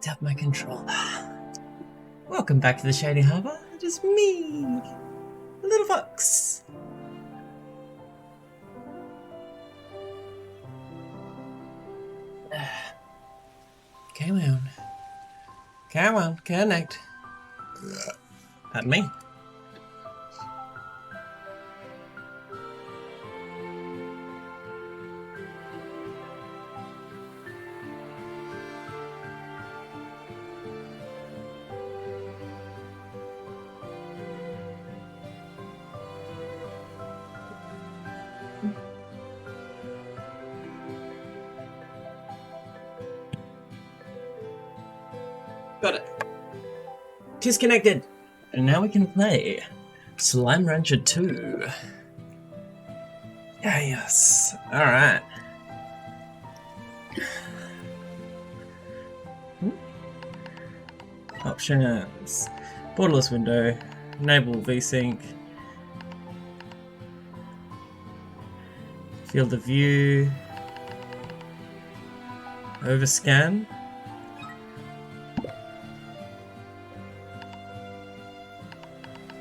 picked up my controller. Welcome back to the Shady Harbor. It is me, Little Fox. Come on. Come on, connect. Pardon me. Got it. Tis connected. And now we can play Slime Rancher 2. Yes. Alright. Options. Borderless window. Enable VSync. Field of view. Overscan.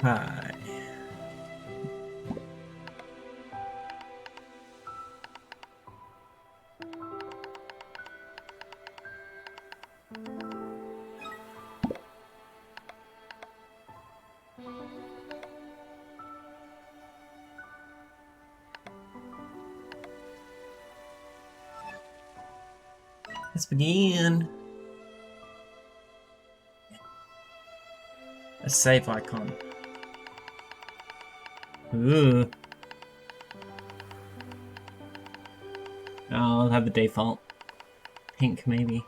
Hi. Let's begin. A save icon. Ooh. I'll have the default. Pink, maybe.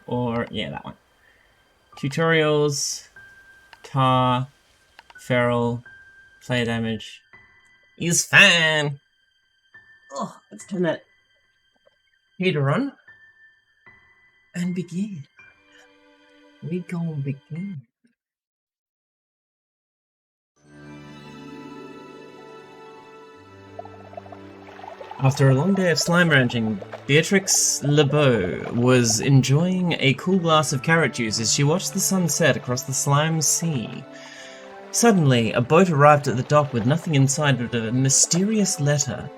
Or, yeah, that one. Tutorials. Tar. Feral. Player damage. Is fine. Oh, let's turn that heater on. And begin. We gonna begin. After a long day of slime ranching, Beatrix LeBeau was enjoying a cool glass of carrot juice as she watched the sun set across the slime sea. Suddenly, a boat arrived at the dock with nothing inside but a mysterious letter.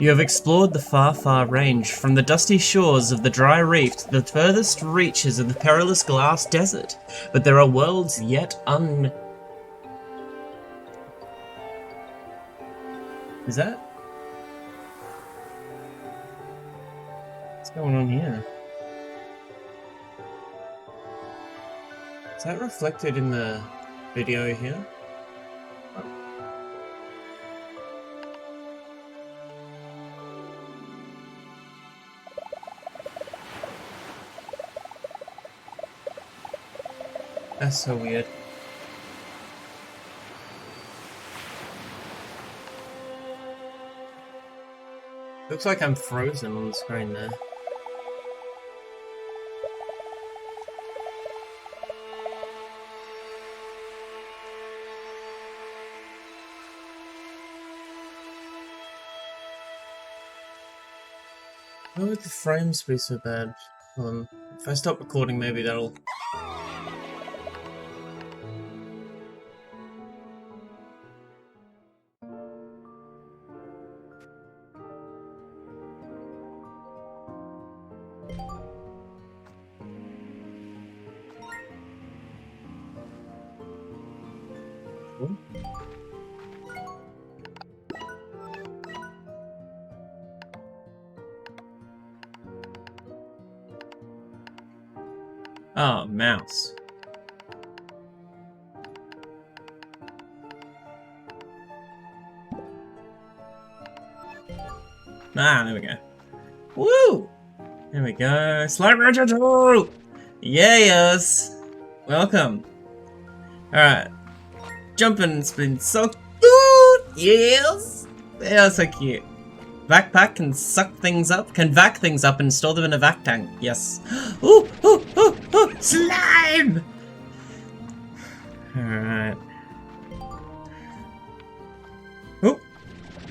You have explored the far, far range, from the dusty shores of the dry reef to the furthest reaches of the perilous glass desert, but there are worlds yet Is that? What's going on here? Is that reflected in the video here? Oh. That's so weird. Looks like I'm frozen on the screen there. Why would the frames be so bad? If I stop recording, maybe that'll... Oh, mouse. Ah, there we go. Woo! There we go. Slime Rancher 2! Yes! Welcome. Alright. Jumping's been so good! Yes! They are so cute. Backpack can suck things up, can vac things up and store them in a vac tank. Yes. Ooh, ooh, ooh, ooh, slime! Alright. Ooh.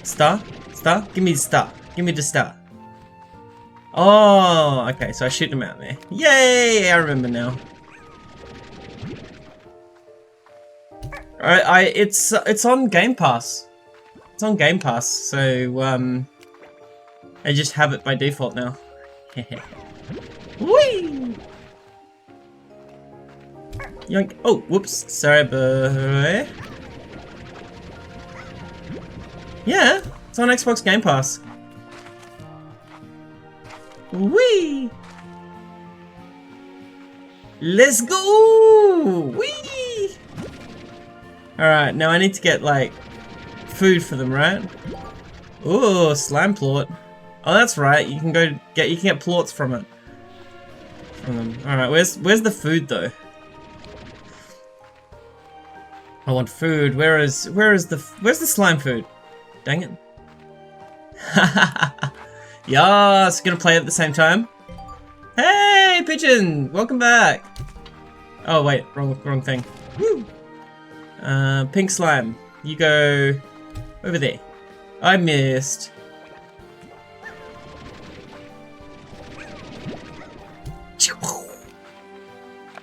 Star? Star? Give me the star. Give me the star. Oh, okay, so I shoot them out there. Yay! I remember now. Alright, it's on Game Pass. It's on Game Pass, so I just have it by default now. Whee! Yoink. Oh, whoops. Sorry, boy. Yeah, it's on Xbox Game Pass. Whee! Let's go! Whee! Alright, now I need to get, like, food for them, right? Ooh, slime plort. Oh, that's right. You can get plorts from it. From them. Alright, where's the food though? I want food. Where's the slime food? Dang it. Yes, gonna play at the same time. Hey, pigeon! Welcome back. Oh wait, wrong thing. Woo! Pink slime. You go over there. I missed.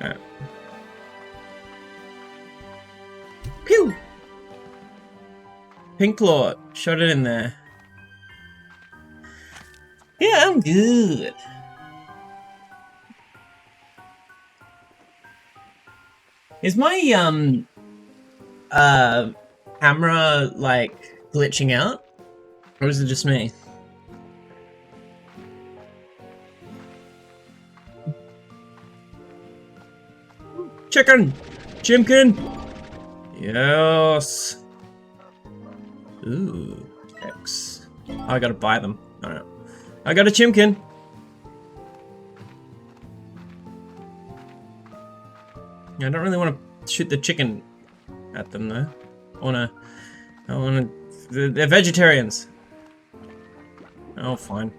Alright. Pew! Pink plort. Shot it in there. Yeah, I'm good. Is my camera like glitching out? Or is it just me? Chicken! Chimkin! Yes! Ooh, X. Oh, I gotta buy them. Alright. I got a chimkin! I don't really want to shoot the chicken at them though. I wanna... They're vegetarians. Oh, fine.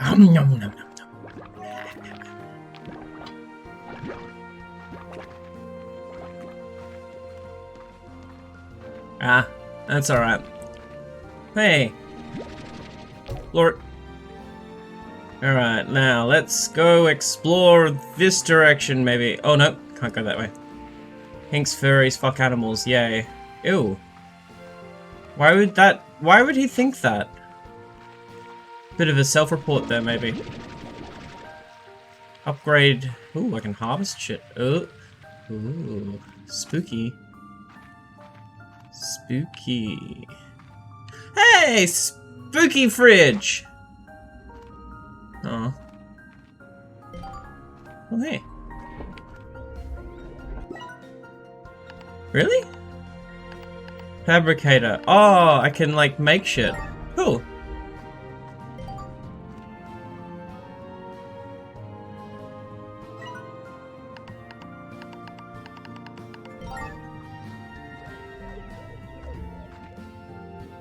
Nom, nom, nom, nom. Ah, that's alright. Hey! Lord. Alright, now let's go explore this direction maybe. Oh no, can't go that way. Hinks, furries, fuck animals, yay. Ew. Why would he think that? Bit of a self-report there maybe. Upgrade. Ooh, I can harvest shit. Oh. Ooh. Spooky. Spooky. Hey! Spooky fridge! Oh. Oh, hey. Really? Fabricator. Oh, I can, like, make shit. Cool.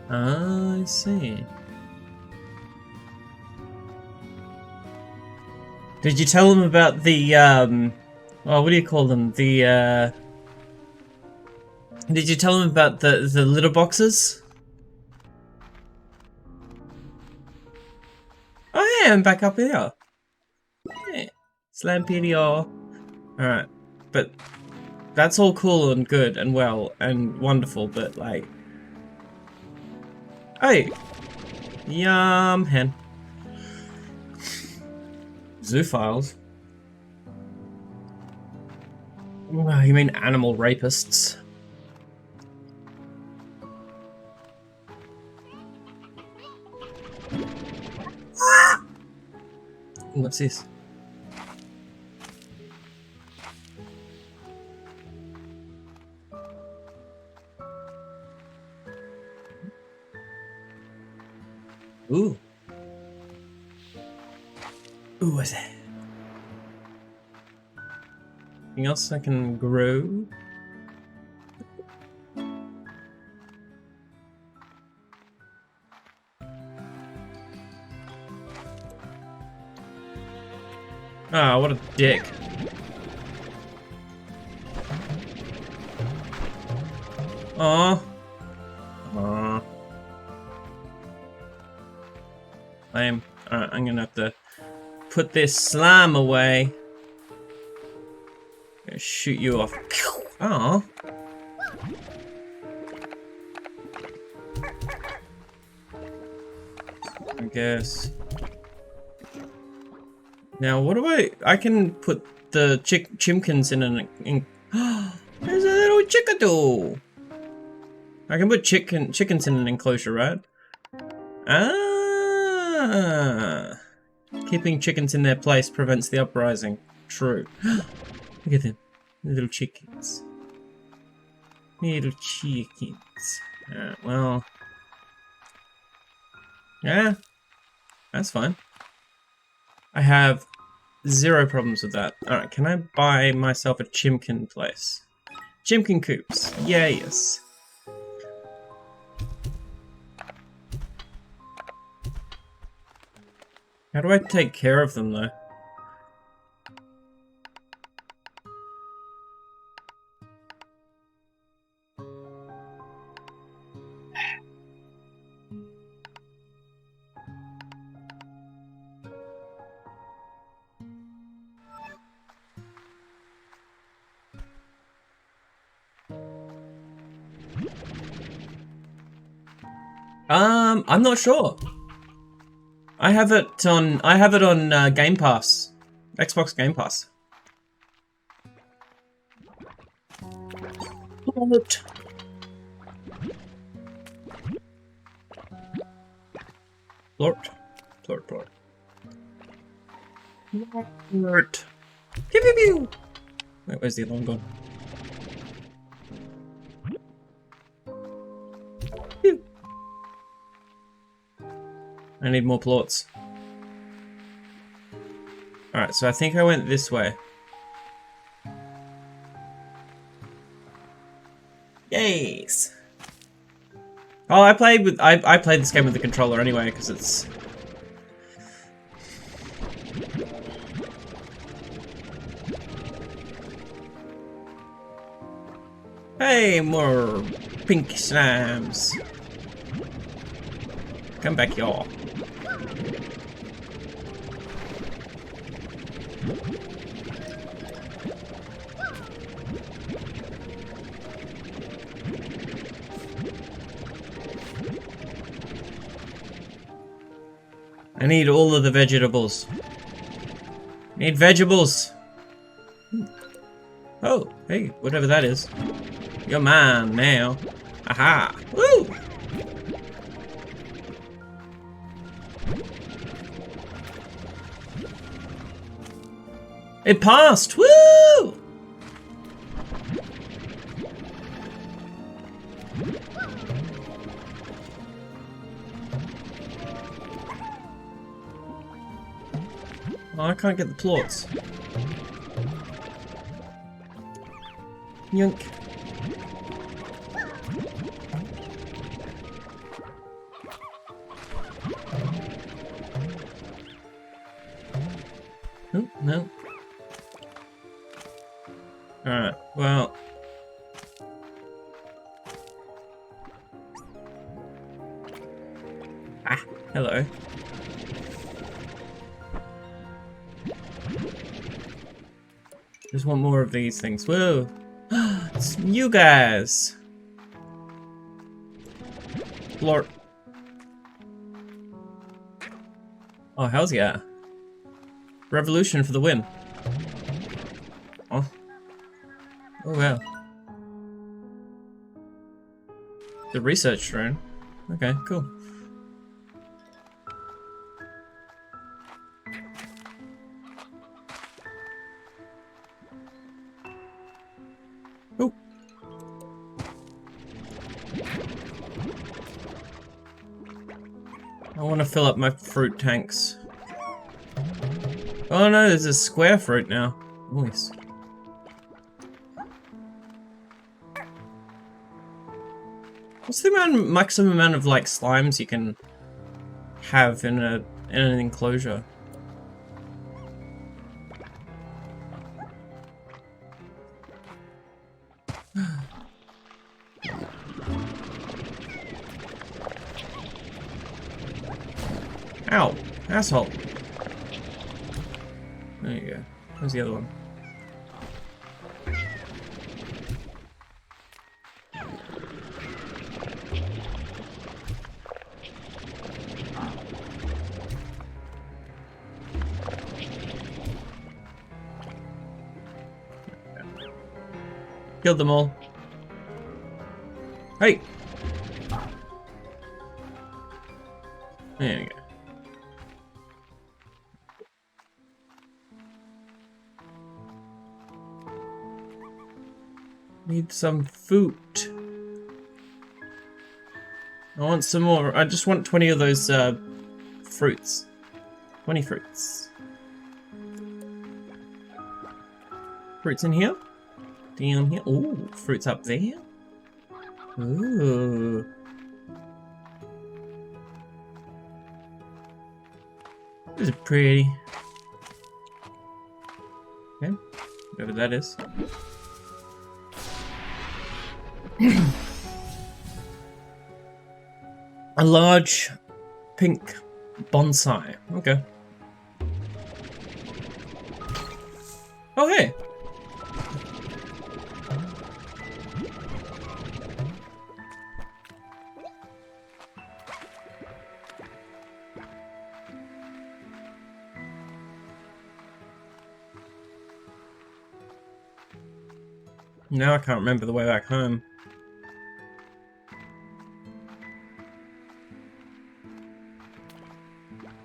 I see. Did you tell them about the, oh, what do you call them? The, did you tell them about the litter boxes? Oh yeah, I'm back up here. Yeah. Slampedia. Alright. But that's all cool and good and well and wonderful, but like... Hey! Yum, hen. Zoophiles? Oh, you mean animal rapists? What's this? Ooh. Ooh, what's that? Anything else I can grow? Ah, what a dick. Aw. Aw. Lame. Alright, I'm gonna have to put this slime away. I'm gonna shoot you off. Aw. I guess. Now, what do I can put the chimkins in an... There's a little chickadoo! I can put chickens in an enclosure, right? Ah! Keeping chickens in their place prevents the uprising. True. Look at them. Little chickens. Little chickens. Well... Yeah. That's fine. I have 0 problems with that. Alright, can I buy myself a chimkin place? Chimkin coops. Yes. How do I take care of them, though? I'm not sure. I have it on Game Pass. Xbox Game Pass. Plort. Plort. Plort, plort. Plort. Pew pew pew! Wait, where's the alarm gone? Pew. I need more plorts. Alright, so I think I went this way. Yes! Oh, I played this game with the controller anyway, because it's... Hey, more pink slimes. Come back, y'all. I need all of the vegetables. Need vegetables. Oh, hey, whatever that is. You're mine now. Aha! Woo! It passed! Woo! Oh, I can't get the plorts. Yunk. Oh, no. Alright, well... Ah, hello. Just want more of these things. Whoa! It's you guys! Lord. Oh, hells yeah. Revolution for the win. Oh. Oh wow. The research drone. Okay, cool. Oh. I want to fill up my fruit tanks. Oh no, there's a square fruit now. Nice. What's the maximum amount of like slimes you can have in an enclosure? Asshole. There you go. Where's the other one? Killed them all. Hey! There you go. Need some food. I want some more. I just want 20 of those fruits. 20 fruits. Fruits in here? Down here? Ooh, fruits up there? Ooh. This is pretty. Okay, whatever that is. A large pink bonsai. Okay. Oh, hey! Now I can't remember the way back home.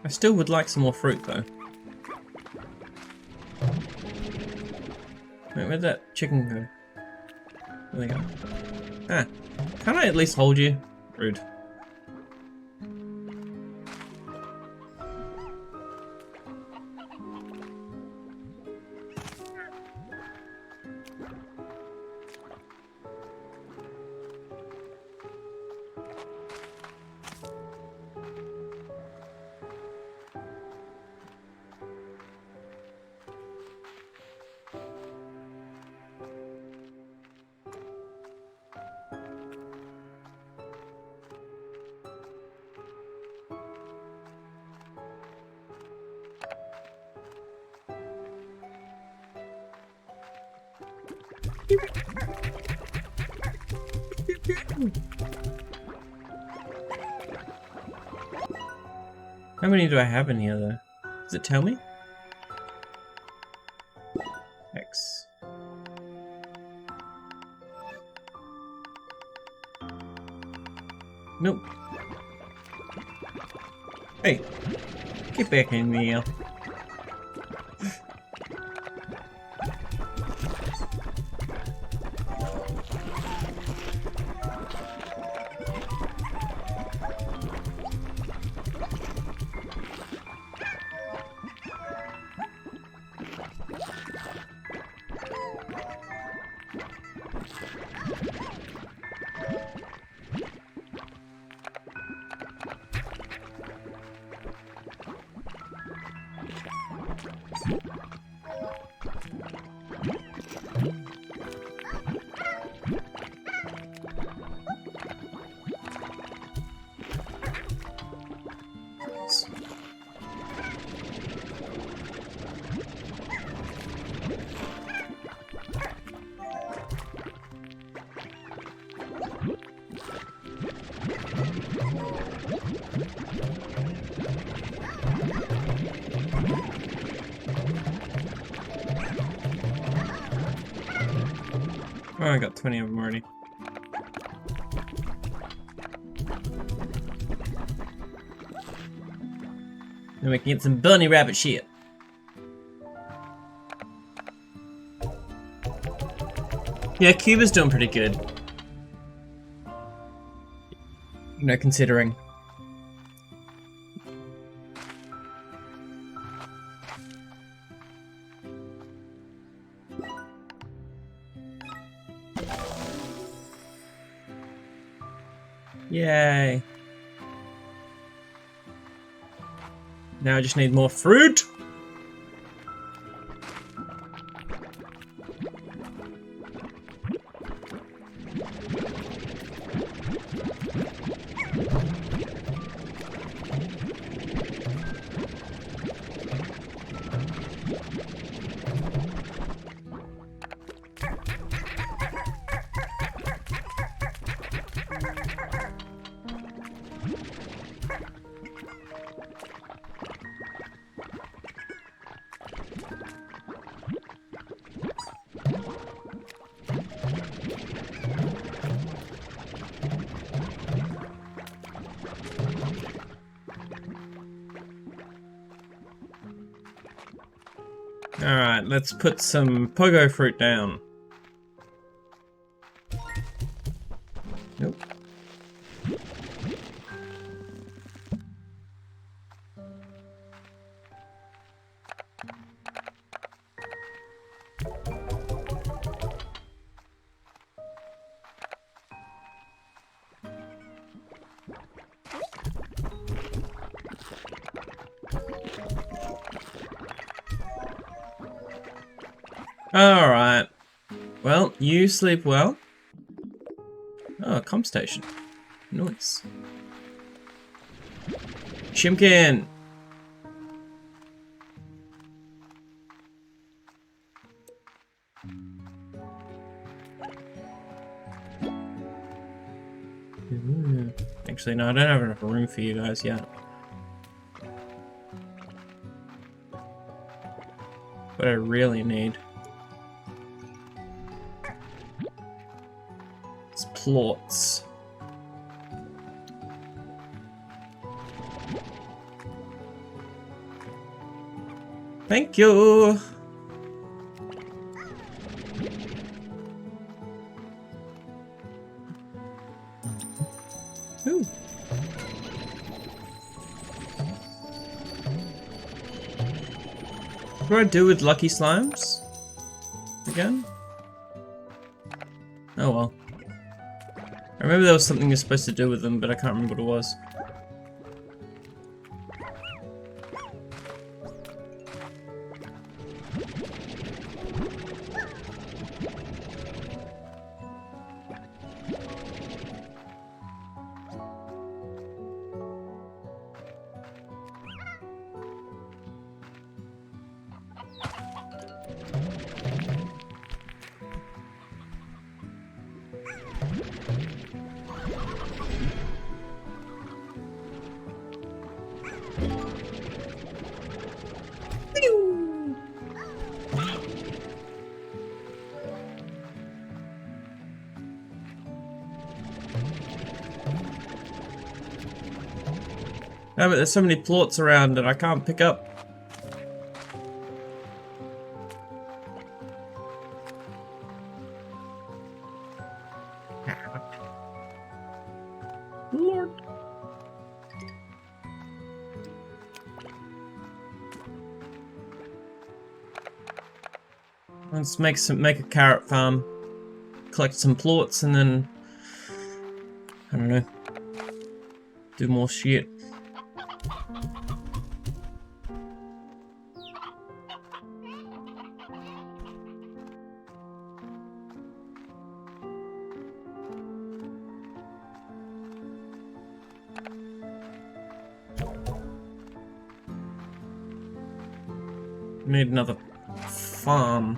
I still would like some more fruit though. Wait, where'd that chicken go? There we go. Ah, can't I at least hold you? Rude. How many do I have in here though? Does it tell me? X. Nope. Hey, get back in here. Oh, I got 20 of them already. Then we can get some bunny rabbit shit. Yeah, Cuba's doing pretty good. You know, considering. Yay. Now I just need more fruit. Alright, let's put some pogo fruit down. Nope. Alright. Well, you sleep well. Oh, a comp station. Nice. Chimkin! Actually, no, I don't have enough room for you guys yet. What I really need is plots. Thank you! Ooh. What do I do with lucky slimes? Again? Oh well. I remember there was something you're supposed to do with them, but I can't remember what it was. No, but there's so many plots around that I can't pick up. Lord. Let's make a carrot farm, collect some plots, and then I don't know, do more shit. Need another farm.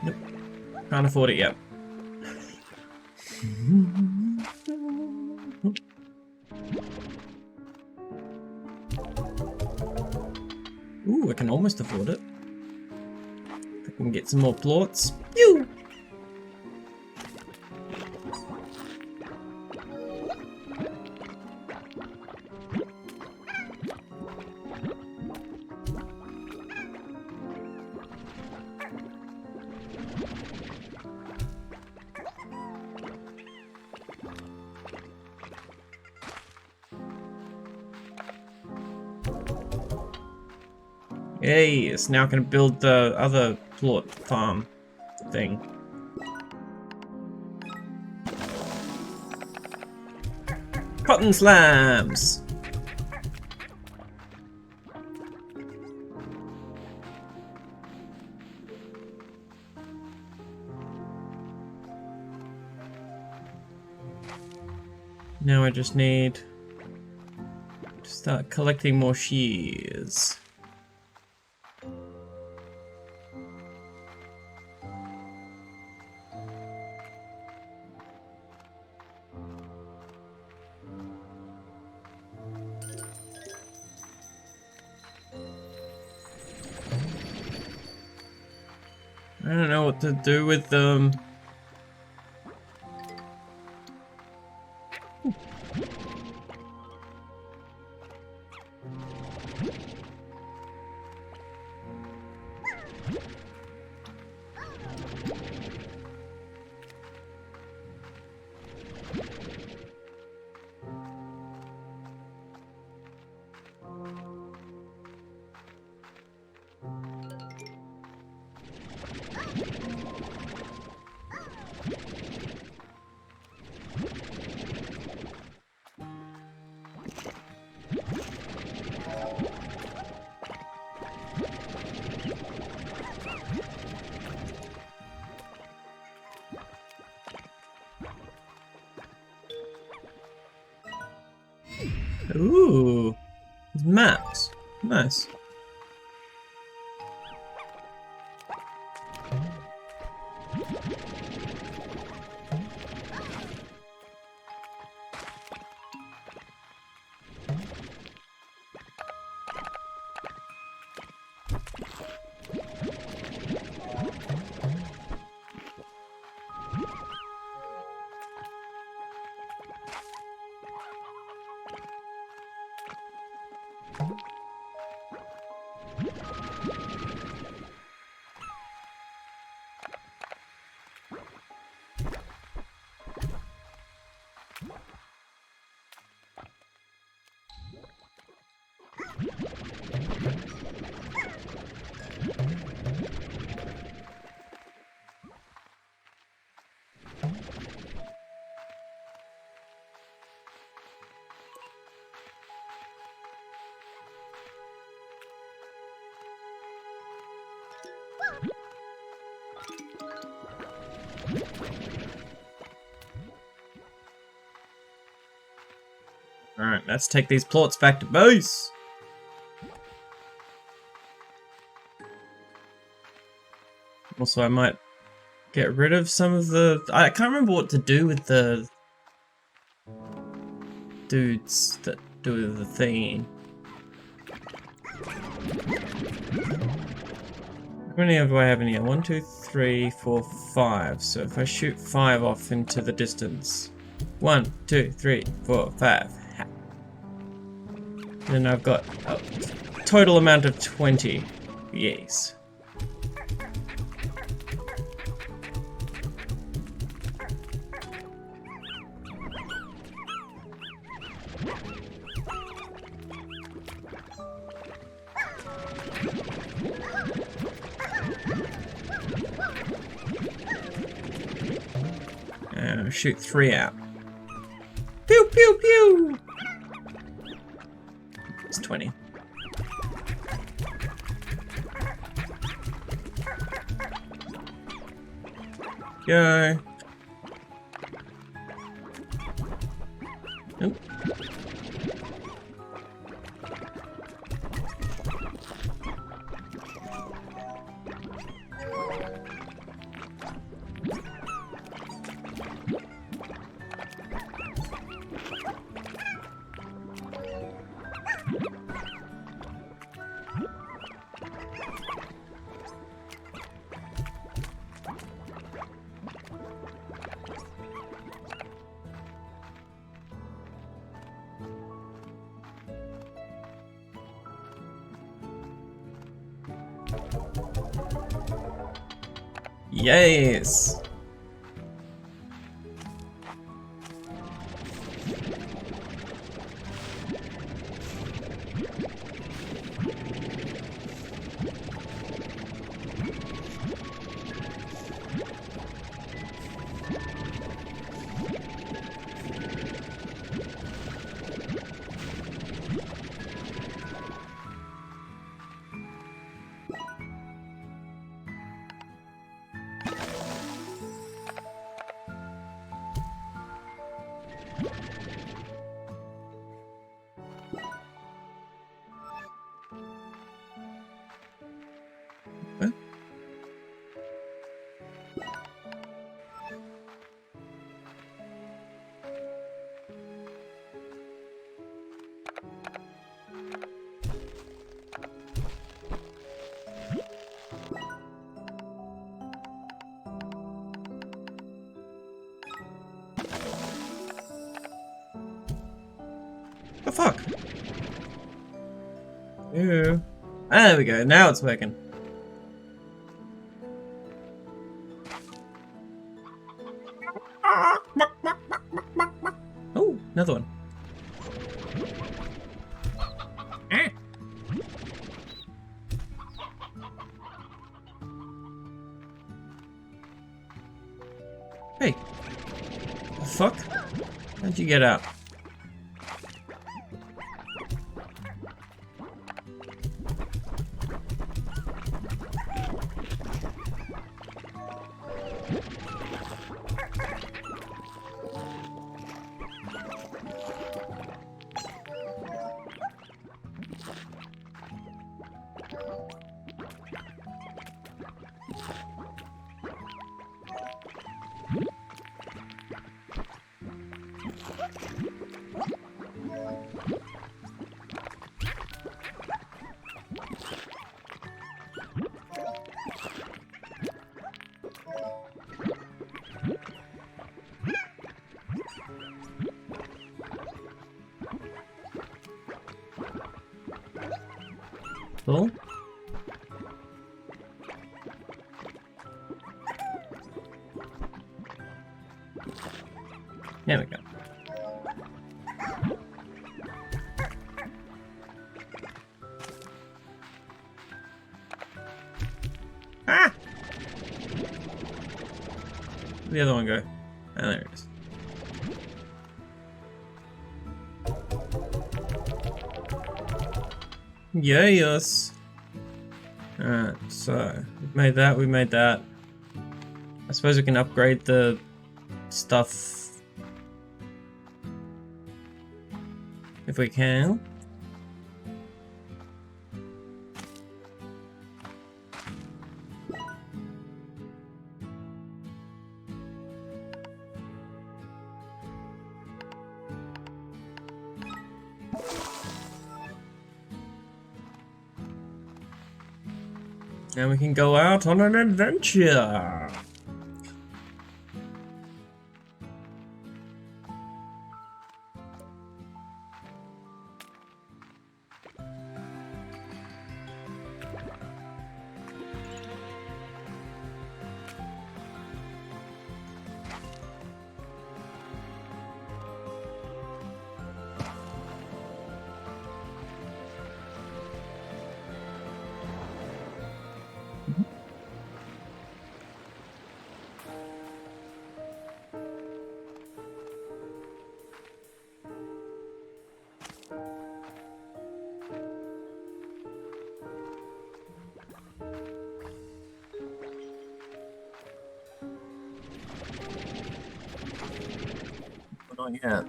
Nope. Can't afford it yet. Ooh, I can almost afford it. If I can get some more plots. Pew! Yay, it's now gonna build the other plot farm thing. Cotton slams! Now I just need to start collecting more shears. I don't know what to do with them. Ooh, maps. Nice. Alright, let's take these plots back to base. Also, I might get rid of some of the... I can't remember what to do with the dudes that do the thingy. How many do I have in here? 1, 2, 3, 4, 5. So if I shoot 5 off into the distance. 1, 2, 3, 4, 5. Then I've got a total amount of 20. Yes. Shoot 3 out. Pew pew pew! It's 20. Go. Nope. Yes! fuck? Ew. Ah, there we go. Now it's working. Oh, another one. Ah. Hey. The fuck? How'd you get out? Cool. There we go. Ah! Where'd the other one go? Oh, there it is. Yes. Alright, so we've made that, we made that. I suppose we can upgrade the stuff if we can. And we can go out on an adventure. Not yet.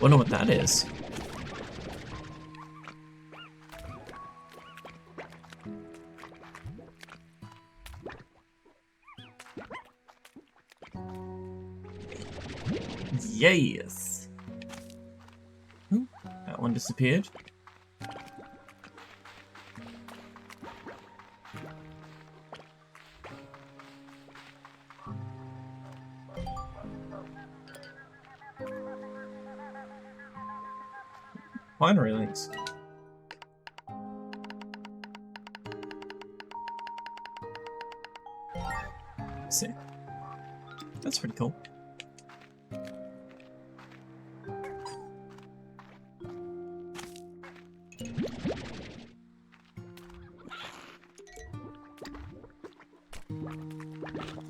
Wonder what that is. Yes. Ooh, that one disappeared. Binary links. See, that's pretty cool.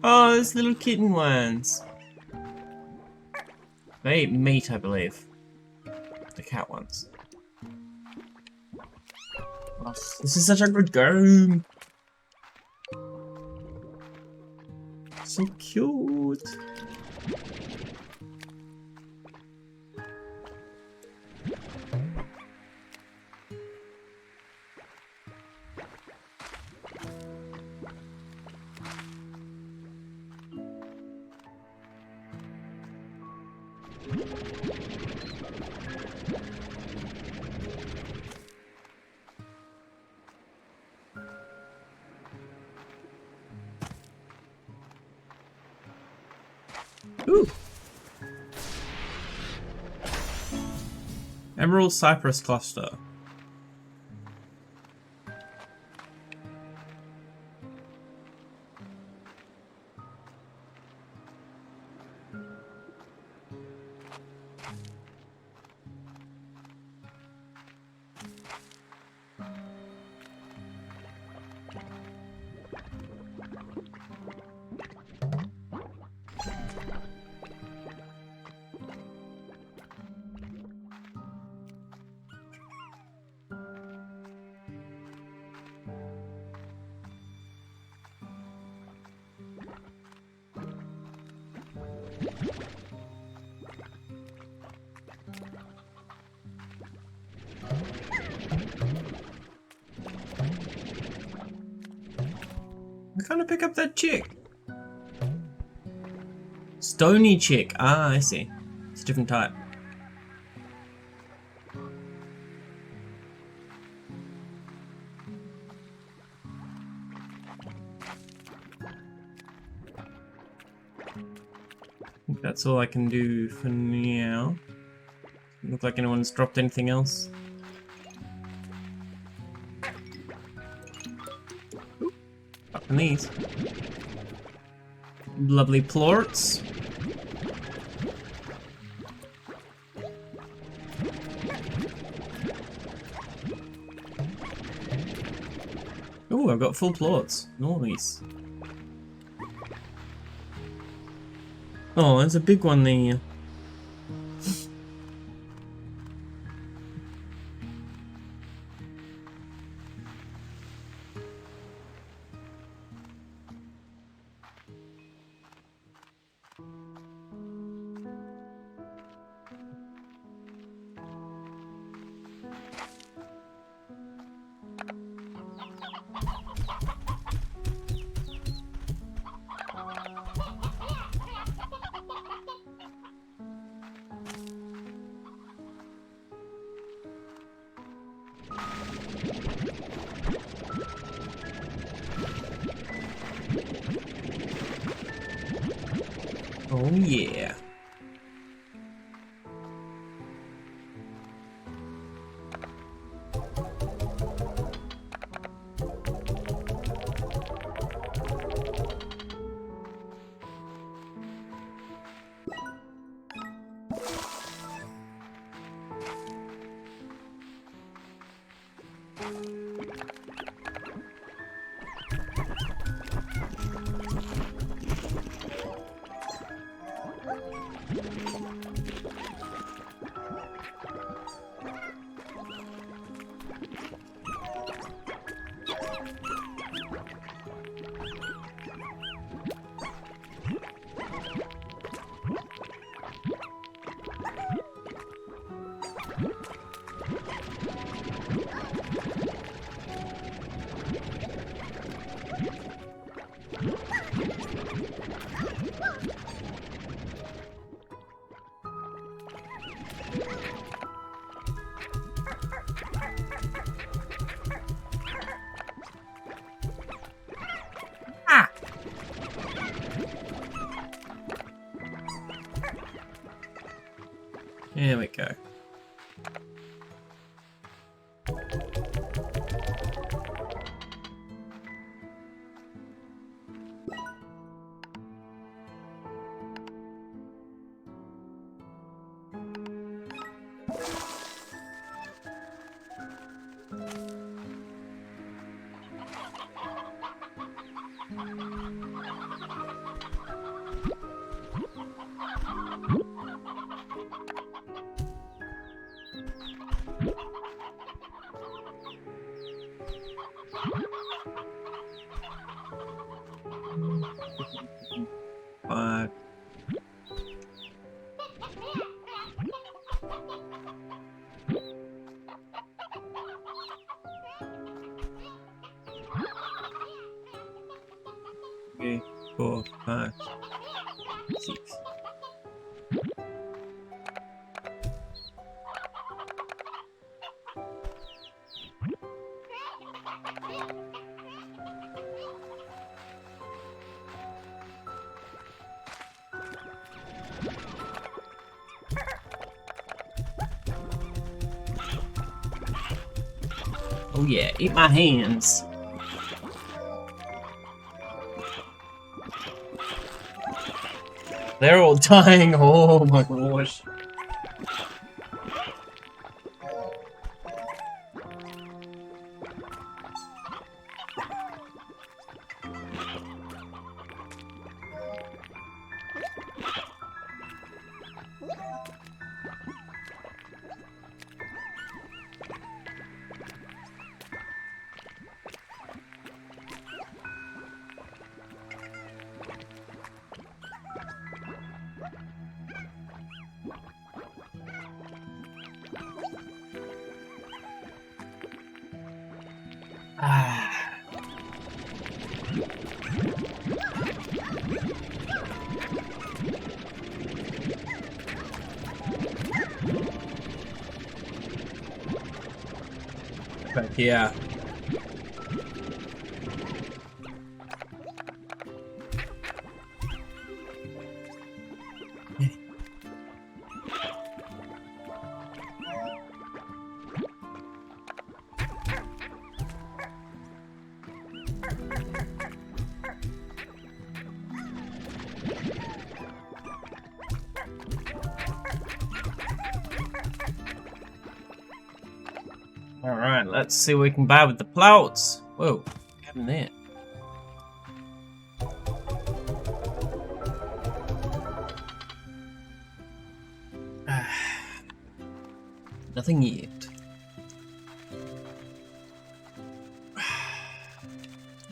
Oh, those little kitten ones. They eat meat, I believe. The cat ones. Oh, this is such a good game. So cute. Ooh. Emerald Cypress Cluster. I can't pick up that chick. Stony chick. Ah, I see. It's a different type. I think that's all I can do for now. Doesn't look like anyone's dropped anything else. Ooh, up in these. Lovely plorts. Ooh, I've got full plorts. Nice. Oh, there's a big one there. Oh yeah. Here we go. 4, 5, 6. Oh yeah, eat my hands. They're all dying. Oh my gosh. Ah. But yeah. Alright, let's see what we can buy with the plouts. Whoa, what happened there? Nothing yet.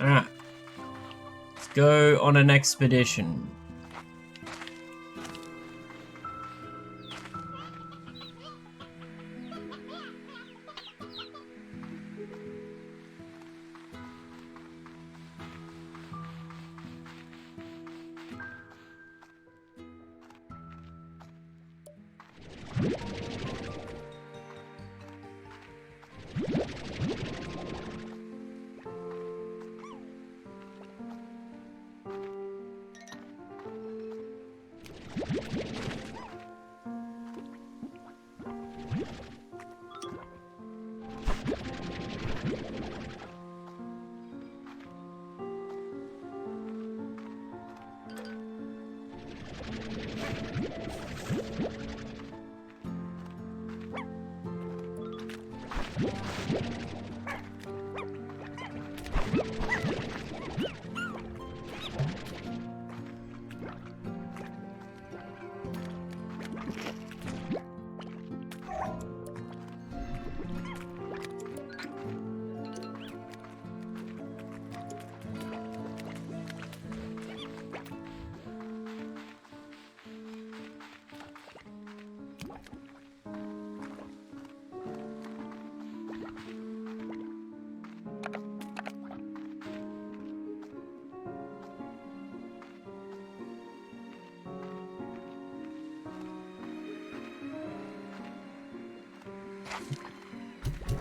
Alright. Let's go on an expedition.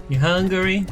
You hungry?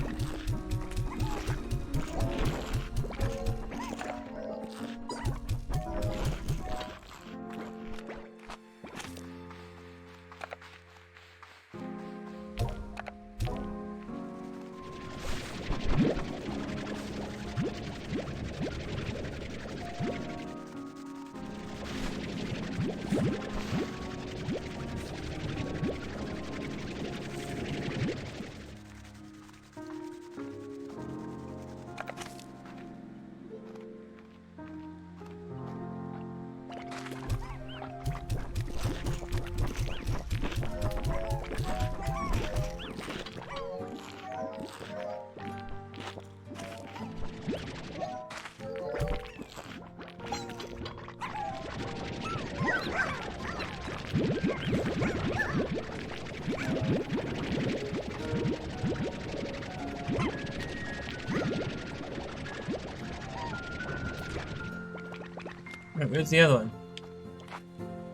Where's the other one?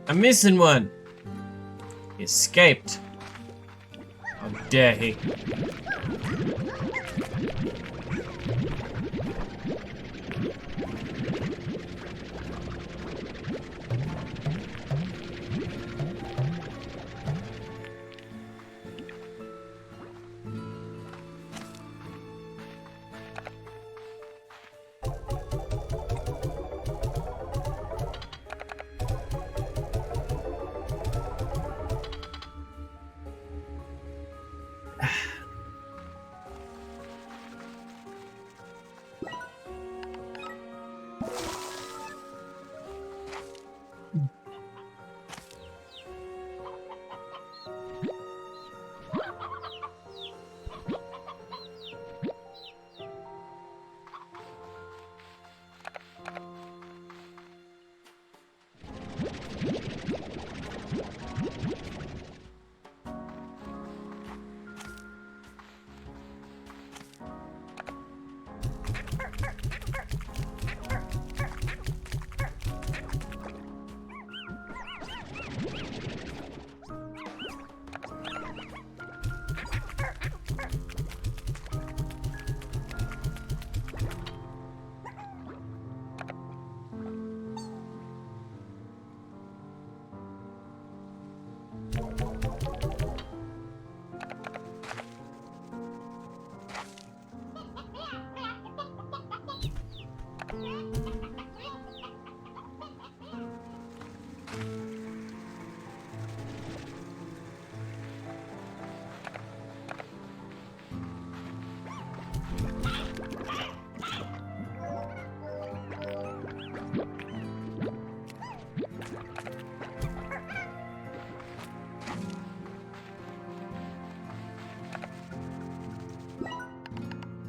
I'm missing one! He escaped. How dare he?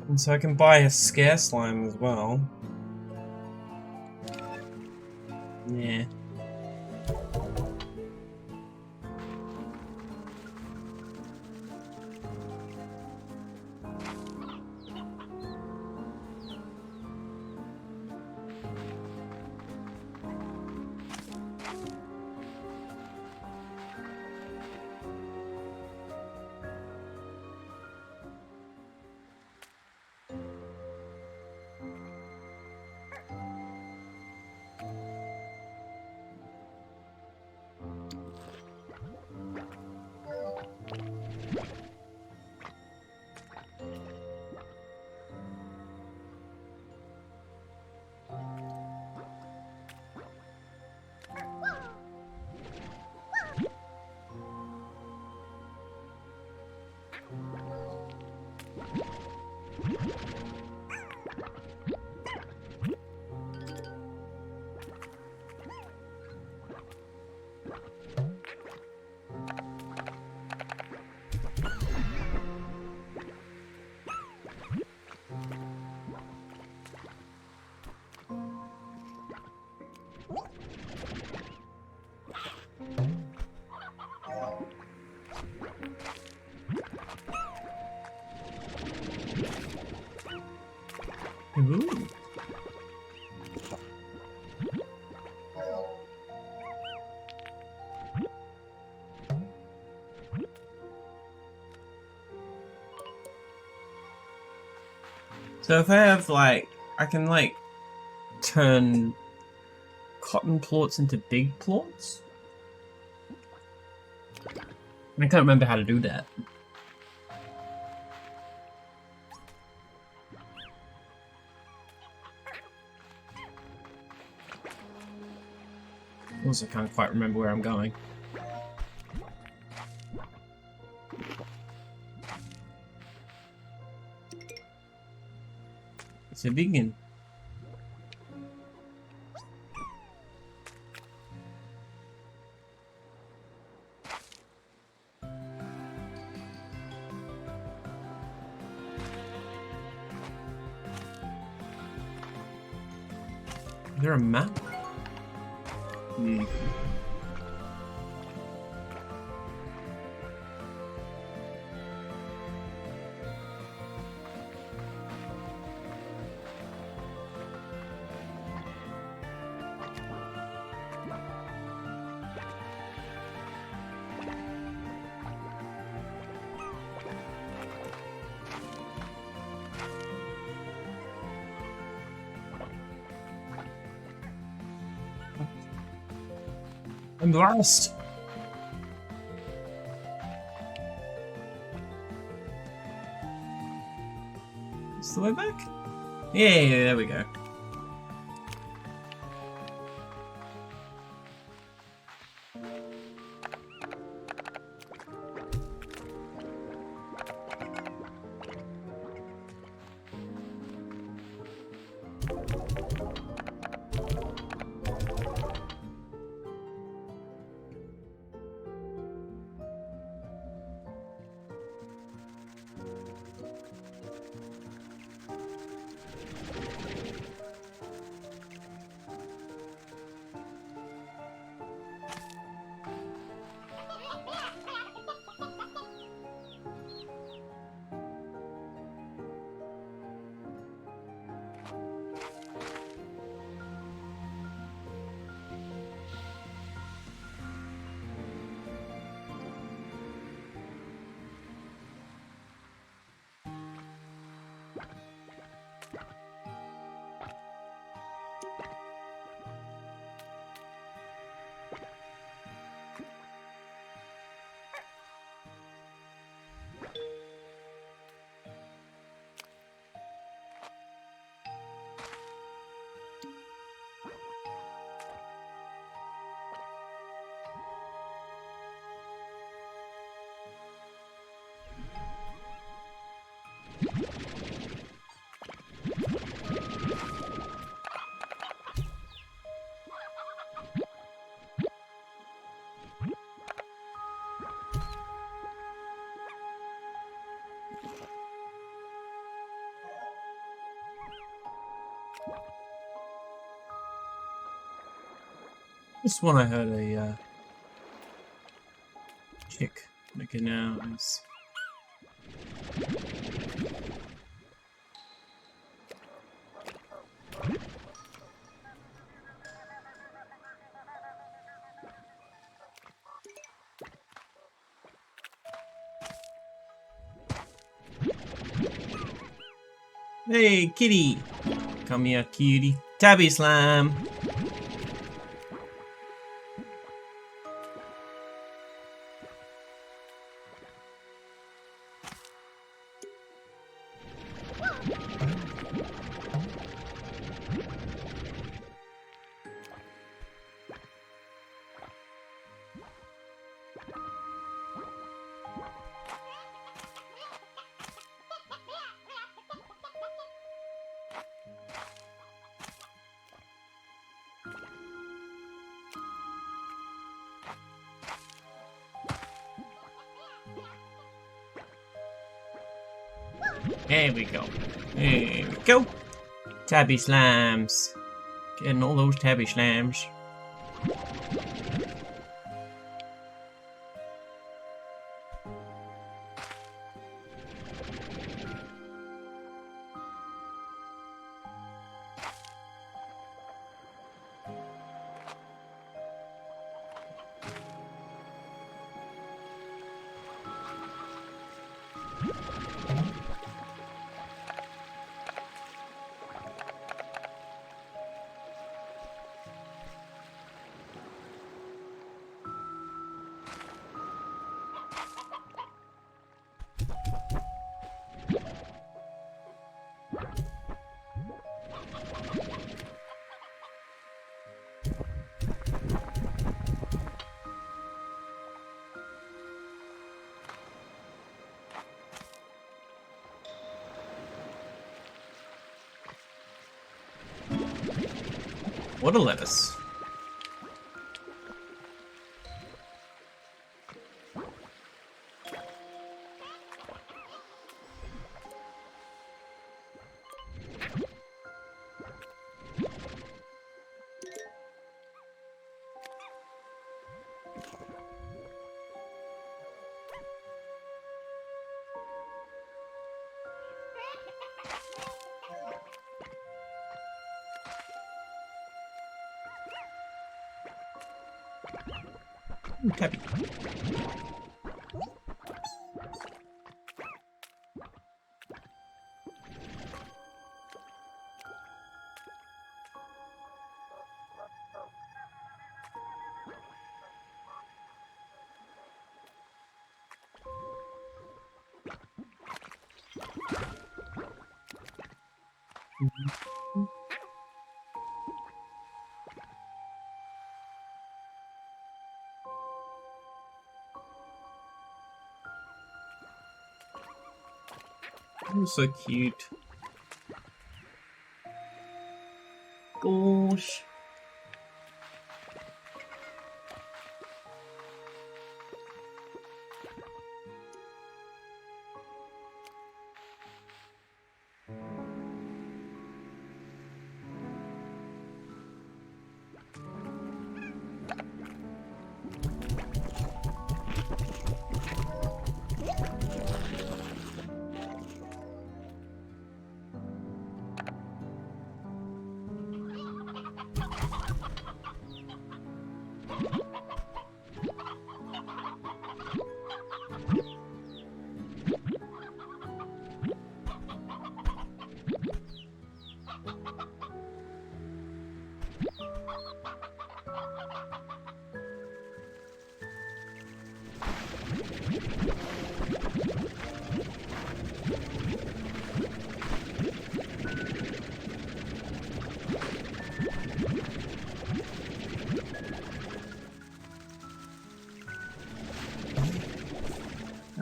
And so I can buy a scare slime as well. Yeah. Ooh. So if I have like, I can like turn cotton plorts into big plorts? I can't remember how to do that. Also can't quite remember where I'm going. It's a vegan. Is there a map? Hmm. I'm lost. Is the way back? Yeah, there we go. This one I heard a chick make a noise. Hey, kitty! Come here, cutie. Tabby slime! There we go. There we go. Tabby slimes. Getting all those tabby slimes. What a lettuce. Tabby. Oh, so cute. Gosh.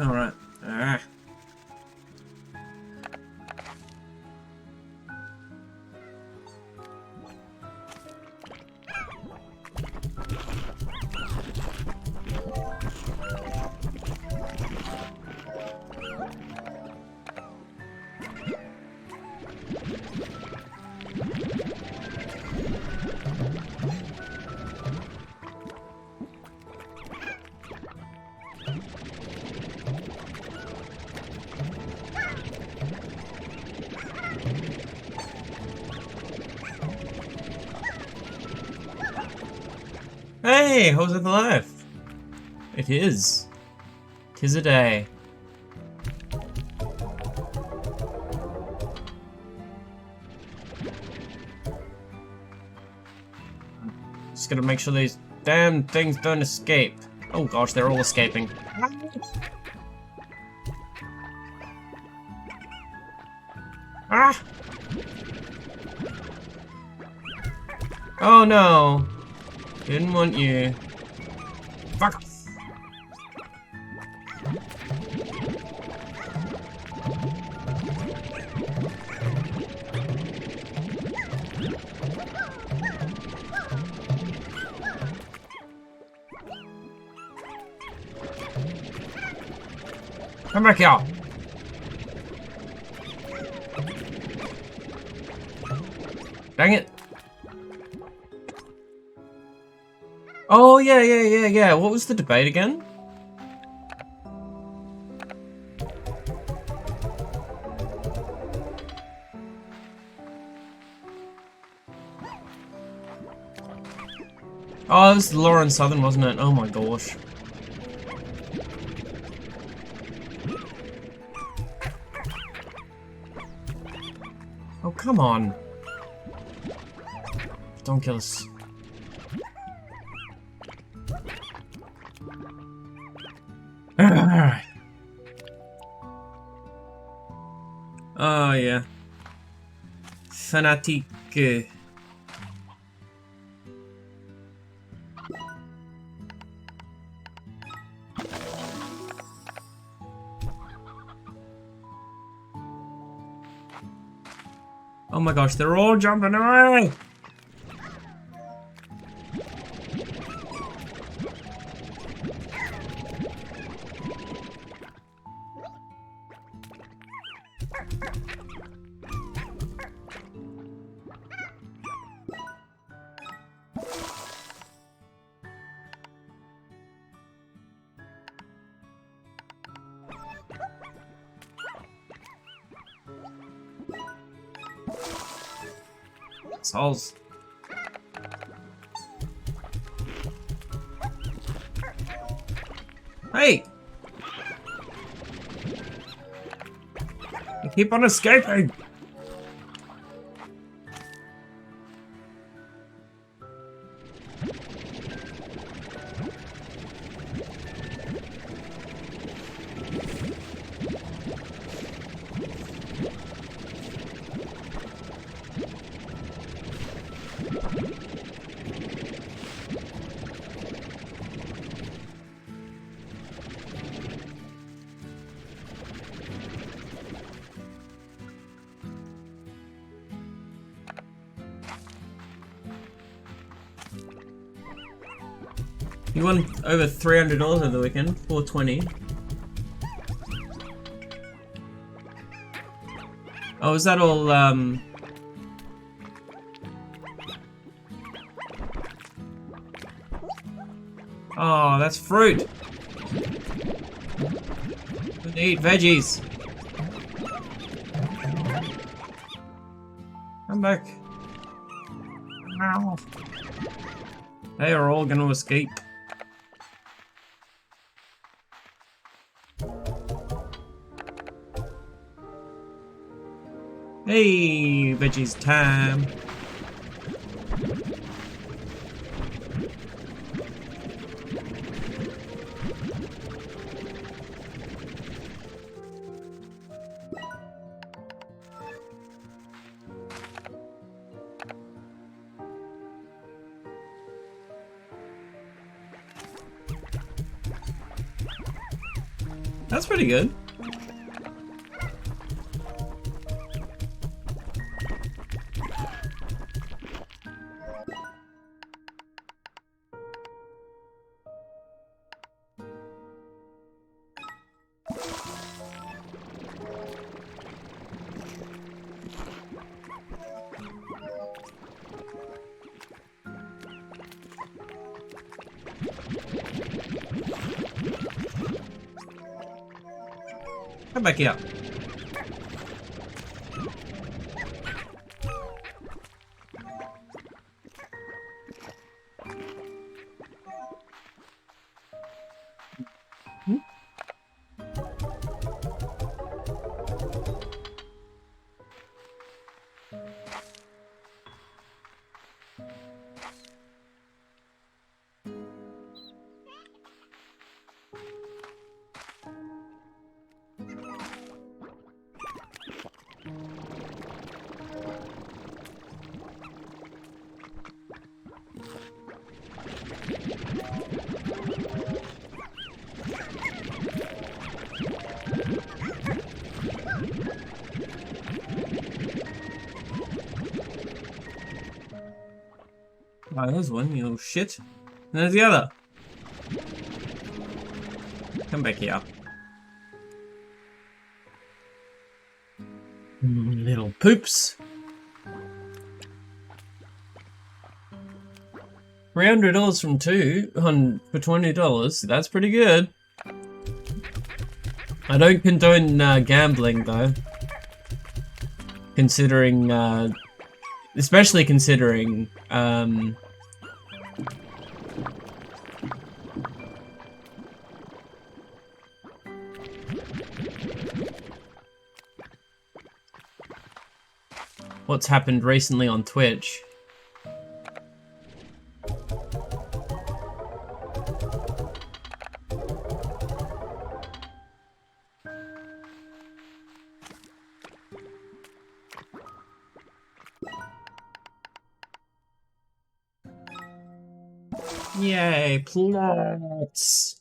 Alright. Ah. Hey, how's it alive? It is. 'Tis a day. Just gotta make sure these damn things don't escape. Oh gosh, they're all escaping. Ah! Oh no! Didn't want you. Fuck off! Come back here! Dang it! Oh, yeah. What was the debate again? Oh, it was Lauren Southern, wasn't it? Oh my gosh. Oh, come on. Don't kill us. Alright. Oh, yeah. Fanatique. Oh my gosh, they're all jumping away! Souls. Hey! You keep on escaping! You won over $300 over the weekend. 420. Oh, is that all, Oh, that's fruit. We need veggies. Come back. Ow. They are all gonna escape. Hey, veggies time. That's pretty good. Come back here. Oh, there's one, you little shit. And there's the other. Come back here. Little poops. $300 from two for $20. That's pretty good. I don't condone gambling though. Considering, especially considering, what's happened recently on Twitch. Yay, plots!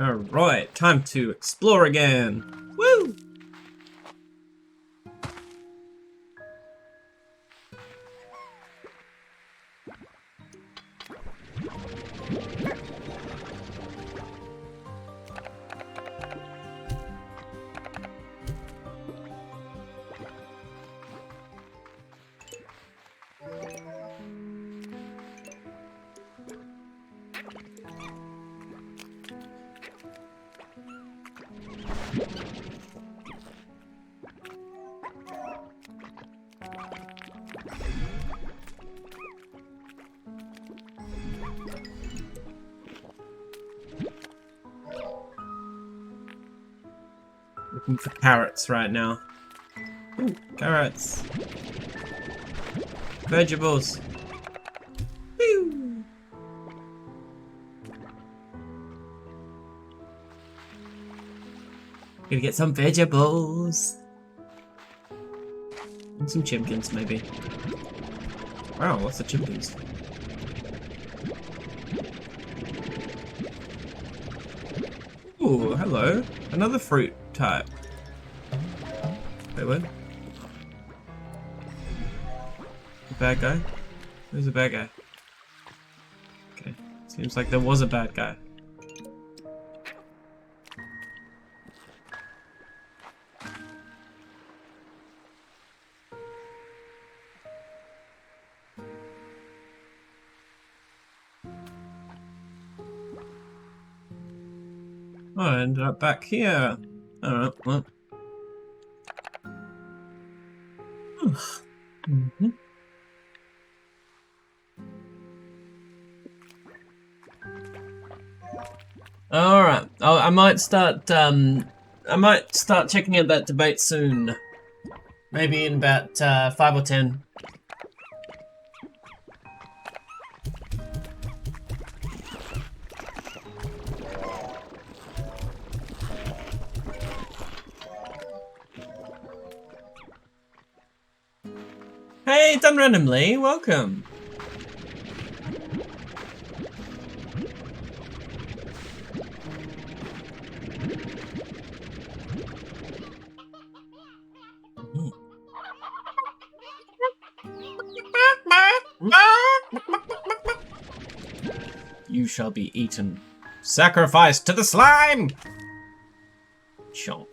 Alright, time to explore again! Woo! Looking for carrots right now. Ooh, carrots. Vegetables. Gonna get some vegetables. And some chimkins, maybe. Wow, lots of chimkins. Ooh, hello. Another fruit type. Wait, what? The bad guy? Who's the bad guy? Okay. Seems like there was a bad guy. Oh, I ended up back here. Alright, well. Mm-hmm. Alright. Oh, I might start checking out that debate soon. Maybe in about 5 or 10. Hey, done randomly. Welcome. You shall be eaten. Sacrificed to the slime! Chomp.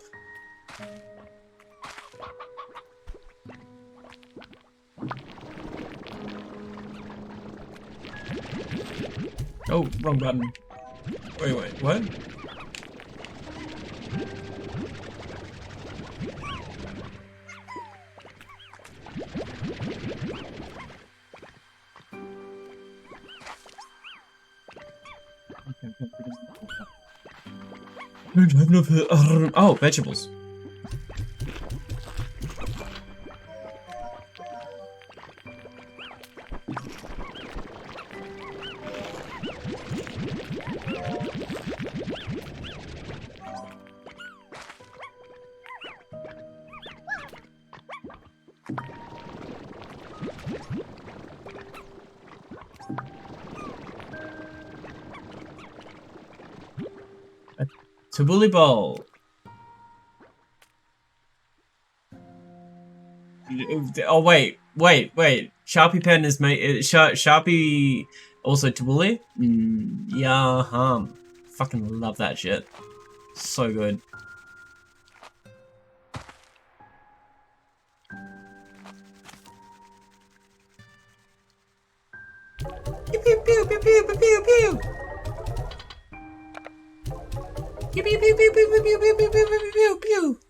Oh, wrong button. Wait, what? Don't have enough. Oh, vegetables. Tabbouleh bowl. Oh wait. Sharpie pen is made. Sharpie also tabbouleh. Yeah, fucking love that shit. So good. Pew pew pew pew pew pew pew pew. Pew pew pew pew pew pew pew pew pew pew pew pew.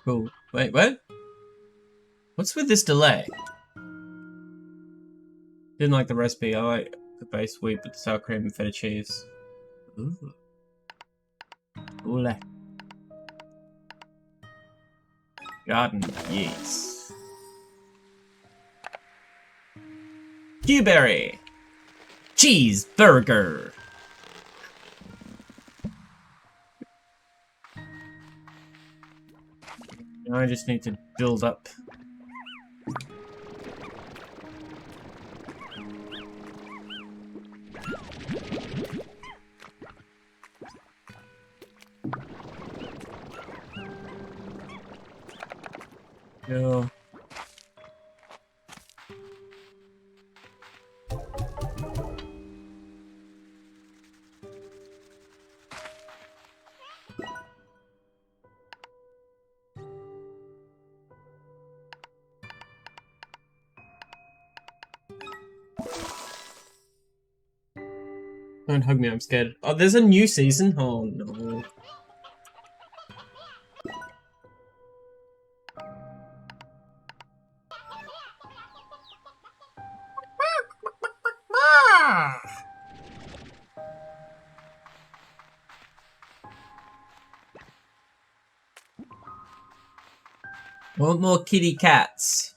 Cool. Wait, what? What's with this delay? Didn't like the recipe. I like the base wheat with the sour cream and feta cheese. Ooh. Ole. Garden, yes. Dewberry. Cheeseburger. Now I just need to build up. Go. Don't hug me, I'm scared. Oh, there's a new season? Oh no. Want more kitty cats?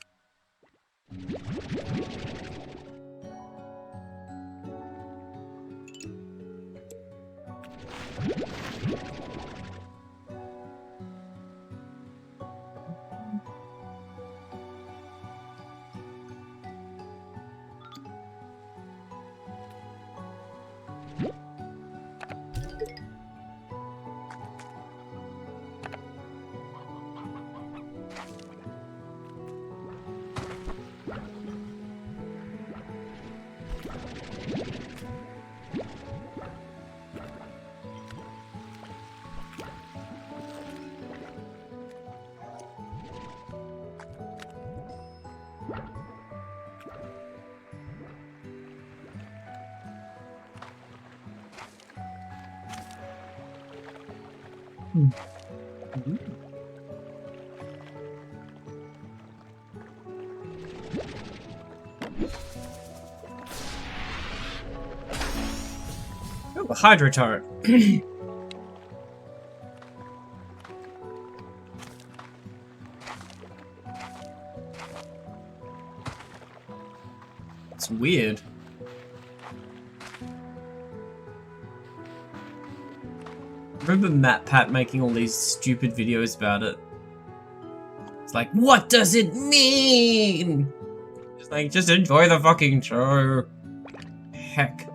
Ooh, a Hydra turret. It's weird. Remember Matt Pat making all these stupid videos about it? It's like, what does it mean? It's like, just enjoy the fucking show. Heck.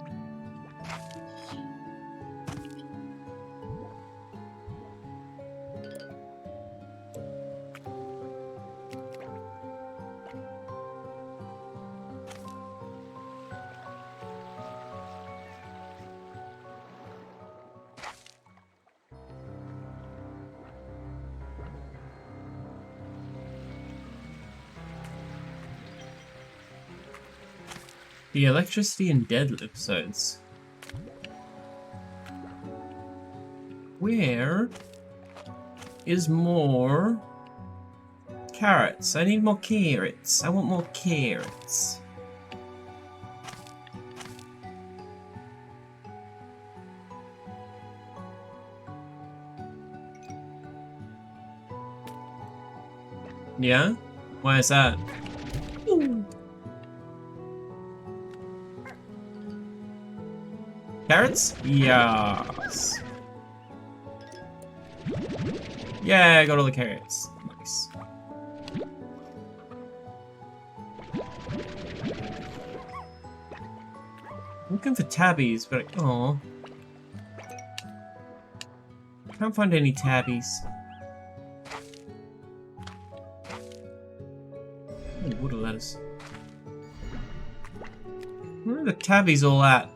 The electricity and dead episodes. Where is more carrots? I need more carrots. I want more carrots. Yeah? Why is that? Ooh. Carrots? Yes. Yeah, I got all the carrots. Nice. Looking for tabbies, but oh, can't find any tabbies. Oh, water lettuce. Where are the tabbies all at?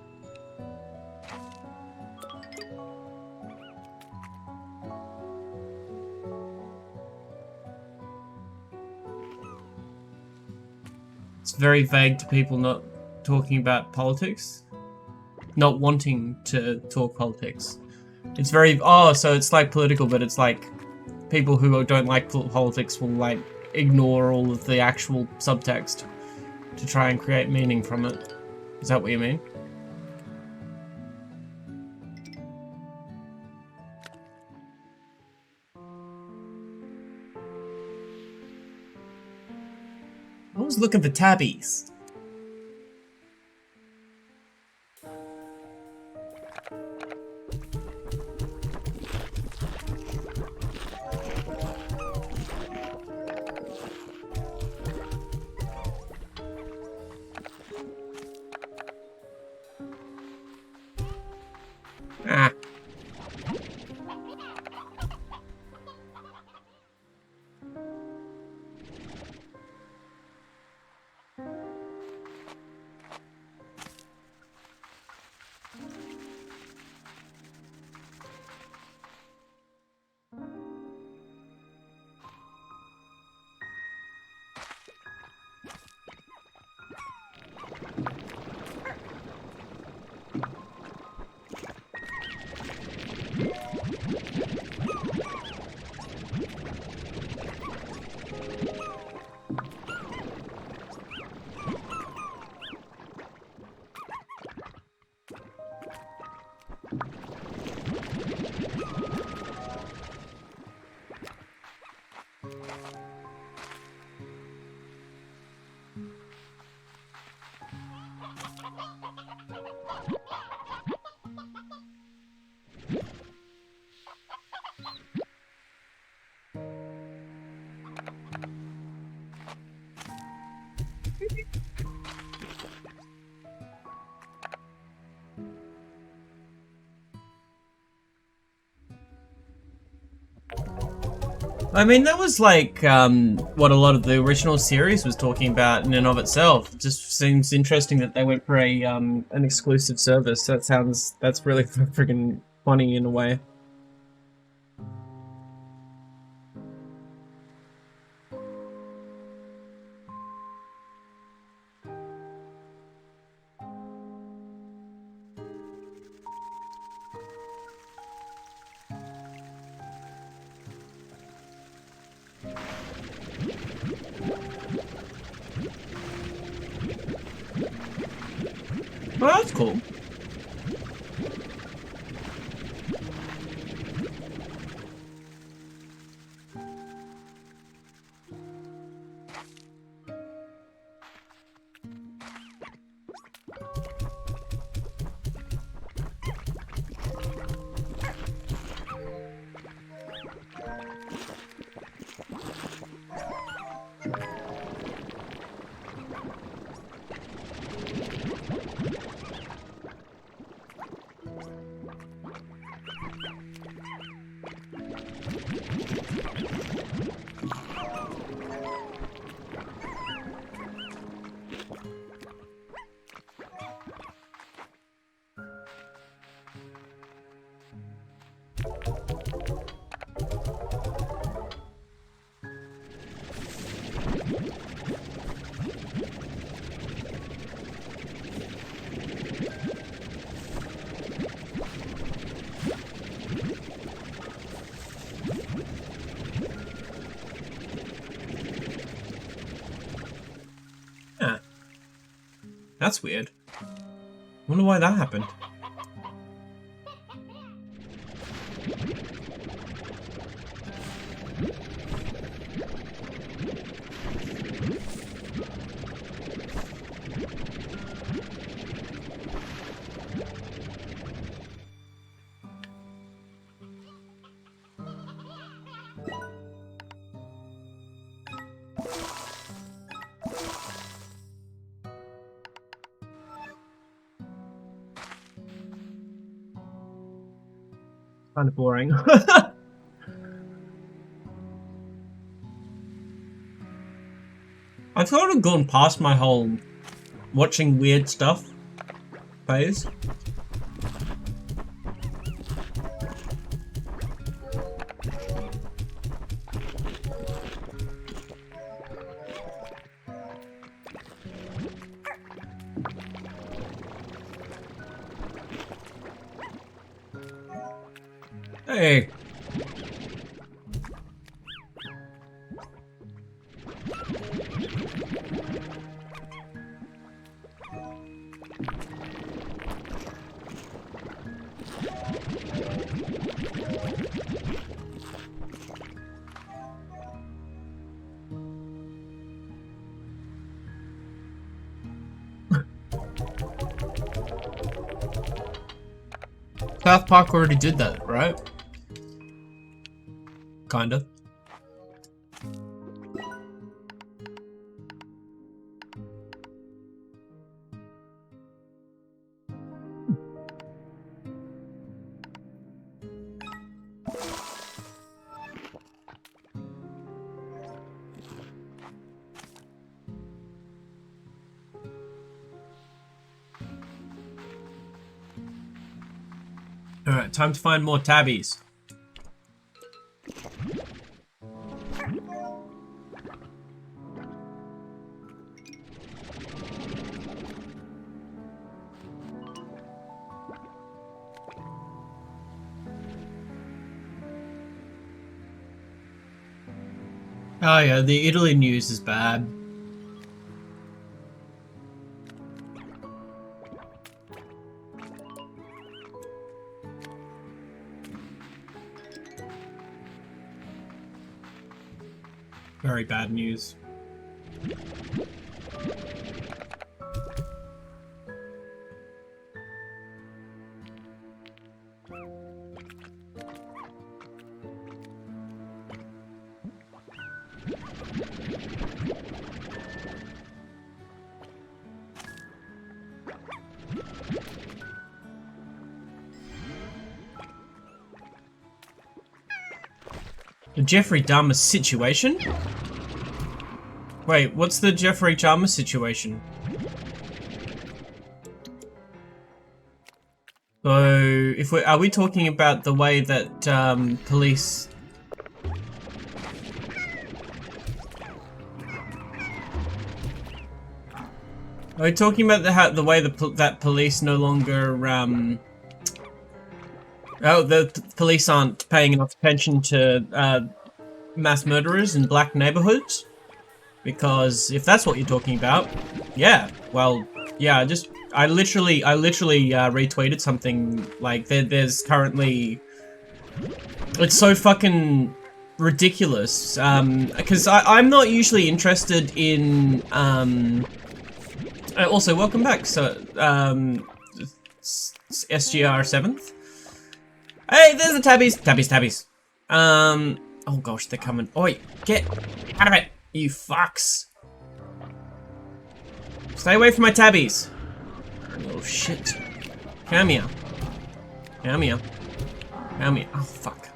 It's very vague to people not talking about politics. Not wanting to talk politics. It's very, oh, so it's like political, but it's like people who don't like politics will like ignore all of the actual subtext to try and create meaning from it. Is that what you mean? I was looking for tabbies. Ah. I mean, that was like what a lot of the original series was talking about in and of itself. It just seems interesting that they went for a an exclusive service. That's really friggin' funny in a way. Well, that's cool. Huh. That's weird. Wonder why that happened. Kind of boring. I've sort of gone past my whole watching weird stuff phase. Hey. South Park already did that, right? Kinda. Alright, time to find more tabbies. Oh yeah, the Italy news is bad. Very bad news. The Jeffrey Dahmer situation? Wait, what's the Jeffrey Dahmer situation? So, if are we talking about the way that police? Are we talking about the way that police no longer the police aren't paying enough attention to mass murderers in black neighborhoods? Because if that's what you're talking about, yeah, well, yeah, I literally retweeted something like there's currently, it's so fucking ridiculous, because I'm not usually interested in, also welcome back, so, SGR 7th. Hey, there's the tabbies. Oh gosh, they're coming. Oi, get out of it, you fucks. Stay away from my tabbies. Oh shit. Come here. Oh fuck.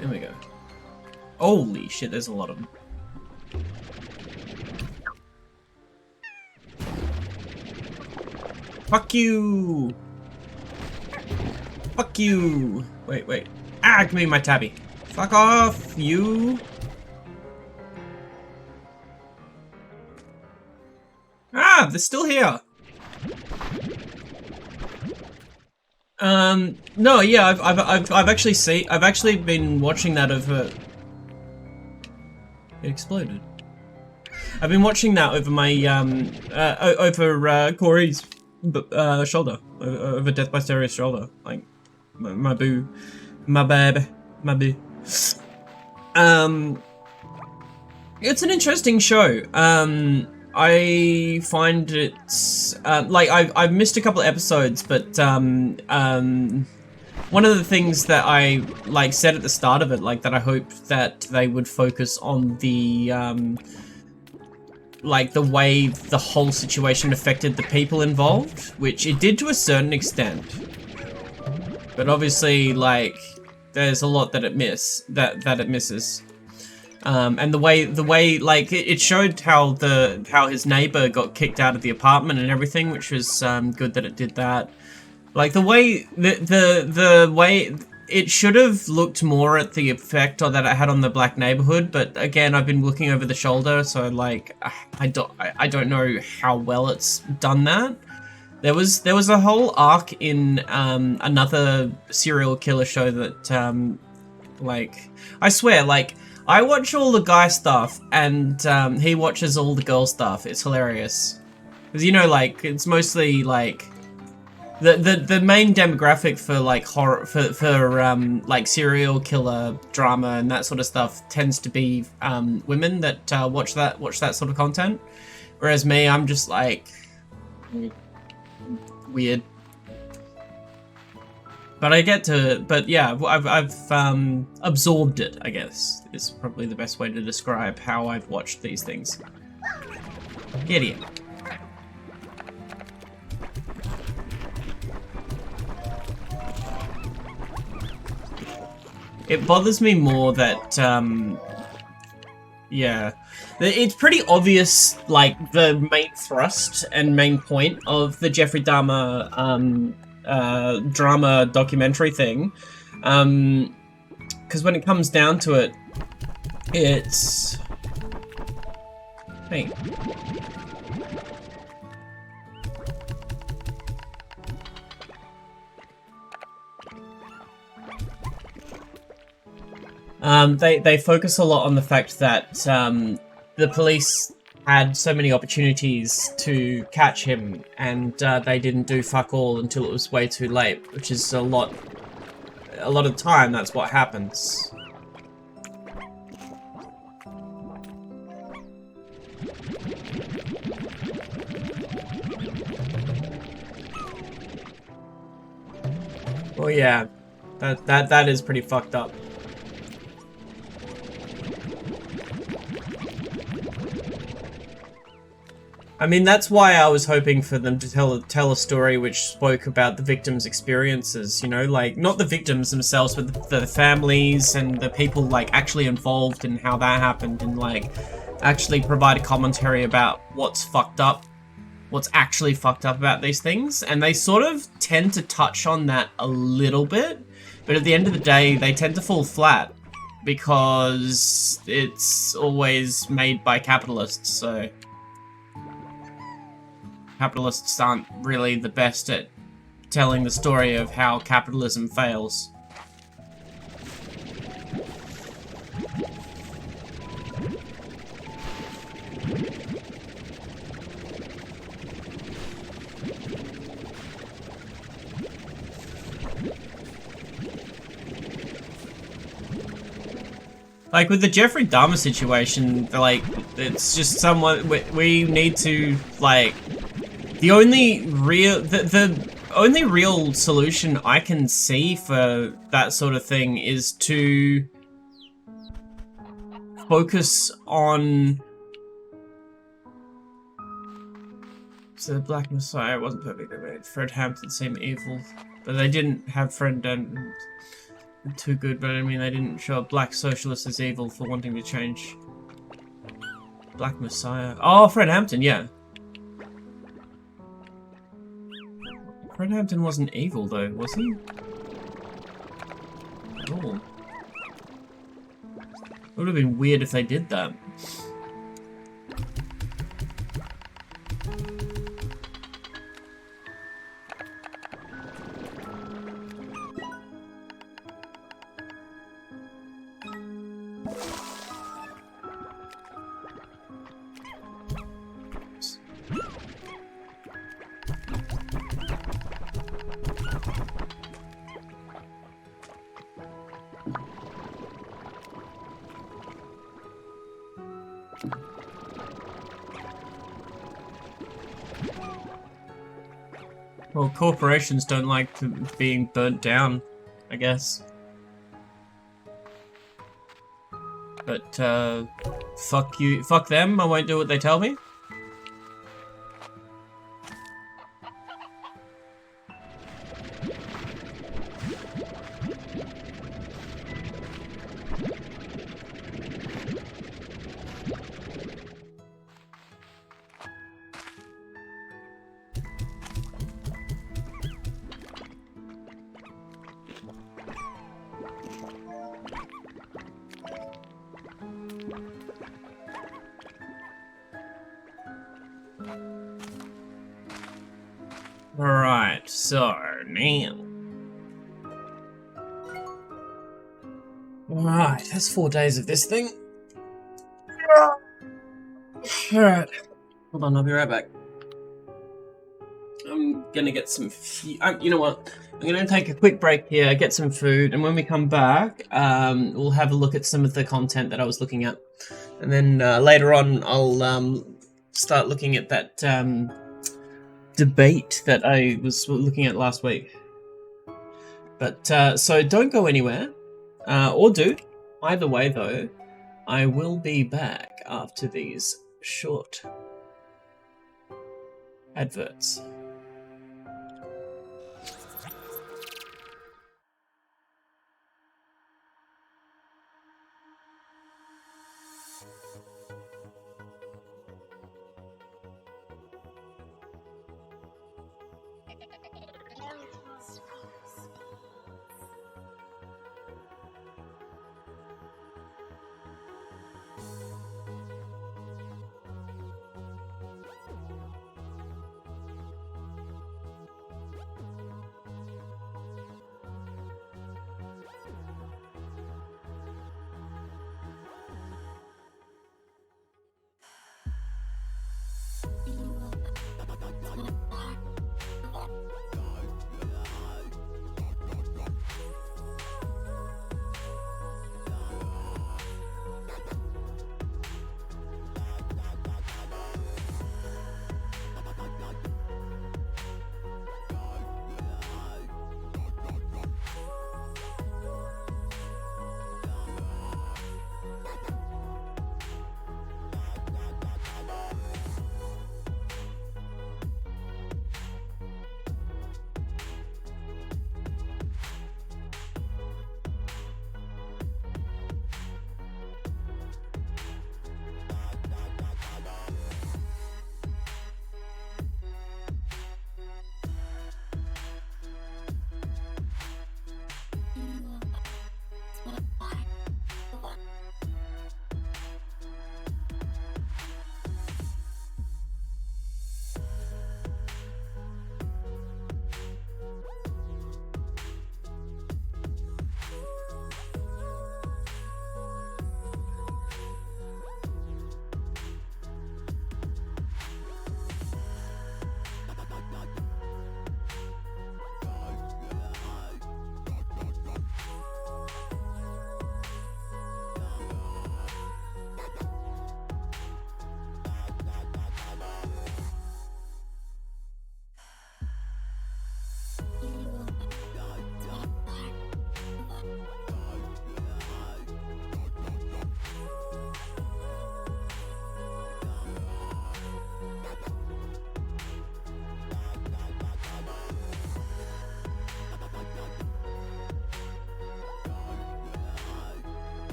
There we go. Holy shit, there's a lot of them. Fuck you! Fuck you! Wait. Ah, give me my tabby. Fuck off, you! Ah, they're still here! No, yeah, I've actually been watching that over... It exploded. I've been watching that over my, over, Corey's, shoulder. Over Death by Stereo's shoulder. Like, my boo. My baby. My boo. It's an interesting show. I find it's, like, I've missed a couple of episodes, but, one of the things that I, like, said at the start of it, like, that I hoped that they would focus on the, like, the way the whole situation affected the people involved, which it did to a certain extent. But obviously, like, there's a lot that it misses. And the way, like, it showed how his neighbor got kicked out of the apartment and everything, which was, good that it did that. Like, the way, the way, it should have looked more at the effect that it had on the black neighborhood, but again, I've been looking over the shoulder, so, like, I don't know how well it's done that. There was a whole arc in, another serial killer show that, like, I swear, like, I watch all the guy stuff, and, he watches all the girl stuff. It's hilarious. Because, you know, like, it's mostly, like, the main demographic for, like, horror, for like, serial killer drama and that sort of stuff tends to be, women that, watch that sort of content. Whereas me, I'm just, like, weird. But I get to, but yeah, I've absorbed it, I guess, is probably the best way to describe how I've watched these things. Get here. It bothers me more that, yeah, it's pretty obvious, like, the main thrust and main point of the Jeffrey Dahmer, drama documentary thing, because when it comes down to it, it's... Hey. They focus a lot on the fact that, the police had so many opportunities to catch him, and they didn't do fuck all until it was way too late, which is a lot of time. That's what happens. Well, yeah, that is pretty fucked up. I mean, that's why I was hoping for them to tell a story which spoke about the victims' experiences, you know, like, not the victims themselves, but the families and the people, like, actually involved in how that happened, and, like, actually provide a commentary about what's fucked up, what's actually fucked up about these things, and they sort of tend to touch on that a little bit, but at the end of the day, they tend to fall flat, because it's always made by capitalists, so... Capitalists aren't really the best at telling the story of how capitalism fails. Like, with the Jeffrey Dahmer situation, like, it's just someone... We need to, like... The only real solution I can see for that sort of thing is to focus on... So the Black Messiah wasn't perfectly made. Fred Hampton seemed evil, but they didn't have Fred and too good, but I mean they didn't show a black socialist as evil for wanting to change. Black Messiah. Oh, Fred Hampton, yeah. Fred Hampton wasn't evil, though, was he? At all. It would have been weird if they did that. Well, corporations don't like being burnt down, I guess. But, fuck them, I won't do what they tell me. Alright, so, now. Alright, that's 4 days of this thing. Alright. Hold on, I'll be right back. I'm gonna get some you know what? I'm gonna take a quick break here, get some food, and when we come back, we'll have a look at some of the content that I was looking at. And then later on, I'll start looking at that debate that I was looking at last week. But, so don't go anywhere, or do. Either way, though, I will be back after these short adverts.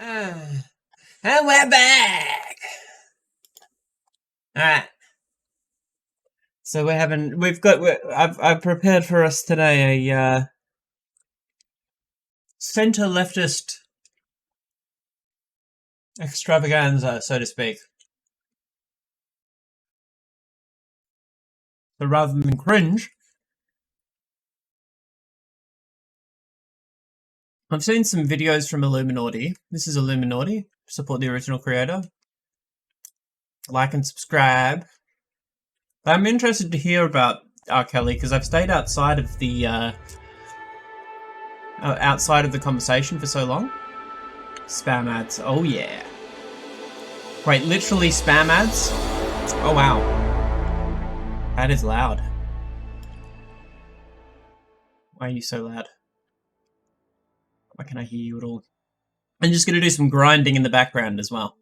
And we're back! Alright. So I've prepared for us today a, center-leftist extravaganza, so to speak. So rather than cringe, I've seen some videos from Illuminati. This is Illuminati. Support the original creator. Like and subscribe. I'm interested to hear about R. Kelly because I've stayed outside of the conversation for so long. Spam ads. Oh yeah. Wait, literally spam ads? Oh wow. That is loud. Why are you so loud? Why can't I hear you at all? I'm just gonna do some grinding in the background as well.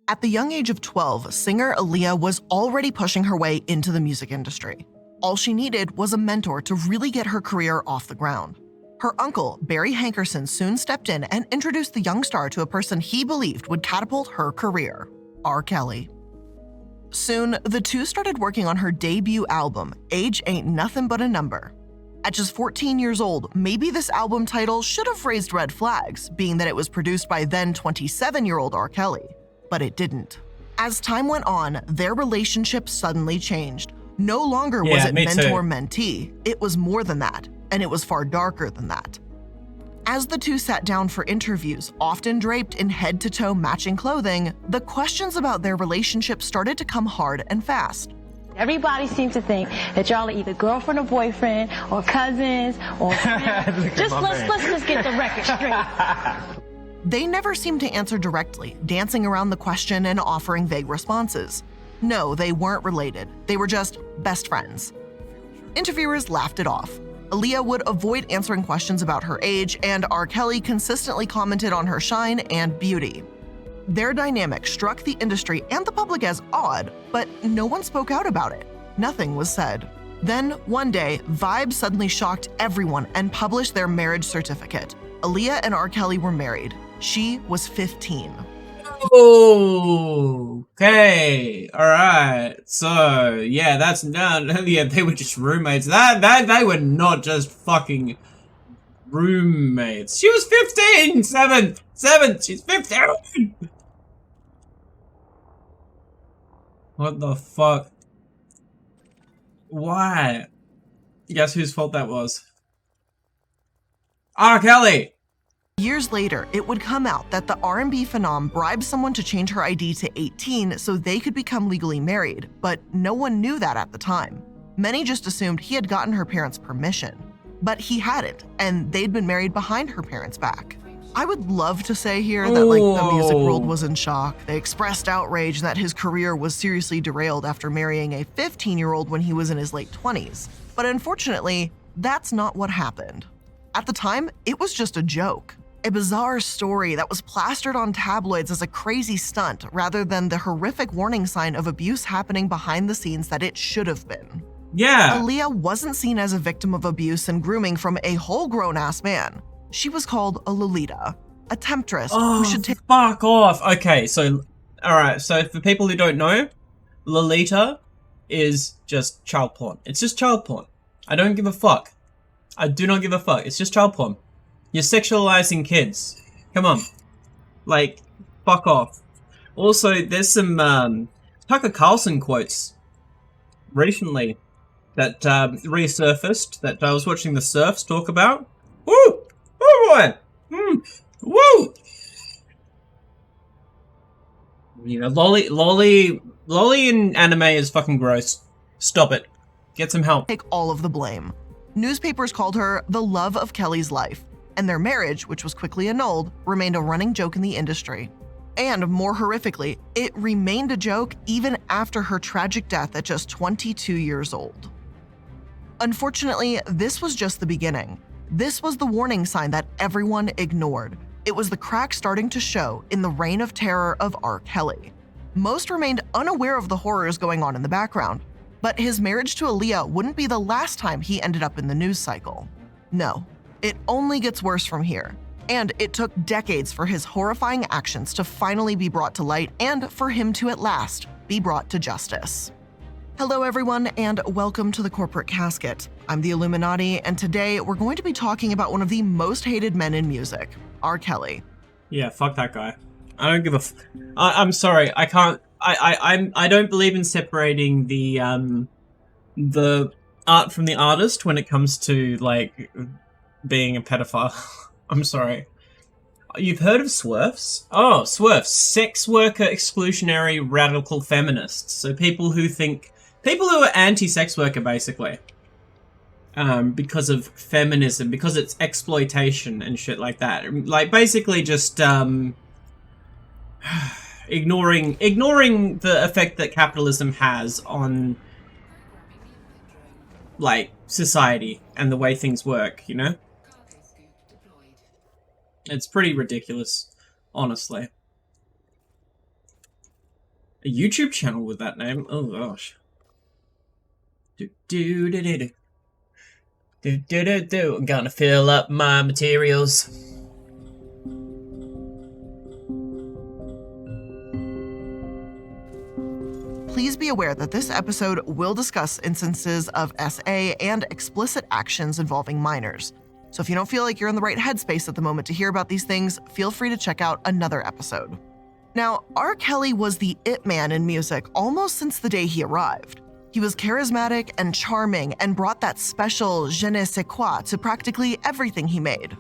At the young age of 12, singer Aaliyah was already pushing her way into the music industry. All she needed was a mentor to really get her career off the ground. Her uncle, Barry Hankerson, soon stepped in and introduced the young star to a person he believed would catapult her career, R. Kelly. Soon, the two started working on her debut album, Age Ain't Nothing But a Number. At just 14 years old, maybe this album title should have raised red flags, being that it was produced by then 27-year-old R. Kelly. But it didn't. As time went on, their relationship suddenly changed. No longer was it mentor-mentee, it was more than that, and it was far darker than that. As the two sat down for interviews, often draped in head-to-toe matching clothing, the questions about their relationship started to come hard and fast. Everybody seems to think that y'all are either girlfriend or boyfriend, or cousins, or friends. let's just get the record straight. They never seemed to answer directly, dancing around the question and offering vague responses. No, they weren't related. They were just best friends. Interviewers laughed it off. Aaliyah would avoid answering questions about her age, and R. Kelly consistently commented on her shine and beauty. Their dynamic struck the industry and the public as odd, but no one spoke out about it. Nothing was said. Then, one day, Vibe suddenly shocked everyone and published their marriage certificate. Aaliyah and R. Kelly were married. She was 15. Okay, alright. So, yeah, that's not, yeah, they were just roommates. They were not just fucking roommates. She was 15! Seven, she's 15! What the fuck? Why? Guess whose fault that was? R. Kelly! Years later, it would come out that the R&B phenom bribed someone to change her ID to 18 so they could become legally married, but no one knew that at the time. Many just assumed he had gotten her parents' permission. But he hadn't, and they'd been married behind her parents' back. I would love to say here that the music world was in shock. They expressed outrage that his career was seriously derailed after marrying a 15-year-old when he was in his late 20s. But unfortunately, that's not what happened. At the time, it was just a joke. A bizarre story that was plastered on tabloids as a crazy stunt rather than the horrific warning sign of abuse happening behind the scenes that it should have been. Yeah. Aaliyah wasn't seen as a victim of abuse and grooming from a whole grown-ass man. She was called a Lolita, a temptress who should take— fuck off. Okay, so, alright, so for people who don't know, Lolita is just child porn. It's just child porn. I don't give a fuck. I do not give a fuck. It's just child porn. You're sexualizing kids. Come on. Like, fuck off. Also, there's some Tucker Carlson quotes recently that resurfaced that I was watching the Surfs talk about. Woo! Oh boy! Woo! You know, lolly in anime is fucking gross. Stop it. Get some help. Take all of the blame. Newspapers called her the love of Kelly's life, and their marriage, which was quickly annulled, remained a running joke in the industry. And more horrifically, it remained a joke even after her tragic death at just 22 years old. Unfortunately, this was just the beginning. This was the warning sign that everyone ignored. It was the crack starting to show in the reign of terror of R. Kelly. Most remained unaware of the horrors going on in the background, but his marriage to Aaliyah wouldn't be the last time he ended up in the news cycle. No, it only gets worse from here. And it took decades for his horrifying actions to finally be brought to light and for him to at last be brought to justice. Hello everyone, and welcome to the Corporate Casket. I'm the Illuminati, and today we're going to be talking about one of the most hated men in music, R. Kelly. Yeah, fuck that guy. I don't give a I'm sorry, I can't. I don't believe in separating the art from the artist when it comes to, like, being a pedophile. I'm sorry. You've heard of SWERFs? Oh, SWERFs. Sex worker exclusionary radical feminists. So people who are anti-sex worker, basically. Because of feminism, because it's exploitation and shit like that. Like, basically just, ignoring the effect that capitalism has on, like, society and the way things work, you know? It's pretty ridiculous, honestly. A YouTube channel with that name? Oh gosh. I'm gonna fill up my materials. Please be aware that this episode will discuss instances of SA and explicit actions involving minors. So if you don't feel like you're in the right headspace at the moment to hear about these things, feel free to check out another episode. Now, R. Kelly was the it man in music almost since the day he arrived. He was charismatic and charming and brought that special je ne sais quoi to practically everything he made.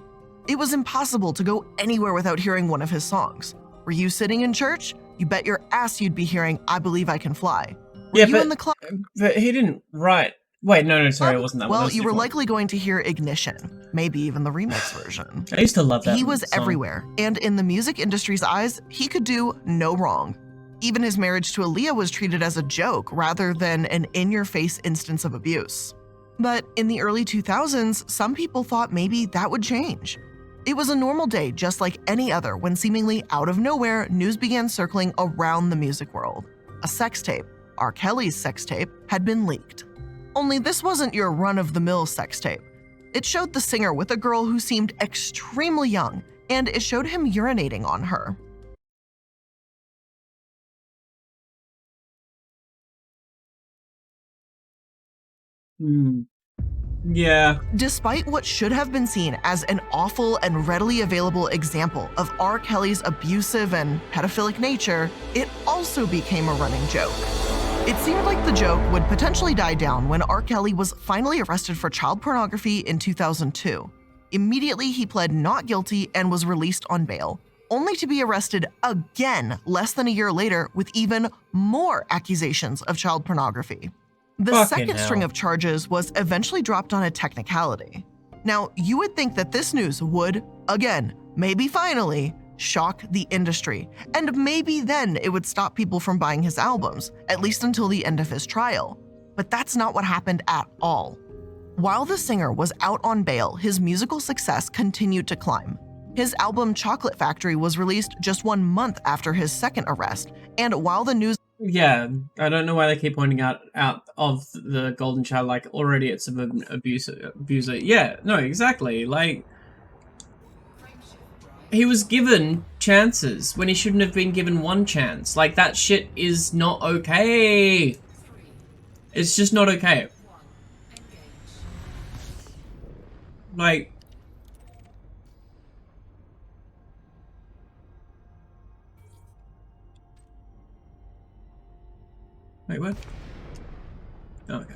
It was impossible to go anywhere without hearing one of his songs. Were you sitting in church? You bet your ass you'd be hearing I Believe I Can Fly. Were you in the club? But he didn't write. Wait, no, sorry, it wasn't that one. Well, you were likely going to hear Ignition, maybe even the remix version. I used to love that. He was everywhere, and in the music industry's eyes, he could do no wrong. Even his marriage to Aaliyah was treated as a joke rather than an in-your-face instance of abuse. But in the early 2000s, some people thought maybe that would change. It was a normal day just like any other when seemingly out of nowhere, news began circling around the music world. A sex tape, R. Kelly's sex tape, had been leaked. Only this wasn't your run-of-the-mill sex tape. It showed the singer with a girl who seemed extremely young, and it showed him urinating on her. Yeah. Despite what should have been seen as an awful and readily available example of R. Kelly's abusive and pedophilic nature, it also became a running joke. It seemed like the joke would potentially die down when R. Kelly was finally arrested for child pornography in 2002. Immediately, he pled not guilty and was released on bail, only to be arrested again less than a year later with even more accusations of child pornography. The second string of charges was eventually dropped on a technicality. Now, you would think that this news would, again, maybe finally, shock the industry, and maybe then it would stop people from buying his albums, at least until the end of his trial. But that's not what happened at all. While the singer was out on bail, his musical success continued to climb. His album Chocolate Factory was released just 1 month after his second arrest, and while the news... Yeah, I don't know why they keep pointing out of the Golden Child, like, already it's an abuser. Yeah, no, exactly, like... He was given chances when he shouldn't have been given one chance. Like, that shit is not okay. It's just not okay. Like... Wait, what? Oh, okay.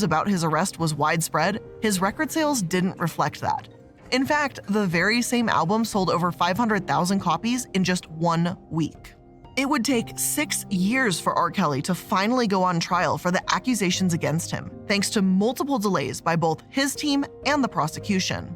About his arrest was widespread, his record sales didn't reflect that. In fact, the very same album sold over 500,000 copies in just 1 week. It would take 6 years for R. Kelly to finally go on trial for the accusations against him, thanks to multiple delays by both his team and the prosecution.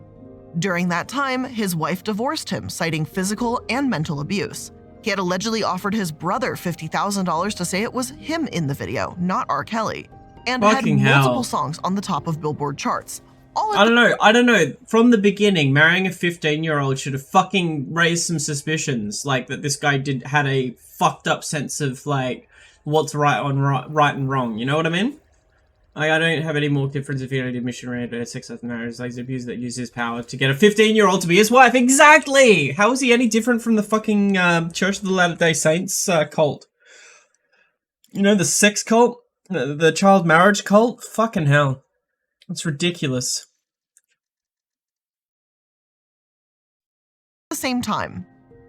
During that time, his wife divorced him, citing physical and mental abuse. He had allegedly offered his brother $50,000 to say it was him in the video, not R. Kelly, and had multiple songs on the top of Billboard charts. I don't know. From the beginning, marrying a 15-year-old should have fucking raised some suspicions, like that this guy had a fucked up sense of like what's right and wrong. You know what I mean? I don't have any more difference if you don't admission rate or sex of marriage, like abuse that uses his power to get a 15-year-old to be his wife. Exactly! How is he any different from the fucking Church of the Latter-day Saints cult? You know, the sex cult? The child marriage cult? Fucking hell. That's ridiculous. At the same time.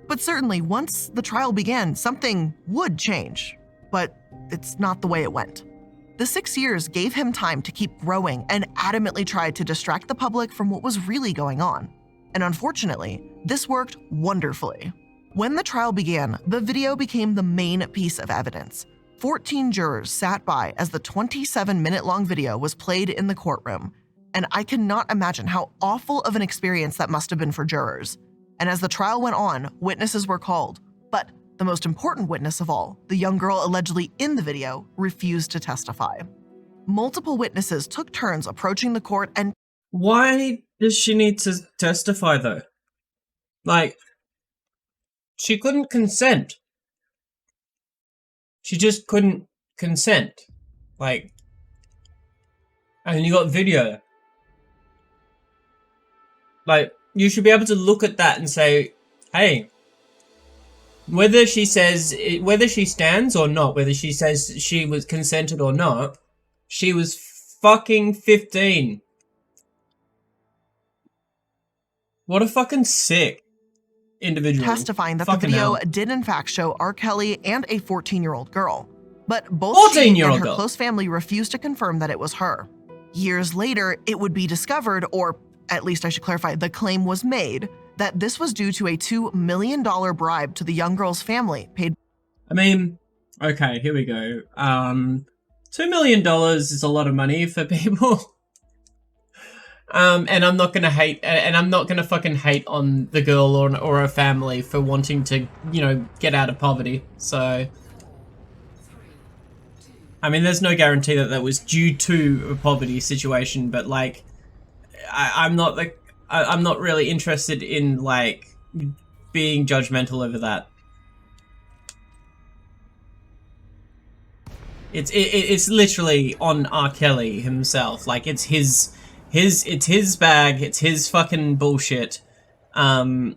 But certainly, once the trial began, something would change. But it's not the way it went. The 6 years gave him time to keep growing and adamantly tried to distract the public from what was really going on. And unfortunately, this worked wonderfully. When the trial began, the video became the main piece of evidence. 14 jurors sat by as the 27-minute-long video was played in the courtroom. And I cannot imagine how awful of an experience that must have been for jurors. And as the trial went on, witnesses were called. But the most important witness of all, the young girl allegedly in the video, refused to testify. Multiple witnesses took turns approaching the court and— Why does she need to testify, though? Like, she couldn't consent. She just couldn't consent. Like, and you got video. Like, you should be able to look at that and say, hey, whether she says, whether she stands or not, whether she says she was consented or not, she was fucking 15. What a fucking sick individual. testifying that the video did in fact show R. Kelly and a 14-year-old girl. But both she and her close family refused to confirm that it was her. Years later, it would be discovered, or at least I should clarify, the claim was made, that this was due to a $2 million bribe to the young girl's family paid. I mean, okay, here we go. $2 million is a lot of money for people. And I'm not gonna hate, and I'm not gonna fucking hate on the girl or her family for wanting to, you know, get out of poverty. So, I mean, there's no guarantee that that was due to a poverty situation, but like, I'm not really interested in like being judgmental over that. It's literally on R. Kelly himself. Like, it's his bag. It's his fucking bullshit. Blame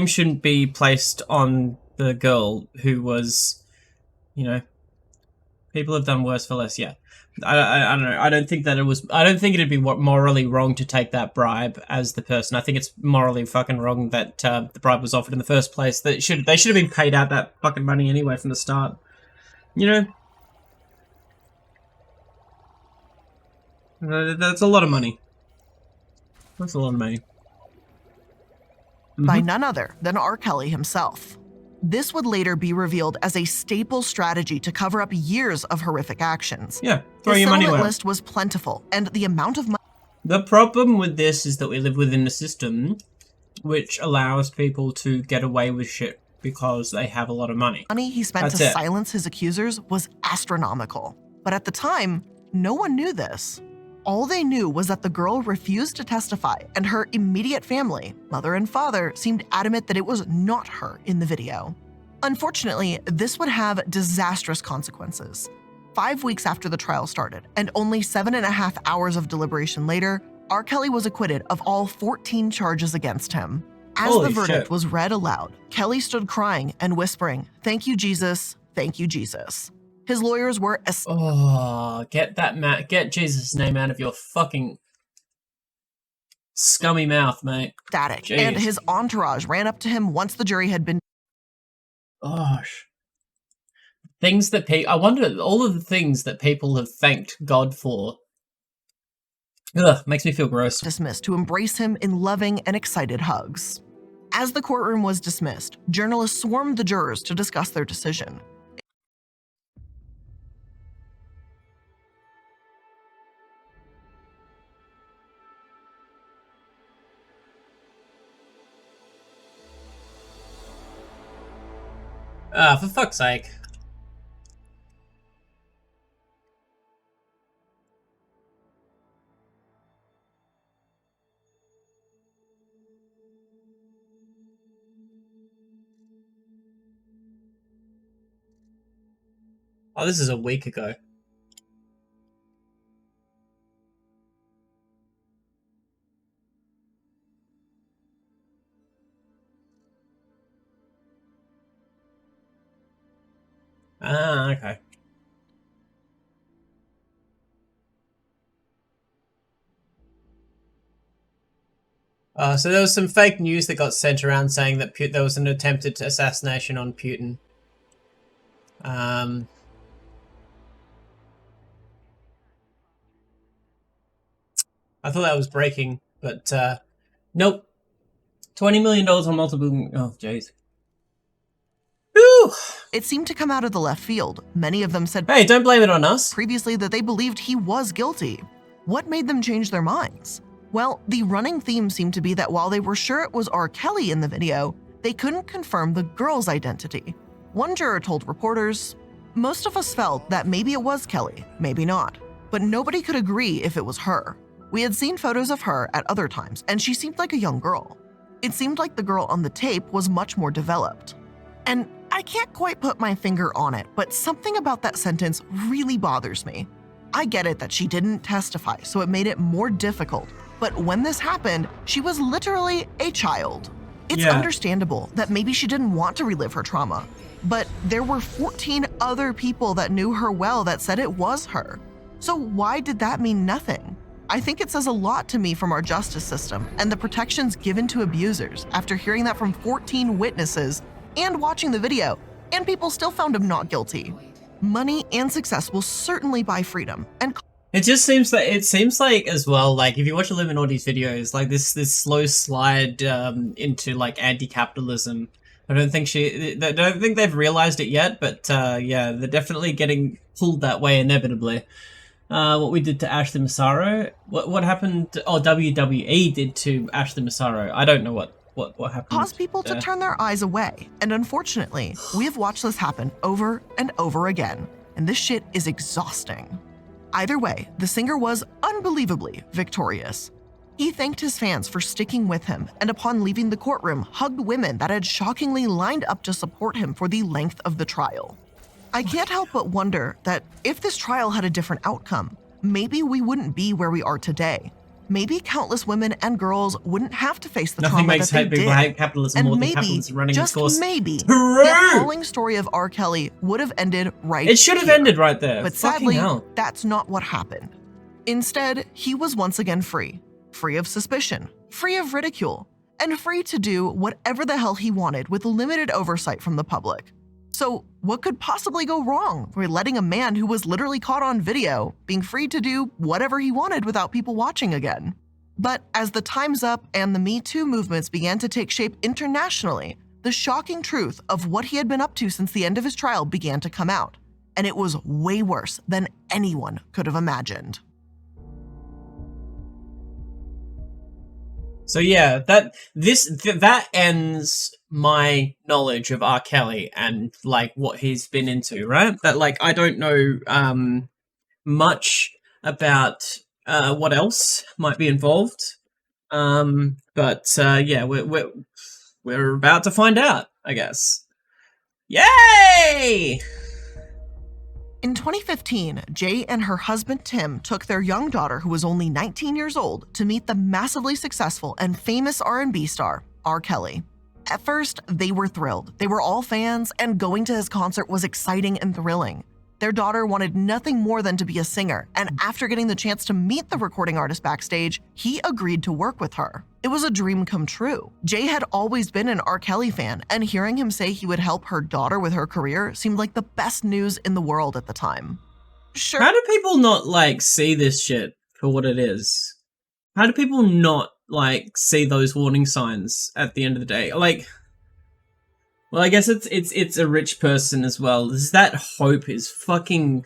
shouldn't be placed on the girl who was, you know, people have done worse for less. Yeah. I don't know. I don't think that it was. I don't think it'd be morally wrong to take that bribe as the person. I think it's morally fucking wrong that the bribe was offered in the first place. They should have been paid out that fucking money anyway from the start. You know, that's a lot of money. That's a lot of money. By none other than R. Kelly himself. This would later be revealed as a staple strategy to cover up years of horrific actions. Yeah, throw your money away. The settlement list was plentiful, and the amount of money. The problem with this is that we live within a system which allows people to get away with shit because they have a lot of money. Money he spent to silence his accusers was astronomical. But at the time, no one knew this. All they knew was that the girl refused to testify, and her immediate family, mother and father, seemed adamant that it was not her in the video. Unfortunately, this would have disastrous consequences. 5 weeks after the trial started, and only 7.5 hours of deliberation later, R. Kelly was acquitted of all 14 charges against him. As the verdict was read aloud, Kelly stood crying and whispering, "Thank you, Jesus. Thank you, Jesus." His lawyers were get Jesus' name out of your fucking scummy mouth, mate. Ecstatic, Jeez. And his entourage ran up to him once the jury had been. Gosh, things that I wonder all of the things that people have thanked God for. Ugh, makes me feel gross. Dismissed to embrace him in loving and excited hugs. As the courtroom was dismissed, journalists swarmed the jurors to discuss their decision. For fuck's sake. Oh, this is a week ago. Ah, okay. So there was some fake news that got sent around saying that there was an attempted assassination on Putin. I thought that was breaking, but nope. $20 million on multiple. Oh, jeez. Whew. It seemed to come out of the left field. Many of them said, Hey, don't blame it on us. Previously that they believed he was guilty. What made them change their minds? Well, the running theme seemed to be that while they were sure it was R. Kelly in the video, they couldn't confirm the girl's identity. One juror told reporters, most of us felt that maybe it was Kelly, maybe not, but nobody could agree if it was her. We had seen photos of her at other times, and she seemed like a young girl. It seemed like the girl on the tape was much more developed. And I can't quite put my finger on it, but something about that sentence really bothers me. I get it that she didn't testify, so it made it more difficult. But when this happened, she was literally a child. It's understandable that maybe she didn't want to relive her trauma, but there were 14 other people that knew her well that said it was her. So why did that mean nothing? I think it says a lot to me from our justice system and the protections given to abusers after hearing that from 14 witnesses and watching the video, and people still found him not guilty. Money and success will certainly buy freedom, and it seems like as well, like if you watch Illuminati's videos, like this slow slide into like anti-capitalism. I don't think they've realized it yet, but yeah, they're definitely getting pulled that way inevitably. What we did to Ashley Massaro, what happened? Oh, WWE did to Ashley Massaro. I don't know what happened. Cause people to turn their eyes away, and unfortunately, we have watched this happen over and over again, and this shit is exhausting. Either way, the singer was unbelievably victorious. He thanked his fans for sticking with him, and upon leaving the courtroom, hugged women that had shockingly lined up to support him for the length of the trial. I can't help but wonder that if this trial had a different outcome, maybe we wouldn't be where we are today. Maybe countless women and girls wouldn't have to face the trauma that they did. Hate capitalism and more maybe, than capitalism running its course. just maybe, True. the appalling story of R. Kelly would have ended right It should have here. ended right there. But Fucking sadly, hell. that's not what happened. Instead, he was once again free of suspicion, free of ridicule, and free to do whatever the hell he wanted with limited oversight from the public. So what could possibly go wrong by letting a man who was literally caught on video being free to do whatever he wanted without people watching again? But as the Time's Up and the Me Too movements began to take shape internationally, the shocking truth of what he had been up to since the end of his trial began to come out, and it was way worse than anyone could have imagined. So yeah, that ends my knowledge of R. Kelly and like what he's been into, right? That like I don't know much about what else might be involved, but yeah, we're about to find out, I guess. Yay! In 2015, Jay and her husband Tim took their young daughter, who was only 19 years old, to meet the massively successful and famous R&B star, R. Kelly. At first, they were thrilled. They were all fans, and going to his concert was exciting and thrilling. Their daughter wanted nothing more than to be a singer, and after getting the chance to meet the recording artist backstage, he agreed to work with her. It was a dream come true. Jay had always been an R. Kelly fan, and hearing him say he would help her daughter with her career seemed like the best news in the world at the time. Sure. How do people not, like, see this shit for what it is? How do people not, like, see those warning signs at the end of the day? Like, well, I guess it's a rich person as well. That hope is fucking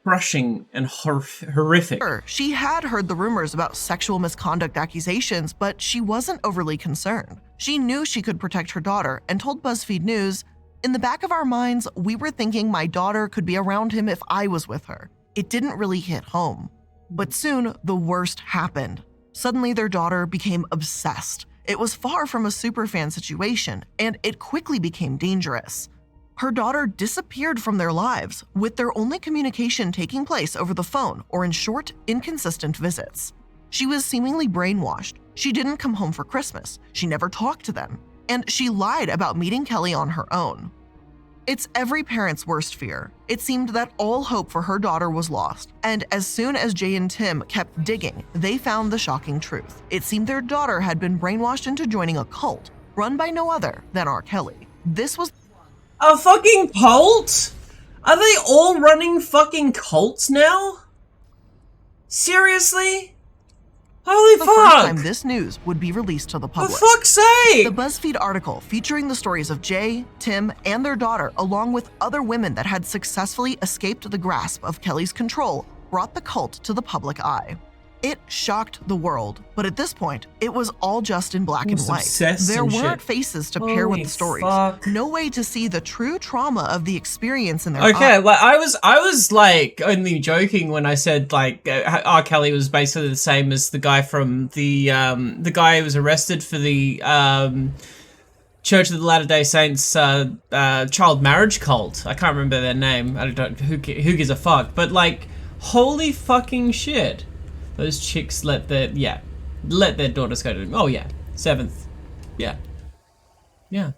crushing and horrific. Sure, she had heard the rumors about sexual misconduct accusations, but she wasn't overly concerned. She knew she could protect her daughter and told BuzzFeed News, "In the back of our minds, we were thinking my daughter could be around him if I was with her. It didn't really hit home." But soon, the worst happened. Suddenly, their daughter became obsessed. It was far from a superfan situation, and it quickly became dangerous. Her daughter disappeared from their lives, with their only communication taking place over the phone or in short, inconsistent visits. She was seemingly brainwashed. She didn't come home for Christmas. She never talked to them. And she lied about meeting Kelly on her own. It's every parent's worst fear. It seemed that all hope for her daughter was lost, and as soon as Jay and Tim kept digging, they found the shocking truth. It seemed their daughter had been brainwashed into joining a cult run by no other than R. Kelly. This was a fucking cult? Are they all running fucking cults now? Seriously? Holy fuck! the first time this news would be released to the public. For fuck's sake! The BuzzFeed article featuring the stories of Jay, Tim, and their daughter, along with other women that had successfully escaped the grasp of Kelly's control, brought the cult to the public eye. It shocked the world, but at this point, it was all just in black and white. There weren't faces to pair with the stories. Fuck. No way to see the true trauma of the experience in their Okay, eyes. like I was like only joking when I said like R. Kelly was basically the same as the guy from the guy who was arrested for the Church of the Latter-day Saints child marriage cult. I can't remember their name. I don't who gives a fuck. But like, holy fucking shit. Those chicks let their daughters go to, oh yeah, 7th. Yeah. Yeah.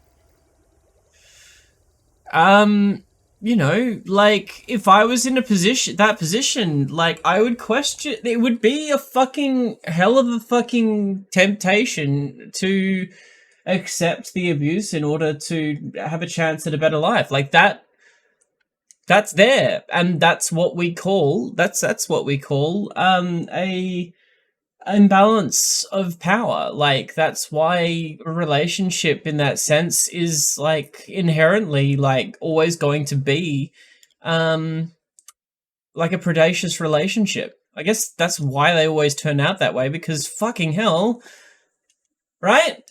You know, like, if I was in that position, like, I would question, it would be a fucking hell of a fucking temptation to accept the abuse in order to have a chance at a better life. Like, that's there, and that's what we call a imbalance of power. Like, that's why a relationship in that sense is like inherently like always going to be like a predacious relationship. I guess that's why they always turn out that way, because fucking hell, right?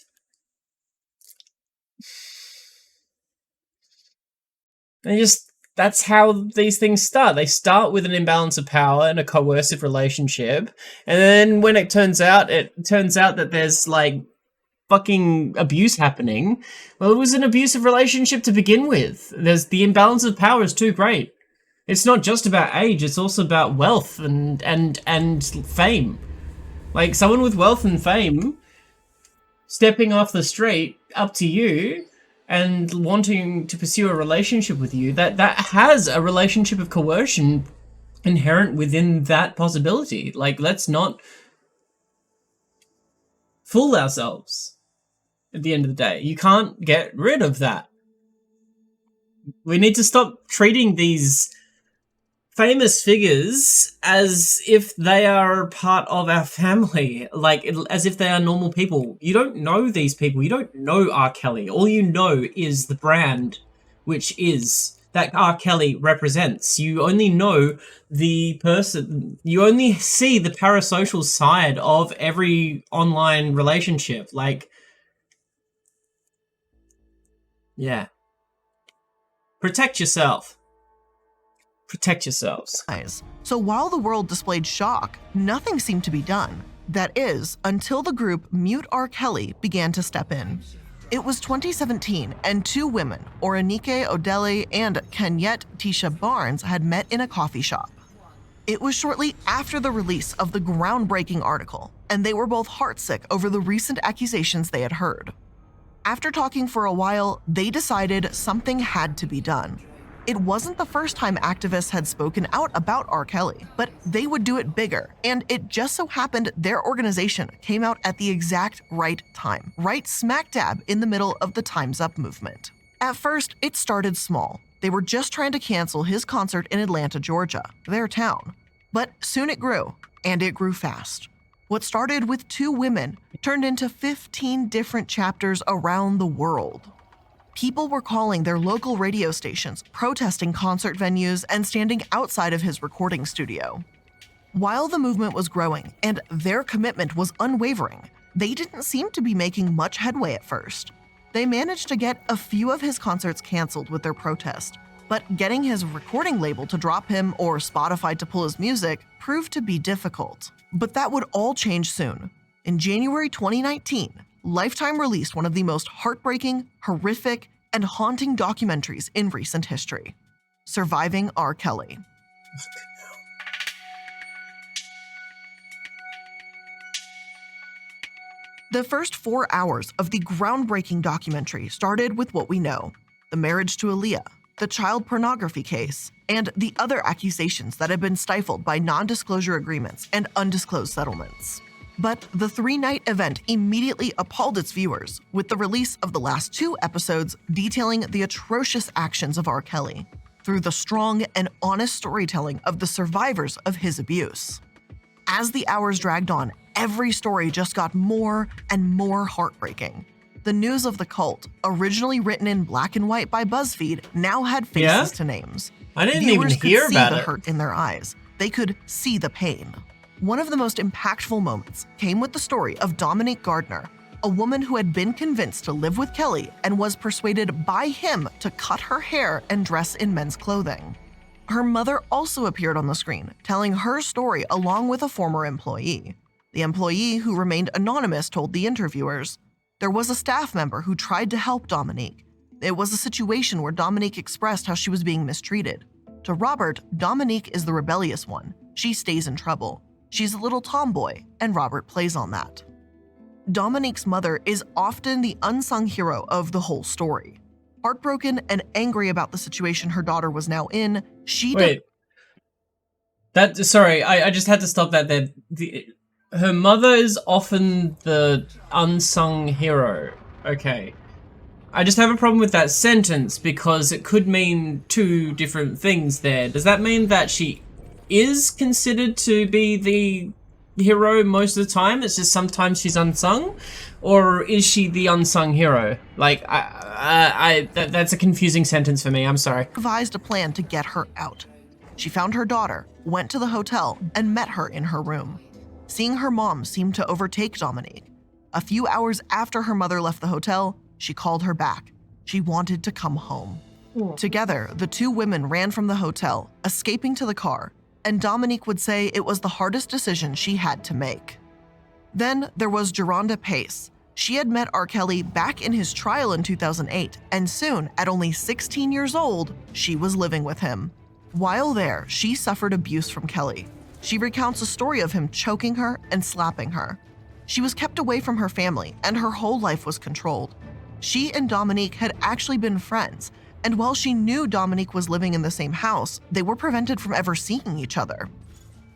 That's how these things start. They start with an imbalance of power and a coercive relationship, and then when it turns out that there's like fucking abuse happening, well, it was an abusive relationship to begin with. There's the imbalance of power is too great. It's not just about age, it's also about wealth and fame. Like, someone with wealth and fame stepping off the street up to you and wanting to pursue a relationship with you, that has a relationship of coercion inherent within that possibility. Like, let's not fool ourselves at the end of the day. You can't get rid of that. We need to stop treating these famous figures as if they are part of our family, like as if they are normal people. You don't know these people. You don't know R. Kelly. All you know is the brand, which is that R. Kelly represents. You only know the person. You only see the parasocial side of every online relationship. Like, yeah. Protect yourself. Protect yourselves. So while the world displayed shock, nothing seemed to be done. That is, until the group Mute R. Kelly began to step in. It was 2017, and two women, Orenike Odele and Kenyette Tisha Barnes, had met in a coffee shop. It was shortly after the release of the groundbreaking article, and they were both heartsick over the recent accusations they had heard. After talking for a while, they decided something had to be done. It wasn't the first time activists had spoken out about R. Kelly, but they would do it bigger, and it just so happened their organization came out at the exact right time, right smack dab in the middle of the Time's Up movement. At first, it started small. They were just trying to cancel his concert in Atlanta, Georgia, their town. But soon it grew, and it grew fast. What started with two women turned into 15 different chapters around the world. People were calling their local radio stations, protesting concert venues, and standing outside of his recording studio. While the movement was growing and their commitment was unwavering, they didn't seem to be making much headway at first. They managed to get a few of his concerts canceled with their protest, but getting his recording label to drop him or Spotify to pull his music proved to be difficult. But that would all change soon. In January 2019, Lifetime released one of the most heartbreaking, horrific, and haunting documentaries in recent history, Surviving R. Kelly. The first 4 hours of the groundbreaking documentary started with what we know: the marriage to Aaliyah, the child pornography case, and the other accusations that had been stifled by non-disclosure agreements and undisclosed settlements. But the 3-night event immediately appalled its viewers with the release of the last 2 episodes detailing the atrocious actions of R. Kelly through the strong and honest storytelling of the survivors of his abuse. As the hours dragged on, every story just got more and more heartbreaking. The news of the cult, originally written in black and white by BuzzFeed, now had faces to names. I didn't Viewers even hear could see about the it. hurt in their eyes. They could see the pain. One of the most impactful moments came with the story of Dominique Gardner, a woman who had been convinced to live with Kelly and was persuaded by him to cut her hair and dress in men's clothing. Her mother also appeared on the screen, telling her story along with a former employee. The employee, who remained anonymous, told the interviewers, "There was a staff member who tried to help Dominique. It was a situation where Dominique expressed how she was being mistreated. To Robert, Dominique is the rebellious one. She stays in trouble. She's a little tomboy, and Robert plays on that." Dominique's mother is often the unsung hero of the whole story. Heartbroken and angry about the situation her daughter was now in, Wait. Sorry, I just had to stop that there. Her mother is often the unsung hero. Okay. I just have a problem with that sentence because it could mean 2 different things there. Does that mean that she is considered to be the hero most of the time? It's just sometimes she's unsung? Or is she the unsung hero? Like, that's a confusing sentence for me. I'm sorry. Devised a plan to get her out. She found her daughter, went to the hotel, and met her in her room. Seeing her mom seemed to overtake Dominique. A few hours after her mother left the hotel, she called her back. She wanted to come home. Together, the 2 women ran from the hotel, escaping to the car, and Dominique would say it was the hardest decision she had to make. Then there was Geronda Pace. She had met R. Kelly back in his trial in 2008, and soon, at only 16 years old, she was living with him. While there, she suffered abuse from Kelly. She recounts a story of him choking her and slapping her. She was kept away from her family, and her whole life was controlled. She and Dominique had actually been friends, and while she knew Dominique was living in the same house, they were prevented from ever seeing each other.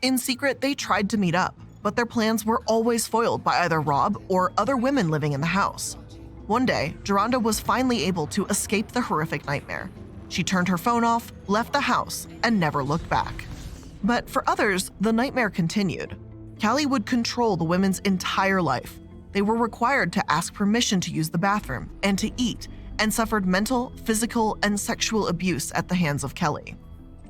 In secret, they tried to meet up, but their plans were always foiled by either Rob or other women living in the house. One day, Geronda was finally able to escape the horrific nightmare. She turned her phone off, left the house, and never looked back. But for others, the nightmare continued. Kelly would control the women's entire life. They were required to ask permission to use the bathroom and to eat, and suffered mental, physical, and sexual abuse at the hands of Kelly.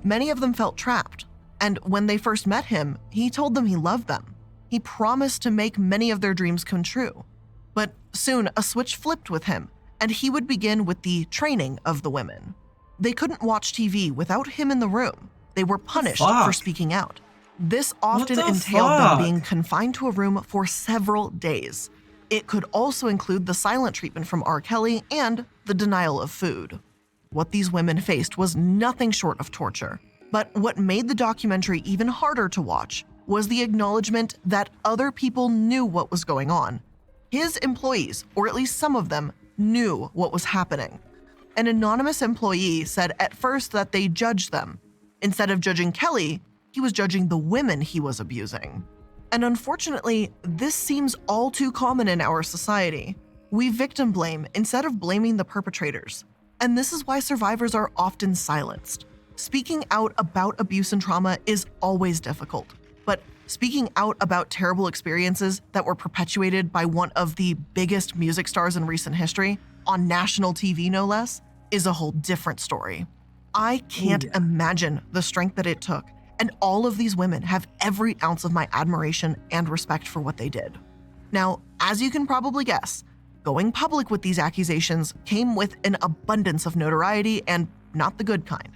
Many of them felt trapped, and when they first met him, he told them he loved them. He promised to make many of their dreams come true. But soon, a switch flipped with him, and he would begin with the training of the women. They couldn't watch TV without him in the room. They were punished for speaking out. This often entailed them being confined to a room for several days. It could also include the silent treatment from R. Kelly and the denial of food. What these women faced was nothing short of torture. But what made the documentary even harder to watch was the acknowledgement that other people knew what was going on. His employees, or at least some of them, knew what was happening. An anonymous employee said at first that they judged them. Instead of judging Kelly, he was judging the women he was abusing. And unfortunately, this seems all too common in our society. We victim blame instead of blaming the perpetrators. And this is why survivors are often silenced. Speaking out about abuse and trauma is always difficult, but speaking out about terrible experiences that were perpetuated by one of the biggest music stars in recent history, on national TV no less, is a whole different story. I can't imagine the strength that it took, and all of these women have every ounce of my admiration and respect for what they did. Now, as you can probably guess, going public with these accusations came with an abundance of notoriety, and not the good kind.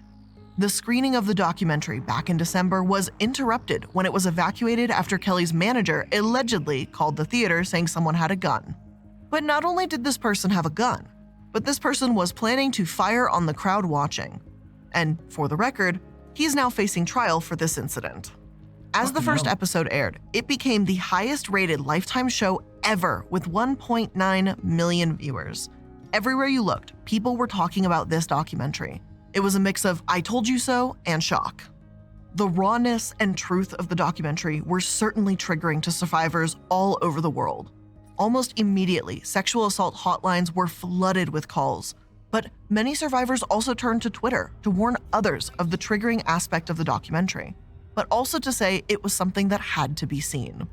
The screening of the documentary back in December was interrupted when it was evacuated after Kelly's manager allegedly called the theater saying someone had a gun. But not only did this person have a gun, but this person was planning to fire on the crowd watching. And for the record, he's now facing trial for this incident. As the first episode aired, it became the highest rated Lifetime show ever with 1.9 million viewers. Everywhere you looked, people were talking about this documentary. It was a mix of I told you so and shock. The rawness and truth of the documentary were certainly triggering to survivors all over the world. Almost immediately, sexual assault hotlines were flooded with calls, but many survivors also turned to Twitter to warn others of the triggering aspect of the documentary, but also to say it was something that had to be seen.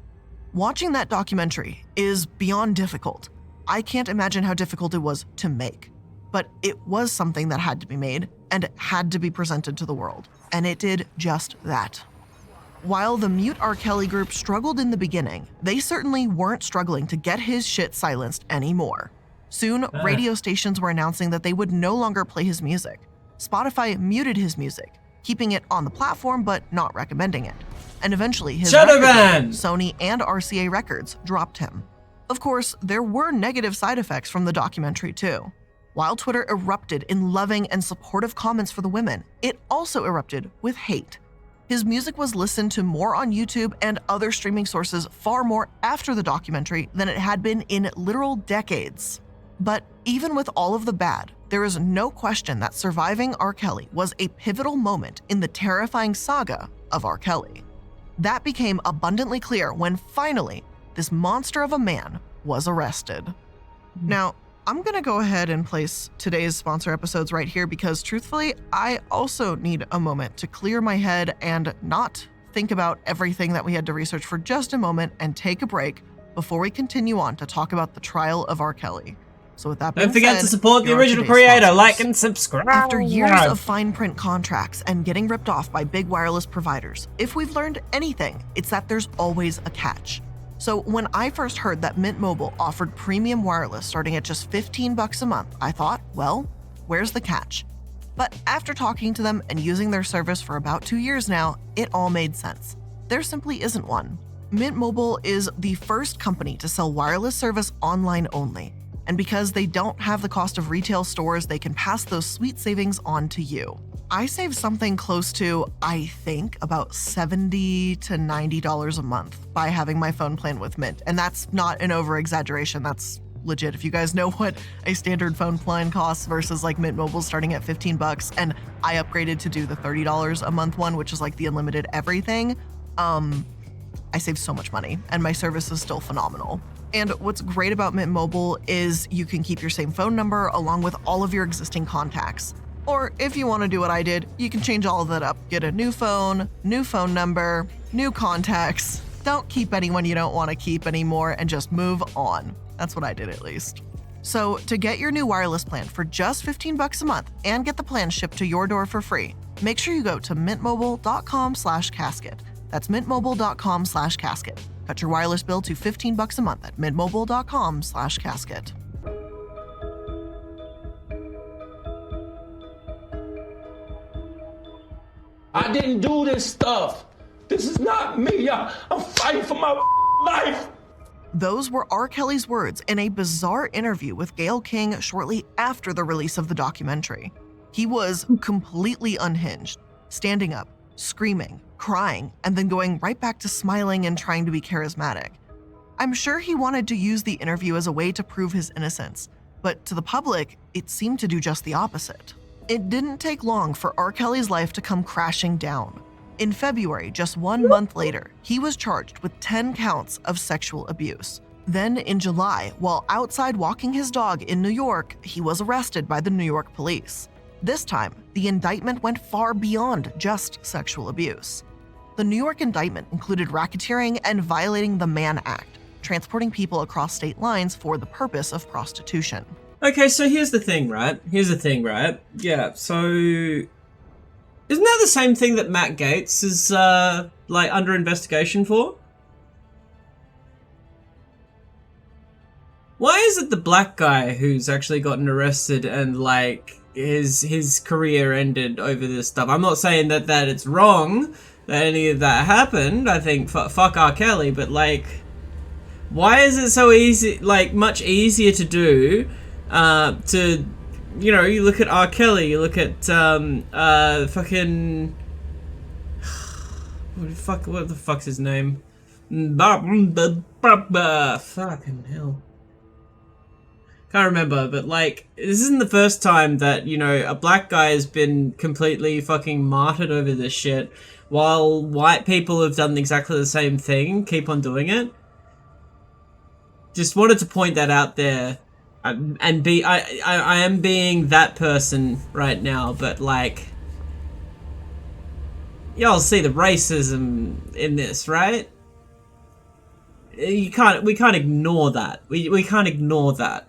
Watching that documentary is beyond difficult. I can't imagine how difficult it was to make, but it was something that had to be made and had to be presented to the world, and it did just that. While the Mute R. Kelly group struggled in the beginning, they certainly weren't struggling to get his shit silenced anymore. Soon, radio stations were announcing that they would no longer play his music. Spotify muted his music, keeping it on the platform but not recommending it. And eventually, his record label, Sony and RCA Records dropped him. Of course, there were negative side effects from the documentary too. While Twitter erupted in loving and supportive comments for the women, it also erupted with hate. His music was listened to more on YouTube and other streaming sources far more after the documentary than it had been in literal decades. But even with all of the bad, there is no question that surviving R. Kelly was a pivotal moment in the terrifying saga of R. Kelly. That became abundantly clear when finally, this monster of a man was arrested. Now, I'm gonna go ahead and place today's sponsor episodes right here because truthfully, I also need a moment to clear my head and not think about everything that we had to research for just a moment and take a break before we continue on to talk about the trial of R. Kelly. So with that being said, don't forget to support the original creator, like and subscribe. After years of fine print contracts and getting ripped off by big wireless providers, if we've learned anything, it's that there's always a catch. So when I first heard that Mint Mobile offered premium wireless starting at just $15 a month, I thought, well, where's the catch? But after talking to them and using their service for about 2 years now, it all made sense. There simply isn't one. Mint Mobile is the first company to sell wireless service online only. And because they don't have the cost of retail stores, they can pass those sweet savings on to you. I save something close to, I think, about $70 to $90 a month by having my phone plan with Mint. And that's not an over-exaggeration, that's legit. If you guys know what a standard phone plan costs versus like Mint Mobile starting at $15, and I upgraded to do the $30 a month one, which is like the unlimited everything, I save so much money and my service is still phenomenal. And what's great about Mint Mobile is you can keep your same phone number along with all of your existing contacts. Or if you want to do what I did, you can change all of that up. Get a new phone number, new contacts. Don't keep anyone you don't want to keep anymore and just move on. That's what I did at least. So to get your new wireless plan for just $15 a month and get the plan shipped to your door for free, make sure you go to mintmobile.com/casket. That's mintmobile.com/casket. Cut your wireless bill to $15 a month at mintmobile.com/casket. I didn't do this stuff. This is not me. I'm fighting for my life. Those were R. Kelly's words in a bizarre interview with Gayle King shortly after the release of the documentary. He was completely unhinged, standing up, screaming, crying, and then going right back to smiling and trying to be charismatic. I'm sure he wanted to use the interview as a way to prove his innocence, but to the public, it seemed to do just the opposite. It didn't take long for R. Kelly's life to come crashing down. In February, just 1 month later, he was charged with 10 counts of sexual abuse. Then in July, while outside walking his dog in New York, he was arrested by the New York police. This time, the indictment went far beyond just sexual abuse. The New York indictment included racketeering and violating the Mann Act, transporting people across state lines for the purpose of prostitution. Okay, so here's the thing, right? Yeah, so isn't that the same thing that Matt Gaetz is like under investigation for? Why is it the black guy who's actually gotten arrested and like his career ended over this stuff? I'm not saying that it's wrong that any of that happened. I think fuck R. Kelly, but like, why is it so easy, like much easier to do? To, you know, you look at R. Kelly, you look at fucking what the fuck's his name? Fucking hell. Can't remember, but like, this isn't the first time that, you know, a black guy has been completely fucking martyred over this shit, while white people have done exactly the same thing, keep on doing it. Just wanted to point that out there. I am being that person right now, but like, y'all see the racism in this, right? We can't ignore that. We can't ignore that.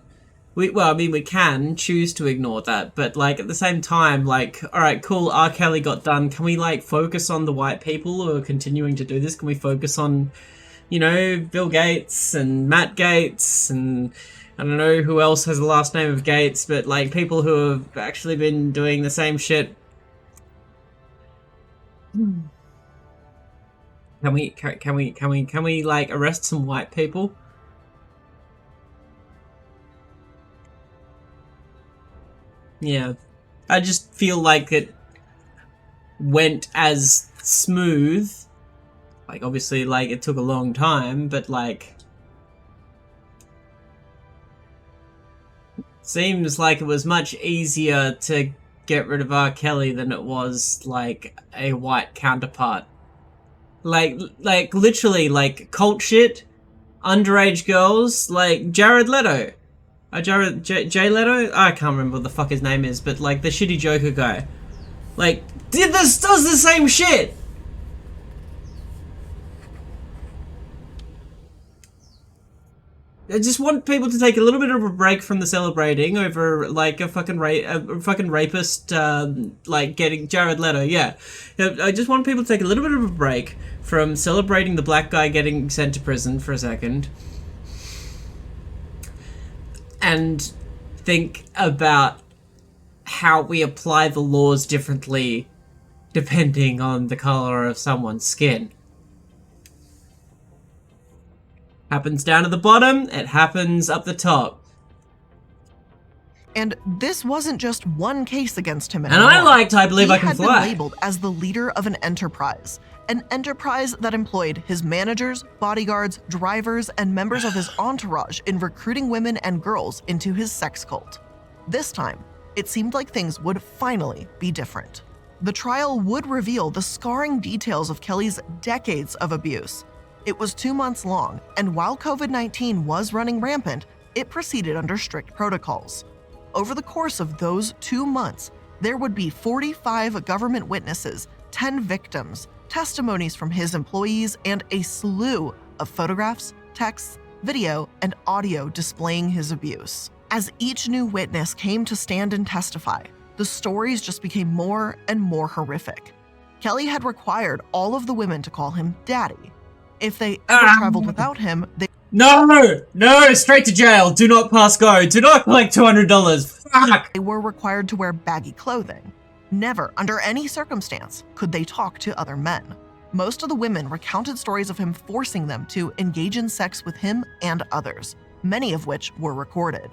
Well, I mean, we can choose to ignore that, but like at the same time, like, all right, cool, R. Kelly got done. Can we like focus on the white people who are continuing to do this? Can we focus on, you know, Bill Gates and Matt Gates and I don't know who else has the last name of Gates, but like people who have actually been doing the same shit. Can we like arrest some white people? Yeah. I just feel like it went as smooth. Like obviously like it took a long time, but like seems like it was much easier to get rid of R. Kelly than it was like a white counterpart. Like literally, like cult shit, underage girls, like Jared Leto, Jay Leto. I can't remember what the fuck his name is, but like the shitty Joker guy, like does the same shit. I just want people to take a little bit of a break from the celebrating over like a fucking rapist, like getting Jared Leto. Yeah, I just want people to take a little bit of a break from celebrating the black guy getting sent to prison for a second, and think about how we apply the laws differently depending on the color of someone's skin. Happens down at the bottom, it happens up the top. And this wasn't just one case against him anymore. And I Believe I Can Fly. He had been labeled as the leader of an enterprise that employed his managers, bodyguards, drivers, and members of his entourage in recruiting women and girls into his sex cult. This time, it seemed like things would finally be different. The trial would reveal the scarring details of Kelly's decades of abuse. It was 2 months long, and while COVID-19 was running rampant, it proceeded under strict protocols. Over the course of those 2 months, there would be 45 government witnesses, 10 victims, testimonies from his employees, and a slew of photographs, texts, video, and audio displaying his abuse. As each new witness came to stand and testify, the stories just became more and more horrific. Kelly had required all of the women to call him daddy. If they ever traveled without him, they— No! Straight to jail! Do not pass go! Do not collect $200! Fuck! They were required to wear baggy clothing. Never, under any circumstance, could they talk to other men. Most of the women recounted stories of him forcing them to engage in sex with him and others, many of which were recorded.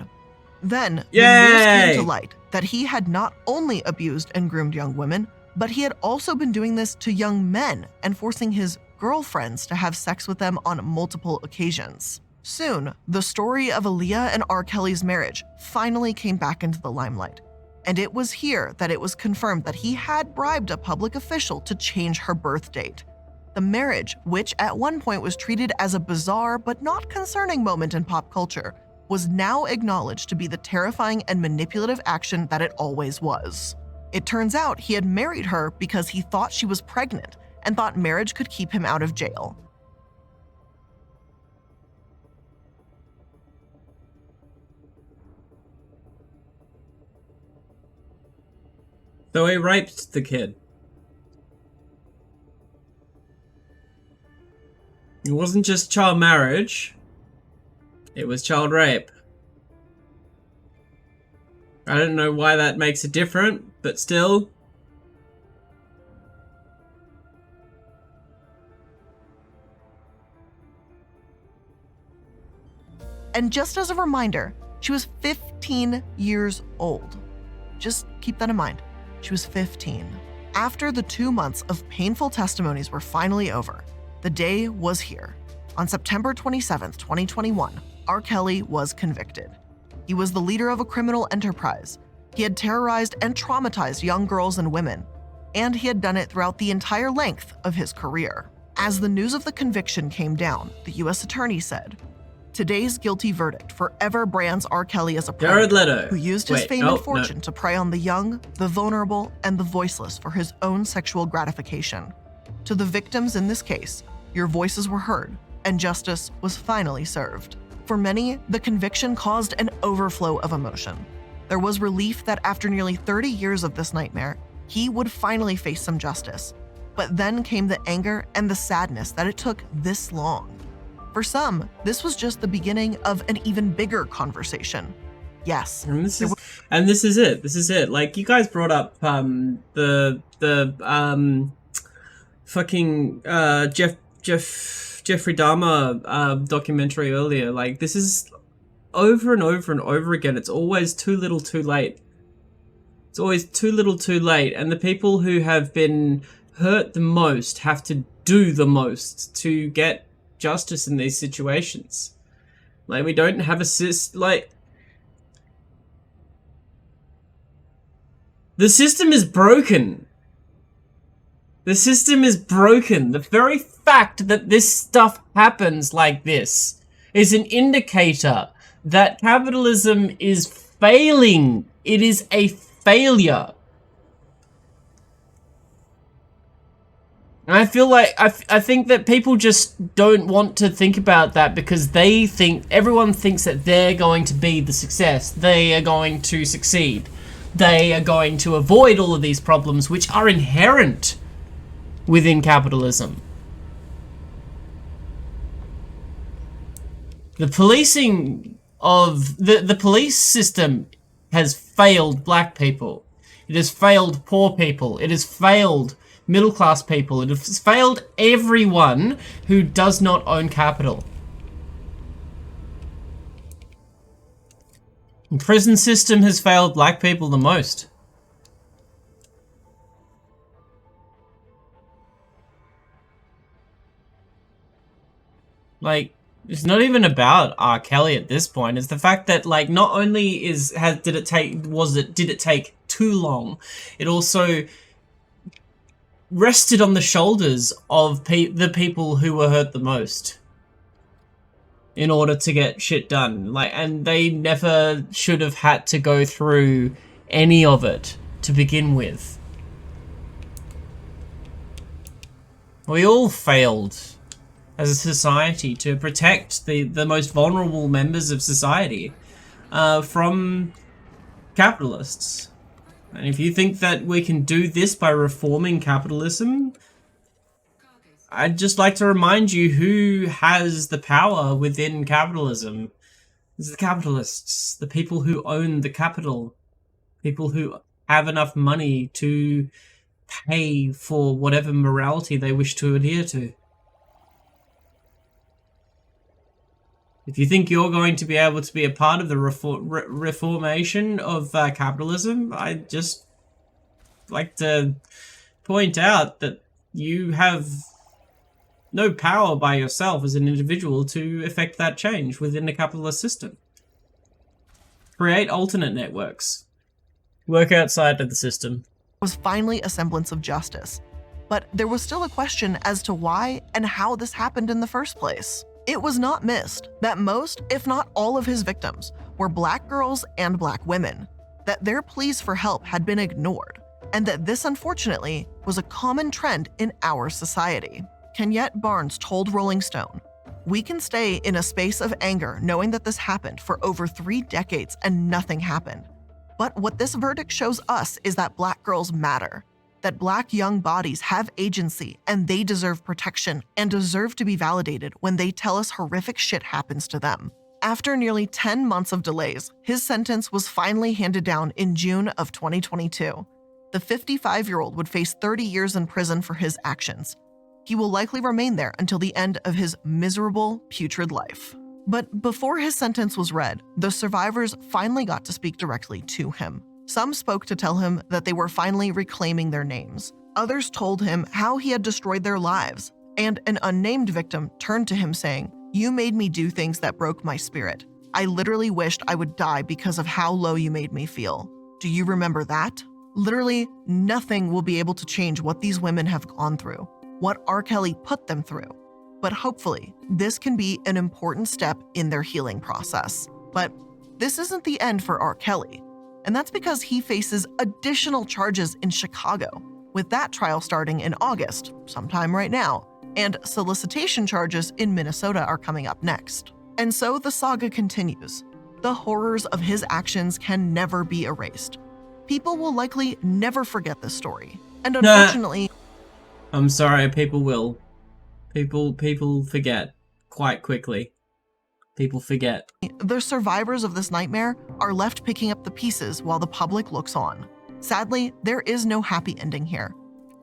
Then, the news came to light that he had not only abused and groomed young women, but he had also been doing this to young men and forcing his girlfriends to have sex with them on multiple occasions. Soon, the story of Aaliyah and R. Kelly's marriage finally came back into the limelight, and it was here that it was confirmed that he had bribed a public official to change her birth date. The marriage, which at one point was treated as a bizarre but not concerning moment in pop culture, was now acknowledged to be the terrifying and manipulative action that it always was. It turns out he had married her because he thought she was pregnant and thought marriage could keep him out of jail. So he raped the kid. It wasn't just child marriage, it was child rape. I don't know why that makes it different, but still. And just as a reminder, she was 15 years old. Just keep that in mind. She was 15. After the 2 months of painful testimonies were finally over, the day was here. On September 27th, 2021, R. Kelly was convicted. He was the leader of a criminal enterprise. He had terrorized and traumatized young girls and women, and he had done it throughout the entire length of his career. As the news of the conviction came down, the U.S. attorney said, "Today's guilty verdict forever brands R. Kelly as a Jared predator Leto. who used his Wait, fame no, and fortune to prey on the young, the vulnerable, and the voiceless for his own sexual gratification. To the victims in this case, your voices were heard, and justice was finally served." For many, the conviction caused an overflow of emotion. There was relief that after nearly 30 years of this nightmare, he would finally face some justice. But then came the anger and the sadness that it took this long. For some, this was just the beginning of an even bigger conversation. Yes. And this is it. This is it. Like, you guys brought up the fucking Jeffrey Dahmer documentary earlier. Like, this is over and over and over again. It's always too little too late. It's always too little too late. And the people who have been hurt the most have to do the most to get justice in these situations. Like, we don't have a like, the system is broken. The system is broken. The very fact that this stuff happens like this is an indicator that capitalism is failing. It is a failure. And I feel like, I think that people just don't want to think about that because they think, everyone thinks that they're going to be the success. They are going to succeed. They are going to avoid all of these problems which are inherent within capitalism. The policing of the police system has failed black people. It has failed poor people. It has failed middle-class people. It has failed everyone who does not own capital. The prison system has failed black people the most. Like, it's not even about R. Kelly at this point. It's the fact that, like, not only did it take too long, it also rested on the shoulders of the people who were hurt the most in order to get shit done. Like, and they never should have had to go through any of it to begin with. We all failed as a society to protect the most vulnerable members of society from capitalists. And if you think that we can do this by reforming capitalism, I'd just like to remind you who has the power within capitalism. It's the capitalists, the people who own the capital, people who have enough money to pay for whatever morality they wish to adhere to. If you think you're going to be able to be a part of the reformation of capitalism, I'd just like to point out that you have no power by yourself as an individual to effect that change within the capitalist system. Create alternate networks. Work outside of the system. Was finally a semblance of justice. But there was still a question as to why and how this happened in the first place. It was not missed that most, if not all of his victims were black girls and black women, that their pleas for help had been ignored, and that this unfortunately was a common trend in our society. Kenyette Barnes told Rolling Stone, "We can stay in a space of anger knowing that this happened for over 3 decades and nothing happened. But what this verdict shows us is that black girls matter, that black young bodies have agency and they deserve protection and deserve to be validated when they tell us horrific shit happens to them." After nearly 10 months of delays, his sentence was finally handed down in June of 2022. The 55-year-old would face 30 years in prison for his actions. He will likely remain there until the end of his miserable, putrid life. But before his sentence was read, the survivors finally got to speak directly to him. Some spoke to tell him that they were finally reclaiming their names. Others told him how he had destroyed their lives, and an unnamed victim turned to him saying, "You made me do things that broke my spirit. I literally wished I would die because of how low you made me feel. Do you remember that? Literally nothing will be able to change what these women have gone through, what R. Kelly put them through. But hopefully, this can be an important step in their healing process. But this isn't the end for R. Kelly. And that's because he faces additional charges in Chicago, with that trial starting in August, sometime right now, and solicitation charges in Minnesota are coming up next. And so the saga continues. The horrors of his actions can never be erased. People will likely never forget this story. And unfortunately, I'm sorry, people will. People forget quite quickly. People forget. the survivors of this nightmare are left picking up the pieces while the public looks on. Sadly, there is no happy ending here.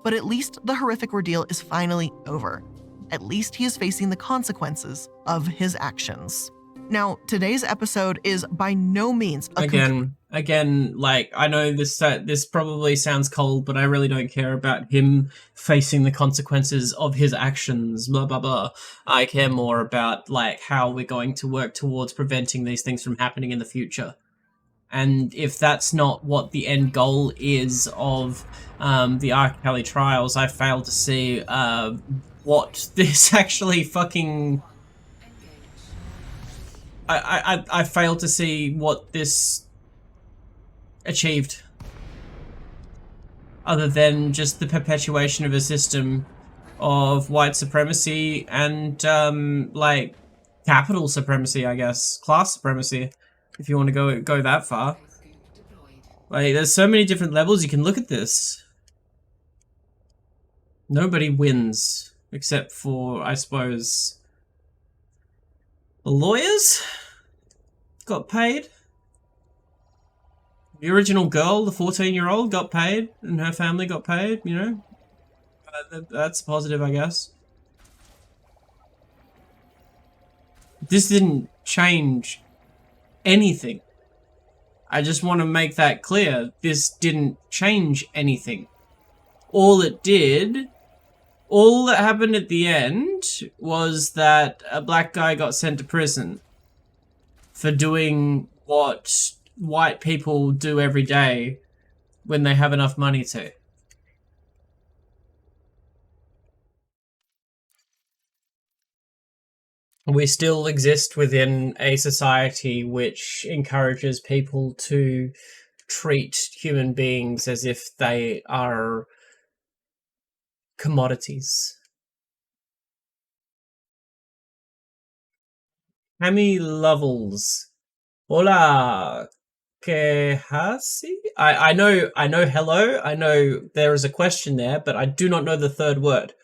But at least the horrific ordeal is finally over. At least he is facing the consequences of his actions. Now, today's episode is by no means a Again, like, I know this probably sounds cold, but I really don't care about him facing the consequences of his actions, blah, blah, blah. I care more about, like, how we're going to work towards preventing these things from happening in the future. And if that's not what the end goal is of the R. Kelly trials, I fail to see what this actually fucking... I fail to see what this achieved, other than just the perpetuation of a system of white supremacy and like capital supremacy, I guess, class supremacy, if you want to go that far. Like, there's so many different levels you can look at this. Nobody wins except for, I suppose, the lawyers got paid. The original girl, the 14-year-old, got paid, and her family got paid, you know? That's positive, I guess. This didn't change anything. I just want to make that clear. This didn't change anything. All it did, all that happened at the end was that a black guy got sent to prison for doing what white people do every day when they have enough money to. We still exist within a society which encourages people to treat human beings as if they are commodities. Hammy Lovels. Hola. Que hasi? I know hello. I know there is a question there, but I do not know the third word.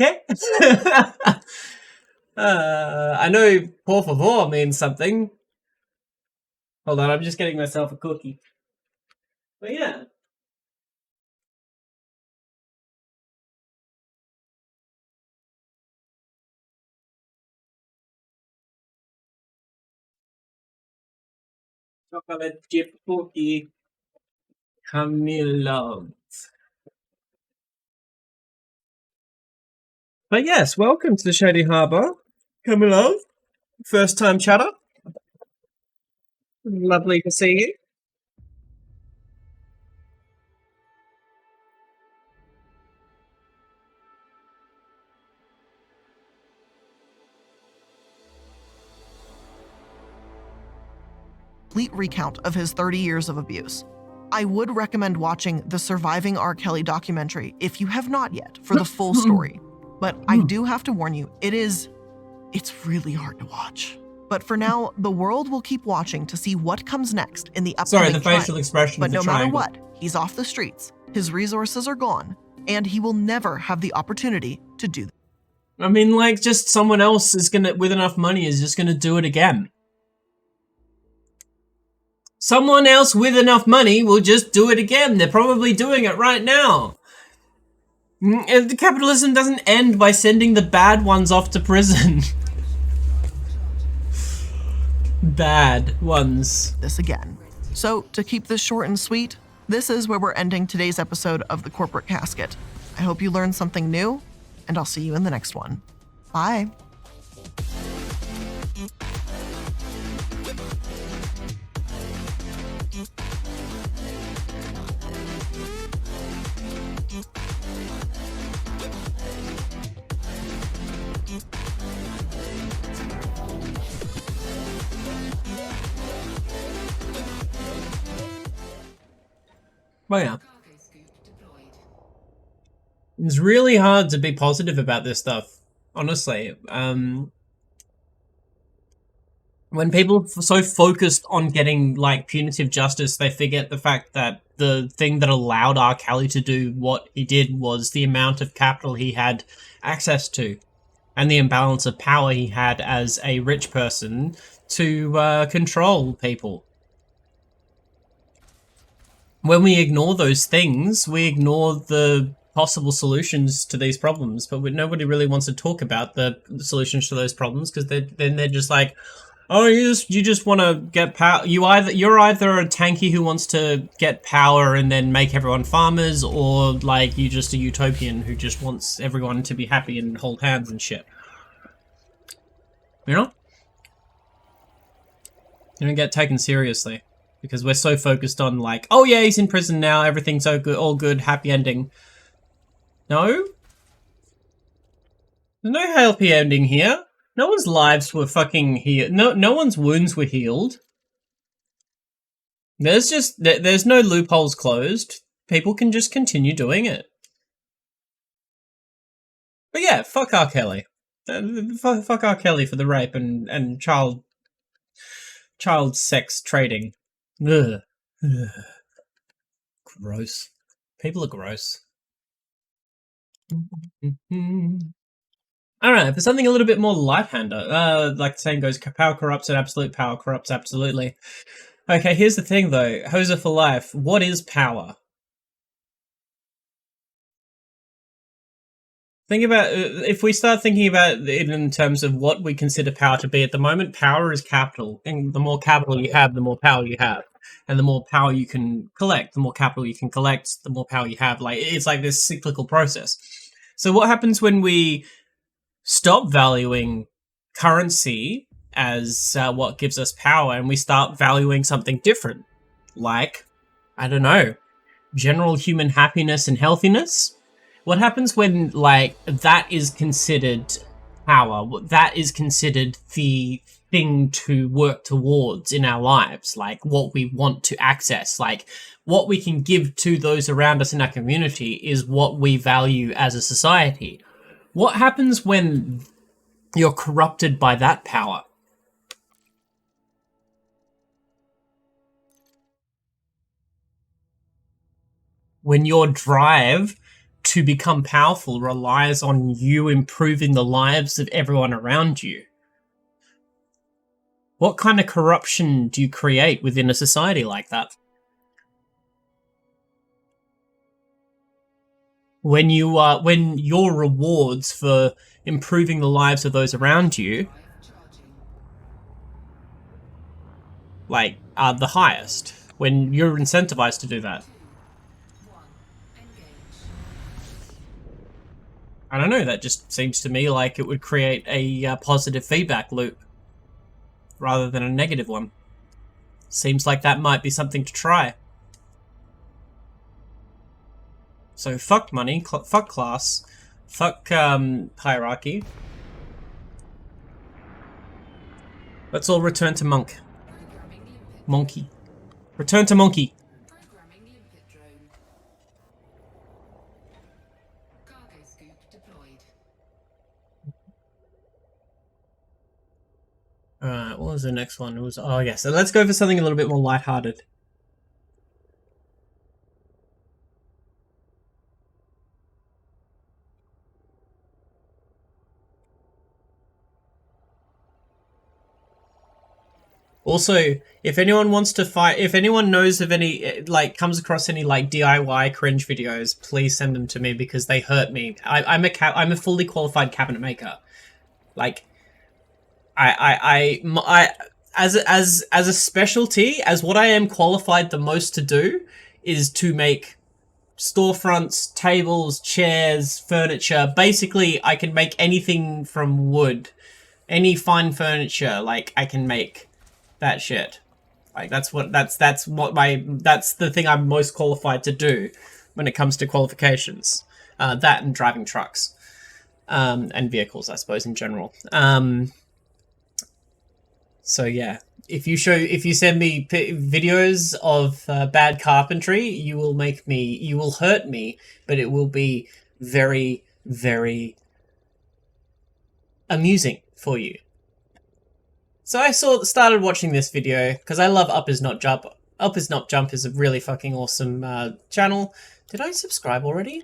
Okay. I know por favor means something. Hold on, I'm just getting myself a cookie. But yeah. Chocolate chip cookie. Camilla. But yes, welcome to the Shady Harbour. Camilla. First time chatter. Lovely to see you. complete recount of his 30 years of abuse. I would recommend watching the Surviving R. Kelly documentary if you have not yet for the full story. But I do have to warn you, it's really hard to watch. But for now, the world will keep watching to see what comes next in the upcoming Sorry, the facial expression But of the no triangle. matter what, he's off the streets, his resources are gone, and he will never have the opportunity to do that. I mean, like, just someone else is gonna, with enough money, is just gonna do it again. Someone else with enough money will just do it again. They're probably doing it right now. The capitalism doesn't end by sending the bad ones off to prison. Bad ones. This again. So, to keep this short and sweet, this is where we're ending today's episode of The Corporate Casket. I hope you learned something new, and I'll see you in the next one. Bye. Well, yeah. It's really hard to be positive about this stuff, honestly. When people are so focused on getting, like, punitive justice, they forget the fact that the thing that allowed R. Kelly to do what he did was the amount of capital he had access to, and the imbalance of power he had as a rich person to control people. When we ignore those things, we ignore the possible solutions to these problems, but nobody really wants to talk about the solutions to those problems, because then they're just like, oh, you just want to get power. You're either a tanky who wants to get power and then make everyone farmers, or like you're just a utopian who just wants everyone to be happy and hold hands and shit. You know? You don't get taken seriously because we're so focused on, like, oh yeah, he's in prison now, everything's so good, all good, happy ending. No? There's no happy ending here. No one's lives were fucking healed. No one's wounds were healed. There's no loopholes closed. People can just continue doing it. But yeah, fuck R. Kelly. Fuck R. Kelly for the rape and child sex trading. Ugh. Ugh. Gross. People are gross. Alright, for something a little bit more light-hander, like the saying goes, power corrupts and absolute power corrupts absolutely. Okay, here's the thing though, Hoser for life, what is power? Think about, if we start thinking about it in terms of what we consider power to be at the moment, power is capital, and the more capital you have, the more power you have. And the more power you can collect, the more capital you can collect, the more power you have. Like, it's like this cyclical process. So what happens when we stop valuing currency as what gives us power and we start valuing something different? Like, I don't know, general human happiness and healthiness? What happens when, like, that is considered power? That is considered the thing to work towards in our lives, like what we want to access, like what we can give to those around us in our community is what we value as a society. What happens when you're corrupted by that power? When your drive to become powerful relies on you improving the lives of everyone around you. What kind of corruption do you create within a society like that? When your rewards for improving the lives of those around you, like, are the highest, when you're incentivized to do that. I don't know, that just seems to me like it would create a positive feedback loop rather than a negative one. Seems like that might be something to try. So fuck money, fuck class, fuck hierarchy. Let's all return to Monkey. Return to Monkey. Alright, what was the next one? It was, oh yeah, so let's go for something a little bit more lighthearted. Also, if anyone wants to fight, if anyone knows of any, like, comes across any, like, DIY cringe videos, please send them to me because they hurt me. I'm a fully qualified cabinet maker. Like, as a specialty, as what I am qualified the most to do is to make storefronts, tables, chairs, furniture. Basically, I can make anything from wood. Any fine furniture, like, I can make that shit. Like, that's the thing I'm most qualified to do when it comes to qualifications. That and driving trucks. And vehicles, I suppose, in general. So yeah, if you send me videos of bad carpentry, you will hurt me, but it will be very, very amusing for you. So I started watching this video because I love Up Is Not Jump. Up Is Not Jump is a really fucking awesome channel. Did I subscribe already?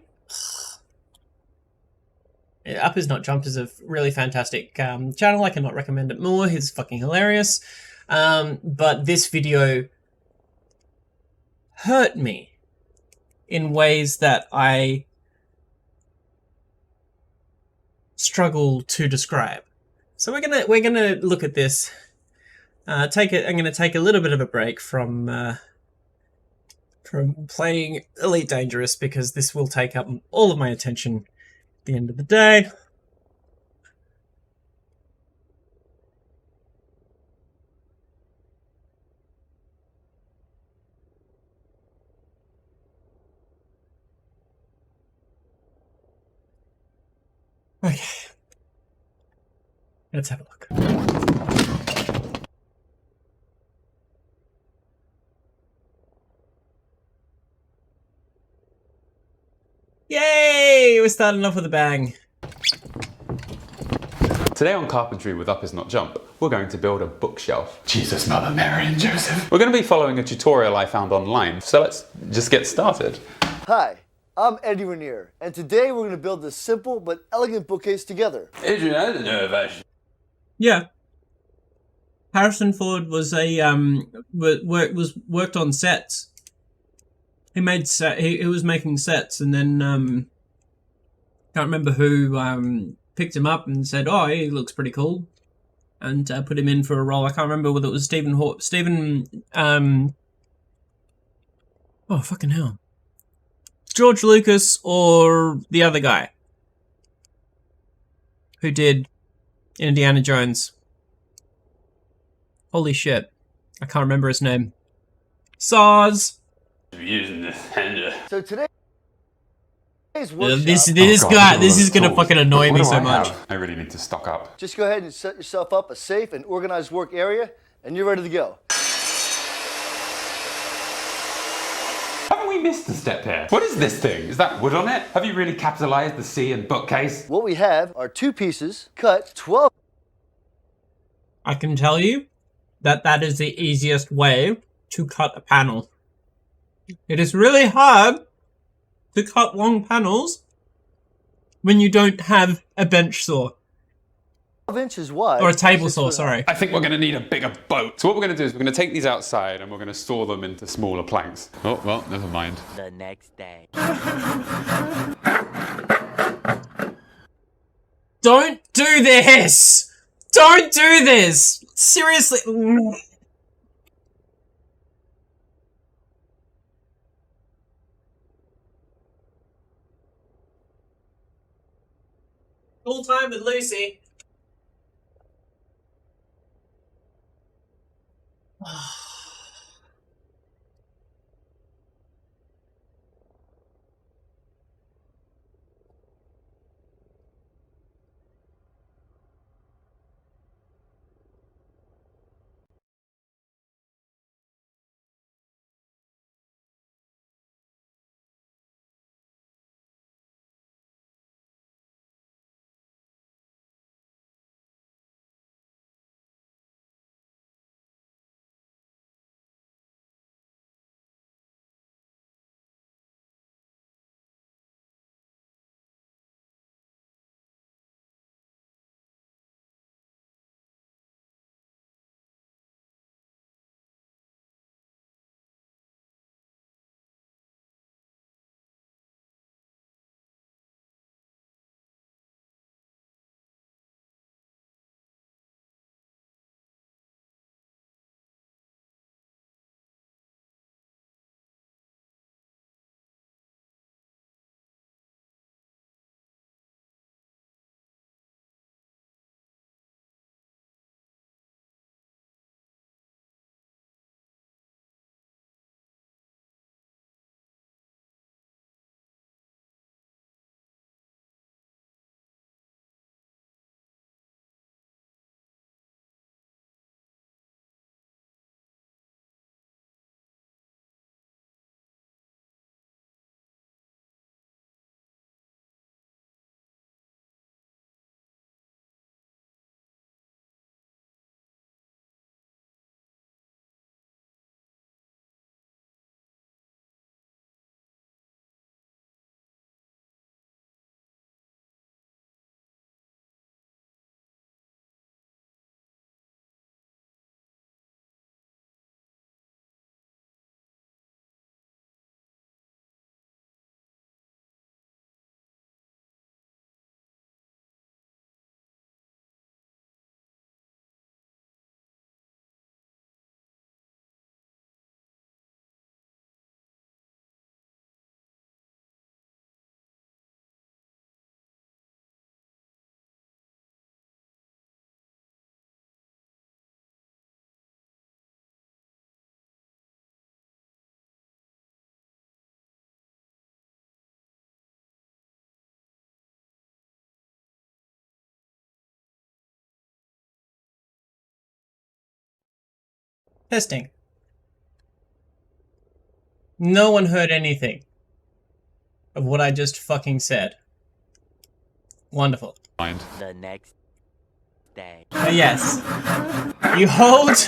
Up Is Not Jump is a really fantastic channel. I cannot recommend it more. He's fucking hilarious. But this video hurt me in ways that I struggle to describe. So we're gonna look at this. I'm gonna take a little bit of a break from playing Elite Dangerous because this will take up all of my attention at the end of the day. Okay. Let's have a look. Yay! We're starting off with a bang. Today on Carpentry with Up Is Not Jump, we're going to build a bookshelf. Jesus, Mother Mary and Joseph. We're going to be following a tutorial I found online, so let's just get started. Hi, I'm Eddie Rainier, and today we're going to build this simple but elegant bookcase together. Adrian, I don't know if I should... Yeah. Harrison Ford was worked on sets. He was making sets, and then can't remember who picked him up and said, "Oh, he looks pretty cool," and put him in for a role. I can't remember whether it was oh fucking hell, George Lucas or the other guy who did Indiana Jones. Holy shit, I can't remember his name. Saws. Using this hanger. So today's This workshop, this is gonna fucking annoy me so much. I really need to stock up. just go ahead and set yourself up a safe and organized work area, and you're ready to go. Haven't we missed a step here? What is this thing? Is that wood on it? Have you really capitalized the C in bookcase? What we have are two pieces cut 12. I can tell you that is the easiest way to cut a panel. It is really hard to cut long panels when you don't have a bench saw. 12 inches wide. Or a table 6 saw, foot sorry. I think we're going to need a bigger boat. So what we're going to do is we're going to take these outside and we're going to store them into smaller planks. Oh, well, never mind. The next day. Don't do this! Don't do this! Seriously. Full time with Lucy. Testing. No one heard anything of what I just fucking said. Wonderful. The next day. Yes. You hold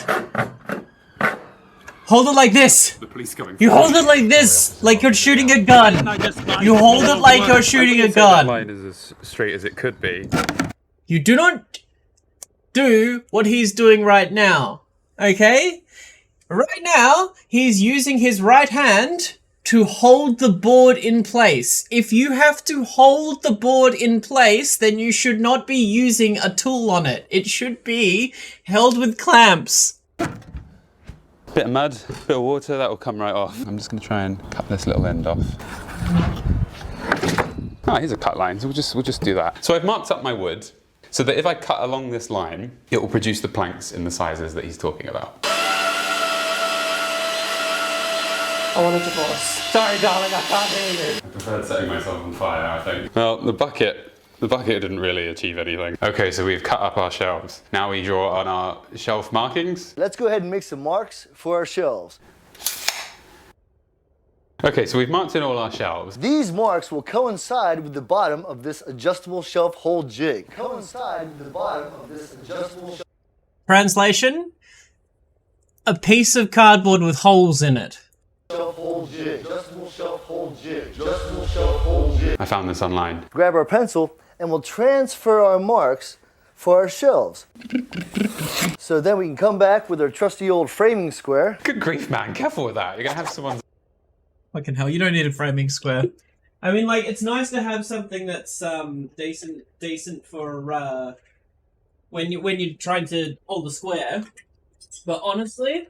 it like this. The police coming. You hold it like this, like you're shooting a gun. You hold it like you're shooting a gun. The line is as straight as it could be. You do not do what he's doing right now, okay? Right now, he's using his right hand to hold the board in place. If you have to hold the board in place, then you should not be using a tool on it. It should be held with clamps. Bit of mud, bit of water, that will come right off. I'm just going to try and cut this little end off. Oh, here's a cut line, so we'll just do that. So I've marked up my wood, so that if I cut along this line, it will produce the planks in the sizes that he's talking about. I want a divorce. Sorry, darling, I can't hear you. I preferred setting myself on fire, I think. Well, the bucket didn't really achieve anything. Okay, so we've cut up our shelves. Now we draw on our shelf markings. Let's go ahead and make some marks for our shelves. Okay, so we've marked in all our shelves. These marks will coincide with the bottom of this adjustable shelf hole jig. Coincide with the bottom of this adjustable shelf. Translation: a piece of cardboard with holes in it. Shelf hole jig. Adjustable shelf hole jig. Adjustable shelf hole jig. I found this online. Grab our pencil and we'll transfer our marks for our shelves. So then we can come back with our trusty old framing square. Good grief, man, careful with that. You're gonna have someone's... Fucking hell, you don't need a framing square. I mean, like, it's nice to have something that's decent for when you're trying to hold the square. But honestly,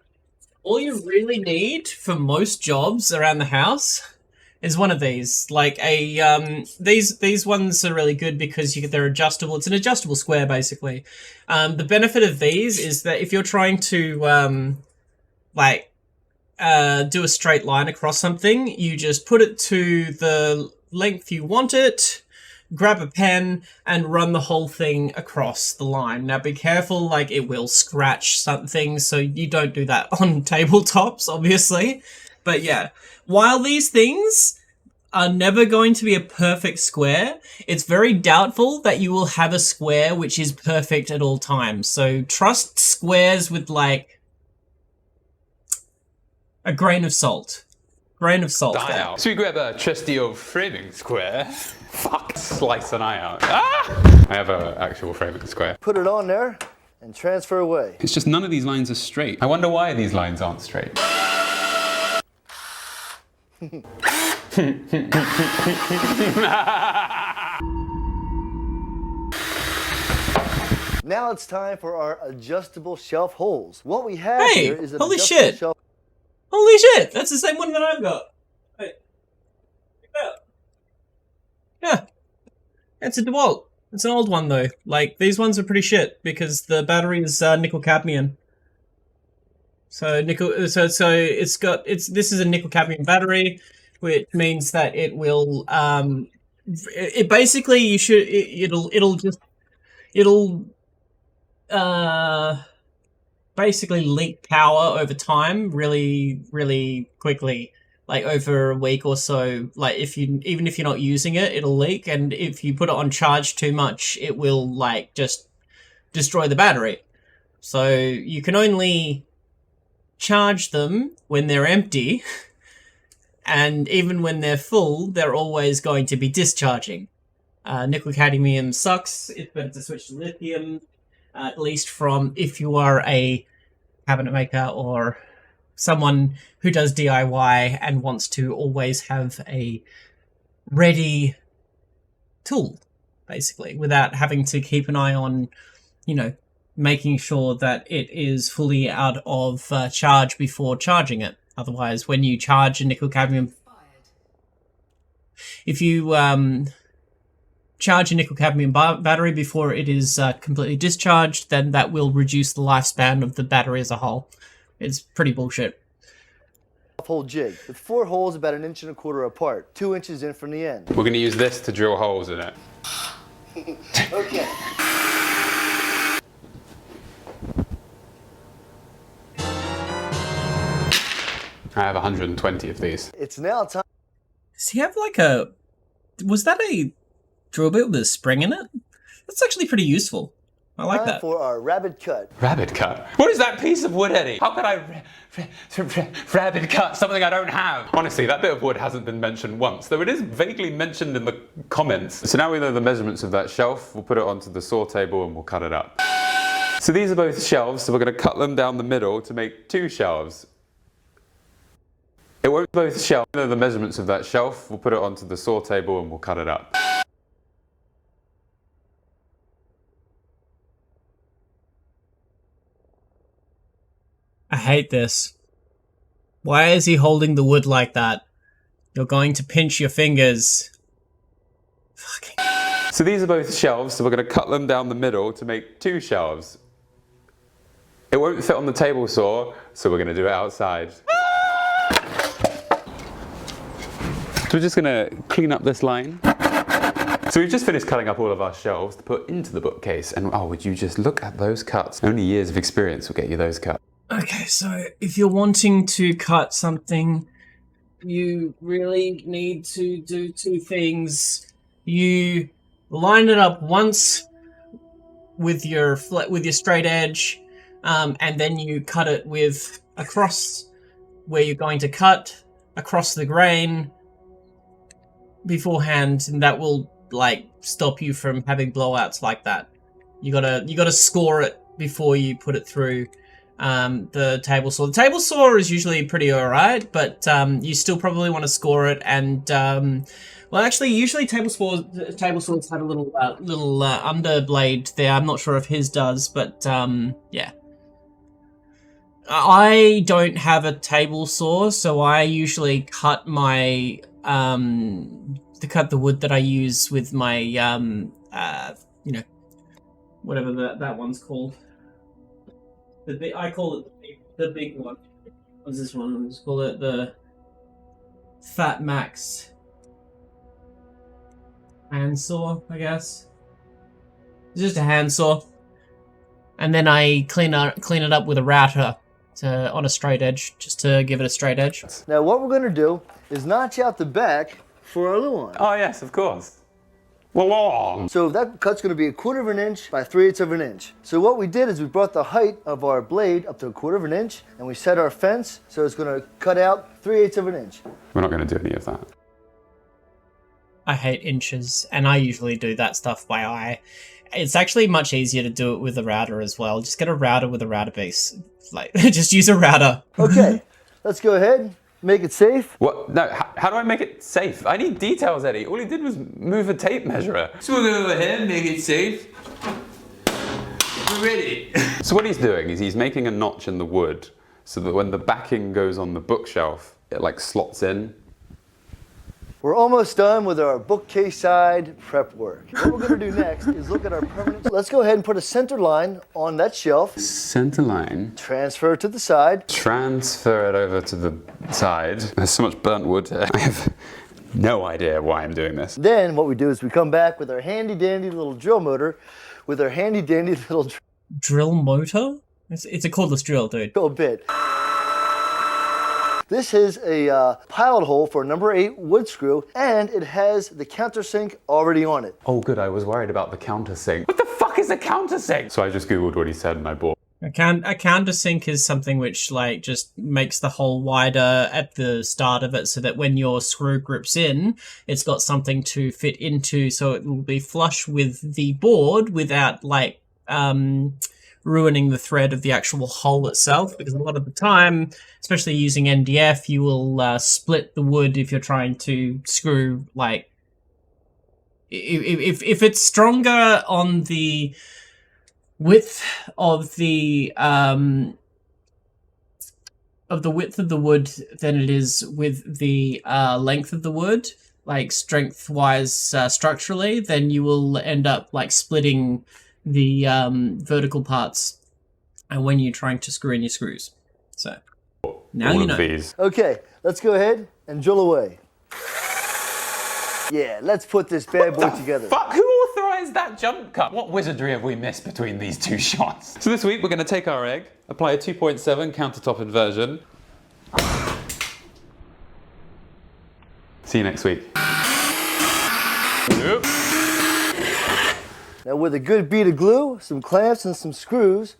all you really need for most jobs around the house is one of these. Like these ones are really good because they're adjustable. It's an adjustable square basically. The benefit of these is that if you're trying to do a straight line across something, you just put it to the length you want it, grab a pen, and run the whole thing across the line. Now be careful, like it will scratch something, so you don't do that on tabletops, obviously. But yeah, while these things are never going to be a perfect square, it's very doubtful that you will have a square which is perfect at all times. So trust squares with like a grain of salt. Grain of salt. So we grab a trusty old framing square. Fuck, slice an eye out. Ah! I have an actual framing square. Put it on there and transfer away. It's just none of these lines are straight. I wonder why these lines aren't straight. Now it's time for our adjustable shelf holes. What we have Hey, here is an holy adjustable shit. shelf. Holy shit, that's the same one that I've got. Wait. Yeah. It's a DeWalt. It's an old one though. Like, these ones are pretty shit because the battery is nickel cadmium. So this is a nickel cadmium battery, which means that it will it basically it'll basically leak power over time really, really quickly, like over a week or so. Like even if you're not using it, it'll leak, and if you put it on charge too much, it will like just destroy the battery. So you can only charge them when they're empty, and even when they're full, they're always going to be discharging. Nickel cadmium sucks. It's better to switch to lithium, at least from if you are a cabinet maker or someone who does DIY and wants to always have a ready tool, basically, without having to keep an eye on, you know, making sure that it is fully out of charge before charging it. Otherwise, when you charge a nickel cadmium, if you charge a nickel cadmium battery before it is completely discharged, then that will reduce the lifespan of the battery as a whole. It's pretty bullshit. Hole jig with 4 holes about 1.25 inches apart, 2 inches in from the end. We're going to use this to drill holes in it. Okay. I have 120 of these. It's now time. Does he have like a... Was that a drill bit with a spring in it? That's actually pretty useful. I like that. For our rabbit cut. Rabbit cut? What is that piece of wood, Eddie? How could I rabbit cut something I don't have? Honestly, that bit of wood hasn't been mentioned once, though it is vaguely mentioned in the comments. So now we know the measurements of that shelf. We'll put it onto the saw table and we'll cut it up. So these are both shelves, so we're going to cut them down the middle to make 2 shelves. It won't both shelves. We know the measurements of that shelf. We'll put it onto the saw table and we'll cut it up. I hate this. Why is he holding the wood like that? You're going to pinch your fingers. Fucking... So these are both shelves, so we're going to cut them down the middle to make 2 shelves. It won't fit on the table saw, so we're going to do it outside. So we're just going to clean up this line. So we've just finished cutting up all of our shelves to put into the bookcase, and oh, would you just look at those cuts? Only years of experience will get you those cuts. Okay, so if you're wanting to cut something, you really need to do 2 things. You line it up once with your straight edge, and then you cut it with across where you're going to cut, across the grain beforehand, and that will like stop you from having blowouts like that. You gotta score it before you put it through the table saw. The table saw is usually pretty alright, but you still probably want to score it. And well, actually, usually table saws have a little underblade there. I'm not sure if his does, but yeah. I don't have a table saw, so I usually cut my cut the wood that I use with my you know, whatever that one's called. I call it the big one. What's this one? Let's call it the Fat Max handsaw, I guess. It's just a handsaw, and then I clean it up with a router on a straight edge, just to give it a straight edge. Now what we're going to do is notch out the back for our luan. Oh yes, of course. Well, so that cut's going to be 1/4 inch by 3/8 inch. So what we did is we brought the height of our blade up to 1/4 inch, and we set our fence so it's going to cut out 3/8 inch. We're not going to do any of that. I hate inches, and I usually do that stuff by eye. It's actually much easier to do it with a router as well. Just get a router with a router base. Like, just use a router. Okay, let's go ahead. Make it safe. What? No, how do I make it safe? I need details, Eddie. All he did was move a tape measure. So we're gonna go ahead and make it safe. We're ready. So what he's doing is he's making a notch in the wood so that when the backing goes on the bookshelf, it like slots in. We're almost done with our bookcase side prep work. What we're gonna do next is look at our permanent. Let's go ahead and put a center line on that shelf. Center line. Transfer it to the side. Transfer it over to the side. There's so much burnt wood here. I have no idea why I'm doing this. Then what we do is we come back with our handy dandy little drill motor, with our handy dandy little drill motor? It's a cordless drill, dude. Drill bit. This is a pilot hole for a number 8 wood screw, and it has the countersink already on it. Oh good, I was worried about the countersink. What the fuck is a countersink? So I just googled what he said and I bought. A countersink is something which like just makes the hole wider at the start of it so that when your screw grips in, it's got something to fit into so it will be flush with the board without like ruining the thread of the actual hole itself, because a lot of the time, especially using MDF, you will split the wood if you're trying to screw, like, if it's stronger on the width of the width of the wood than it is with the length of the wood, like strength-wise structurally, then you will end up like splitting the vertical parts and when you're trying to screw in your screws. So now you know. These. Okay, let's go ahead and drill away. Yeah, let's put this bad boy together. Fuck, who authorized that jump cut? What wizardry have we missed between these 2 shots? So this week we're going to take our egg, apply a 2.7 countertop inversion, See you next week. Nope. Now with a good bead of glue, some clamps and some screws,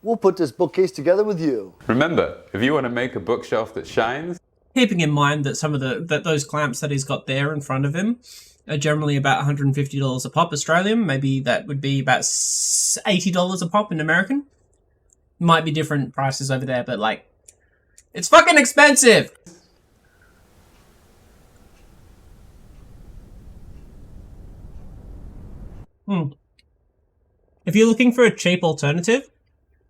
we'll put this bookcase together with you. Remember, if you want to make a bookshelf that shines, Keeping in mind that some of those clamps that he's got there in front of him are generally about $150 a pop Australian. Maybe that would be about $80 a pop in American. Might be different prices over there, but like, it's fucking expensive! If you're looking for a cheap alternative,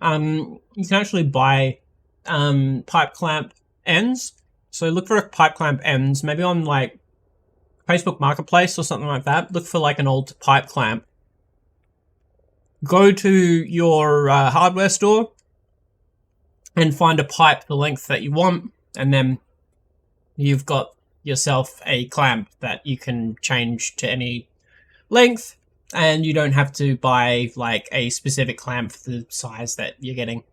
you can actually buy pipe clamp ends. So look for pipe clamp ends, maybe on like Facebook Marketplace or something like that. Look for like an old pipe clamp. Go to your hardware store and find a pipe the length that you want, and then you've got yourself a clamp that you can change to any length, and you don't have to buy like a specific clamp for the size that you're getting.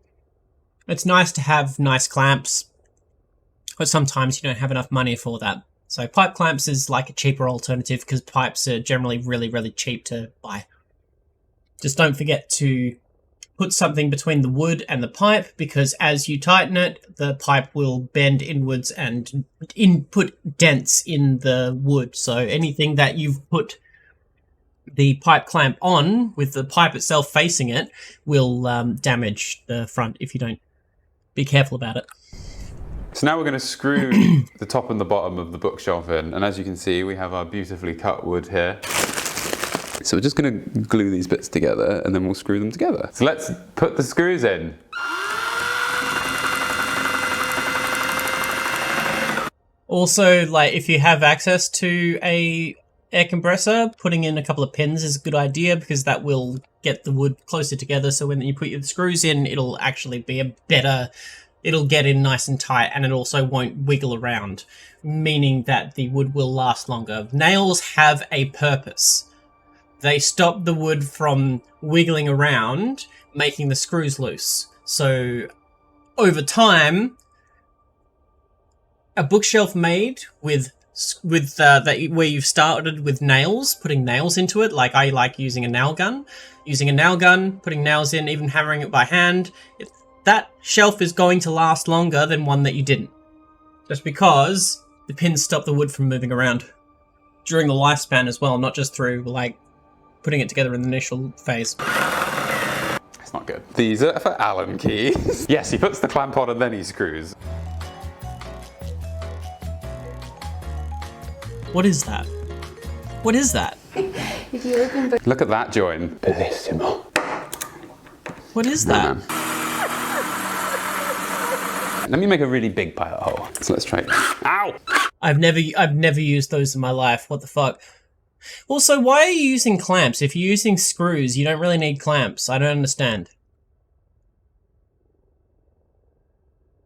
It's nice to have nice clamps, but sometimes you don't have enough money for that. So pipe clamps is like a cheaper alternative because pipes are generally really, really cheap to buy. Just don't forget to put something between the wood and the pipe, because as you tighten it, the pipe will bend inwards and put dents in the wood. So anything that you've put the pipe clamp on with the pipe itself facing it will damage the front if you don't be careful about it. So now we're going to screw the top and the bottom of the bookshelf in, and as you can see, we have our beautifully cut wood here. So we're just going to glue these bits together and then we'll screw them together. So let's put the screws in. Also, like, if you have access to a air compressor, putting in a couple of pins is a good idea, because that will get the wood closer together. So when you put your screws in, it'll actually be a better, it'll get in nice and tight, and it also won't wiggle around, meaning that the wood will last longer. Nails have a purpose. They stop the wood from wiggling around, making the screws loose. So over time, a bookshelf made with where you've started with nails, putting nails into it, like I like using a nail gun, putting nails in, even hammering it by hand, that shelf is going to last longer than one that you didn't. Just because the pins stop the wood from moving around during the lifespan as well, not just through like putting it together in the initial phase. It's not good. These are for Allen keys. Yes, he puts the clamp on and then he screws. What is that? What is that? If you open Look at that join. Bellissimo. What is that? Man. Let me make a really big pilot hole. So let's try it. Ow! I've never used those in my life. What the fuck? Also, why are you using clamps? If you're using screws, you don't really need clamps. I don't understand.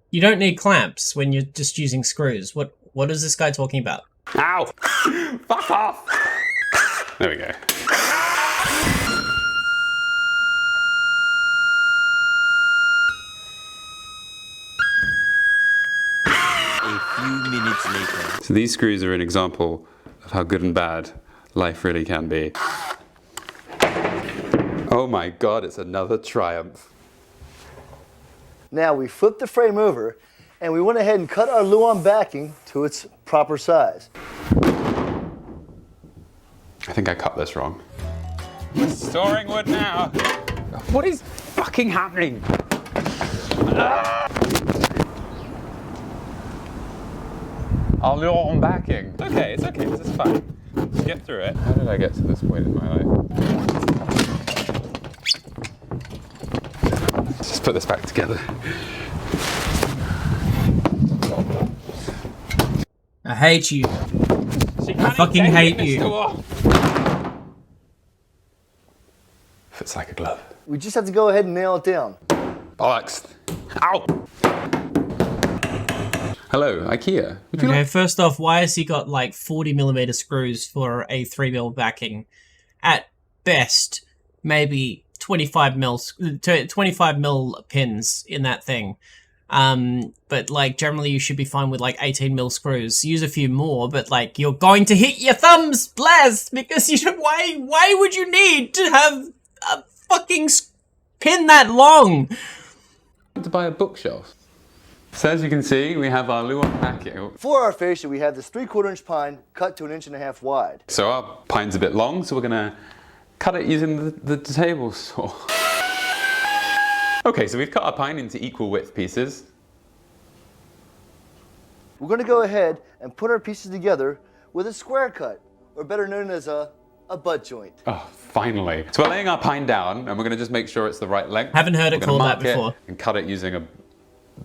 You don't need clamps when you're just using screws. What is this guy talking about? Ow! Fuck off! There we go. A few minutes later. So these screws are an example of how good and bad life really can be. Oh my god, it's another triumph. Now we flipped the frame over and we went ahead and cut our Luan backing to its proper size. I think I cut this wrong. We're storing wood now. What is fucking happening? Our Luan backing. It's okay, this is fine. Let's get through it. How did I get to this point in my life? Let's just put this back together. I hate you. I fucking hate you. Fits like a glove. We just have to go ahead and nail it down. Bollocks. Ow! Hello, IKEA. Would you Okay, like... first off, why has he got like 40mm screws for a 3mm backing? At best, maybe 25mm pins in that thing. But like generally you should be fine with like 18mm screws. Use a few more, but like you're going to hit your thumbs blast because you should, why would you need to have a fucking pin that long? To buy a bookshelf. So as you can see, we have our Luan packet. For our fascia, we have this 3/4 inch pine cut to 1.5 inches wide. So our pine's a bit long, so we're gonna cut it using the table saw. Okay, so we've cut our pine into equal width pieces. We're going to go ahead and put our pieces together with a square cut, or better known as a butt joint. Oh, finally. So we're laying our pine down, and we're going to just make sure it's the right length. Haven't heard it called that mark it before. And cut it using a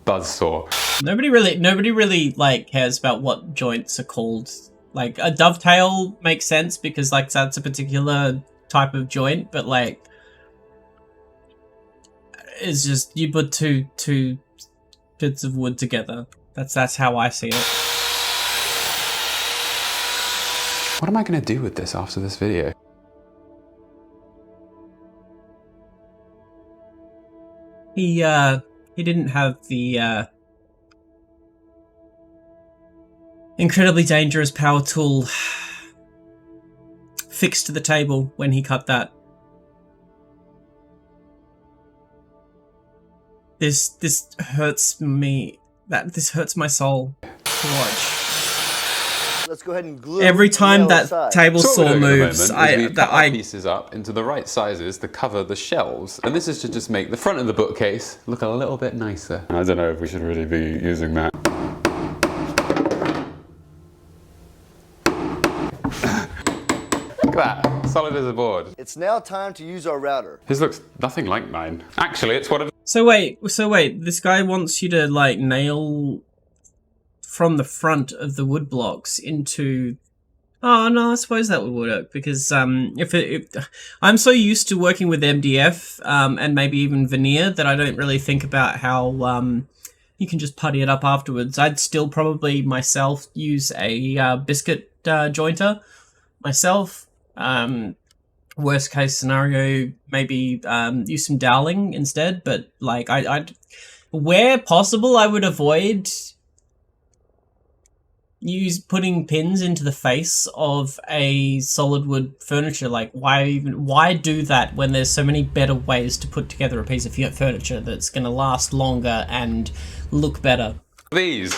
buzz saw. Nobody really like cares about what joints are called. Like a dovetail makes sense because like that's a particular type of joint, but like it's just you put two bits of wood together. That's how I see it. What am I going to do with this after this video? He didn't have the incredibly dangerous power tool fixed to the table when he cut that. This hurts me. This hurts my soul to watch. Let's go ahead and glue Every time that side. table So what saw we're doing at moves, the moment is we cut our I pieces up into the right sizes to cover the shelves, and this is to just make the front of the bookcase look a little bit nicer. I don't know if we should really be using that. Look at that, solid as a board. It's now time to use our router. His looks nothing like mine. Actually, it's one of. So wait, this guy wants you to like nail from the front of the wood blocks into. Oh no, I suppose that would work because if I'm so used to working with MDF and maybe even veneer that I don't really think about how you can just putty it up afterwards. I'd still probably myself use a biscuit jointer myself. Worst case scenario, maybe use some doweling instead. But like I'd where possible, I would avoid putting pins into the face of a solid wood furniture. Like why do that when there's so many better ways to put together a piece of furniture that's going to last longer and look better? These.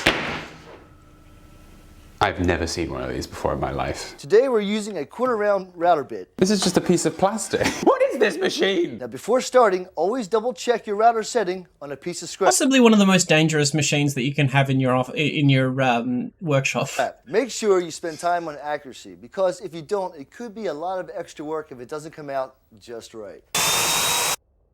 I've never seen one of these before in my life. Today we're using a quarter round router bit. This is just a piece of plastic. What is this machine? Now before starting, always double check your router setting on a piece of scrap. Possibly one of the most dangerous machines that you can have in your workshop. Make sure you spend time on accuracy, because if you don't, it could be a lot of extra work if it doesn't come out just right.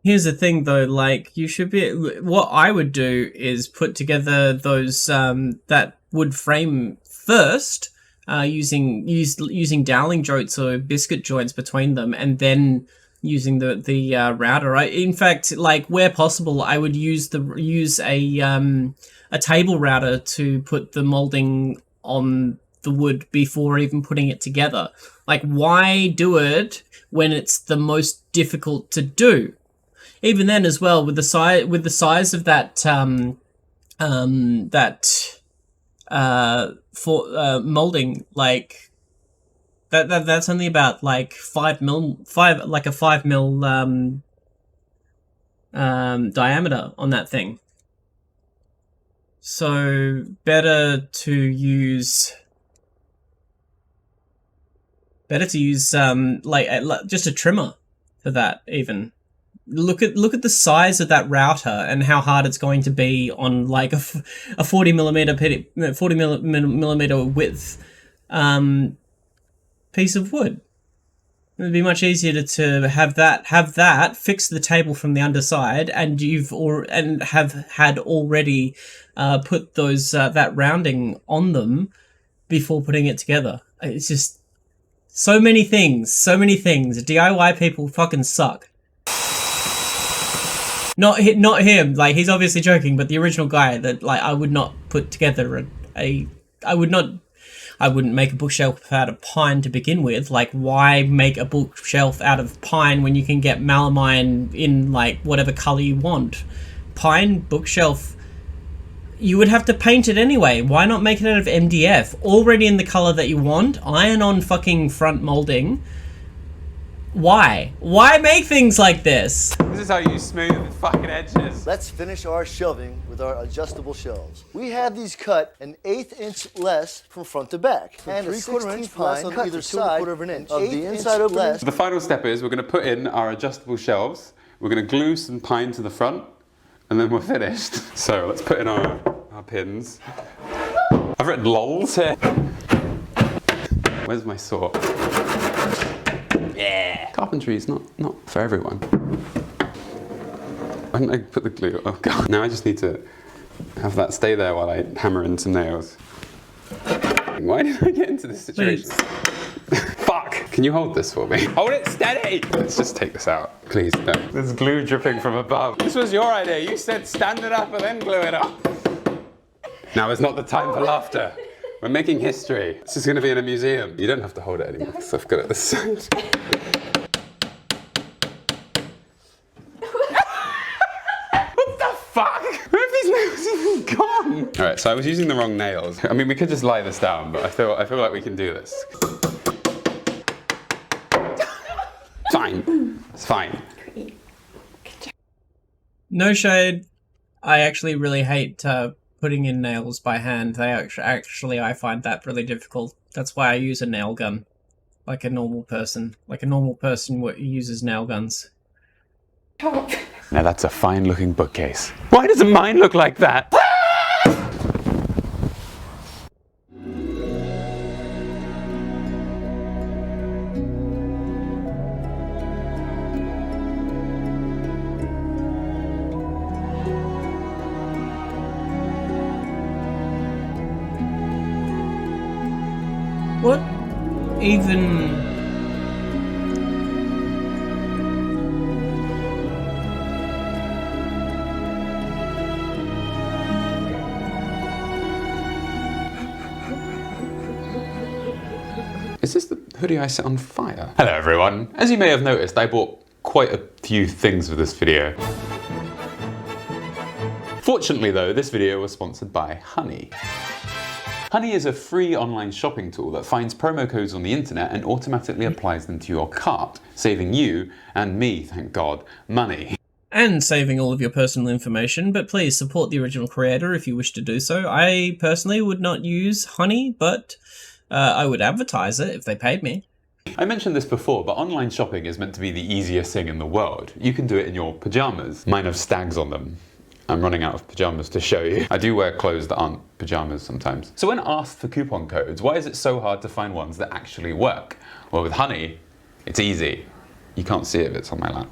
Here's the thing though, like you should be. What I would do is put together those that wood frame first, using doweling joints or biscuit joints between them, and then using the router. In fact, like where possible, I would use a table router to put the molding on the wood before even putting it together. Like, why do it when it's the most difficult to do? Even then, as well, with the size of that molding, like that's only about like 5 mil diameter on that thing. So better to use like just a trimmer for that. Even look at the size of that router and how hard it's going to be on like a 40 millimeter width piece of wood. It'd be much easier to have that fix the table from the underside, and have had already put those that rounding on them before putting it together. It's just so many things. DIY people fucking suck. Not him. Like, he's obviously joking, but the original guy that like I would not put together I wouldn't make a bookshelf out of pine to begin with. Like, why make a bookshelf out of pine when you can get melamine in like whatever color you want? Pine bookshelf you would have to paint it anyway. Why not make it out of MDF? Already in the color that you want, iron on fucking front molding. Why? Why make things like this? This is how you smooth the fucking edges. Let's finish our shelving with our adjustable shelves. We have these cut an 1/8 inch less from front to back, and a 3/4 inch less on either side of the inside opening. The final step is we're going to put in our adjustable shelves. We're going to glue some pine to the front, and then we're finished. So let's put in our pins. I've written lols here. Where's my saw? Yeah. Carpentry is not for everyone. Why didn't I put the glue? Oh god. Now I just need to have that stay there while I hammer in some nails. Why did I get into this situation? Fuck! Can you hold this for me? Hold it steady! Let's just take this out. Please, no. There's glue dripping from above. This was your idea. You said stand it up and then glue it up. Now is not the time for laughter. We're making history. This is going to be in a museum. You don't have to hold it anymore because I've got it this side. What the fuck? Where have these nails even gone? All right, so I was using the wrong nails. I mean, we could just lie this down, but I feel like we can do this. Fine. It's fine. No shade. I actually really hate putting in nails by hand. They actually I find that really difficult. That's why I use a nail gun, like a normal person. Like a normal person uses nail guns. Now that's a fine-looking bookcase. Why doesn't mine look like that? What even... Is this the hoodie I set on fire? Hello everyone. As you may have noticed, I bought quite a few things for this video. Fortunately though, this video was sponsored by Honey. Honey is a free online shopping tool that finds promo codes on the internet and automatically applies them to your cart, saving you, and me, thank God, money. And saving all of your personal information, but please support the original creator if you wish to do so. I personally would not use Honey, but I would advertise it if they paid me. I mentioned this before, but online shopping is meant to be the easiest thing in the world. You can do it in your pajamas. Mine have stags on them. I'm running out of pajamas to show you. I do wear clothes that aren't pajamas sometimes. So when asked for coupon codes, why is it so hard to find ones that actually work? Well, with Honey, it's easy. You can't see it if it's on my lap.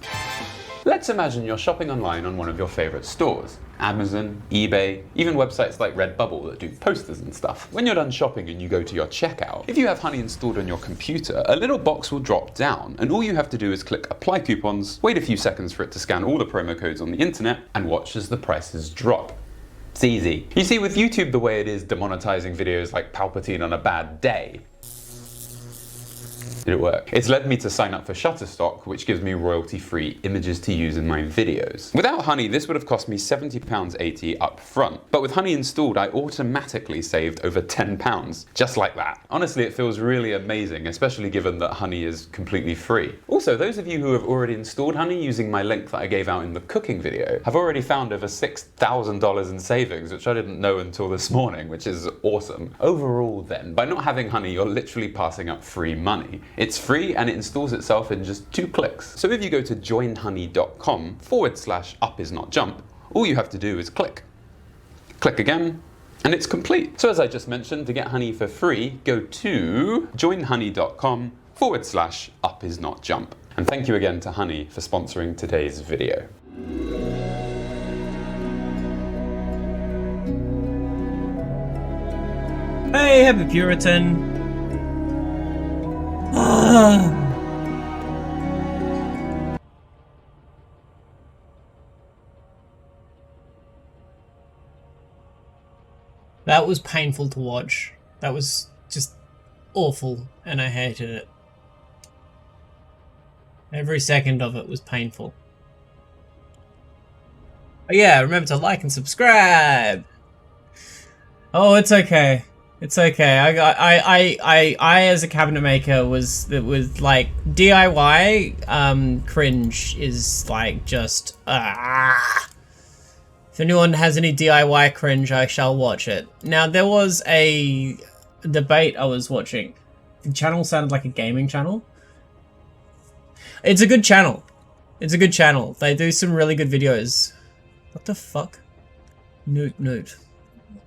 Let's imagine you're shopping online on one of your favorite stores. Amazon, eBay, even websites like Redbubble that do posters and stuff. When you're done shopping and you go to your checkout, if you have Honey installed on your computer, a little box will drop down and all you have to do is click apply coupons, wait a few seconds for it to scan all the promo codes on the internet, and watch as the prices drop. It's easy. You see, with YouTube the way it is demonetizing videos like Palpatine on a bad day, did it work? It's led me to sign up for Shutterstock, which gives me royalty-free images to use in my videos. Without Honey, this would have cost me £70.80 up front. But with Honey installed, I automatically saved over £10, just like that. Honestly, it feels really amazing, especially given that Honey is completely free. Also, those of you who have already installed Honey using my link that I gave out in the cooking video have already found over $6,000 in savings, which I didn't know until this morning, which is awesome. Overall then, by not having Honey, you're literally passing up free money. It's free and it installs itself in just 2 clicks. So if you go to joinhoney.com/upisnotjump, all you have to do is click. Click again, and it's complete. So as I just mentioned, to get Honey for free, go to joinhoney.com/upisnotjump. And thank you again to Honey for sponsoring today's video. Hey, happy Puritan. That was painful to watch. That was just awful, and I hated it. Every second of it was painful. Oh yeah, remember to like and subscribe! Oh, it's okay. It's okay. I as a cabinet maker was like DIY cringe is like just If anyone has any DIY cringe, I shall watch it. Now there was a debate I was watching. The channel sounded like a gaming channel. It's a good channel. It's a good channel. They do some really good videos. What the fuck? Note. Oh,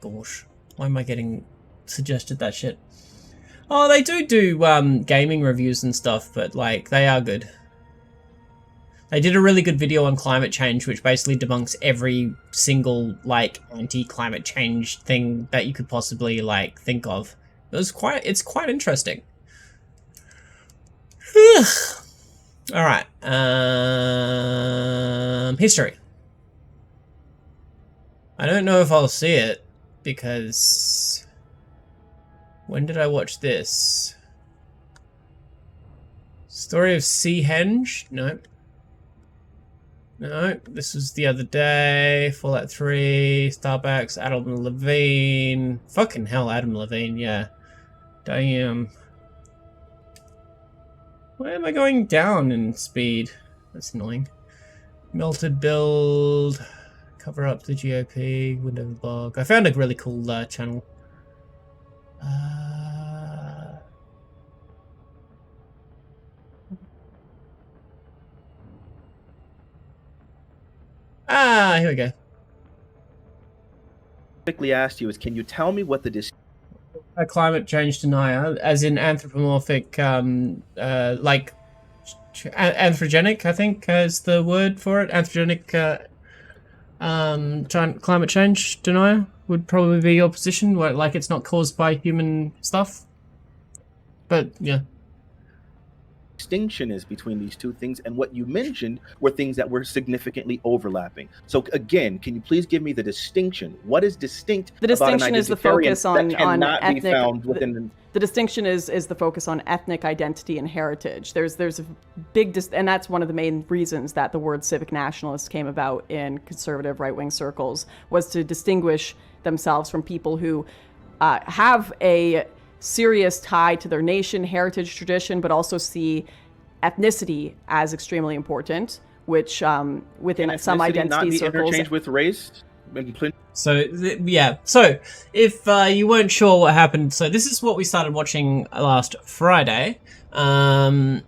gosh. Why am I getting suggested that shit? Oh, they do gaming reviews and stuff, but like they are good. They did a really good video on climate change, which basically debunks every single like anti-climate change thing that you could possibly like think of. It's quite interesting. All right. History. I don't know if I'll see it because when did I watch this? Story of CRINGE? Nope. No, this was the other day. Fallout 3, Starbucks, Adam Levine. Fucking hell, Adam Levine, yeah. Damn. Why am I going down in speed? That's annoying. Melted build. Cover up the GOP. Window blog. I found a really cool channel. Here we go. Quickly asked you is, can you tell me what the A climate change denier, as in anthropomorphic, like anthropogenic, I think is the word for it. Anthropogenic climate change denier would probably be your position, where like it's not caused by human stuff. But yeah. distinction is between these two things, and what you mentioned were things that were significantly overlapping. So again, can you please give me the distinction? What is distinct? The distinction is the focus on ethnic. Be found within the distinction is the focus on ethnic identity and heritage. There's a big and that's one of the main reasons that the word civic nationalist came about in conservative right-wing circles, was to distinguish themselves from people who have a serious tie to their nation, heritage, tradition, but also see ethnicity as extremely important, which within some identity not be circles interchanged with race. So yeah, so if you weren't sure what happened, so this is what we started watching last Friday. I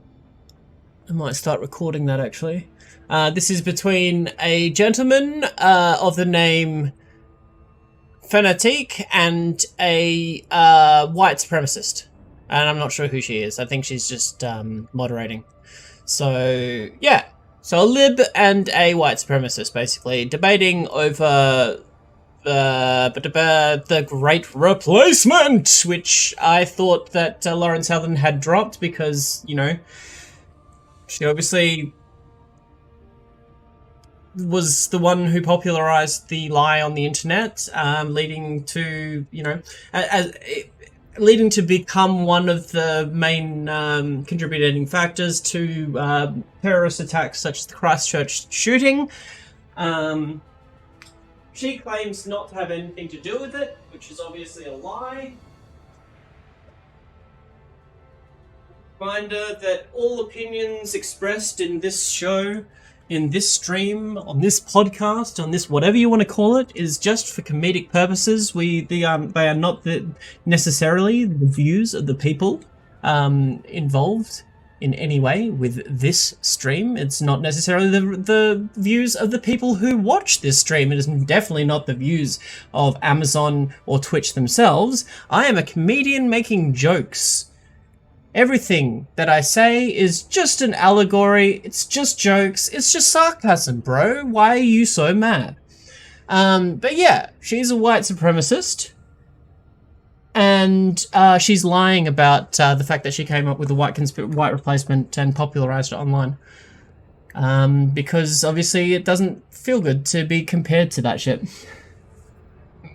might start recording that actually. This is between a gentleman of the name Fanatique and a white supremacist, and I'm not sure who she is. I think she's just moderating. So yeah, so a lib and a white supremacist basically debating over the Great Replacement, which I thought that Lauren Southern had dropped because, you know, she obviously was the one who popularized the lie on the internet, leading to, you know, leading to become one of the main contributing factors to terrorist attacks such as the Christchurch shooting. She claims not to have anything to do with it, which is obviously a lie. Reminder that all opinions expressed in this show, in this stream, on this podcast, on this whatever you want to call it, is just for comedic purposes. They are not necessarily the views of the people involved in any way with this stream. It's not necessarily the views of the people who watch this stream. It is definitely not the views of Amazon or Twitch themselves. I am a comedian making jokes. Everything that I say is just an allegory, it's just jokes, it's just sarcasm, bro. Why are you so mad? But yeah, she's a white supremacist. And she's lying about the fact that she came up with the white replacement and popularized it online. Because obviously it doesn't feel good to be compared to that shit.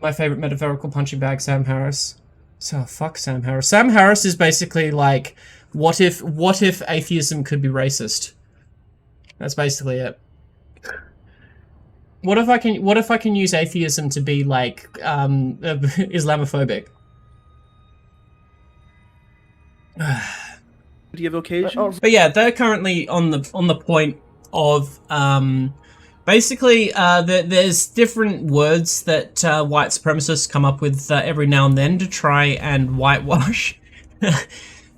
My favorite metaphorical punching bag, Sam Harris. So fuck Sam Harris. Sam Harris is basically like, what if atheism could be racist? That's basically it. What if I can use atheism to be like Islamophobic? Do you have occasions? But yeah, they're currently on the point of basically there's different words that white supremacists come up with every now and then to try and whitewash,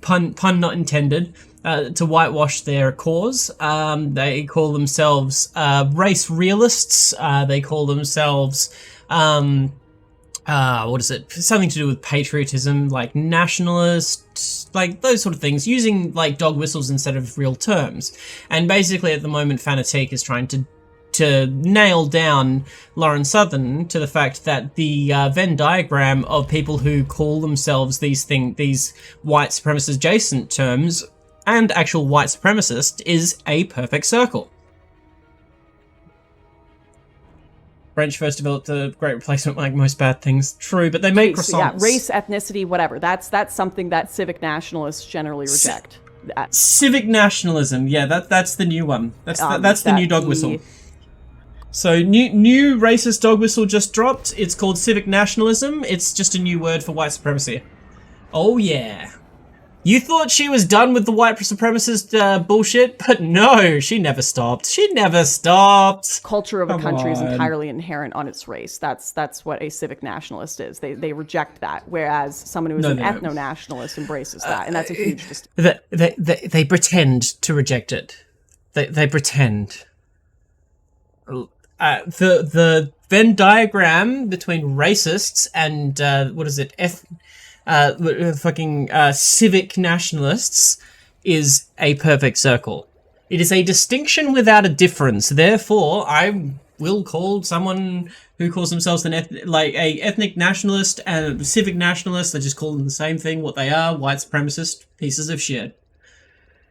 pun not intended, to whitewash their cause. They call themselves race realists. They call themselves what is it? Something to do with patriotism, like nationalists, like those sort of things, using like dog whistles instead of real terms. And basically at the moment, Fanatique is trying to nail down Lauren Southern to the fact that the Venn diagram of people who call themselves these white supremacist adjacent terms and actual white supremacist is a perfect circle. French first developed a great replacement like most bad things. True, but they make croissants. Yeah, race, ethnicity, whatever. That's something that civic nationalists generally reject. Civic nationalism, yeah, that's the new one. That's the new dog whistle. So new racist dog whistle just dropped. It's called civic nationalism. It's just a new word for white supremacy. Oh yeah. You thought she was done with the white supremacist bullshit, but no, she never stopped. She never stopped. Culture of a country is entirely inherent on its race. That's what a civic nationalist is. They reject that, whereas someone who is an ethno-nationalist embraces that, and that's a huge distinction. They pretend to reject it. They pretend. The Venn diagram between racists and civic nationalists is a perfect circle. It is a distinction without a difference. Therefore, I will call someone who calls themselves a ethnic nationalist and a civic nationalist. I just call them the same thing. What they are, white supremacist pieces of shit.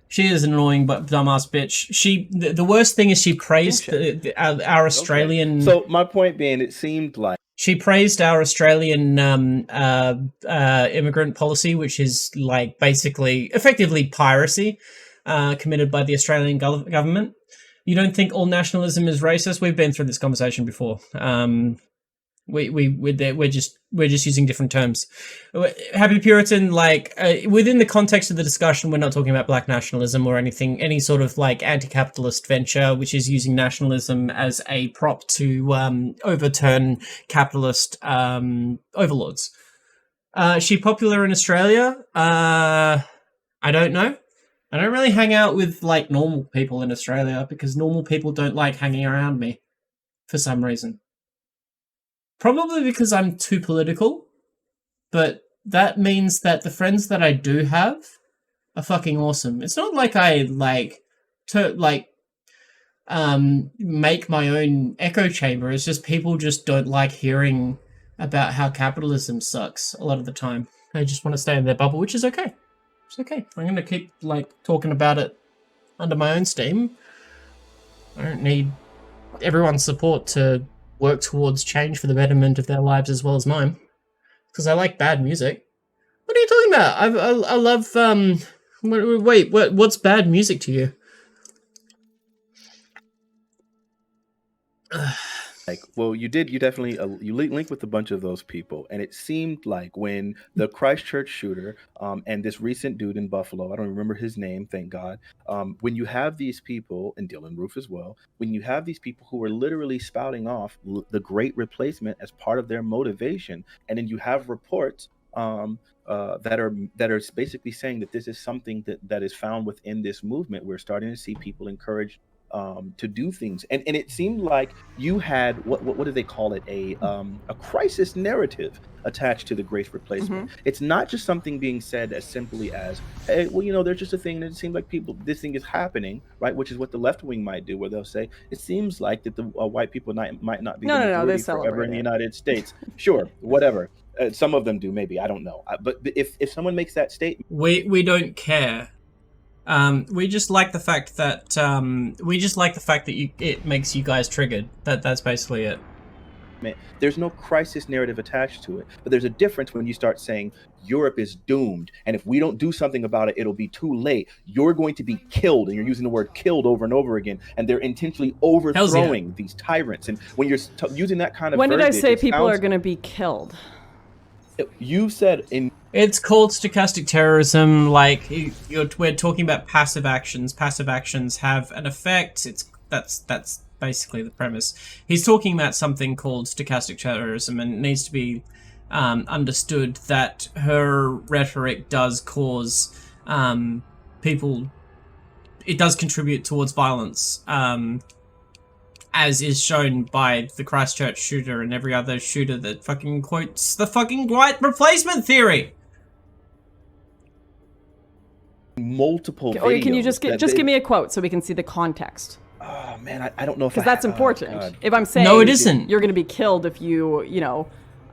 She is an annoying but dumbass bitch. The worst thing is she praised our Australian. Okay. So my point being, it seemed like she praised our Australian immigrant policy, which is like basically effectively piracy committed by the Australian government. You don't think all nationalism is racist? We've been through this conversation before. We're just using different terms. Happy Puritan, within the context of the discussion, we're not talking about black nationalism or any sort of like anti-capitalist venture, which is using nationalism as a prop to overturn capitalist overlords. She popular in Australia? I don't know. I don't really hang out with like normal people in Australia because normal people don't like hanging around me for some reason. Probably because I'm too political, but that means that the friends that I do have are fucking awesome. It's not like I make my own echo chamber. It's just people just don't like hearing about how capitalism sucks a lot of the time. They just want to stay in their bubble, which is okay. It's okay. I'm going to keep talking about it under my own steam. I don't need everyone's support to work towards change for the betterment of their lives as well as mine, because I like bad music. What are you talking about? I love wait, what's bad music to you? you definitely you linked with a bunch of those people, and it seemed like when the Christchurch shooter and this recent dude in Buffalo, I don't remember his name, thank God, when you have these people, and Dylan Roof as well, when you have these people who are literally spouting off the Great Replacement as part of their motivation, and then you have reports that are basically saying that this is something that is found within this movement. We're starting to see people encouraged to do things, and it seemed like you had what do they call it, a crisis narrative attached to the Great Replacement. It's not just something being said as simply as, hey, well, there's just a thing that it seems like this thing is happening, right? Which is what the left wing might do, where they'll say it seems like that the white people might not be the majority forever in the United States. Sure, whatever. Some of them do, maybe, I don't know. But if someone makes that statement, we don't care. We just like the fact that it makes you guys triggered. That's basically it. There's no crisis narrative attached to it. But there's a difference when you start saying Europe is doomed, and if we don't do something about it, it'll be too late. You're going to be killed, and you're using the word killed over and over again, and they're intentionally overthrowing these tyrants. And when you're using that kind of when did I verbiage, say people are going to be killed? You said in... It's called stochastic terrorism. Like we're talking about passive actions. Passive actions have an effect. That's basically the premise. He's talking about something called stochastic terrorism, and it needs to be understood that her rhetoric does cause people. It does contribute towards violence, as is shown by the Christchurch shooter and every other shooter that fucking quotes the fucking white replacement theory. Multiple Or can you videos just give me a quote so we can see the context? Oh man, I don't know if because that's important. If I'm saying no, it isn't. You're going to be killed if you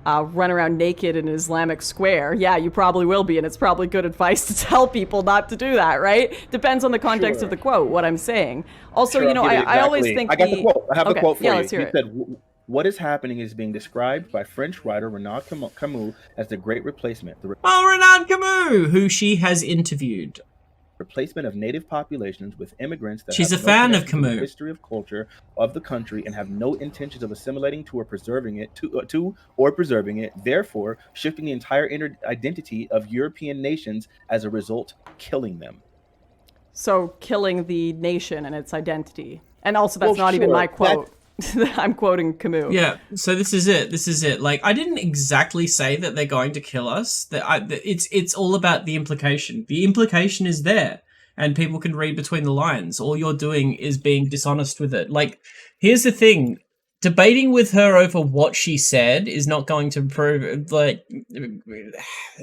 run around naked in an Islamic square. Yeah, you probably will be, and it's probably good advice to tell people not to do that, right? Depends on the context of the quote. What I'm saying. Also, I always think I got the quote. I have the quote for you. Let's hear it. He said, "What is happening is being described by French writer Renaud Camus as the Great Replacement." Renaud Camus, who she has interviewed. Replacement of native populations with immigrants that she's have a no fan of connection to the Camus. history of culture of the country and have no intentions of assimilating to or preserving it, therefore shifting the entire inner identity of European nations, as a result killing them. So killing the nation and its identity. And also that's not even my quote. I'm quoting Camus. Yeah, so this is it. Like, I didn't exactly say that they're going to kill us. It's all about the implication. The implication is there, and people can read between the lines. All you're doing is being dishonest with it. Like, here's the thing. Debating with her over what she said is not going to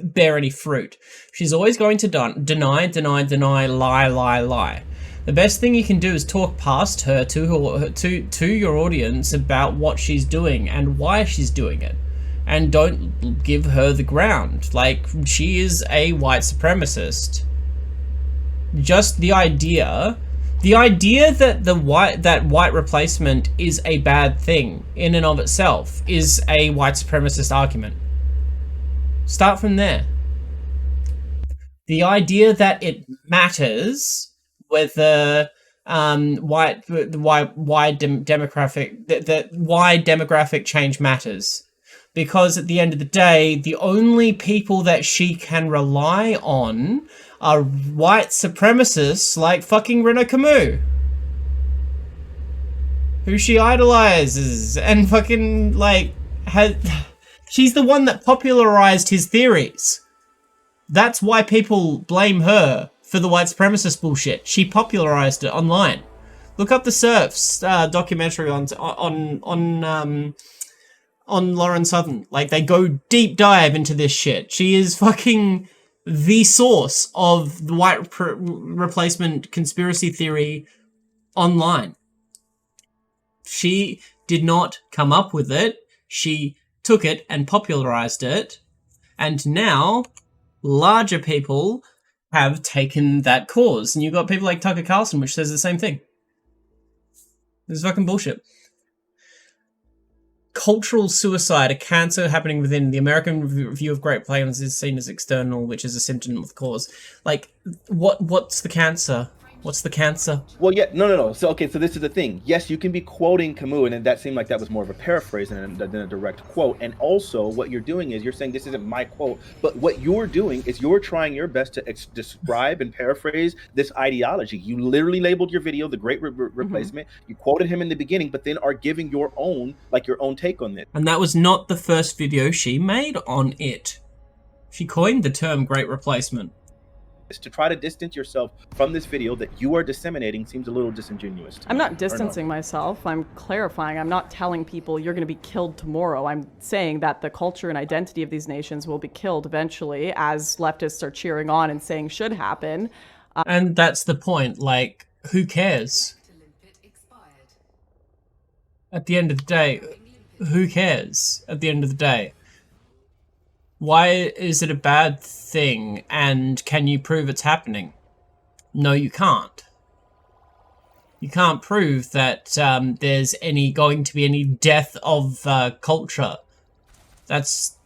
bear any fruit. She's always going to deny, lie. The best thing you can do is talk past her to your audience about what she's doing and why she's doing it. And don't give her the ground. Like, she is a white supremacist. Just the idea that white replacement is a bad thing in and of itself is a white supremacist argument. Start from there. The idea that it matters whether why demographic change matters, because at the end of the day, the only people that she can rely on are white supremacists like fucking Renaud Camus, who she idolizes and fucking she's the one that popularized his theories. That's why people blame her for the white supremacist bullshit. She popularized it online. Look up the Serfs documentary on Lauren Southern. Like, they go deep dive into this shit. She is fucking the source of the white replacement conspiracy theory online. She did not come up with it. She took it and popularized it. And now larger people have taken that cause. And you've got people like Tucker Carlson, which says the same thing. This is fucking bullshit. Cultural suicide, a cancer happening within the American view of Great Plains, is seen as external, which is a symptom of the cause. Like, what's the cancer? What's the cancer? Well, yeah, no. So this is the thing. Yes, you can be quoting Camus, and that seemed like that was more of a paraphrase than a direct quote. And also, what you're doing is you're saying this isn't my quote, but what you're doing is you're trying your best to describe and paraphrase this ideology. You literally labeled your video the Great Replacement. You quoted him in the beginning, but then are giving your own take on this. And that was not the first video she made on it. She coined the term Great Replacement. To try to distance yourself from this video that you are disseminating seems a little disingenuous to me. I'm not distancing myself. I'm clarifying. I'm not telling people you're going to be killed tomorrow. I'm saying that the culture and identity of these nations will be killed eventually, as leftists are cheering on and saying should happen. And that's the point. Like, who cares? At the end of the day, who cares? At the end of the day. Why is it a bad thing, and can you prove it's happening? No, you can't. You can't prove that there's going to be any death of culture. That's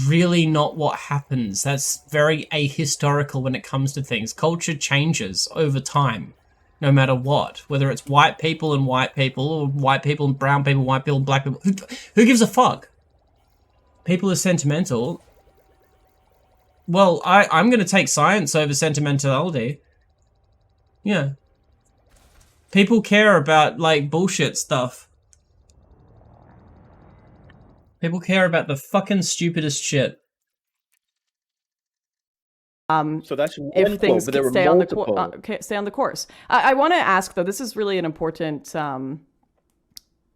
really not what happens. That's very ahistorical when it comes to things. Culture changes over time, no matter what. Whether it's white people, or white people and brown people, white people and black people. Who gives a fuck? People are sentimental. Well, I'm going to take science over sentimentality. Yeah. People care about, like, bullshit stuff. People care about the fucking stupidest shit. So that's one If things quote, but there were stay on the multiple. stay on the course. I want to ask though. This is really an important,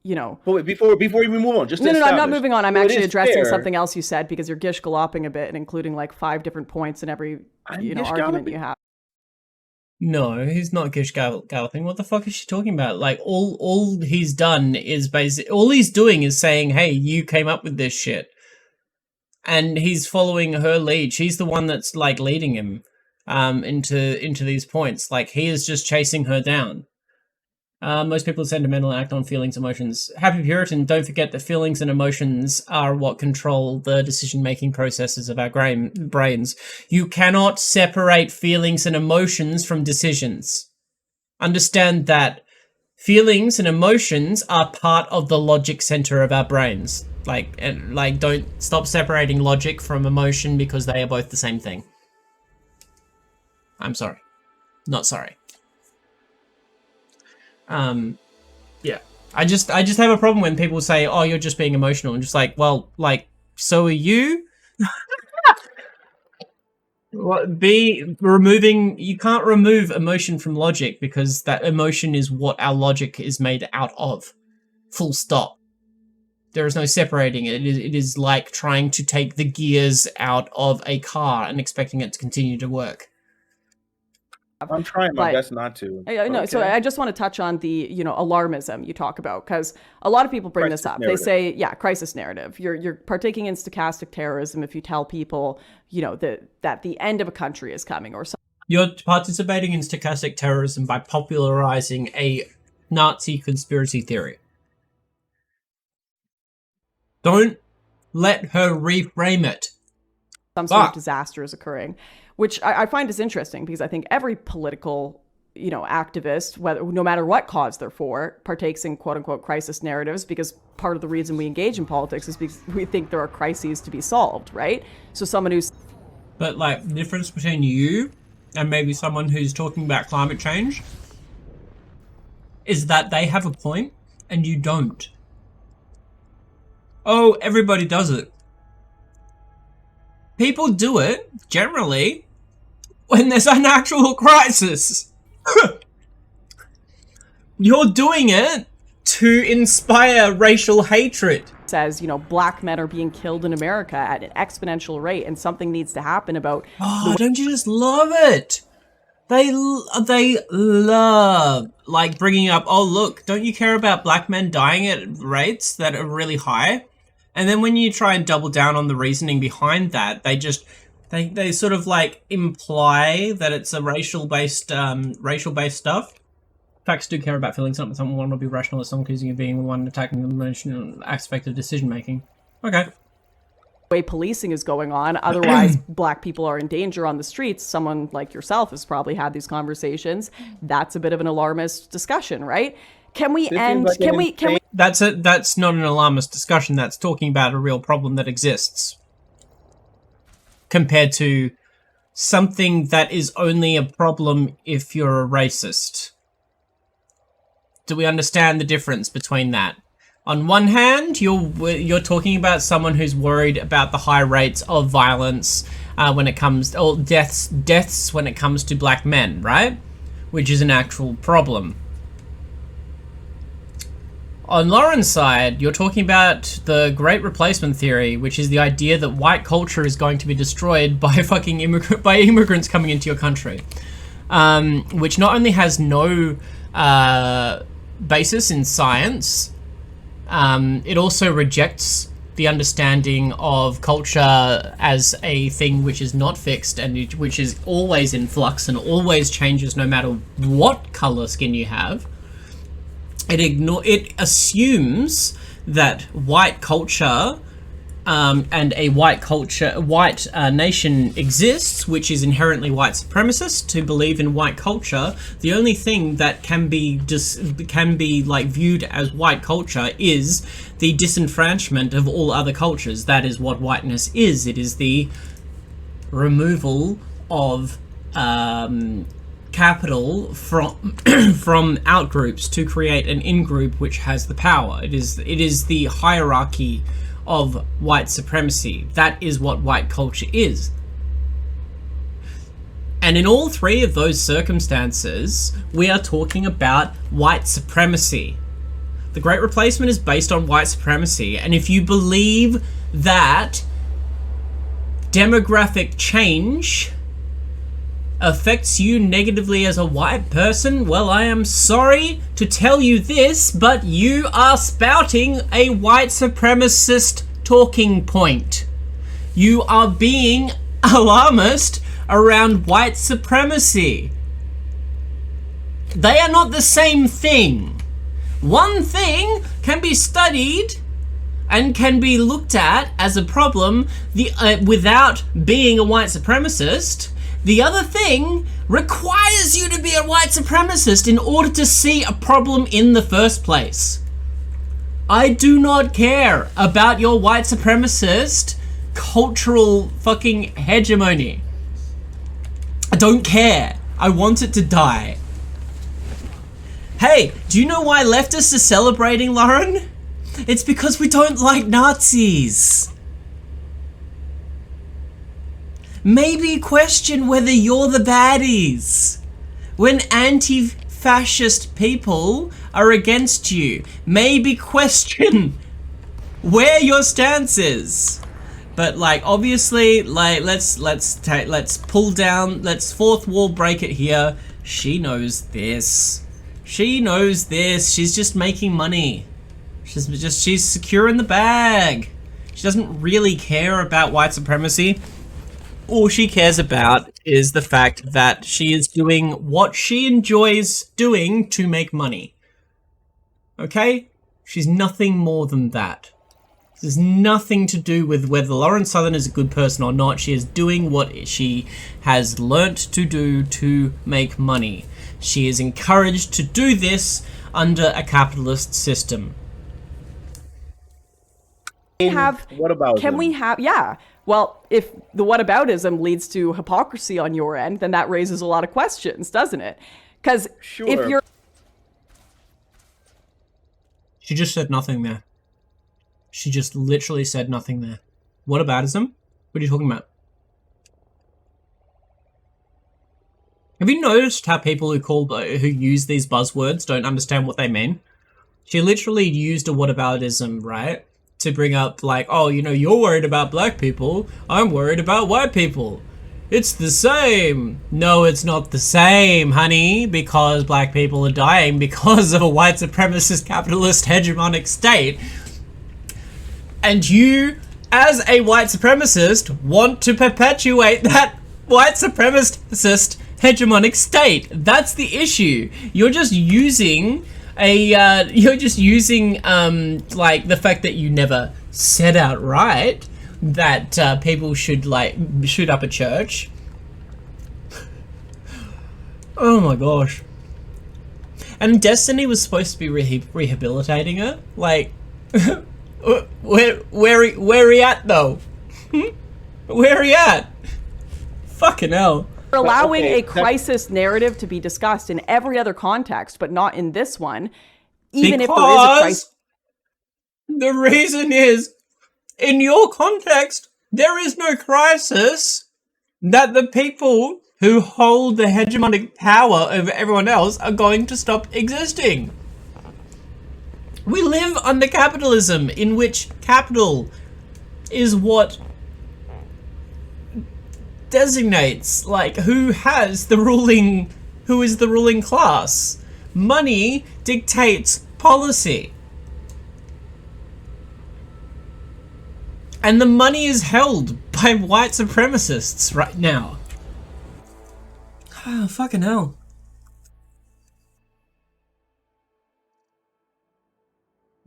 you know. But wait, before we move on, just to No, I'm not establish, moving on. I'm so it actually is addressing fair- something else you said because you're gish galloping a bit and including like 5 different points in every argument gish-galloping? you have. No, he's not gish galloping. What the fuck is she talking about? Like, all he's done is all he's doing is saying, hey, you came up with this shit. And he's following her lead. She's the one that's, like, leading him into these points. Like, he is just chasing her down. Most people are sentimental and act on feelings, emotions. Happy Puritan, don't forget that feelings and emotions are what control the decision-making processes of our brains. You cannot separate feelings and emotions from decisions. Understand that feelings and emotions are part of the logic center of our brains. Don't stop separating logic from emotion because they are both the same thing. I'm sorry. Not sorry. Yeah. I just have a problem when people say, oh, you're just being emotional. And just like, well, like, so are you? You can't remove emotion from logic because that emotion is what our logic is made out of. Full stop. There is no separating it. It is like trying to take the gears out of a car and expecting it to continue to work. I'm trying my best not to. I know. So I just want to touch on the, alarmism you talk about, because a lot of people bring this up. Narrative. They say, yeah, crisis narrative. You're partaking in stochastic terrorism if you tell people, that the end of a country is coming or something. You're participating in stochastic terrorism by popularizing a Nazi conspiracy theory. Don't let her reframe it. Some sort of disaster is occurring, which I find is interesting because I think every political, activist, no matter what cause they're for, partakes in quote unquote crisis narratives because part of the reason we engage in politics is because we think there are crises to be solved, right? So someone who's... But like the difference between you and maybe someone who's talking about climate change is that they have a point and you don't. Oh, everybody does it. People do it, generally, when there's an actual crisis. You're doing it to inspire racial hatred. Says, black men are being killed in America at an exponential rate and something needs to happen about... Oh, don't you just love it? They love, like, bringing up, oh, look, don't you care about black men dying at rates that are really high? And then when you try and double down on the reasoning behind that, they sort of like imply that it's a racial-based stuff. Facts do care about feelings. Someone want to be rational, someone accusing of being the one attacking the emotional aspect of decision-making. Okay. Way policing is going on. Otherwise, black people are in danger on the streets. Someone like yourself has probably had these conversations. That's a bit of an alarmist discussion, right? Can we end? Can we? That's not an alarmist discussion. That's talking about a real problem that exists. Compared to something that is only a problem if you're a racist. Do we understand the difference between that? On one hand, you're talking about someone who's worried about the high rates of violence when it comes, or deaths when it comes to black men, right? Which is an actual problem. On Lauren's side, you're talking about the Great Replacement Theory, which is the idea that white culture is going to be destroyed by fucking immigrants coming into your country, which not only has no basis in science, it also rejects the understanding of culture as a thing which is not fixed and which is always in flux and always changes no matter what color skin you have. It assumes that white culture and a white nation exists, which is inherently white supremacist. To believe in white culture, the only thing that can be like viewed as white culture is the disenfranchisement of all other cultures. That is what whiteness is. It is the removal of capital from from outgroups to create an in-group which has the power. It is the hierarchy of white supremacy. That is what white culture is. And in all three of those circumstances, we are talking about white supremacy. The Great Replacement is based on white supremacy, and if you believe that demographic change affects you negatively as a white person, well, I am sorry to tell you this, but you are spouting a white supremacist talking point. You are being alarmist around white supremacy. They are not the same thing. One thing can be studied and can be looked at as a problem without being a white supremacist. The other thing requires you to be a white supremacist in order to see a problem in the first place. I do not care about your white supremacist cultural fucking hegemony. I don't care. I want it to die. Hey, do you know why leftists are celebrating, Lauren? It's because we don't like Nazis. Maybe question whether you're the baddies. When anti-fascist people are against you, maybe question where your stance is. But like, obviously, like, let's pull down, let's fourth wall break it here. She knows this. She knows this. She's just making money. She's secure in the bag. She doesn't really care about white supremacy. All she cares about is the fact that she is doing what she enjoys doing to make money. Okay? She's nothing more than that. This has nothing to do with whether Lauren Southern is a good person or not. She is doing what she has learnt to do to make money. She is encouraged to do this under a capitalist system. Well, if the whataboutism leads to hypocrisy on your end, then that raises a lot of questions, doesn't it? Because if you're... She just said nothing there. She just literally said nothing there. Whataboutism? What are you talking about? Have you noticed how people who use these buzzwords don't understand what they mean? She literally used a whataboutism, right? To bring up like, oh, you know, you're worried about black people, I'm worried about white people. It's the same. No, it's not the same, honey, because black people are dying because of a white supremacist capitalist hegemonic state. And you, as a white supremacist, want to perpetuate that white supremacist hegemonic state. That's the issue. You're just using like the fact that you never said outright that people should like shoot up a church. Oh my gosh. And Destiny was supposed to be rehabilitating her. Like, where he at though? Where he at? Fucking hell. Allowing a crisis narrative to be discussed in every other context, but not in this one, even if there is a crisis. The reason is, in your context, there is no crisis that the people who hold the hegemonic power over everyone else are going to stop existing. We live under capitalism, in which capital is what designates like who is the ruling class. Money dictates policy. And the money is held by white supremacists right now. Oh, fucking hell.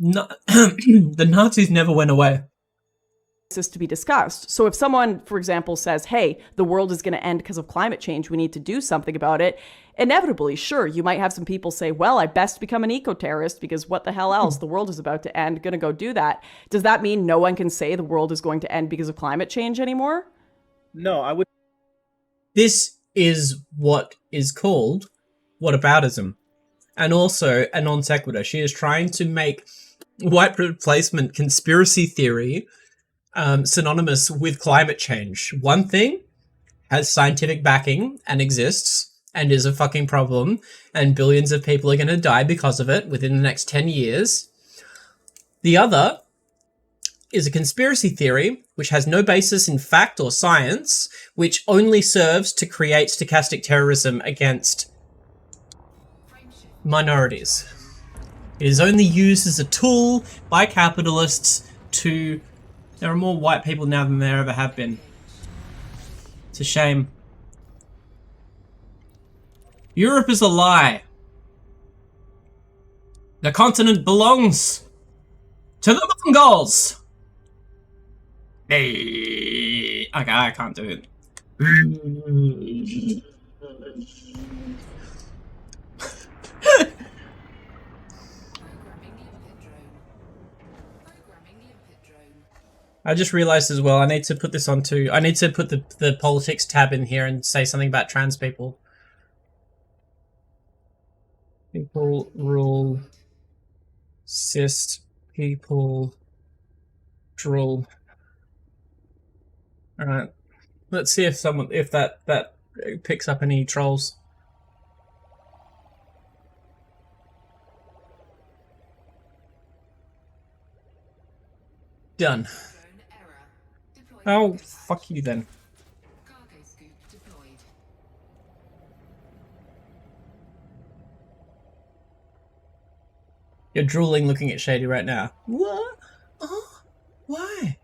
No, the Nazis never went away. Is to be discussed. So if someone, for example, says, hey, the world is going to end because of climate change, we need to do something about it, inevitably, sure, you might have some people say, well, I best become an eco-terrorist because what the hell else? The world is about to end, gonna go do that. Does that mean no one can say the world is going to end because of climate change anymore? No, I would. This is what is called whataboutism, and also a non sequitur. She is trying to make white replacement conspiracy theory synonymous with climate change. One thing has scientific backing and exists and is a fucking problem, and billions of people are going to die because of it within the next 10 years. The other is a conspiracy theory which has no basis in fact or science, which only serves to create stochastic terrorism against minorities. It is only used as a tool by capitalists to... There are more white people now than there ever have been. It's a shame. Europe is a lie. The continent belongs to the Mongols. Hey. Okay, I can't do it. I just realized as well, I need to put this onto... I need to put the politics tab in here and say something about trans people. People rule. Cis people drool. Alright. Let's see if that picks up any trolls. Done. Oh, fuck you then. You're drooling looking at Shady right now. What? Oh, why?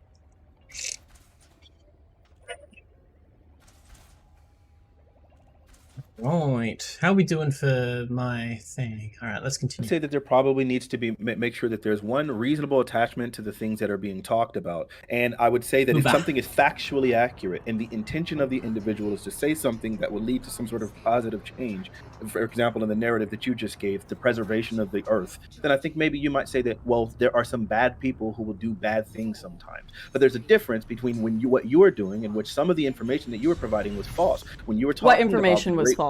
Right. How are we doing for my thing? All right, let's continue. I'd say that there probably needs to be make sure that there's one reasonable attachment to the things that are being talked about. And I would say that if something is factually accurate and the intention of the individual is to say something that will lead to some sort of positive change, for example, in the narrative that you just gave, the preservation of the earth, then I think maybe you might say that, well, there are some bad people who will do bad things sometimes. But there's a difference between what you are doing and which some of the information that you were providing was false. When you were talking what information was false?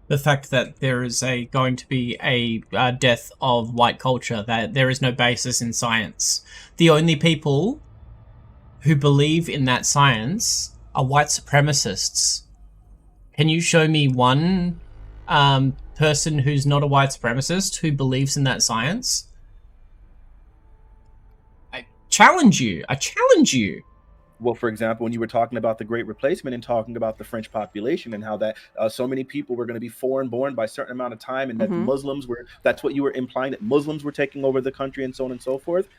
The fact that there is going to be a death of white culture, that there is no basis in science. The only people who believe in that science are white supremacists. Can you show me one person who's not a white supremacist who believes in that science? I challenge you. Well, for example, when you were talking about the Great Replacement and talking about the French population and how that so many people were going to be foreign-born by a certain amount of time, and that Muslims were, that's what you were implying, that Muslims were taking over the country and so on and so forth.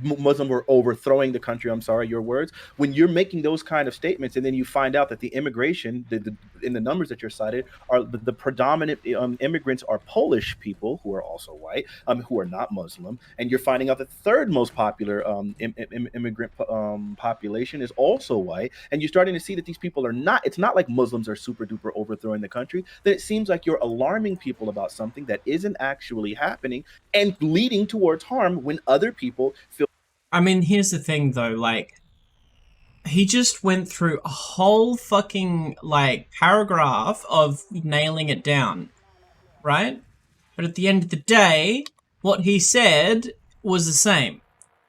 Muslims were overthrowing the country, I'm sorry, your words. When you're making those kind of statements and then you find out that the immigration, in the numbers that you're cited, are the predominant immigrants are Polish people who are also white, who are not Muslim, and you're finding out that the third most popular immigrant population is also white, and you're starting to see that these people are not, it's not like Muslims are super duper overthrowing the country, then it seems like you're alarming people about something that isn't actually happening and leading towards harm when other people feel. I mean, here's the thing though, like, he just went through a whole fucking, like, paragraph of nailing it down, right? But at the end of the day, what he said was the same.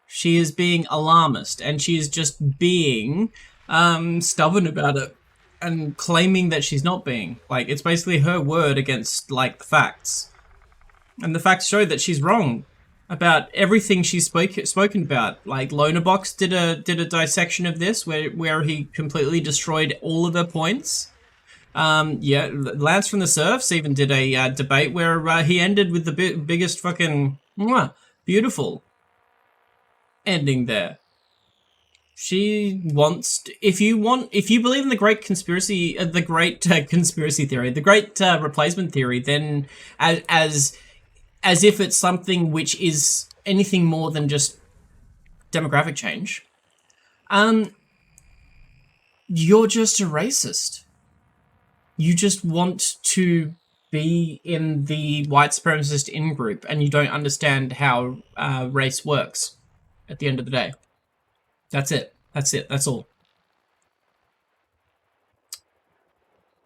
She is being alarmist, and she is just being stubborn about it and claiming that she's not being. Like, it's basically her word against, like, the facts. And the facts show that she's wrong about everything she's spoken about. Like, Lonabox did a dissection of this where he completely destroyed all of her points. Yeah, Lance from the Surfs even did a debate where he ended with the biggest fucking beautiful ending there. She wants to, if you believe in the great conspiracy theory, the great replacement theory, then as if it's something which is anything more than just demographic change, you're just a racist. You just want to be in the white supremacist in-group, and you don't understand how race works at the end of the day. That's it. That's all.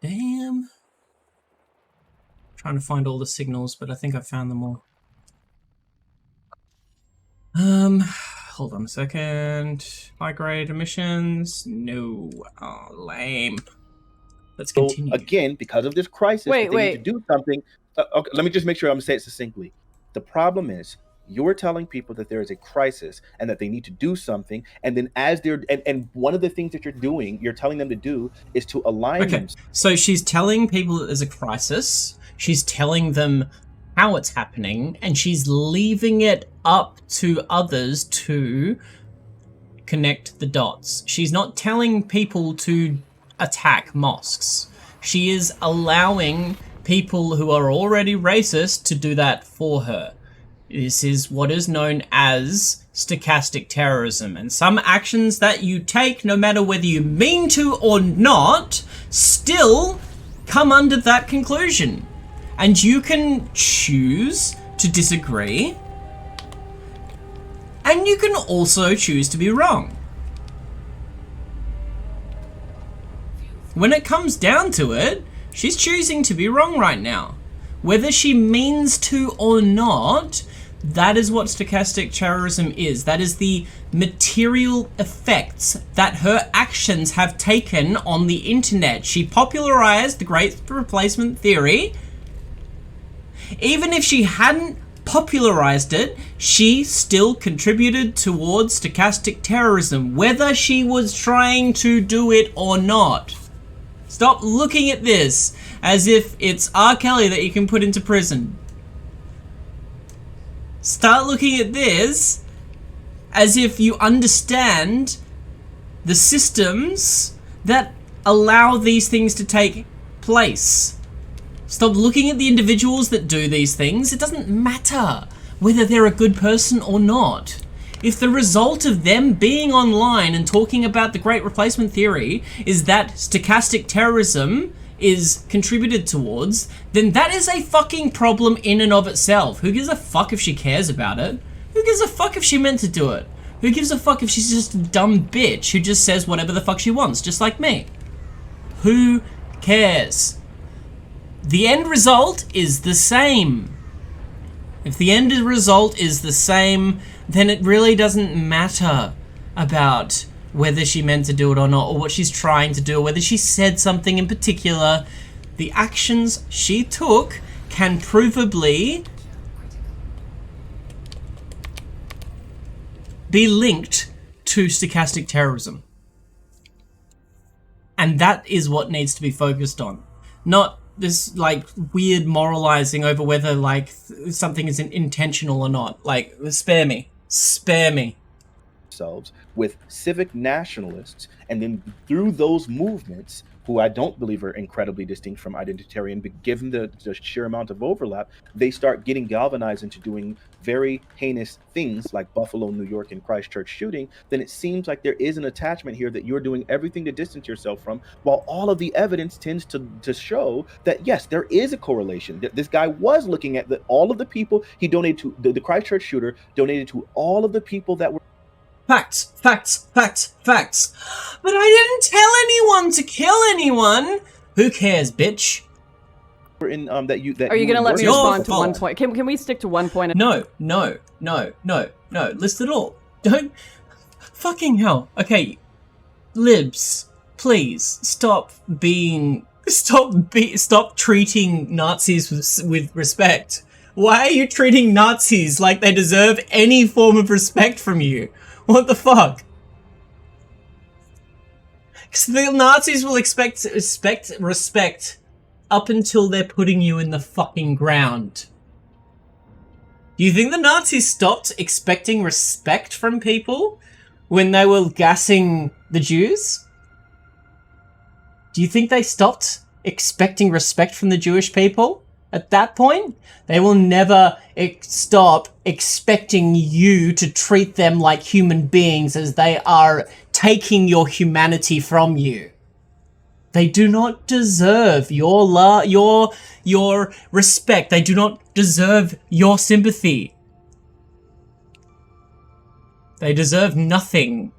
Damn. Trying to find all the signals, but I think I found them all. Hold on a second. High grade emissions? No. Oh, lame. Let's continue. So again, because of this crisis, Wait, they need to do something. Okay, let me just make sure I'm saying it succinctly. The problem is, you're telling people that there is a crisis and that they need to do something, and then as they're and one of the things that you're telling them to do is to align them. So she's telling people that there's a crisis. She's telling them how it's happening, and she's leaving it up to others to connect the dots. She's not telling people to attack mosques. She is allowing people who are already racist to do that for her. This is what is known as stochastic terrorism, and some actions that you take, no matter whether you mean to or not, still come under that conclusion. And you can choose to disagree, and you can also choose to be wrong. When it comes down to it, she's choosing to be wrong right now. Whether she means to or not, that is what stochastic terrorism is. That is the material effects that her actions have taken on the internet. She popularized the Great Replacement Theory. Even if she hadn't popularized it, she still contributed towards stochastic terrorism, whether she was trying to do it or not. Stop looking at this as if it's R. Kelly that you can put into prison. Start looking at this as if you understand the systems that allow these things to take place. Stop looking at the individuals that do these things. It doesn't matter whether they're a good person or not. If the result of them being online and talking about the Great Replacement Theory is that stochastic terrorism is contributed towards, then that is a fucking problem in and of itself. Who gives a fuck if she cares about it? Who gives a fuck if she meant to do it? Who gives a fuck if she's just a dumb bitch who just says whatever the fuck she wants, just like me? Who cares? The end result is the same. If the end result is the same, then it really doesn't matter about whether she meant to do it or not, or what she's trying to do, or whether she said something in particular. The actions she took can provably be linked to stochastic terrorism. And that is what needs to be focused on. Not this, like, weird moralizing over whether, like, something is intentional or not. Like, spare me. Spare me. With civic nationalists, and then through those movements, who I don't believe are incredibly distinct from identitarian, but given the sheer amount of overlap, they start getting galvanized into doing very heinous things like Buffalo, New York, and Christchurch shooting, then it seems like there is an attachment here that you're doing everything to distance yourself from, while all of the evidence tends to show that, yes, there is a correlation. That this guy was looking at all of the people he donated to, the Christchurch shooter donated to all of the people that were Facts, facts, facts, facts. But I didn't tell anyone to kill anyone. Who cares, bitch? Are you going to let me respond to one point? Can we stick to one point? No. List it all. Don't. Fucking hell. Okay. Libs, please stop treating Nazis with respect. Why are you treating Nazis like they deserve any form of respect from you? What the fuck? Because the Nazis will expect respect up until they're putting you in the fucking ground. Do you think the Nazis stopped expecting respect from people when they were gassing the Jews? Do you think they stopped expecting respect from the Jewish people At that point, they will never stop expecting you to treat them like human beings as they are taking your humanity from you. They do not deserve your love, your respect. They do not deserve your sympathy. They deserve nothing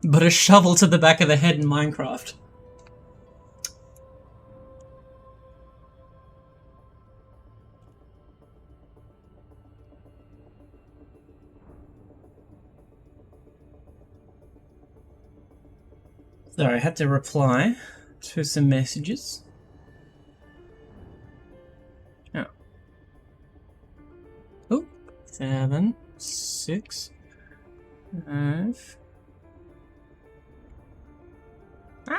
but a shovel to the back of the head in Minecraft. Sorry, I had to reply to some messages. Oh. Oh, 7, 6, 5. Ah!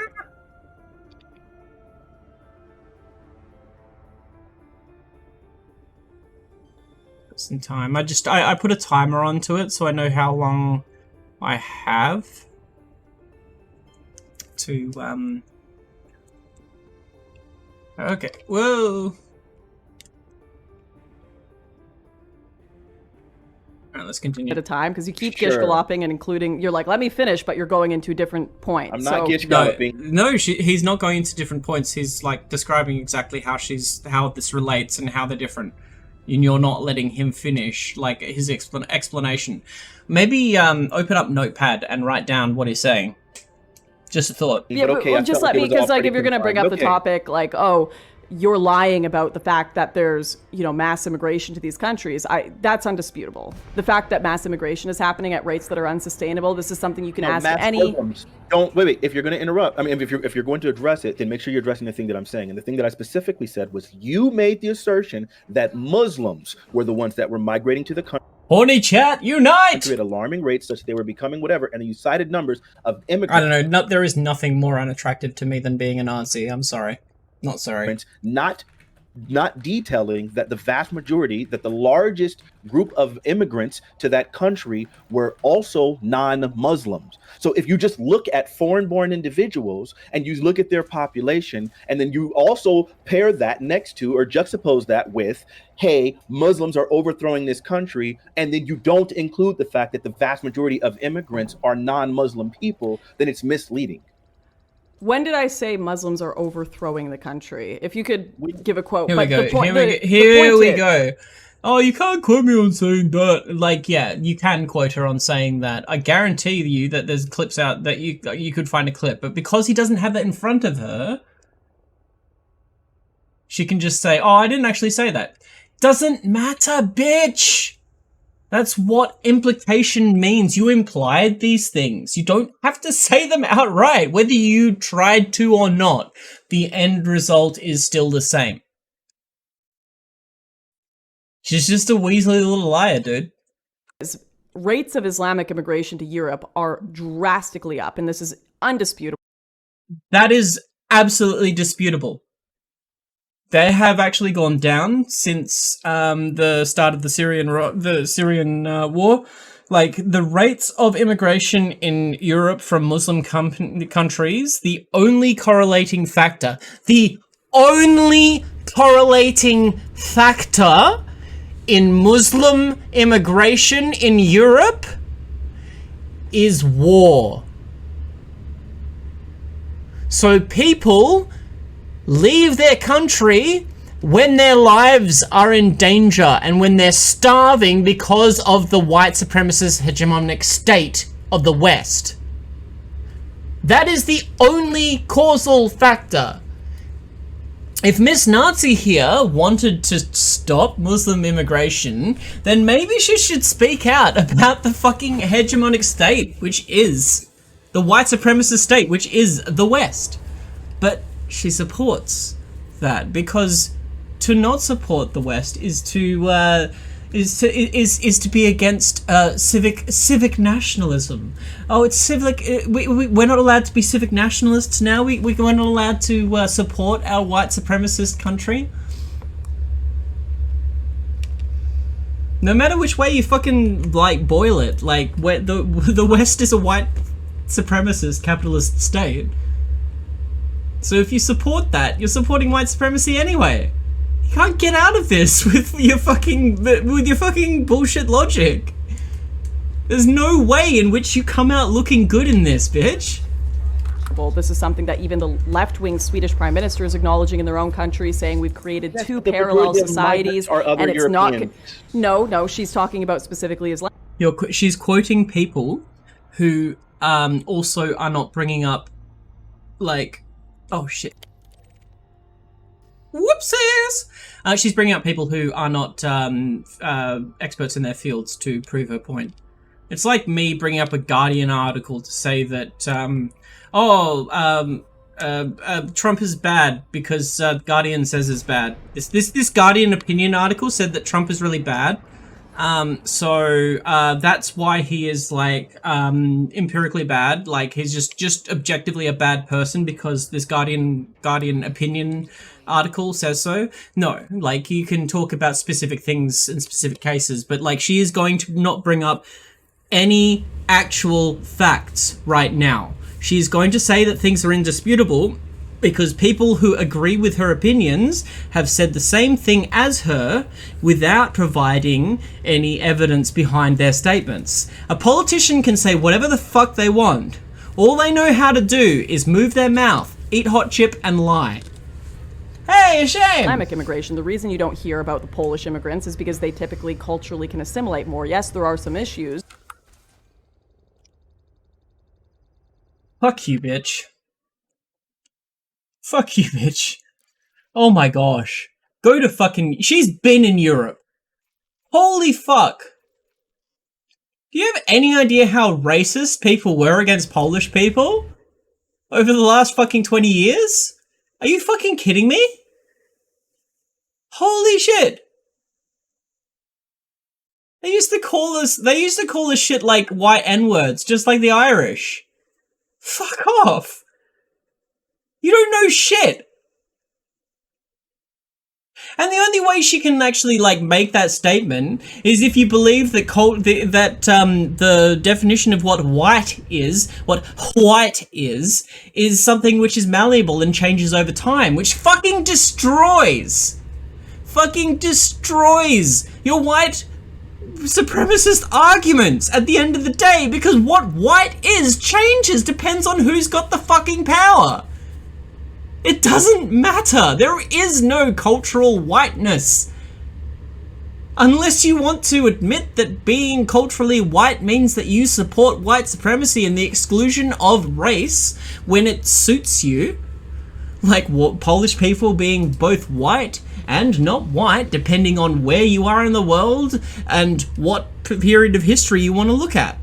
Some time. I put a timer onto it so I know how long I have to okay. Whoa. Alright, let's continue. At a time, because you keep gish-galloping and including, you're like, let me finish, but you're going into different points. I'm not gish-galloping. No, he's not going into different points. He's like describing exactly how this relates and how they're different. And you're not letting him finish, like, his explanation. Maybe open up Notepad and write down what he's saying. Just a thought. Yeah, but okay, well, just let me, because like if you're gonna bring up the topic, like, oh, you're lying about the fact that there's, you know, mass immigration to these countries. That's undisputable. The fact that mass immigration is happening at rates that are unsustainable. This is something you can ask any. Don't wait. If you're going to interrupt, I mean, if you're going to address it, then make sure you're addressing the thing that I'm saying. And the thing that I specifically said was, you made the assertion that Muslims were the ones that were migrating to the country. Horny chat, unite! At alarming rates, such that they were becoming whatever, and then you cited numbers of immigrants. I don't know. There is nothing more unattractive to me than being a Nazi. I'm sorry. Not sorry. Not detailing that the vast majority, that the largest group of immigrants to that country were also non-Muslims. So if you just look at foreign-born individuals and you look at their population, and then you also pair that next to or juxtapose that with, hey, Muslims are overthrowing this country, and then you don't include the fact that the vast majority of immigrants are non-Muslim people, then it's misleading. When did I say Muslims are overthrowing the country? If you could give a quote. Here we go. Here we go. Oh, you can't quote me on saying that. Like, yeah, you can quote her on saying that. I guarantee you that there's clips out that you could find a clip. But because he doesn't have that in front of her, she can just say, oh, I didn't actually say that. Doesn't matter, bitch! That's what implication means. You implied these things. You don't have to say them outright, whether you tried to or not. The end result is still the same. She's just a weaselly little liar, dude. Rates of Islamic immigration to Europe are drastically up, and this is undisputable. That is absolutely disputable. They have actually gone down since the start of the Syrian war. Like, the rates of immigration in Europe from Muslim countries, the only correlating factor in Muslim immigration in Europe is war. So people leave their country when their lives are in danger and when they're starving because of the white supremacist hegemonic state of the West. That is the only causal factor. If Miss Nazi here wanted to stop Muslim immigration, then maybe she should speak out about the fucking hegemonic state, which is the white supremacist state, which is the West. But she supports that, because to not support the West is to be against civic nationalism. Oh, it's civic. We're not allowed to be civic nationalists now. We're not allowed to support our white supremacist country. No matter which way you fucking like boil it, like the West is a white supremacist capitalist state. So if you support that, you're supporting white supremacy anyway. You can't get out of this with your fucking bullshit logic. There's no way in which you come out looking good in this, bitch. This is something that even the left-wing Swedish prime minister is acknowledging in their own country, saying we've created two parallel societies, and it's not. No, she's talking about specifically Islam. She's quoting people who also are not bringing up, like, oh shit. Whoopsies! She's bringing up people who are not experts in their fields to prove her point. It's like me bringing up a Guardian article to say that, Trump is bad because Guardian says is bad. This Guardian opinion article said that Trump is really bad. So that's why he is like empirically bad. Like he's just objectively a bad person because this Guardian opinion article says so. No, like you can talk about specific things in specific cases, but like she is going to not bring up any actual facts right now. She's going to say that things are indisputable because people who agree with her opinions have said the same thing as her without providing any evidence behind their statements. A politician can say whatever the fuck they want. All they know how to do is move their mouth, eat hot chip, and lie. Hey, a shame! Islamic immigration, the reason you don't hear about the Polish immigrants is because they typically culturally can assimilate more. Yes, there are some issues. Fuck you, bitch. Fuck you, bitch. Oh my gosh. Go to fucking... She's been in Europe. Holy fuck. Do you have any idea how racist people were against Polish people? Over the last fucking 20 years? Are you fucking kidding me? Holy shit. They used to call us shit like white N-words, just like the Irish. Fuck off. You don't know shit. And the only way she can actually like make that statement is if you believe that the definition of what white is something which is malleable and changes over time, which fucking destroys your white supremacist arguments at the end of the day, because what white is changes, depends on who's got the fucking power. It doesn't matter. There is no cultural whiteness. Unless you want to admit that being culturally white means that you support white supremacy and the exclusion of race when it suits you. Like what, Polish people being both white and not white, depending on where you are in the world and what period of history you want to look at.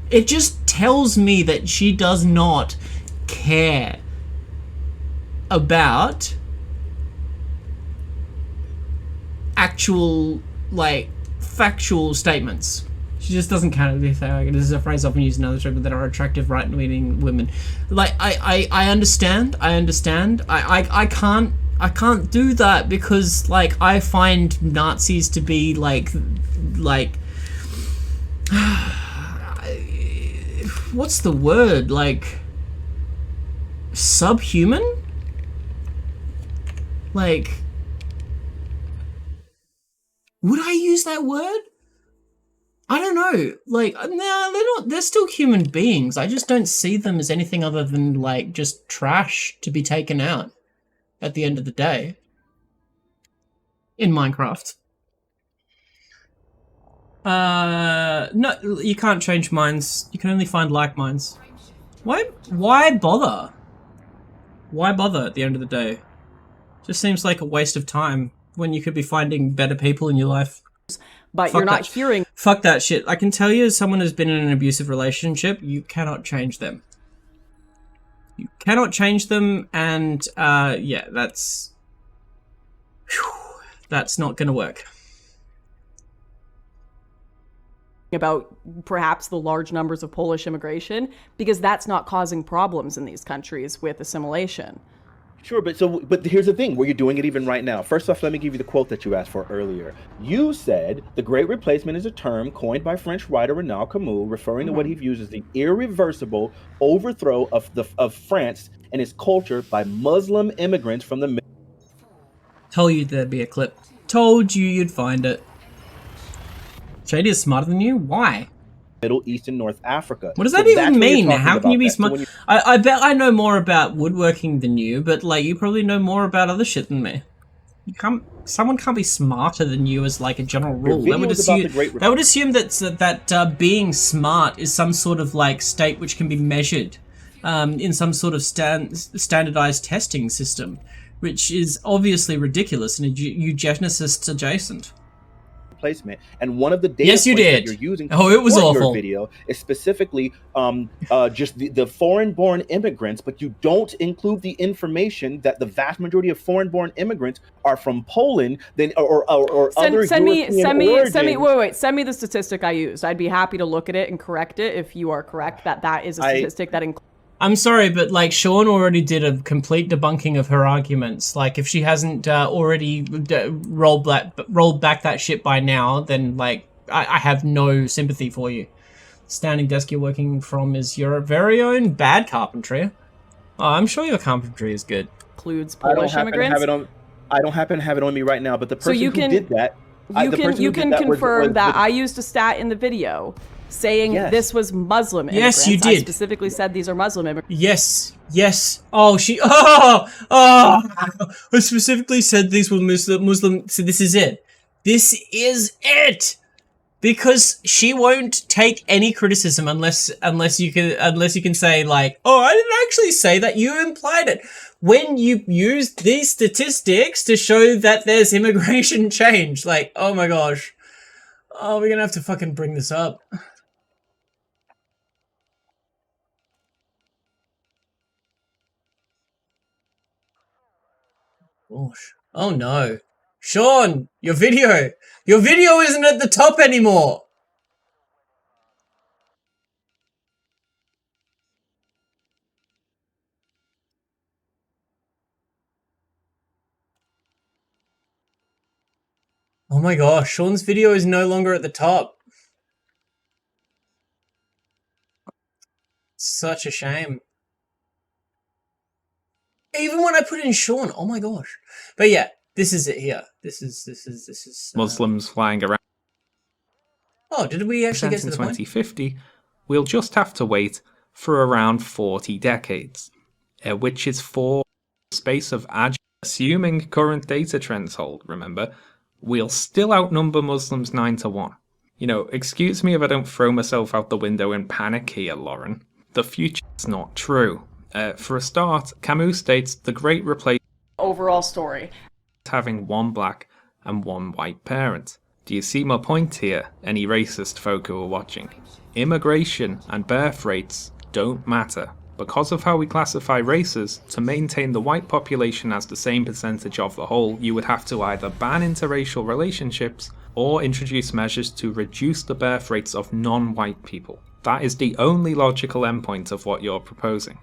It just tells me that she does not care about actual, like, factual statements. She just doesn't count it. This is a phrase often used in other statements that are attractive right-leaning women. Like, I understand. I can't do that because, like, I find Nazis to be, like, what's the word? Like, subhuman? Like, would I use that word? I don't know. Like, no, they're still human beings. I just don't see them as anything other than, like, just trash to be taken out at the end of the day. In Minecraft. No, you can't change minds. You can only find like minds. Why bother? Why bother at the end of the day? Just seems like a waste of time when you could be finding better people in your life. But you're not hearing... Fuck that shit. I can tell you, as someone who's been in an abusive relationship, you cannot change them. You cannot change them, and, yeah, that's not gonna work. About perhaps the large numbers of Polish immigration, because that's not causing problems in these countries with assimilation. Sure, but here's the thing, where you're doing it even right now. First off, let me give you the quote that you asked for earlier. You said the Great Replacement is a term coined by French writer Renaud Camus, referring to what he views as the irreversible overthrow of France and its culture by Muslim immigrants from the Told you there'd be a clip. Told you you'd find it. Shady is smarter than you? Why? Middle East and North Africa. What does that So even that's what you're mean? talking How can you about be that. So smart? when you- I bet I know more about woodworking than you, but like you probably know more about other shit than me. Someone can't be smarter than you as like a general rule. video is about the Great That would assume that being smart is some sort of like state which can be measured in some sort of standardized testing system, which is obviously ridiculous and eugenicist adjacent. Placement, and one of the data Yes, you points that did. you're using Oh, it was for your awful. video is specifically just the foreign-born immigrants, but you don't include the information that the vast majority of foreign-born immigrants are from Poland, then or other Send me origin. send me the statistic I used. I'd be happy to look at it and correct it if you are correct that is a statistic that includes. I'm sorry, but like Sean already did a complete debunking of her arguments. Like if she hasn't already rolled back that shit by now, then like I have no sympathy for you. Standing desk you're working from is your very own bad carpentry. Oh, I'm sure your carpentry is good. Includes Polish immigrants. I don't happen to have it on me right now, but the person you who can- did that, You can confirm that I used a stat in the video saying this was Muslim immigrants. Yes, you did. I specifically said these are Muslim immigrants. Yes. Oh, I specifically said these were Muslim. So this is it. This is it. Because she won't take any criticism unless you can say like, oh, I didn't actually say that. You implied it. When you use these statistics to show that there's immigration change, like, oh my gosh. Oh, we're gonna have to fucking bring this up. Gosh. Oh no. Sean, your video isn't at the top anymore. Oh my gosh, Sean's video is no longer at the top. Such a shame. Even when I put in Sean, oh my gosh. But yeah, this is it here. This is Muslims flying around. Oh, did we actually get to in the point? 2050, we'll just have to wait for around 40 decades, which is for space of assuming current data trends hold, remember, we'll still outnumber Muslims 9-1. You know, excuse me if I don't throw myself out the window in panic here, Lauren. The future's not true. For a start, Camus states the great replacement Overall story. having one black and one white parent. Do you see my point here, any racist folk who are watching? Immigration and birth rates don't matter. Because of how we classify races, to maintain the white population as the same percentage of the whole, you would have to either ban interracial relationships or introduce measures to reduce the birth rates of non-white people. That is the only logical endpoint of what you're proposing.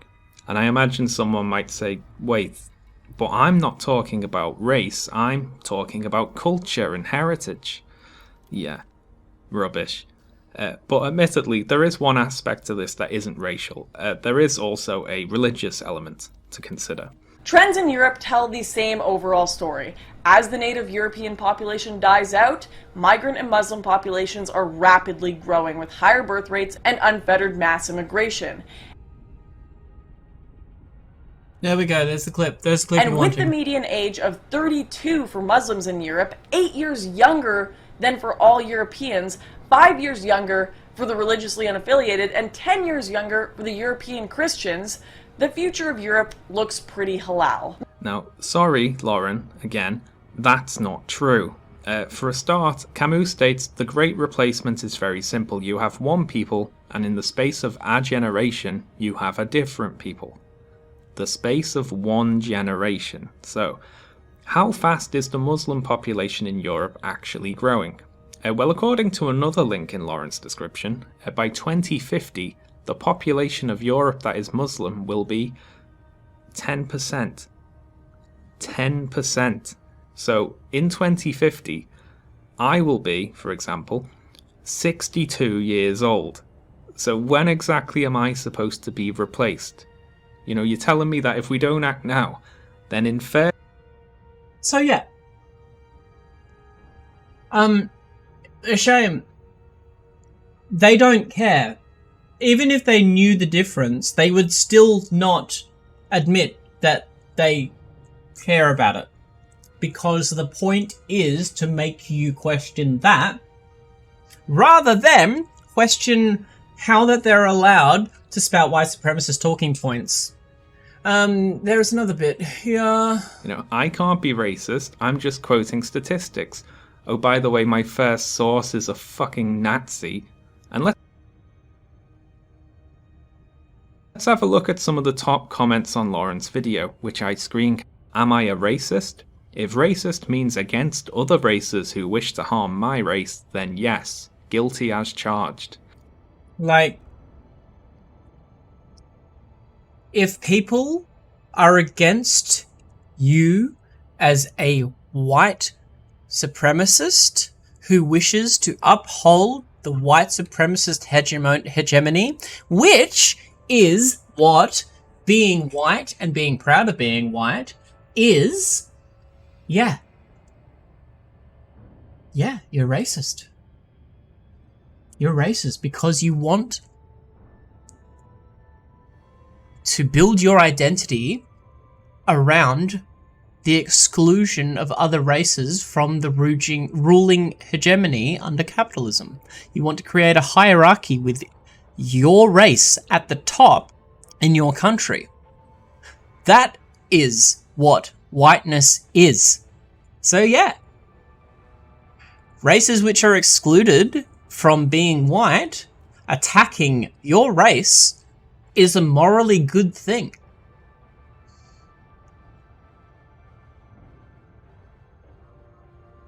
And I imagine someone might say, wait, but I'm not talking about race, I'm talking about culture and heritage. Yeah, rubbish. But admittedly, there is one aspect to this that isn't racial. There is also a religious element to consider. Trends in Europe tell the same overall story. As the native European population dies out, migrant and Muslim populations are rapidly growing with higher birth rates and unfettered mass immigration. There we go, there's the clip. There's the clip And you with the wanted. median age of 32 for Muslims in Europe, 8 years younger than for all Europeans, 5 years younger for the religiously unaffiliated, and 10 years younger for the European Christians, the future of Europe looks pretty halal. Now, sorry, Lauren, again, that's not true. For a start, Camus states the great replacement is very simple. You have one people, and in the space of a generation, you have a different people. The space of one generation. So, how fast is the Muslim population in Europe actually growing? Well, according to another link in Lauren's description, by 2050, the population of Europe that is Muslim will be 10%. 10%. So, in 2050, I will be, for example, 62 years old. So when exactly am I supposed to be replaced? You know, you're telling me that if we don't act now, then in fair... So yeah, A shame. They don't care. Even if they knew the difference, they would still not admit that they care about it. Because the point is to make you question that, rather than question how that they're allowed to spout white supremacist talking points. There's another bit here. You know, I can't be racist, I'm just quoting statistics. Oh, by the way, my first source is a fucking Nazi. And let's have a look at some of the top comments on Lauren's video, which I screen. Am I a racist? If racist means against other races who wish to harm my race, then yes, guilty as charged. Like, if people are against you as a white supremacist who wishes to uphold the white supremacist hegemony, which is what being white and being proud of being white is, yeah, you're racist. You're racist because you want to build your identity around the exclusion of other races from the ruling hegemony under capitalism. You want to create a hierarchy with your race at the top in your country. That is what whiteness is. So yeah, races which are excluded from being white, attacking your race, is a morally good thing.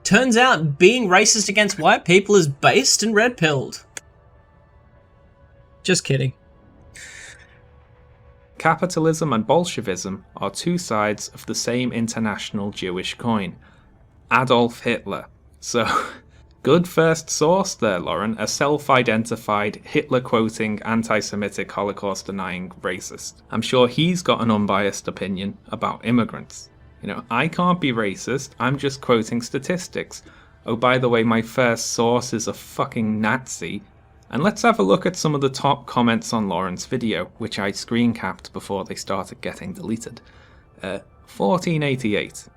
Turns out being racist against white people is based and red-pilled. Just kidding. Capitalism and Bolshevism are two sides of the same international Jewish coin. Adolf Hitler. So, good first source there, Lauren. A self-identified, Hitler-quoting, anti-Semitic, Holocaust-denying racist. I'm sure he's got an unbiased opinion about immigrants. You know, I can't be racist, I'm just quoting statistics. Oh, by the way, my first source is a fucking Nazi. And let's have a look at some of the top comments on Lauren's video, which I screen capped before they started getting deleted. 1488.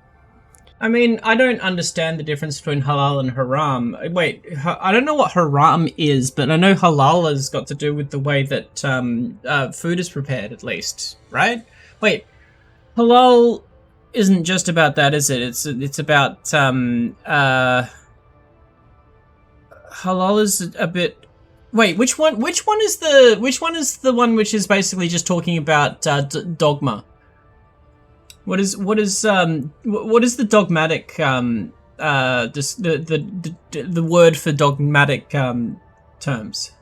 I mean, I don't understand the difference between halal and haram. Wait, I don't know what haram is, but I know halal has got to do with the way that food is prepared, at least, right? Wait, halal isn't just about that, is it? It's about halal is a bit. Wait, which one is the one which is basically just talking about dogma? What is the dogmatic the word for dogmatic terms?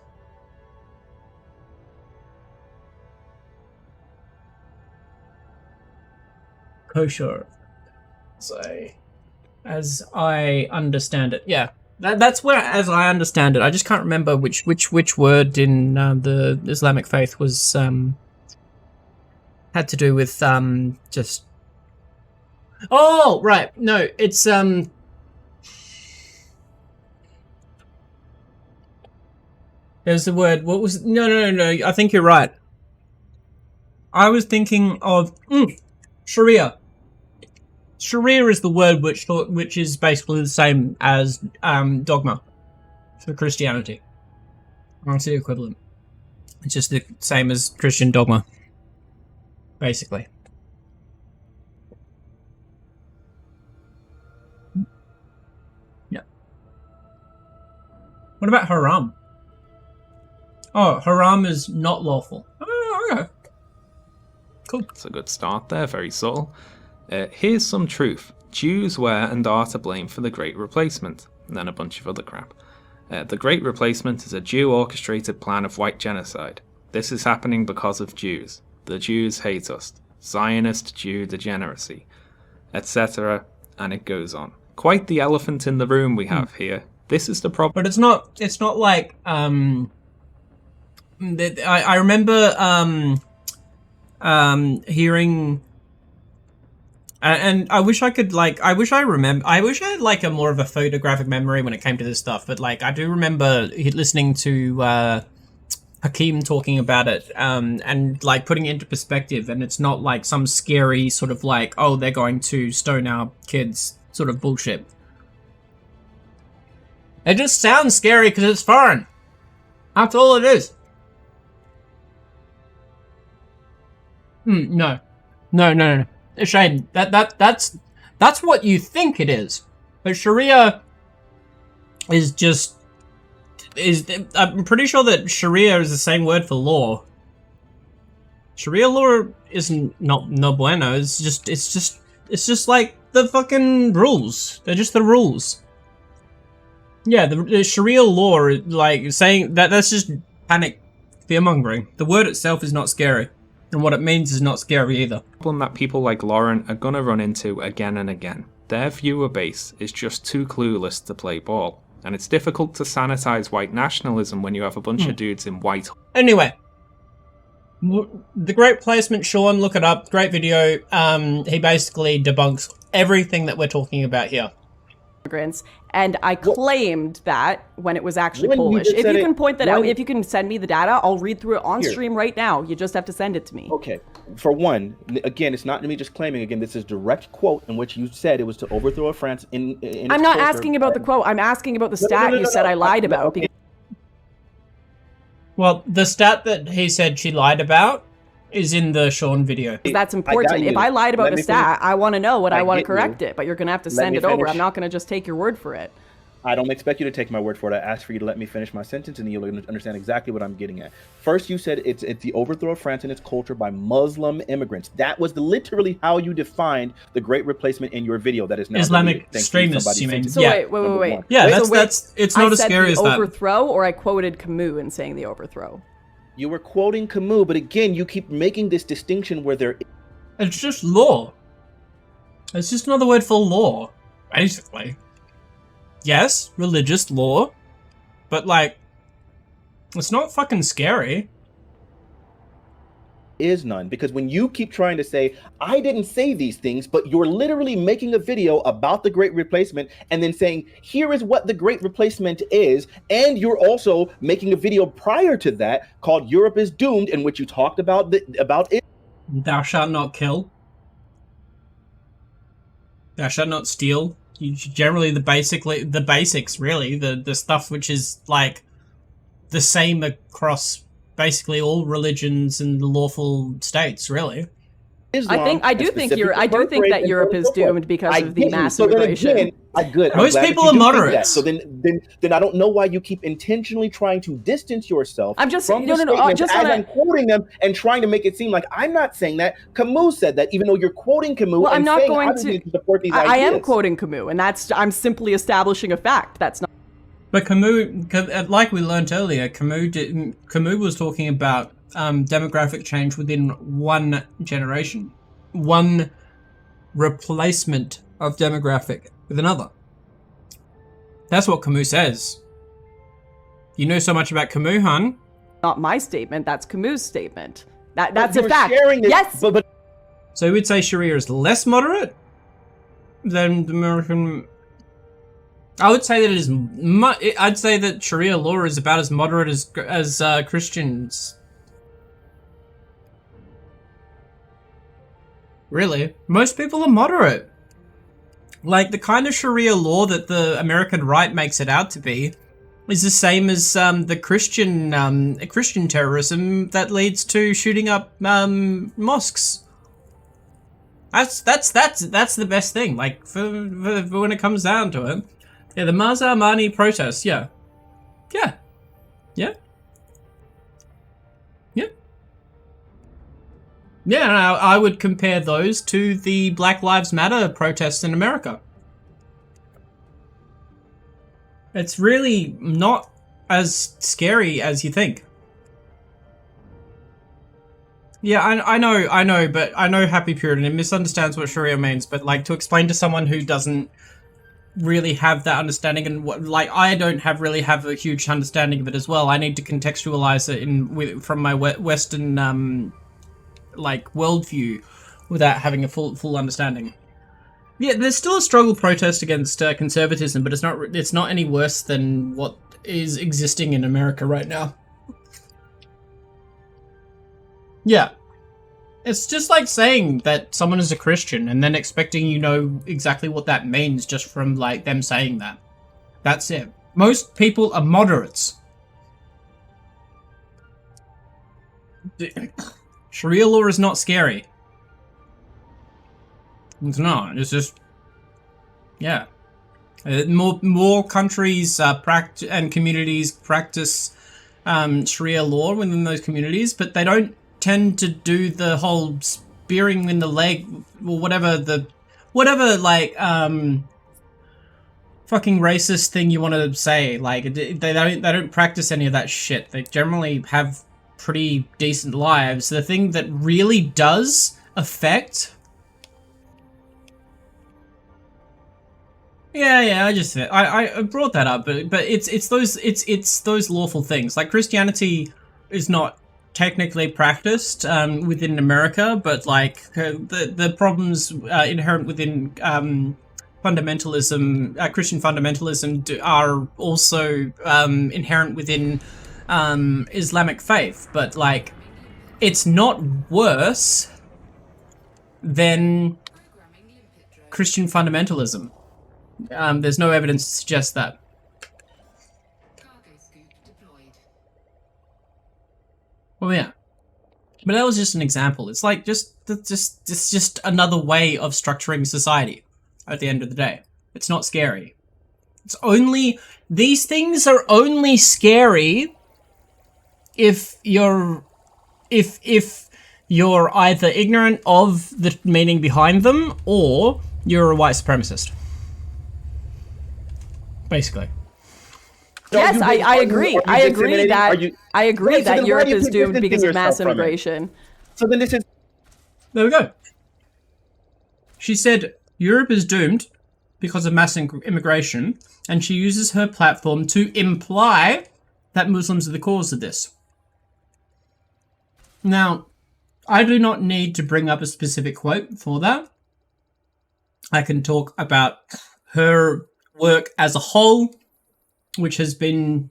Kosher. So, as I understand it, yeah. That's where, as I understand it, I just can't remember which word in the Islamic faith was had to do with just. Oh right, no, it's There's the word. What was? No. I think you're right. I was thinking of Sharia. Sharia is the word which is basically the same as dogma for Christianity. It's the equivalent. It's just the same as Christian dogma, basically. Yeah. What about haram? Oh, haram is not lawful. Oh, okay. Cool. That's a good start there, very subtle. Here's some truth. Jews were and are to blame for the Great Replacement, and then a bunch of other crap. The Great Replacement is a Jew-orchestrated plan of white genocide. This is happening because of Jews. The Jews hate us. Zionist Jew degeneracy, etc., and it goes on. Quite the elephant in the room we have here. This is the problem. But it's not like I remember hearing And I wish I could, like, I wish I had, like, a more of a photographic memory when it came to this stuff, but, like, I do remember listening to, Hakeem talking about it, and, like, putting it into perspective, and it's not, like, some scary sort of, like, oh, they're going to stone our kids sort of bullshit. It just sounds scary because it's foreign. That's all it is. No. No. Shane, that's what you think it is. But Sharia I'm pretty sure that Sharia is the same word for law. Sharia law isn't no bueno. It's just like the fucking rules. They're just the rules. Yeah, the Sharia law, like saying that's just panic fear-mongering. The word itself is not scary. And what it means is not scary either. Problem that people like Lauren are gonna run into again and again. Their viewer base is just too clueless to play ball. And it's difficult to sanitize white nationalism when you have a bunch of dudes in white. Anyway. The Great Placement, Sean, look it up. Great video. He basically debunks everything that we're talking about here. Immigrants, and I claimed that when it was actually Polish. If you can point that out, if you can send me the data, I'll read through it on stream right now. You just have to send it to me. Okay. For one, again, it's not me just claiming. Again, this is direct quote in which you said it was to overthrow France in I'm not asking about the quote. I'm asking about the stat you said I lied about. Okay. Well, the stat that he said she lied about is in the Sean video. That's important. If I lied about a stat, I want to know what I want to correct it, but you're going to have to send it over. I'm not going to just take your word for it. I don't expect you to take my word for it. I asked for you to let me finish my sentence, and then you'll understand exactly what I'm getting at. First, you said it's the overthrow of France and its culture by Muslim immigrants. That was literally how you defined the Great Replacement in your video. That is now Islamic extremists, you mean? So yeah. Wait. Yeah, that's it's not as scary as that. Overthrow, or I quoted Camus in saying the overthrow. You were quoting Camus, but again, you keep making this distinction where there. It's just law. It's just another word for law, basically. Yes, religious law, but like, it's not fucking scary. Is none, because when you keep trying to say, I didn't say these things, but you're literally making a video about the Great Replacement and then saying, here is what the Great Replacement is, and you're also making a video prior to that called Europe is Doomed, in which you talked about it. Thou shalt not kill. Thou shalt not steal. Generally the basics, really, the stuff which is like the same across basically all religions and lawful states, really. I do think that Europe is doomed because of the mass immigration. Most people are moderates. So then I don't know why you keep intentionally trying to distance yourself. I'm just from I'm quoting them and trying to make it seem like I'm not saying that. Camus said that, even though you're quoting Camus. Well, I'm not going to support these ideas. I am quoting Camus, and I'm simply establishing a fact. That's not. But Camus, like we learned earlier, Camus was talking about demographic change within one generation, one replacement of demographic with another. That's what Camus says. You know so much about Camus, hon. Not my statement. That's Camus' statement. That's a fact. Yes. But so you would say Sharia is less moderate than the American. I would say that it is. I'd say that Sharia law is about as moderate as Christians. Really, most people are moderate. Like the kind of Sharia law that the American right makes it out to be is the same as the Christian terrorism that leads to shooting up mosques. That's the best thing. Like for when it comes down to it. Yeah, the Mazar Amani protests, yeah. Yeah, and I would compare those to the Black Lives Matter protests in America. It's really not as scary as you think. Yeah, I know, but I know Happy Puritan, it misunderstands what Sharia means, but like to explain to someone who doesn't really have that understanding, and what, like I don't really have a huge understanding of it as well. I need to contextualize it from my Western like worldview without having a full understanding. Yeah, there's still a struggle protest against conservatism, but it's not any worse than what is existing in America right now. Yeah. It's just like saying that someone is a Christian and then expecting you know exactly what that means just from like them saying that. That's it. Most people are moderates. Sharia law is not scary. It's not. It's just, yeah. More countries and communities practice Sharia law within those communities, but they don't tend to do the whole spearing in the leg or whatever like fucking racist thing you want to say. Like they don't practice any of that shit. They generally have pretty decent lives. The thing that really does affect, yeah, I brought that up, but it's those lawful things. Like Christianity is not technically practiced within America, but like the problems inherent within fundamentalism, Christian fundamentalism, are also inherent within Islamic faith. But like, it's not worse than Christian fundamentalism. There's no evidence to suggest that. Well, yeah, but that was just an example. It's like it's just another way of structuring society. At the end of the day, it's not scary. These things are only scary if you're either ignorant of the meaning behind them or you're a white supremacist. Basically. Yes, I agree. I agree that Europe is doomed because of mass immigration. So then this is... There we go. She said Europe is doomed because of mass immigration, and she uses her platform to imply that Muslims are the cause of this. Now, I do not need to bring up a specific quote for that. I can talk about her work as a whole, which has been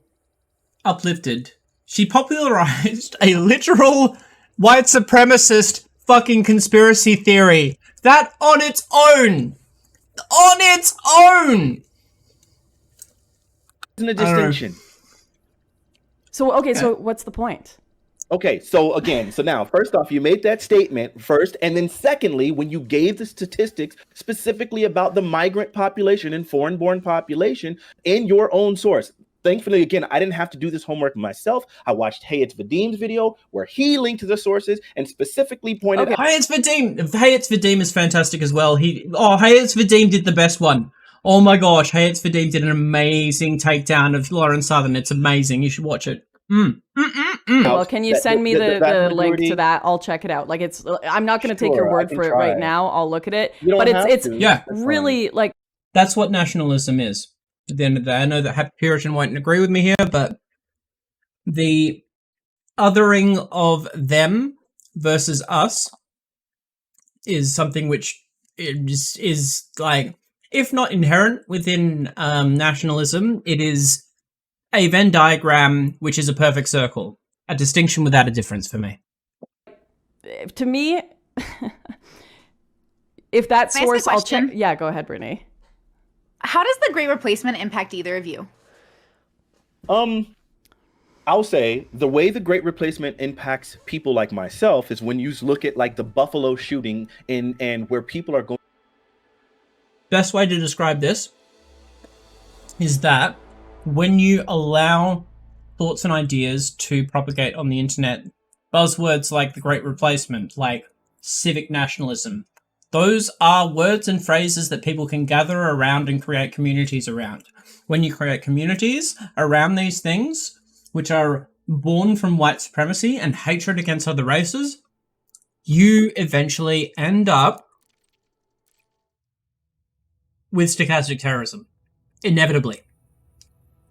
uplifted. She popularized a literal white supremacist fucking conspiracy theory. That on its own isn't a distinction. So, okay, so what's the point? Okay, so now, first off, you made that statement first, and then secondly, when you gave the statistics specifically about the migrant population and foreign-born population in your own source. Thankfully, again, I didn't have to do this homework myself. I watched Hayat's Vadim's video where he linked to the sources and specifically pointed out. Hayat's Vadim is fantastic as well. Hayat's Vadim did the best one. Oh my gosh, Hayat's Vadim did an amazing takedown of Lauren Southern. It's amazing. You should watch it. Well, can you send me the link to that? I'll check it out. Like, I'm not going to take your word for it right now. I'll look at it. But it's really like, that's what nationalism is. At the end of the day, I know that Happy Puritan won't agree with me here, but the othering of them versus us is something which is like, if not inherent within nationalism, it is a Venn diagram which is a perfect circle. A distinction without a difference for me. To me, if that source, I'll check. Yeah, go ahead, Brittany. How does the Great Replacement impact either of you? I'll say the way the Great Replacement impacts people like myself is when you look at like the Buffalo shooting and where people are going. Best way to describe this is that when you allow thoughts and ideas to propagate on the internet, buzzwords like the Great Replacement, like civic nationalism, those are words and phrases that people can gather around and create communities around. When you create communities around these things, which are born from white supremacy and hatred against other races, you eventually end up with stochastic terrorism. Inevitably.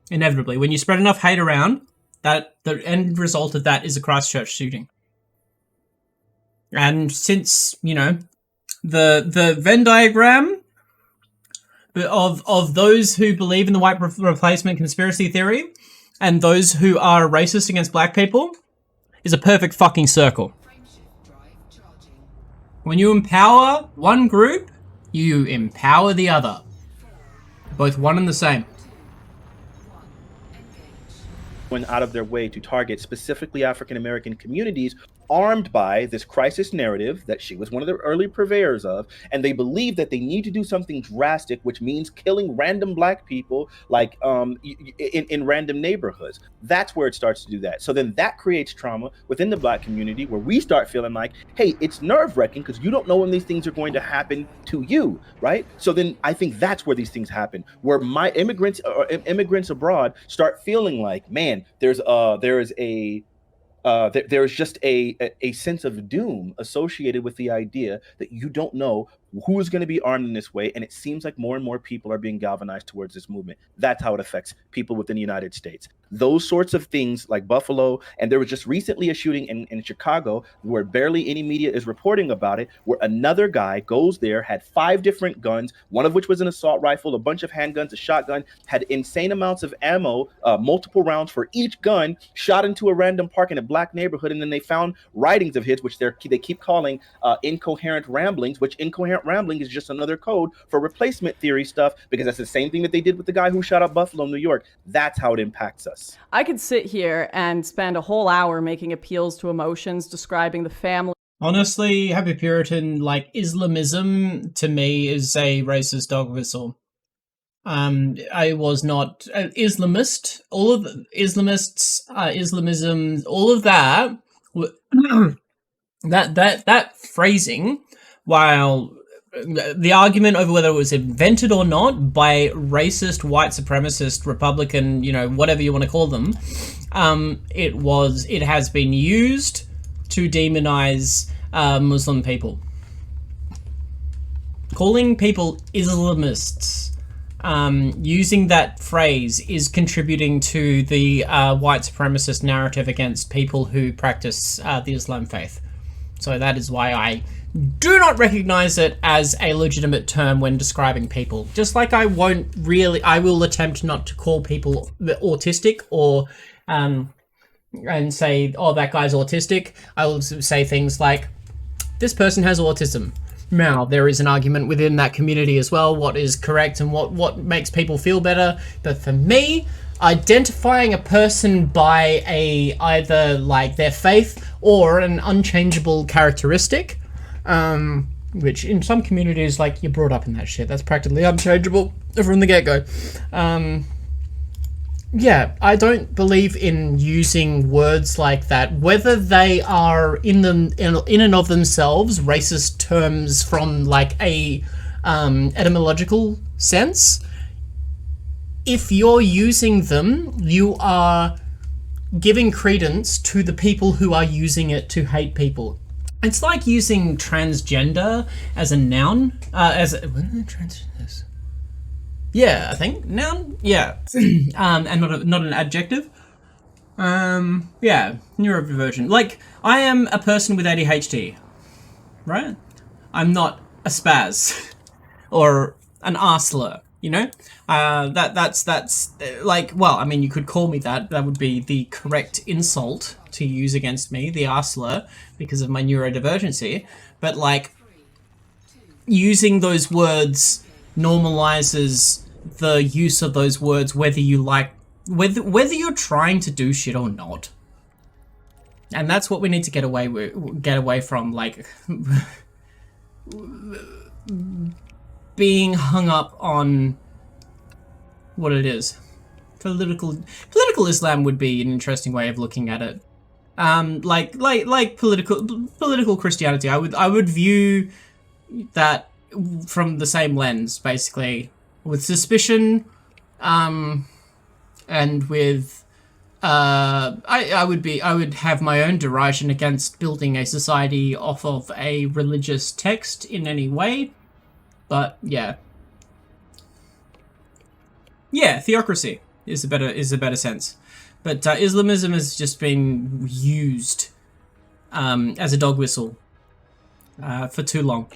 When you spread enough hate around, that the end result of that is a Christchurch shooting. And since, the Venn diagram of those who believe in the white replacement conspiracy theory and those who are racist against black people is a perfect fucking circle. When you empower one group, you empower the other. Both one and the same. Went out of their way to target specifically African American communities armed by this crisis narrative that she was one of the early purveyors of, and they believe that they need to do something drastic, which means killing random black people like in random neighborhoods. That's where it starts to do that. So then that creates trauma within the black community where we start feeling like, hey, it's nerve-wracking because you don't know when these things are going to happen to you, right? So then I think that's where these things happen, where my immigrants abroad start feeling like, man, there's just a sense of doom associated with the idea that you don't know who is going to be armed in this way. And it seems like more and more people are being galvanized towards this movement. That's how it affects people within the United States. Those sorts of things like Buffalo, and there was just recently a shooting in Chicago where barely any media is reporting about it, where another guy goes there, had 5 different guns, one of which was an assault rifle, a bunch of handguns, a shotgun, had insane amounts of ammo, multiple rounds for each gun, shot into a random park in a black neighborhood, and then they found writings of his, which they keep calling incoherent ramblings, which incoherent rambling is just another code for replacement theory stuff, because that's the same thing that they did with the guy who shot up Buffalo, New York. That's how it impacts us. I could sit here and spend a whole hour making appeals to emotions, describing the family. Honestly, Happy Puritan, like, Islamism to me is a racist dog whistle. I was not Islamist. All of Islamists, Islamism, all of that, that phrasing, while the argument over whether it was invented or not by racist, white supremacist, Republican, whatever you want to call them, it has been used to demonize Muslim people. Calling people Islamists, using that phrase is contributing to the white supremacist narrative against people who practice the Islam faith. So that is why I do not recognize it as a legitimate term when describing people. Just like I will attempt not to call people autistic or and say, oh, that guy's autistic. I will say things like, this person has autism. Now, there is an argument within that community as well, what is correct and what makes people feel better. But for me, identifying a person by either like their faith or an unchangeable characteristic, which in some communities, like, you're brought up in that shit. That's practically unchangeable from the get-go. Yeah, I don't believe in using words like that, whether they are in and of themselves racist terms from like a etymological sense. If you're using them, you are giving credence to the people who are using it to hate people. It's like using transgender as a noun, yeah, I think noun. Yeah, and not an adjective. Yeah, neurodivergent. Like, I am a person with ADHD, right? I'm not a spaz or an arsler. That's like, well, I mean, you could call me that. That would be the correct insult to use against me, the arsler, because of my neurodivergency. But like, using those words normalizes the use of those words, whether you're trying to do shit or not. And that's what we need to get away from, like, being hung up on what it is. Political Islam would be an interesting way of looking at it. Like political Christianity. I would view that from the same lens, basically, with suspicion, and with I would have my own derision against building a society off of a religious text in any way, but yeah, theocracy is a better sense, but Islamism has just been used as a dog whistle for too long.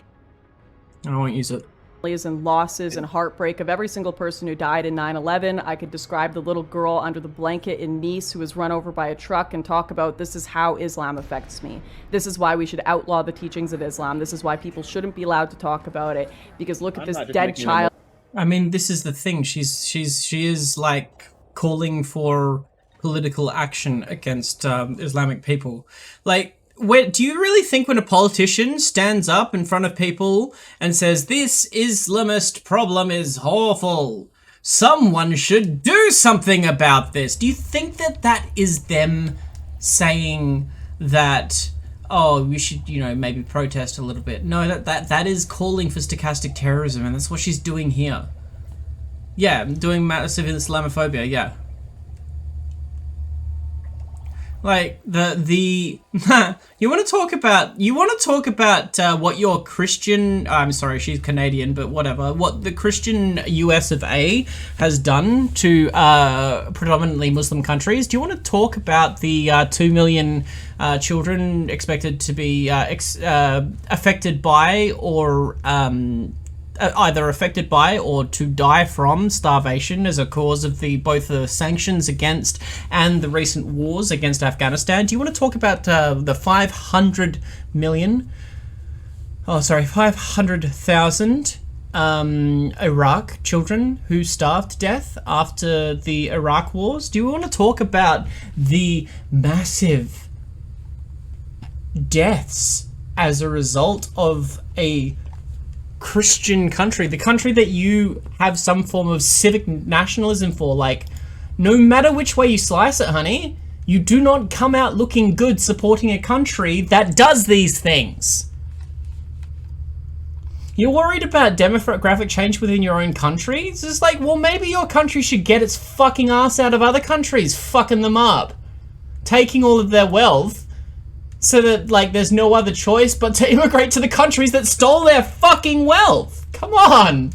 I won't use it. and losses and heartbreak of every single person who died in 9/11. I could describe the little girl under the blanket in Nice who was run over by a truck and talk about this is how Islam affects me. This is why we should outlaw the teachings of Islam. This is why people shouldn't be allowed to talk about it, because look at this dead child. I mean, this is the thing. She is like calling for political action against Islamic people. Like, do you really think when a politician stands up in front of people and says, this Islamist problem is awful, someone should do something about this? Do you think that that is them saying that, oh, we should, maybe protest a little bit? No, that is calling for stochastic terrorism, and that's what she's doing here. Yeah, doing massive Islamophobia, yeah. Like the you want to talk about what your Christian, I'm sorry, she's Canadian, but whatever, what the Christian US of A has done to predominantly Muslim countries. Do you want to talk about the 2 million children expected to be affected by or either affected by or to die from starvation as a cause of both the sanctions against and the recent wars against Afghanistan? Do you want to talk about the 500,000 Iraq children who starved to death after the Iraq wars? Do you want to talk about the massive deaths as a result of a Christian country, the country that you have some form of civic nationalism for? Like, no matter which way you slice it, honey, you do not come out looking good supporting a country that does these things. You're worried about demographic change within your own country? It's just like, well, maybe your country should get its fucking ass out of other countries, fucking them up, taking all of their wealth, so that, like, there's no other choice but to immigrate to the countries that stole their fucking wealth. Come on.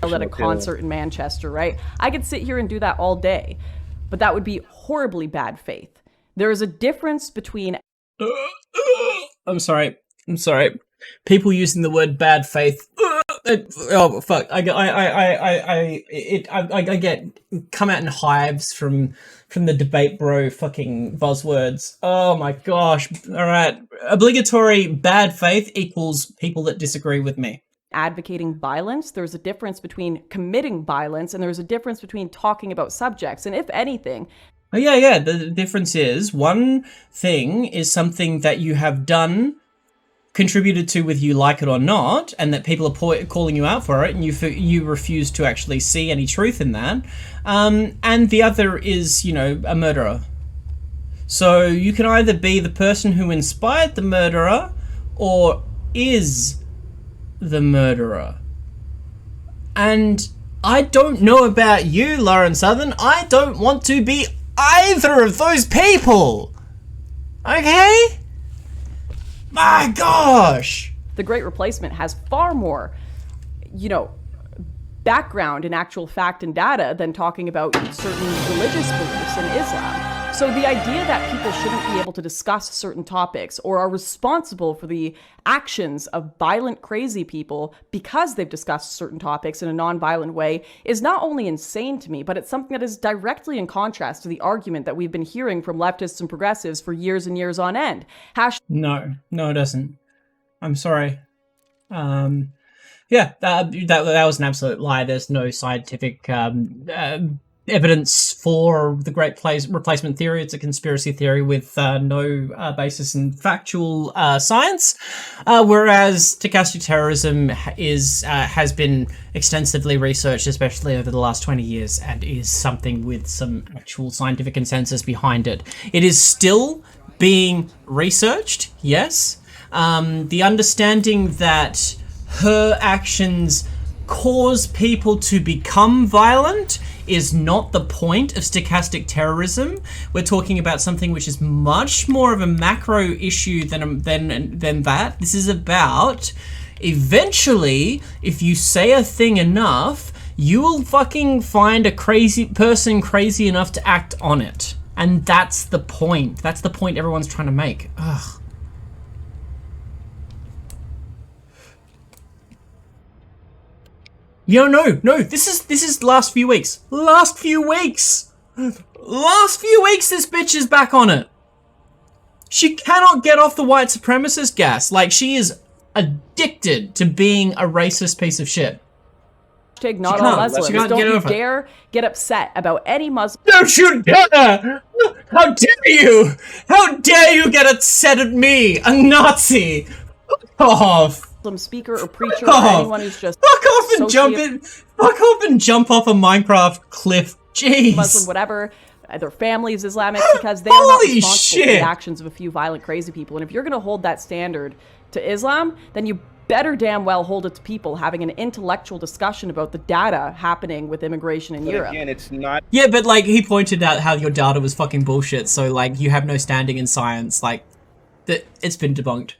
At a concert in Manchester, right? I could sit here and do that all day, but that would be horribly bad faith. There is a difference between... I'm sorry. People using the word bad faith. Oh fuck! I get come out in hives from the debate bro fucking buzzwords. Oh my gosh! All right, obligatory bad faith equals people that disagree with me. Advocating violence, there's a difference between committing violence, and there's a difference between talking about subjects. And if anything, oh yeah, the difference is one thing is something that you have done, contributed to, whether you like it or not, and that people are calling you out for it, and you refuse to actually see any truth in that. And the other is, a murderer. So you can either be the person who inspired the murderer or is the murderer. And I don't know about you, Lauren Southern. I don't want to be either of those people. Okay? My gosh! The Great Replacement has far more, background in actual fact and data than talking about certain religious beliefs in Islam. So the idea that people shouldn't be able to discuss certain topics or are responsible for the actions of violent, crazy people because they've discussed certain topics in a non-violent way is not only insane to me, but it's something that is directly in contrast to the argument that we've been hearing from leftists and progressives for years and years on end. No, it doesn't. I'm sorry. Yeah, that was an absolute lie. There's no scientific evidence for the Great Replacement theory. It's a conspiracy theory with no basis in factual science. Whereas stochastic terrorism has been extensively researched, especially over the last 20 years, and is something with some actual scientific consensus behind it. It is still being researched, yes. The understanding that her actions cause people to become violent is not the point of stochastic terrorism. We're talking about something which is much more of a macro issue than that. This is about, eventually, if you say a thing enough, you will fucking find a crazy person crazy enough to act on it. And that's the point. That's the point everyone's trying to make. Ugh. Yo, no, this is last few weeks. Last few weeks, this bitch is back on it. She cannot get off the white supremacist gas. Like, she is addicted to being a racist piece of shit. Not all Muslims. Don't you dare get upset about any Muslim. Don't you dare! How dare you! How dare you get upset at me, a Nazi! Fuck off! Muslim speaker or preacher or anyone who's just fuck off and jump off a Minecraft cliff. Jeez. Muslim, whatever. Their family's Islamic because they are not responsible for the actions of a few violent, crazy people. And if you're going to hold that standard to Islam, then you better damn well hold it to people having an intellectual discussion about the data happening with immigration in Europe. Again, it's not. Yeah, but like he pointed out how your data was fucking bullshit. So like you have no standing in science. Like that, it's been debunked.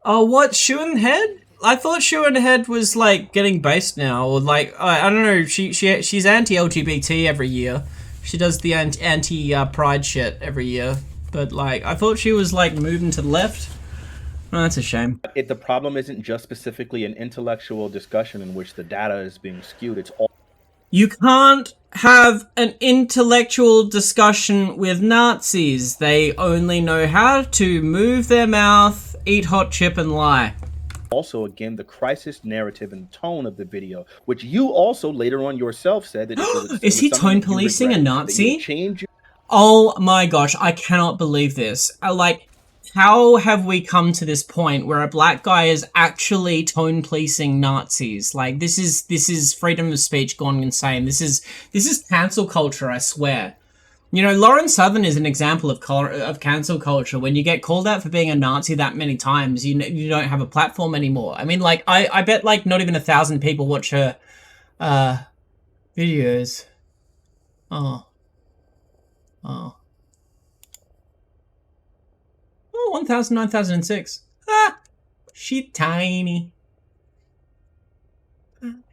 Oh, what Head? I thought Head was like getting based now, or like I don't know. She's anti-LGBT every year. She does the anti-pride shit every year. But like I thought she was like moving to the left. Oh, that's a shame. The problem isn't just specifically an intellectual discussion in which the data is being skewed. It's all. You can't have an intellectual discussion with Nazis. They only know how to move their mouth, eat hot chip, and lie. Also, again, the crisis narrative and tone of the video, which you also later on yourself said that is he tone policing a Nazi? Oh my gosh, I cannot believe this. How have we come to this point where a black guy is actually tone policing Nazis? Like this is freedom of speech gone insane. This is cancel culture, I swear. You know, Lauren Southern is an example of cancel culture. When you get called out for being a Nazi that many times, you don't have a platform anymore. I mean, like I bet like not even 1,000 people watch her videos. Oh, 1,000, 9,006. Ah, she tiny.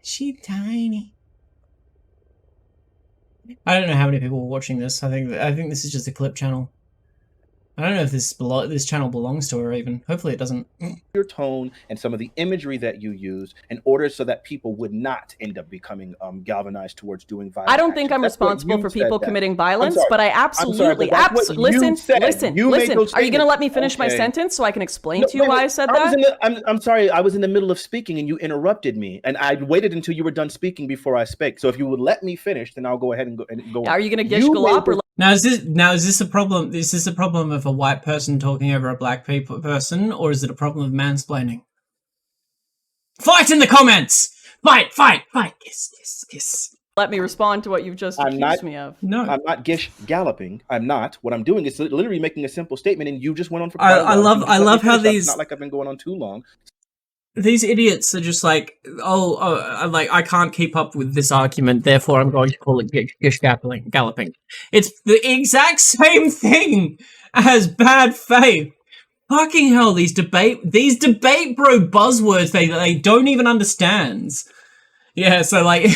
She tiny. I don't know how many people are watching this. I think this is just a clip channel. I don't know if this channel belongs to her even. Hopefully it doesn't. Your tone and some of the imagery that you use in order so that people would not end up becoming galvanized towards doing violence. I don't think I'm responsible for people committing violence, but I absolutely, listen. Are you going to let me finish my sentence so I can explain to you why I said that? I'm sorry. I was in the middle of speaking and you interrupted me, and I waited until you were done speaking before I spoke. So if you would let me finish, then I'll go ahead and go. Are you going to gish galop or? Now is this a problem? Is this a problem of a white person talking over a black person, or is it a problem of mansplaining? Fight in the comments! Fight! Kiss. Let me respond to what you've just accused me of. No, I'm not gish galloping. I'm not. What I'm doing is literally making a simple statement, and you just went on for. I love how these. It's not like I've been going on too long. These idiots are just like, like I can't keep up with this argument, therefore I'm going to call it gish galloping. It's the exact same thing as bad faith. Fucking hell, these debate bro buzzwords they don't even understand. Yeah, so like,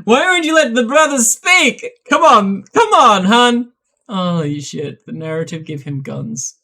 why won't you let the brothers speak? Come on, hun. Holy shit, the narrative give him guns.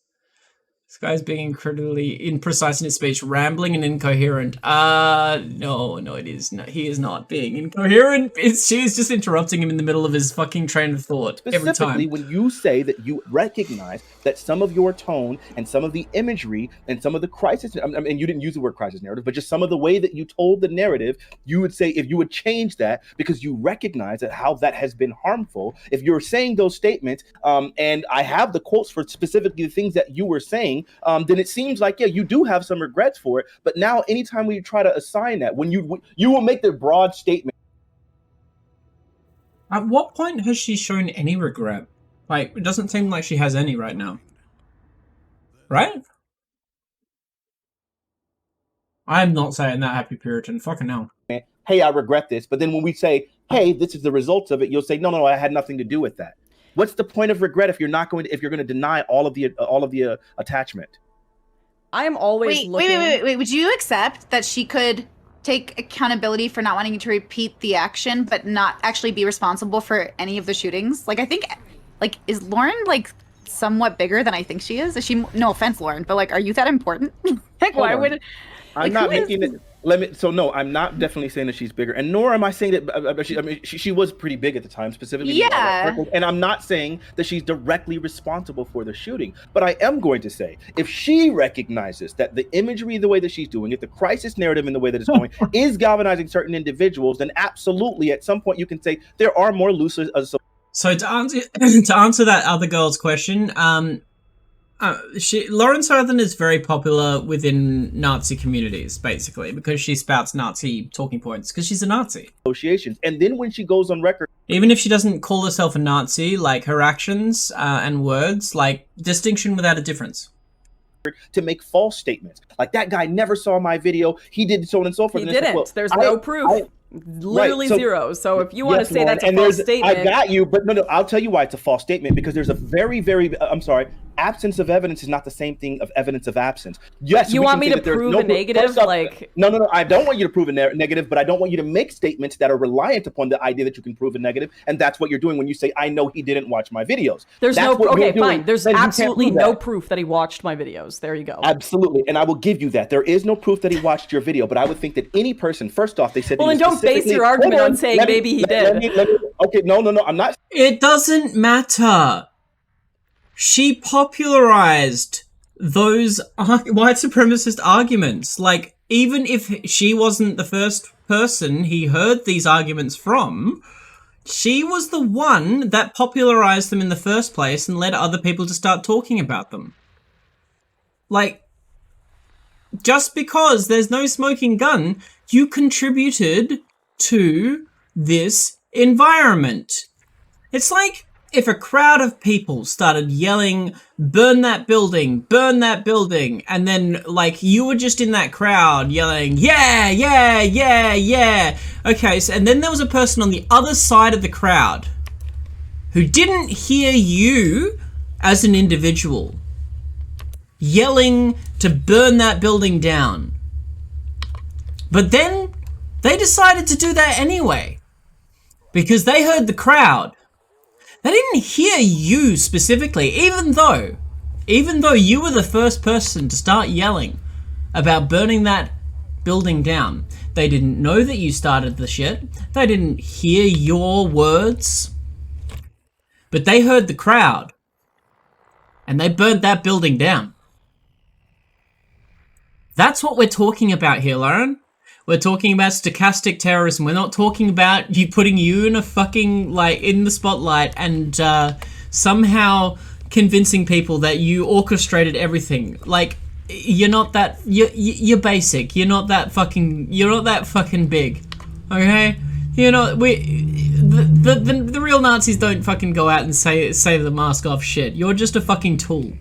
This guy's being incredibly imprecise in his speech, rambling and incoherent. No, it is not. He is not being incoherent. She's just interrupting him in the middle of his fucking train of thought every time. Specifically, when you say that you recognize that some of your tone and some of the imagery and some of the crisis, and you didn't use the word crisis narrative, but just some of the way that you told the narrative, you would say if you would change that because you recognize that how that has been harmful. If you're saying those statements, and I have the quotes for specifically the things that you were saying, then it seems like, yeah, you do have some regrets for it. But now anytime we try to assign that, when you will make the broad statement. At what point has she shown any regret? Like, it doesn't seem like she has any right now. Right? I'm not saying that, Happy Puritan. Fucking hell. Hey, I regret this. But then when we say, hey, this is the results of it, you'll say, no, I had nothing to do with that. What's the point of regret if you're going to deny all of the attachment? I am always looking. Wait. Would you accept that she could take accountability for not wanting to repeat the action, but not actually be responsible for any of the shootings? Like, I think, like, is Lauren like somewhat bigger than I think she is? Is she? No offense, Lauren, but like, are you that important? Like, why would? I'm not making it. So no, I'm not definitely saying that she's bigger, and nor am I saying that. She was pretty big at the time, specifically. Yeah. And I'm not saying that she's directly responsible for the shooting, but I am going to say if she recognizes that the imagery, the way that she's doing it, the crisis narrative in the way that it's going, is galvanizing certain individuals, then absolutely, at some point, you can say there are more loose. So to answer that other girl's question, Lauren Southern is very popular within Nazi communities, basically, because she spouts Nazi talking points, because she's a Nazi. Associations. And then when she goes on record... Even if she doesn't call herself a Nazi, like, her actions and words, like, distinction without a difference. To make false statements. Like, that guy never saw my video, he did so on and so forth. He and didn't. Like, well, there's no proof. Literally zero. So if you want to say that's a false statement... I got you, but no, I'll tell you why it's a false statement, because there's a very, I'm sorry, absence of evidence is not the same thing of evidence of absence. Yes, you want me to prove a negative? Like, no, I don't want you to prove a negative, but I don't want you to make statements that are reliant upon the idea that you can prove a negative, and that's what you're doing when you say, I know he didn't watch my videos. There's that's okay, fine. There's absolutely no proof that he watched my videos. There you go. Absolutely, and I will give you that. There is no proof that he watched your video, but I would think that any person, first off, they said... Well, and don't base your argument on saying maybe he did. Okay, no, I'm not... It doesn't matter. She popularized those white supremacist arguments. Like, even if she wasn't the first person he heard these arguments from, she was the one that popularized them in the first place and led other people to start talking about them. Like, just because there's no smoking gun, you contributed to this environment. It's like if a crowd of people started yelling, burn that building, and then, like, you were just in that crowd yelling, yeah. Okay, so, and then there was a person on the other side of the crowd who didn't hear you as an individual yelling to burn that building down. But then they decided to do that anyway, because they heard the crowd. They didn't hear you specifically, even though you were the first person to start yelling about burning that building down. They didn't know that you started the shit. They didn't hear your words. But they heard the crowd. And they burnt that building down. That's what we're talking about here, Lauren. We're talking about stochastic terrorism. We're not talking about putting you in a fucking, like, in the spotlight and somehow convincing people that you orchestrated everything. Like, you're not that, you're basic. You're not that fucking big. Okay? You know, the real Nazis don't fucking go out and say the mask off shit. You're just a fucking tool.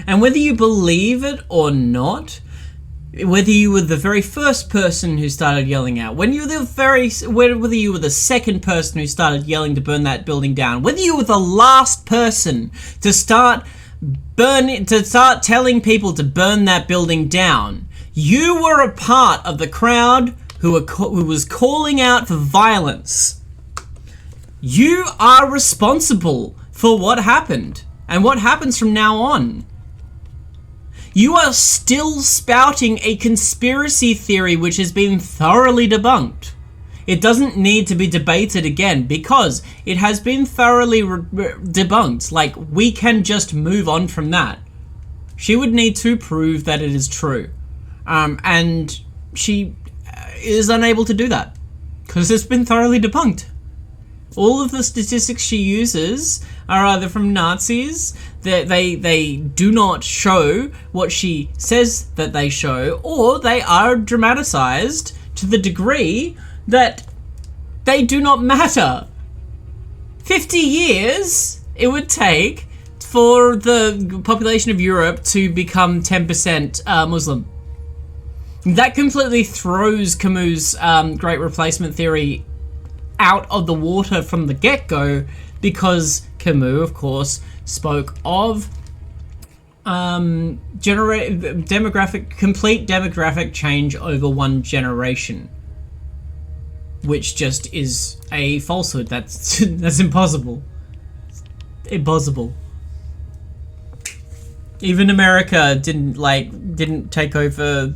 And whether you believe it or not, whether you were the very first person who started yelling out, whether you were the second person who started yelling to burn that building down, whether you were the last person to start telling people to burn that building down, you were a part of the crowd who was calling out for violence. You are responsible for what happened and what happens from now on. You are still spouting a conspiracy theory which has been thoroughly debunked. It doesn't need to be debated again because it has been thoroughly debunked. Like, we can just move on from that. She would need to prove that it is true. And she is unable to do that because it's been thoroughly debunked. All of the statistics she uses are either from Nazis, that they do not show what she says that they show, or they are dramatized to the degree that they do not matter. 50 years it would take for the population of Europe to become 10% Muslim. That completely throws Camus' Great Replacement theory out of the water from the get-go, because Camus, of course, spoke of complete demographic change over one generation, which just is a falsehood. That's impossible. Impossible. Even America didn't take over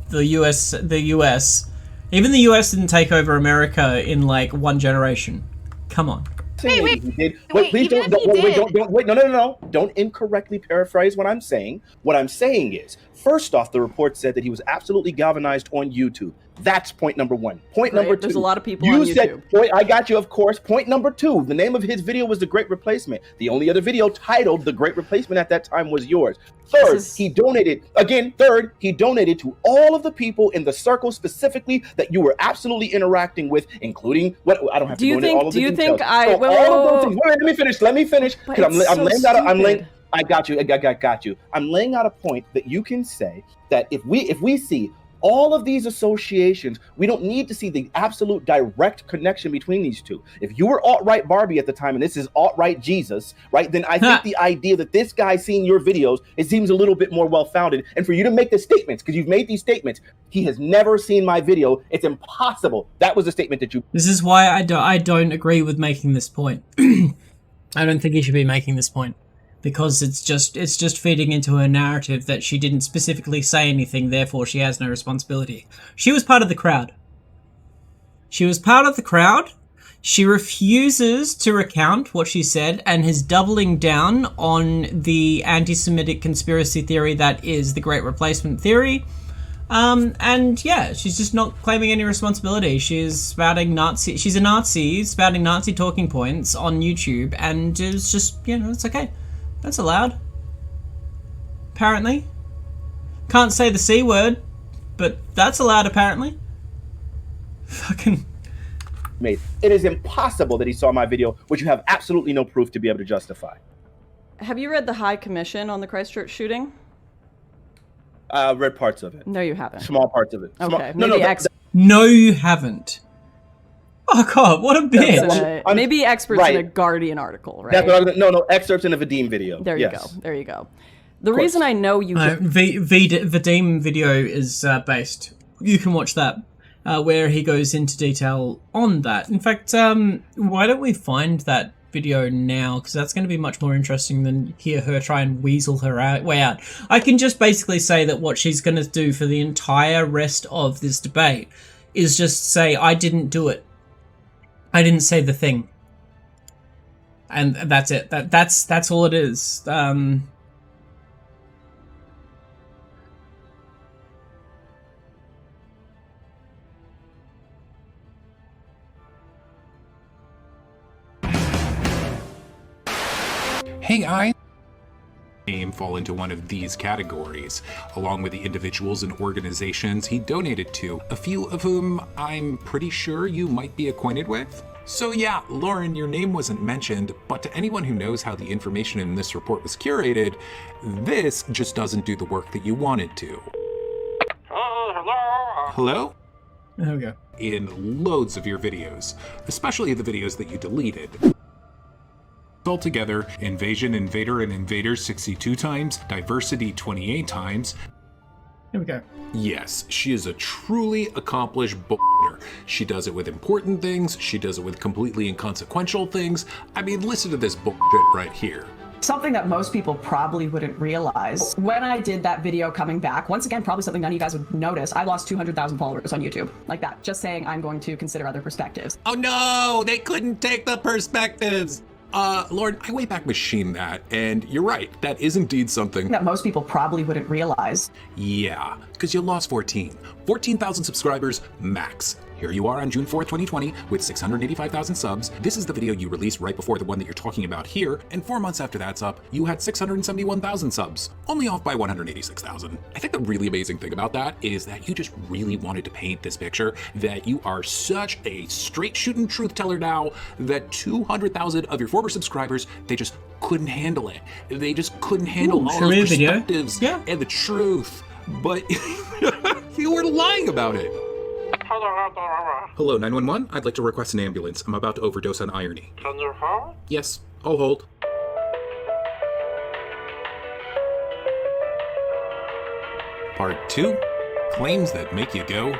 the US. Even the US didn't take over America in like one generation. Come on. Please don't don't incorrectly paraphrase what I'm saying. What I'm saying is, first off, the report said that he was absolutely galvanized on YouTube. That's point number one. Point number two. There's a lot of people on YouTube. I got you, of course. Point number two. The name of his video was The Great Replacement. The only other video titled The Great Replacement at that time was yours. Third, he donated to all of the people in the circle specifically that you were absolutely interacting with, including what I don't have to go into all of the details. Do you think I will? Let me finish. Because I got you. I'm laying out a point that you can say that if we see all of these associations, we don't need to see the absolute direct connection between these two. If you were alt-right Barbie at the time and this is alt-right Jesus, right, then I think the idea that this guy seeing your videos, it seems a little bit more well-founded. And for you to make the statements, because you've made these statements, he has never seen my video, it's impossible. That was a statement that you... This is why I don't agree with making this point. I don't think he should be making this point. Because it's just feeding into her narrative that she didn't specifically say anything, therefore she has no responsibility. She was part of the crowd. She refuses to recount what she said and is doubling down on the anti-Semitic conspiracy theory that is the Great Replacement theory. And yeah, she's just not claiming any responsibility. She's spouting she's a Nazi, spouting Nazi talking points on YouTube, and it's just, it's okay. That's allowed. Apparently. Can't say the C word, but that's allowed apparently. Fucking... Mate, it is impossible that he saw my video, which you have absolutely no proof to be able to justify. Have you read the High Commission on the Christchurch shooting? Read parts of it. No, you haven't. Small parts of it. Okay, No, you haven't. Oh god, what a bitch! Maybe experts in a Guardian article, right? That's what no, excerpts in a Vadim video. There you go. The reason I know you Vadim video is based. You can watch that, where he goes into detail on that. In fact, why don't we find that video now? Because that's going to be much more interesting than hear her try and weasel her way out. I can just basically say that what she's going to do for the entire rest of this debate is just say, I didn't do it. I didn't say the thing, and that's it. That's all it is. Hey, I fall into one of these categories, along with the individuals and organizations he donated to, a few of whom I'm pretty sure you might be acquainted with. So yeah, Lauren, your name wasn't mentioned, but to anyone who knows how the information in this report was curated, this just doesn't do the work that you wanted to. Hello? There we go. In loads of your videos, especially the videos that you deleted. Altogether, Invasion, Invader, and Invaders 62 times, Diversity 28 times. Here we go. Yes, she is a truly accomplished bullshitter. She does it with important things, she does it with completely inconsequential things. I mean, listen to this bullshit right here. Something that most people probably wouldn't realize. When I did that video coming back, once again, probably something none of you guys would notice, I lost 200,000 followers on YouTube. Like that, just saying I'm going to consider other perspectives. Oh no, they couldn't take the perspectives. Lauren, I Wayback Machine that, and you're right, that is indeed something that most people probably wouldn't realize. Yeah, because you lost 14,000 subscribers max. Here you are on June 4th, 2020 with 685,000 subs. This is the video you released right before the one that you're talking about here, and 4 months after that's up, you had 671,000 subs, only off by 186,000. I think the really amazing thing about that is that you just really wanted to paint this picture that you are such a straight shooting truth teller now that 200,000 of your former subscribers, they just couldn't handle it. They just couldn't handle all those perspectives and the truth. But you were lying about it. Hello, 911. I'd like to request an ambulance. I'm about to overdose on irony. Can you hold? Yes, I'll hold. Part 2. Claims that make you go.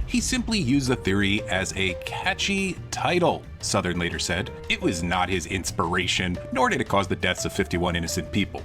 He simply used the theory as a catchy title, Southern later said. It was not his inspiration, nor did it cause the deaths of 51 innocent people.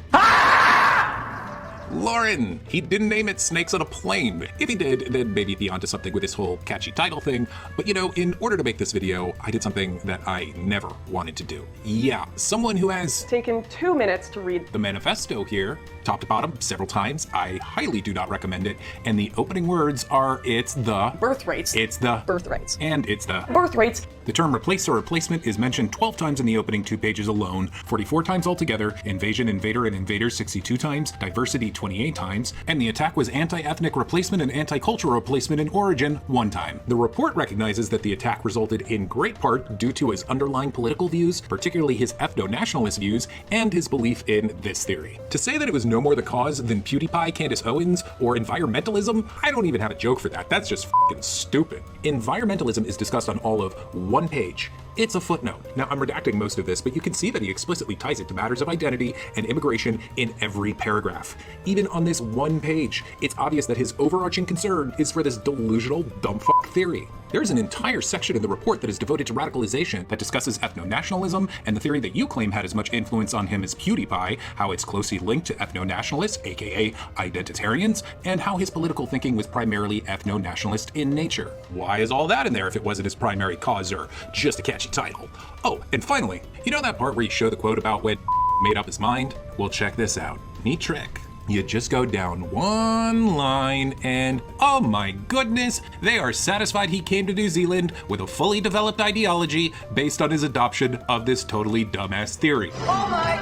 Lauren Lauren! He didn't name it Snakes on a Plane. If he did, then maybe be onto something with this whole catchy title thing. But you know, in order to make this video, I did something that I never wanted to do. Yeah, someone who has taken 2 minutes to read the manifesto here, top to bottom, several times. I highly do not recommend it. And the opening words are, it's the birth rates. It's the birth rates. And it's the birth rates. The term replace or replacement is mentioned 12 times in the opening 2 pages alone, 44 times altogether, invasion, invader, and invaders 62 times, diversity 28 times, and the attack was anti-ethnic replacement and anti-cultural replacement in origin 1 time. The report recognizes that the attack resulted in great part due to his underlying political views, particularly his ethno-nationalist views, and his belief in this theory. To say that it was no more the cause than PewDiePie, Candace Owens, or environmentalism, I don't even have a joke for that. That's just f***ing stupid. Environmentalism is discussed on all of 1 page. It's a footnote. Now, I'm redacting most of this, but you can see that he explicitly ties it to matters of identity and immigration in every paragraph. Even on this 1 page, it's obvious that his overarching concern is for this delusional dumb fuck theory. There's an entire section in the report that is devoted to radicalization that discusses ethno-nationalism and the theory that you claim had as much influence on him as PewDiePie, how it's closely linked to ethno-nationalists, aka identitarians, and how his political thinking was primarily ethno-nationalist in nature. Why is all that in there if it wasn't his primary cause or just a catchy title? Oh, and finally, you know that part where you show the quote about when made up his mind? Well, check this out. Neat trick. You just go down 1 line and, oh my goodness, they are satisfied he came to New Zealand with a fully developed ideology based on his adoption of this totally dumbass theory. Oh my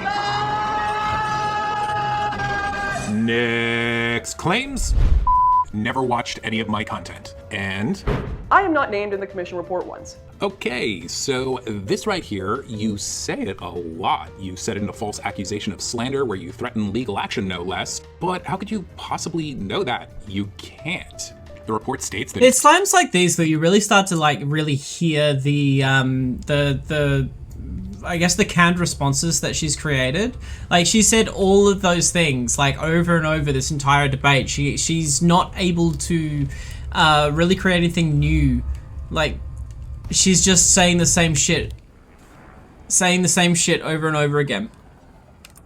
God! Next claims. Never watched any of my content. And I am not named in the commission report once. okay, so this right here, you say it a lot. You set it in a false accusation of slander where you threaten legal action, no less. But how could you possibly know that? You can't. The report states that it's times like these that you really start to like really hear the I guess the canned responses that she's created. Like, she said all of those things like over and over this entire debate. She's not able to really create anything new. Like, she's just saying the same shit over and over again.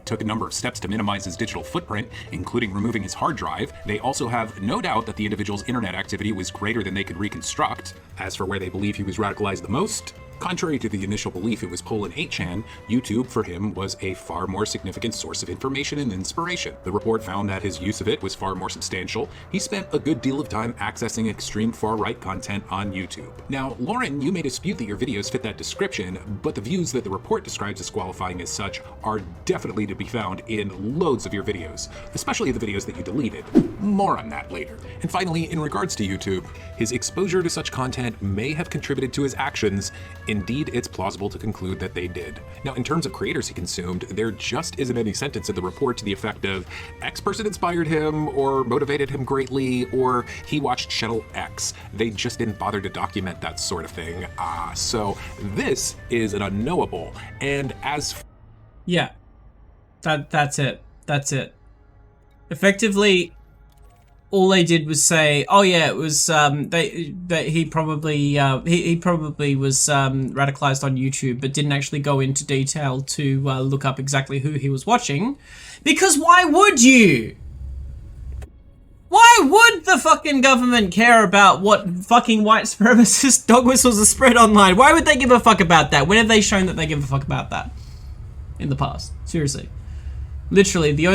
Took a number of steps to minimize his digital footprint, including removing his hard drive. They also have no doubt that the individual's internet activity was greater than they could reconstruct. As for where they believe he was radicalized the most, contrary to the initial belief it was Pol and 8chan, YouTube for him was a far more significant source of information and inspiration. The report found that his use of it was far more substantial. He spent a good deal of time accessing extreme far-right content on YouTube. Now, Lauren, you may dispute that your videos fit that description, but the views that the report describes as qualifying as such are definitely to be found in loads of your videos, especially the videos that you deleted. More on that later. And finally, in regards to YouTube, his exposure to such content may have contributed to his actions. Indeed, it's plausible to conclude that they did. Now, in terms of creators he consumed, there just isn't any sentence in the report to the effect of X person inspired him or motivated him greatly or he watched Channel X. They just didn't bother to document that sort of thing. So this is an unknowable. And as yeah, that's it. Effectively, all they did was say, "Oh yeah, it was he probably was radicalized on YouTube," but didn't actually go into detail to look up exactly who he was watching, because why would you? Why would the fucking government care about what fucking white supremacist dog whistles are spread online? Why would they give a fuck about that? When have they shown that they give a fuck about that in the past? Seriously. Literally, the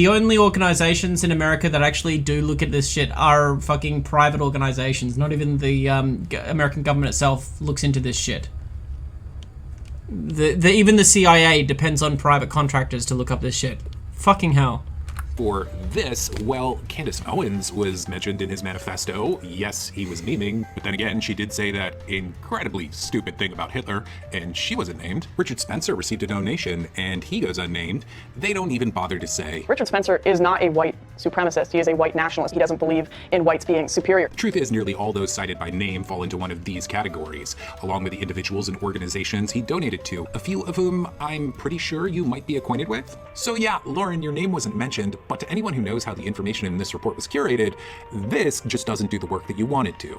only organizations in America that actually do look at this shit are fucking private organizations. Not even the American government itself looks into this shit. Even the CIA depends on private contractors to look up this shit. Fucking hell. For this, well, Candace Owens was mentioned in his manifesto. Yes, he was memeing, but then again, she did say that incredibly stupid thing about Hitler, and she wasn't named. Richard Spencer received a donation, and he goes unnamed. They don't even bother to say. Richard Spencer is not a white supremacist. He is a white nationalist. He doesn't believe in whites being superior. Truth is, nearly all those cited by name fall into one of these categories, along with the individuals and organizations he donated to, a few of whom I'm pretty sure you might be acquainted with. So yeah, Lauren, your name wasn't mentioned, but to anyone who knows how the information in this report was curated, this just doesn't do the work that you want it to.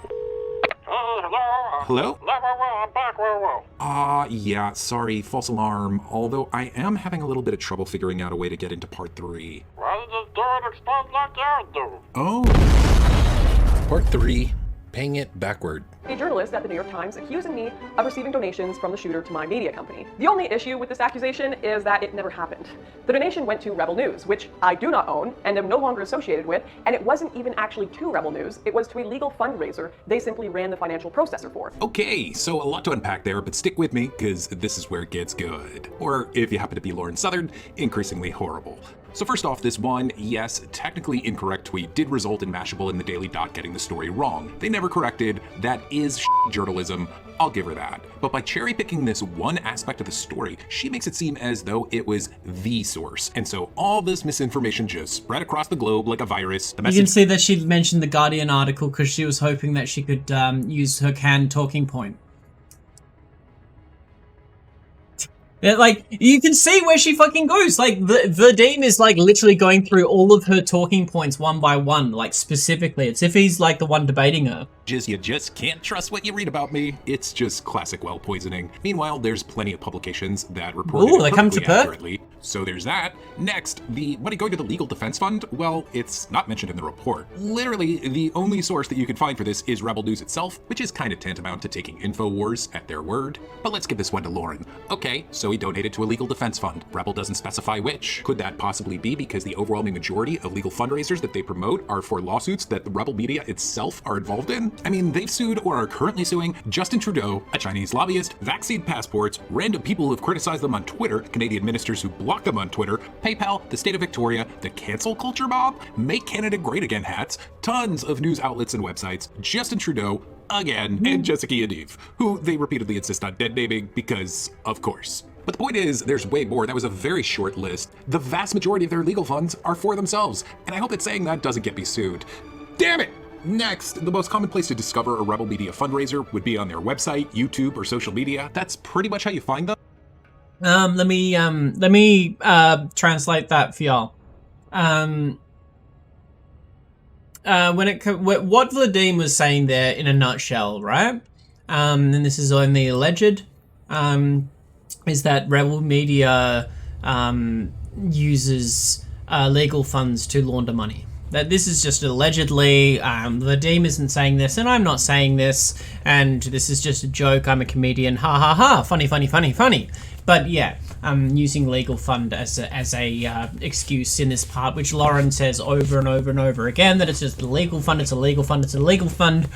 Hello? I'm back. Yeah, sorry, false alarm. Although I am having a little bit of trouble figuring out a way to get into part 3. Why does this door explode like yours do? Oh. Part 3. Paying it backward. A journalist at the New York Times accusing me of receiving donations from the shooter to my media company. The only issue with this accusation is that it never happened. The donation went to Rebel News, which I do not own and am no longer associated with, and it wasn't even actually to Rebel News, it was to a legal fundraiser they simply ran the financial processor for. Okay, so a lot to unpack there, but stick with me, because this is where it gets good. Or, if you happen to be Lauren Southern, increasingly horrible. So first off, this one, yes, technically incorrect tweet did result in Mashable and the Daily Dot getting the story wrong. They never corrected. That is journalism. I'll give her that. But by cherry picking this one aspect of the story, she makes it seem as though it was the source. And so all this misinformation just spread across the globe like a virus. You can see that she mentioned the Guardian article because she was hoping that she could use her canned talking point. Like, you can see where she fucking goes. Like, the Dean is, like, literally going through all of her talking points one by one, like, specifically. It's if he's, like, the one debating her. You just can't trust what you read about me. It's just classic well poisoning. Meanwhile, there's plenty of publications that report it perfectly accurately. So there's that. Next, the money going to the Legal Defense Fund, well, it's not mentioned in the report. Literally, the only source that you can find for this is Rebel News itself, which is kind of tantamount to taking InfoWars at their word. But let's give this one to Lauren. Okay, so he donated to a legal defense fund. Rebel doesn't specify which. Could that possibly be because the overwhelming majority of legal fundraisers that they promote are for lawsuits that the Rebel media itself are involved in? I mean, they've sued or are currently suing Justin Trudeau, a Chinese lobbyist, vaccine passports, random people who've criticized them on Twitter, Canadian ministers who blocked them on Twitter, PayPal, the state of Victoria, the cancel culture mob, Make Canada Great Again hats, tons of news outlets and websites, Justin Trudeau, again, and Jessica Yaniv, who they repeatedly insist on dead naming because, of course. But the point is, there's way more. That was a very short list. The vast majority of their legal funds are for themselves, and I hope that saying that doesn't get me sued. Damn it! Next, the most common place to discover a Rebel Media fundraiser would be on their website, YouTube, or social media. That's pretty much how you find them. Let me translate that for y'all. What Vladimir was saying there in a nutshell, right? And this is only alleged, is that Rebel Media uses legal funds to launder money. That this is just allegedly, Vadim isn't saying this, and I'm not saying this, and this is just a joke, I'm a comedian, ha ha ha, funny, funny, funny, funny. But yeah, I'm using legal fund as a excuse in this part, which Lauren says over and over and over again, that it's just a legal fund, it's a legal fund, it's a legal fund,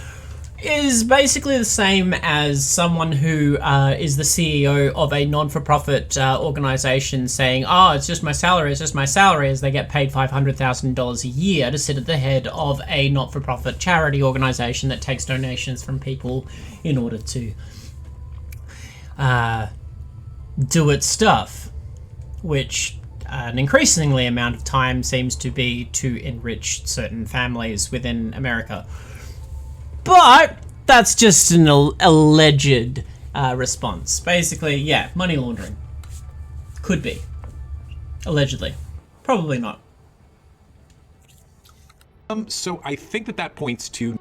is basically the same as someone who is the CEO of a non-for-profit organization saying, oh, it's just my salary, as they get paid $500,000 a year to sit at the head of a not-for-profit charity organization that takes donations from people in order to do its stuff, which an increasingly amount of time seems to be to enrich certain families within America. But that's just an alleged response. Basically, yeah, money laundering. Could be. Allegedly. Probably not. So I think that points to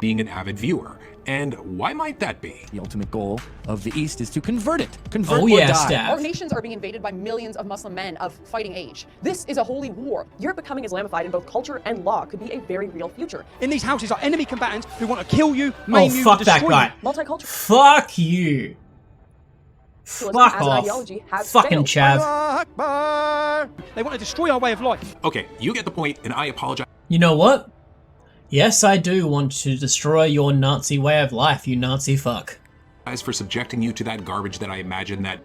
being an avid viewer. And why might that be? The ultimate goal of the East is to convert it. Convert or die. Our nations are being invaded by millions of Muslim men of fighting age. This is a holy war. Europe becoming Islamified in both culture and law could be a very real future. In these houses are enemy combatants who want to kill you, maim you, fuck destroy that guy. you. Multicultural. Fuck you. Fuck off. Fucking chav. They want to destroy our way of life. Okay, you get the point, and I apologize. You know what? Yes, I do want to destroy your Nazi way of life, you Nazi fuck. For subjecting you to that garbage that I imagine that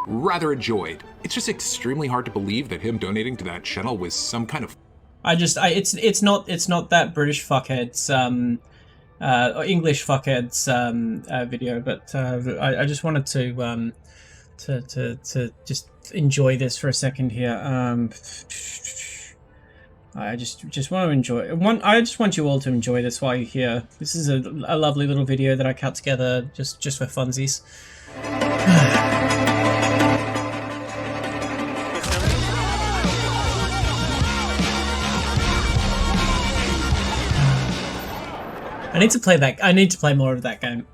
rather enjoyed. It's just extremely hard to believe that him donating to that channel was some kind of... It's not that British fuckhead's or English fuckhead's video, but I just wanted to just enjoy this for a second here. I just want to enjoy. I just want you all to enjoy this while you're here. This is a lovely little video that I cut together just for funsies. I need to play more of that game.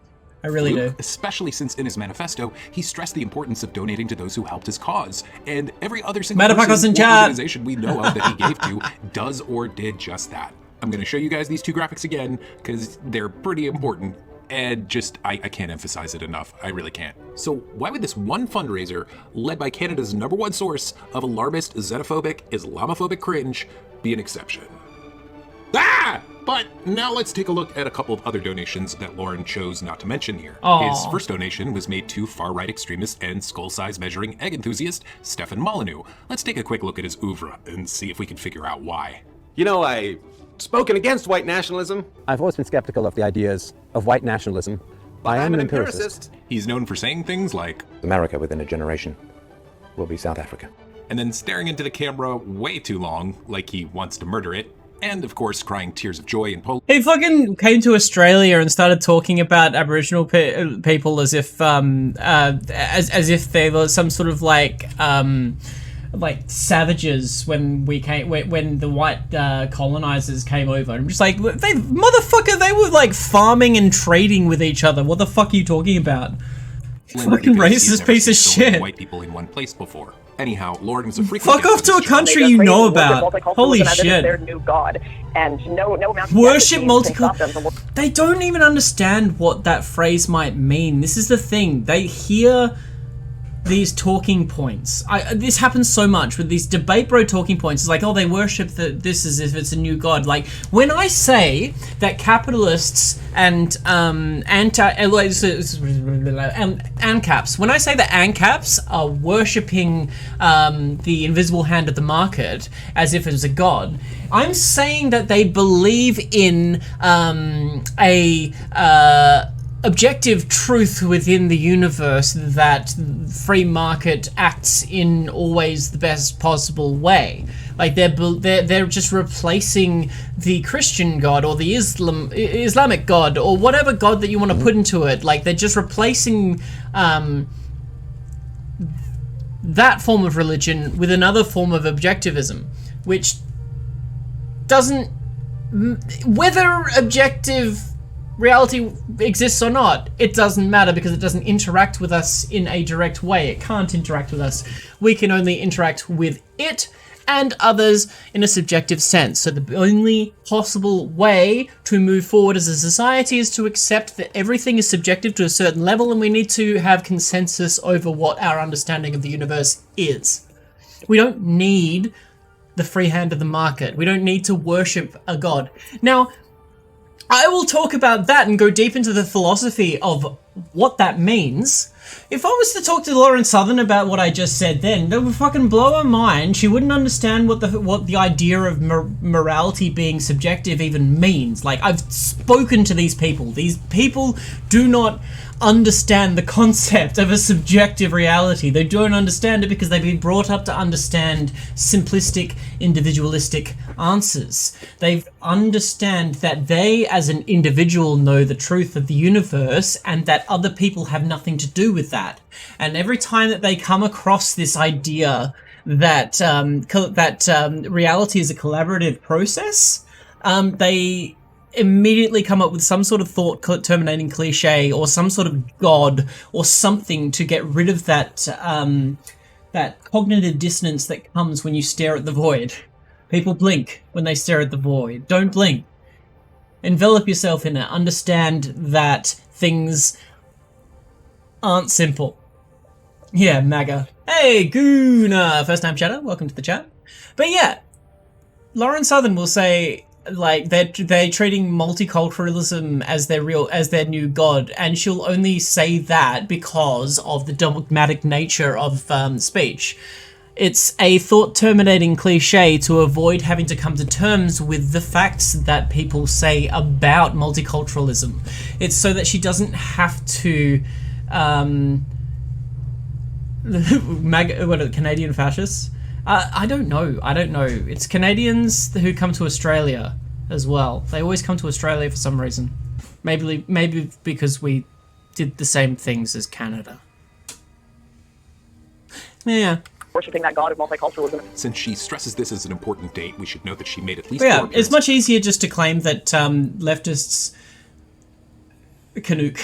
I really do. Especially since in his manifesto, he stressed the importance of donating to those who helped his cause. And every other single person or organization we know of that he gave to does or did just that. I'm going to show you guys these two graphics again because they're pretty important. And just, I can't emphasize it enough. I really can't. So why would this one fundraiser, led by Canada's #1 source of alarmist, xenophobic, Islamophobic cringe, be an exception? Ah! But now let's take a look at a couple of other donations that Lauren chose not to mention here. Aww. His first donation was made to far-right extremist and skull-size measuring egg enthusiast, Stefan Molyneux. Let's take a quick look at his oeuvre and see if we can figure out why. You know, I've spoken against white nationalism. I've always been skeptical of the ideas of white nationalism. I am an empiricist. He's known for saying things like, America within a generation will be South Africa. And then staring into the camera way too long, like he wants to murder it. And of course, crying tears of joy in Poland. He fucking came to Australia and started talking about Aboriginal people as if as if they were some sort of like savages when the white colonizers came over. I'm just like, they were like farming and trading with each other. What the fuck are you talking about? Fucking racist piece of shit. White people in one place before. Anyhow, Lauren was a frequent. Fuck off to a country you know about. Holy shit. Their new god, and no amount of worship multicultural. They don't even understand what that phrase might mean. This is the thing. They hear these talking points. This happens so much with these debate bro talking points. It's like, oh, they worship this as if it's a new god. Like, when I say that capitalists and ANCAPs, when I say that ANCAPs are worshipping the invisible hand of the market as if it was a god, I'm saying that they believe in objective truth within the universe that free market acts in always the best possible way. Like they're just replacing the Christian god or the Islamic god or whatever god that you want to put into it. Like they're just replacing that form of religion with another form of objectivism, which doesn't, whether objective reality exists or not, it doesn't matter because it doesn't interact with us in a direct way. It can't interact with us. We can only interact with it and others in a subjective sense. So the only possible way to move forward as a society is to accept that everything is subjective to a certain level and we need to have consensus over what our understanding of the universe is. We don't need the free hand of the market. We don't need to worship a god. Now, I will talk about that and go deep into the philosophy of what that means. If I was to talk to Lauren Southern about what I just said then, that would fucking blow her mind. She wouldn't understand what the idea of morality being subjective even means. Like, I've spoken to these people. These people do not understand the concept of a subjective reality. They don't understand it because they've been brought up to understand simplistic, individualistic answers. They understand that they, as an individual, know the truth of the universe and that other people have nothing to do with that. And every time that they come across this idea that reality is a collaborative process, they immediately come up with some sort of thought terminating cliche or some sort of god or something to get rid of that that cognitive dissonance that comes when you stare at the void. People blink when they stare at the void. Don't blink. Envelop yourself in it. Understand that things aren't simple. Yeah, MAGA. Hey, Goona! First time chatter, welcome to the chat. But yeah, Lauren Southern will say, like, they're treating multiculturalism as their new god, and she'll only say that because of the dogmatic nature of speech. It's a thought-terminating cliche to avoid having to come to terms with the facts that people say about multiculturalism. It's so that she doesn't have to Canadian fascists? I don't know. It's Canadians who come to Australia as well. They always come to Australia for some reason. Maybe because we did the same things as Canada. Yeah. Worshipping that god of multiculturalism. Since she stresses this as an important date, we should note that she made at least Well, yeah, it's much easier just to claim that leftists Canuck.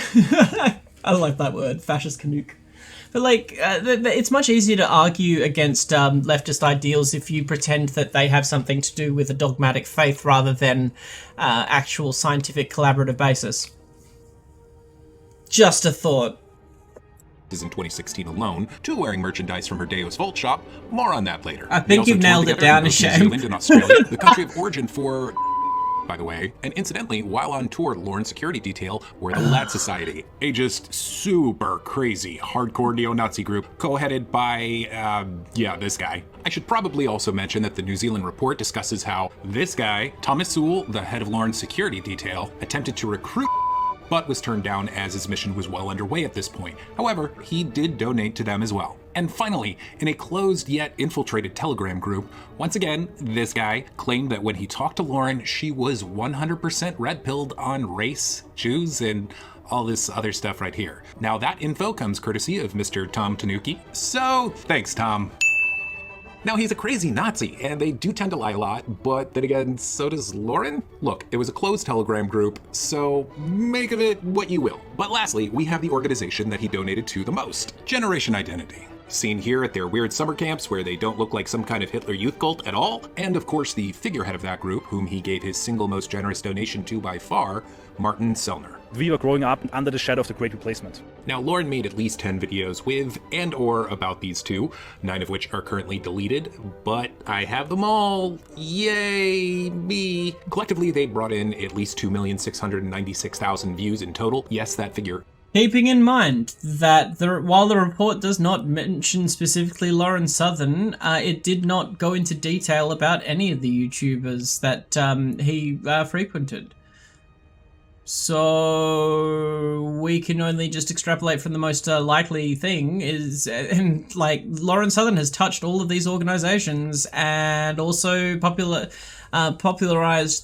I like that word, fascist Canuck. But like, it's much easier to argue against leftist ideals if you pretend that they have something to do with a dogmatic faith rather than actual scientific collaborative basis. Just a thought. In 2016 alone, to wearing merchandise from her Deus Volt shop. More on that later. I think you've nailed it down, New Zealand and Australia, the country of origin for... by the way. And incidentally, while on tour, Lauren's security detail were the Lad Society, a just super crazy hardcore neo-Nazi group co-headed by, this guy. I should probably also mention that the New Zealand report discusses how this guy, Thomas Sewell, the head of Lauren's security detail, attempted to recruit but was turned down as his mission was well underway at this point. However, he did donate to them as well. And finally, in a closed yet infiltrated Telegram group, once again, this guy claimed that when he talked to Lauren, she was 100% red-pilled on race, Jews, and all this other stuff right here. Now that info comes courtesy of Mr. Tom Tanuki, so thanks, Tom. Now, he's a crazy Nazi, and they do tend to lie a lot, but then again, so does Lauren? Look, it was a closed Telegram group, so make of it what you will. But lastly, we have the organization that he donated to the most, Generation Identity. Seen here at their weird summer camps where they don't look like some kind of Hitler youth cult at all, and of course the figurehead of that group, whom he gave his single most generous donation to by far, Martin Sellner. We were growing up under the shadow of the Great Replacement. Now, Lauren made at least 10 videos with and or about these two, 9 of which are currently deleted, but I have them all. Yay, me. Collectively, they brought in at least 2,696,000 views in total. Yes, that figure. Keeping in mind that while the report does not mention specifically Lauren Southern, it did not go into detail about any of the YouTubers that he frequented. So we can only just extrapolate from the most likely thing is, and like Lauren Southern has touched all of these organizations and also popularized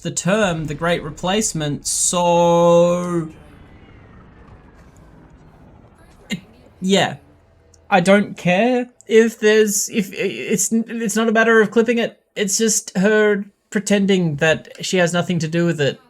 the term the Great Replacement. So yeah, I don't care if it's not a matter of clipping it. It's just her pretending that she has nothing to do with it.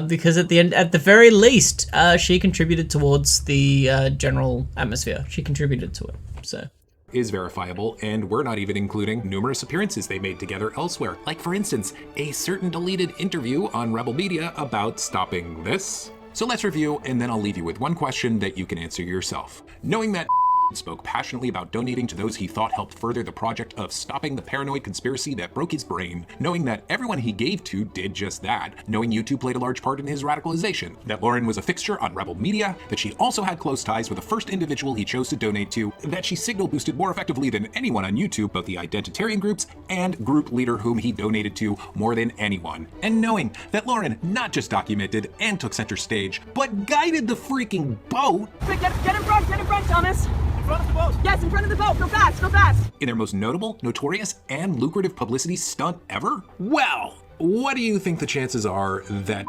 Because at the very least, she contributed towards the general atmosphere. She contributed to it, so. Is verifiable, and we're not even including numerous appearances they made together elsewhere. Like, for instance, a certain deleted interview on Rebel Media about stopping this. So let's review, and then I'll leave you with one question that you can answer yourself. Knowing that spoke passionately about donating to those he thought helped further the project of stopping the paranoid conspiracy that broke his brain, knowing that everyone he gave to did just that, knowing YouTube played a large part in his radicalization, that Lauren was a fixture on Rebel Media, that she also had close ties with the first individual he chose to donate to, that she signal boosted more effectively than anyone on YouTube, both the identitarian groups and group leader whom he donated to more than anyone, and knowing that Lauren not just documented and took center stage, but guided the freaking boat. Get in front, Thomas. In front of the boat. Yes, in front of the boat. Go fast. In their most notable, notorious, and lucrative publicity stunt ever? Well, what do you think the chances are that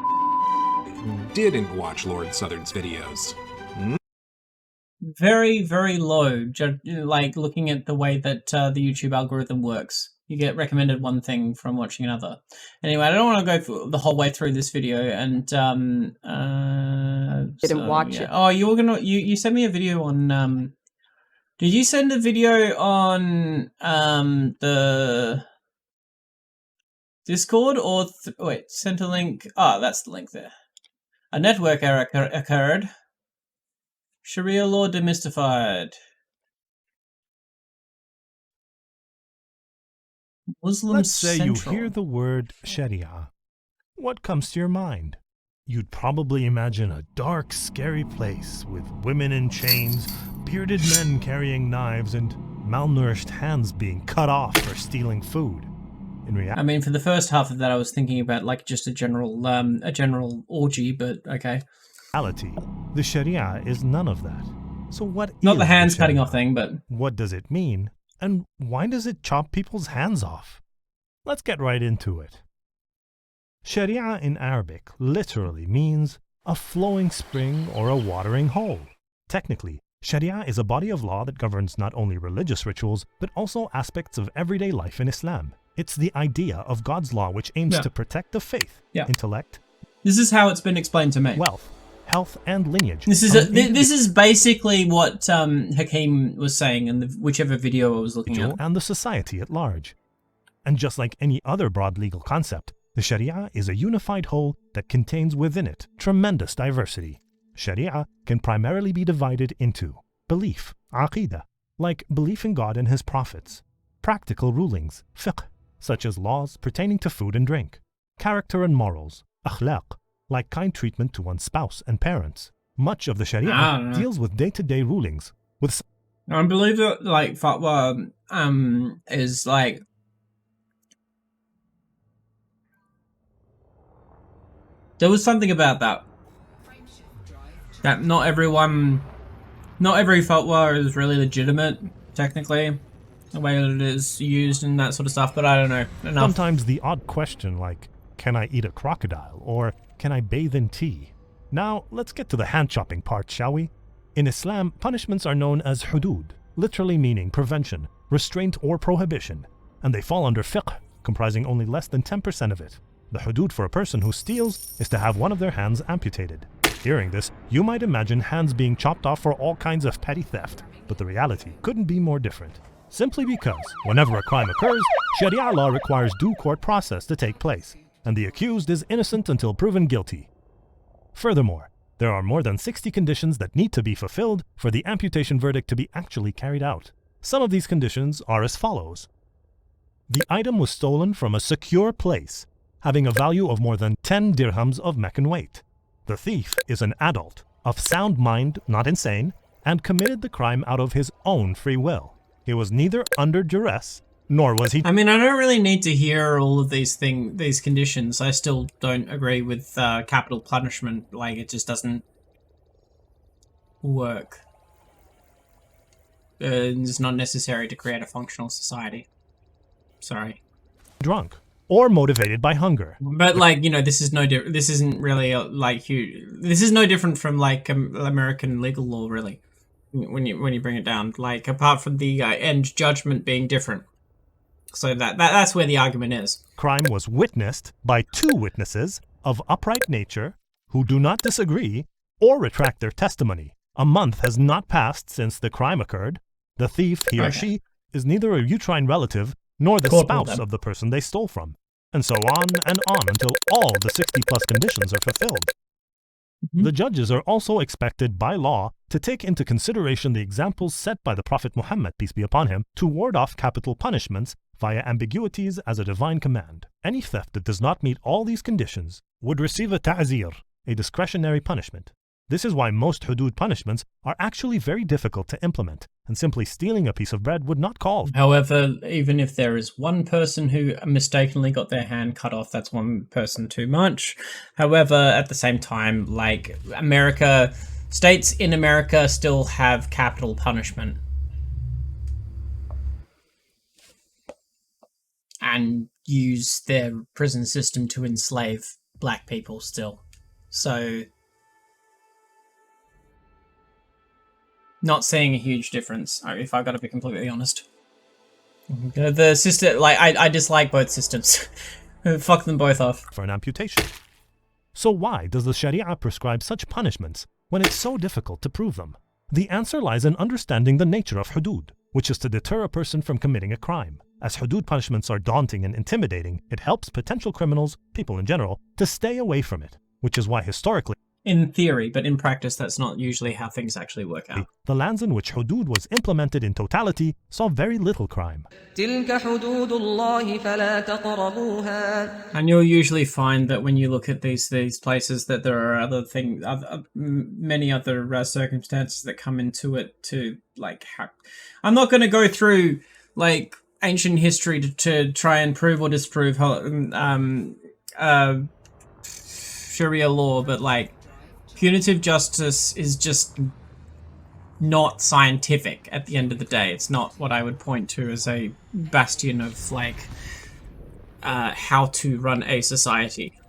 didn't watch Lauren Southern's videos? Very, very low. Like looking at the way that the YouTube algorithm works. You get recommended one thing from watching another. Anyway, I don't want to go the whole way through this video and Didn't watch it. Oh, you were gonna you sent me a video on did you send a video on the Discord or wait, sent a link? Oh, that's the link there. A network error occurred. Sharia law demystified. Muslim Let's say Central. you hear the word Sharia. What comes to your mind? You'd probably imagine a dark, scary place with women in chains, bearded men carrying knives, and malnourished hands being cut off for stealing food. In reality, I mean, for the first half of that, I was thinking about like just a general orgy, but okay. The Sharia is none of that. So what Not is the hands Sharia? cutting off thing, but What does it mean? And why does it chop people's hands off? Let's get right into it. Sharia in Arabic literally means a flowing spring or a watering hole. Technically, Sharia is a body of law that governs not only religious rituals, but also aspects of everyday life in Islam. It's the idea of God's law which aims Yeah. to protect the faith, Yeah. intellect, this is how it's been explained to me. wealth, health, and lineage. This is basically what Hakeem was saying in whichever video I was looking at. And the society at large. And just like any other broad legal concept, the Sharia is a unified whole that contains within it tremendous diversity. Sharia can primarily be divided into belief, aqidah, like belief in God and His prophets, practical rulings, fiqh, such as laws pertaining to food and drink, character and morals, akhlaq, like kind treatment to one's spouse and parents. Much of the Sharia deals with day-to-day rulings. I believe that like fatwa is like there was something about that not every fatwa is really legitimate technically, the way that it is used and that sort of stuff, but I don't know enough. Sometimes the odd question like, can I eat a crocodile, or can I bathe in tea? Now, let's get to the hand-chopping part, shall we? In Islam, punishments are known as hudud, literally meaning prevention, restraint, or prohibition, and they fall under fiqh, comprising only less than 10% of it. The hudud for a person who steals is to have one of their hands amputated. Hearing this, you might imagine hands being chopped off for all kinds of petty theft, but the reality couldn't be more different. Simply because, whenever a crime occurs, Sharia law requires due court process to take place, and the accused is innocent until proven guilty. Furthermore, there are more than 60 conditions that need to be fulfilled for the amputation verdict to be actually carried out. Some of these conditions are as follows. The item was stolen from a secure place, having a value of more than 10 dirhams of Meccan weight. The thief is an adult, of sound mind, not insane, and committed the crime out of his own free will. He was neither under duress, nor was he... I mean, I don't really need to hear all of these conditions. I still don't agree with capital punishment. Like, it just doesn't work. It's not necessary to create a functional society. Sorry. Drunk, or motivated by hunger. But like, you know, this is no different. This isn't really this is no different from like American legal law, really. When you bring it down, like apart from the end judgment being different. So that's where the argument is. Crime was witnessed by 2 witnesses of upright nature who do not disagree or retract their testimony. A month has not passed since the crime occurred. The thief, he or she, is neither a uterine relative nor the spouse of the person they stole from, and so on and on until all the 60+ conditions are fulfilled. The judges are also expected by law to take into consideration the examples set by the Prophet Muhammad, peace be upon him, to ward off capital punishments via ambiguities as a divine command. Any theft that does not meet all these conditions would receive a ta'zir, a discretionary punishment. This is why most hudud punishments are actually very difficult to implement, and simply stealing a piece of bread would not call. However, even if there is one person who mistakenly got their hand cut off, that's one person too much. However, at the same time, like states in America still have capital punishment. And use their prison system to enslave black people still. So... not seeing a huge difference, if I've got to be completely honest. The system, like, I dislike both systems. Fuck them both off. For an amputation. So why does the Sharia prescribe such punishments when it's so difficult to prove them? The answer lies in understanding the nature of hudud, which is to deter a person from committing a crime. As hudud punishments are daunting and intimidating, it helps potential criminals, people in general, to stay away from it, which is why historically, in theory, but in practice, that's not usually how things actually work out. The lands in which hudud was implemented in totality saw very little crime. تلك حدود الله فلا تقربوها. And you'll usually find that when you look at these places that there are many other circumstances that come into it to like. I'm not going to go through like ancient history to try and prove or disprove Sharia law, but like. Punitive justice is just not scientific at the end of the day. It's not what I would point to as a bastion of like how to run a society.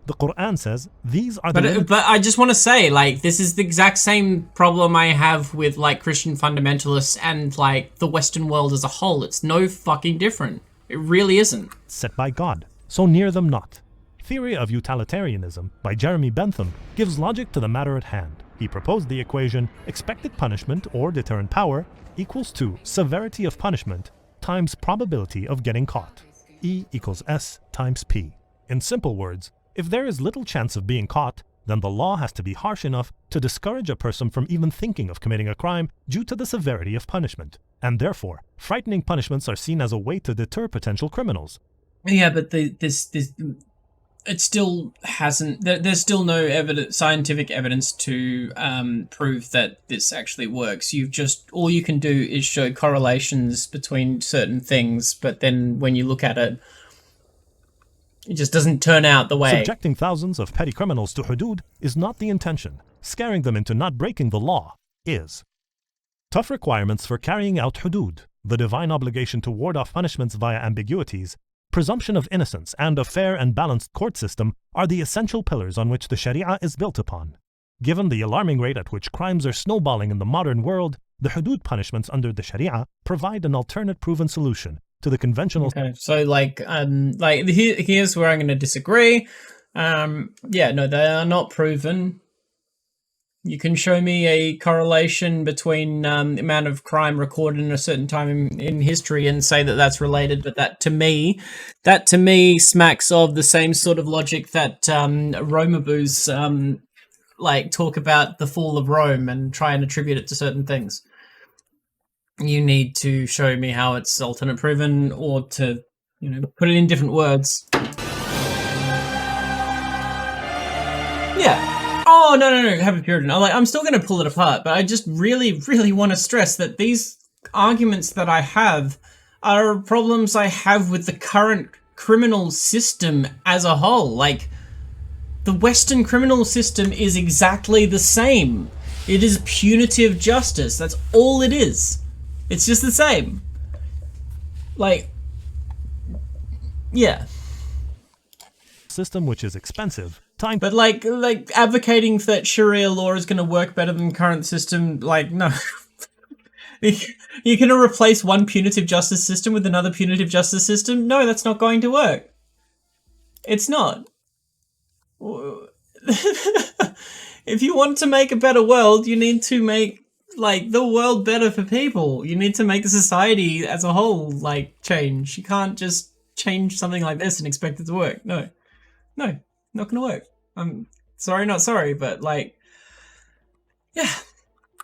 The Quran says these are the... But I just want to say, like, this is the exact same problem I have with like Christian fundamentalists and like the Western world as a whole. It's no fucking different. It really isn't. Set by God, so near them not. Theory of Utilitarianism by Jeremy Bentham gives logic to the matter at hand. He proposed the equation expected punishment or deterrent power equals to severity of punishment times probability of getting caught. E equals S times P. In simple words, if there is little chance of being caught, then the law has to be harsh enough to discourage a person from even thinking of committing a crime due to the severity of punishment. And therefore, frightening punishments are seen as a way to deter potential criminals. Yeah, but it still hasn't. There's still no scientific evidence to prove that this actually works. All you can do is show correlations between certain things, but then when you look at it, it just doesn't turn out the way. Subjecting thousands of petty criminals to hudud is not the intention. Scaring them into not breaking the law is. Tough requirements for carrying out hudud, the divine obligation to ward off punishments via ambiguities, presumption of innocence, and a fair and balanced court system are the essential pillars on which the Sharia is built upon. Given the alarming rate at which crimes are snowballing in the modern world, the hudud punishments under the Sharia provide an alternate proven solution to the conventional... Okay, so here's where I'm going to disagree. Yeah, no, they are not proven. You can show me a correlation between the amount of crime recorded in a certain time in history and say that that's related, but that to me smacks of the same sort of logic that Romaboos talk about the fall of Rome and try and attribute it to certain things. You need to show me how it's alternate proven, or to, put it in different words. Yeah. Oh, no, have a Puritan. I'm still going to pull it apart, but I just really, really want to stress that these arguments that I have are problems I have with the current criminal system as a whole. The Western criminal system is exactly the same. It is punitive justice. That's all it is. It's just the same. Yeah. System which is expensive. But advocating that Sharia law is going to work better than the current system, no. You're going to replace one punitive justice system with another punitive justice system? No, that's not going to work. It's not. If you want to make a better world, you need to make the world better for people. You need to make the society as a whole change. You can't just change something like this and expect it to work. No, not gonna work. I'm sorry, not sorry, but yeah.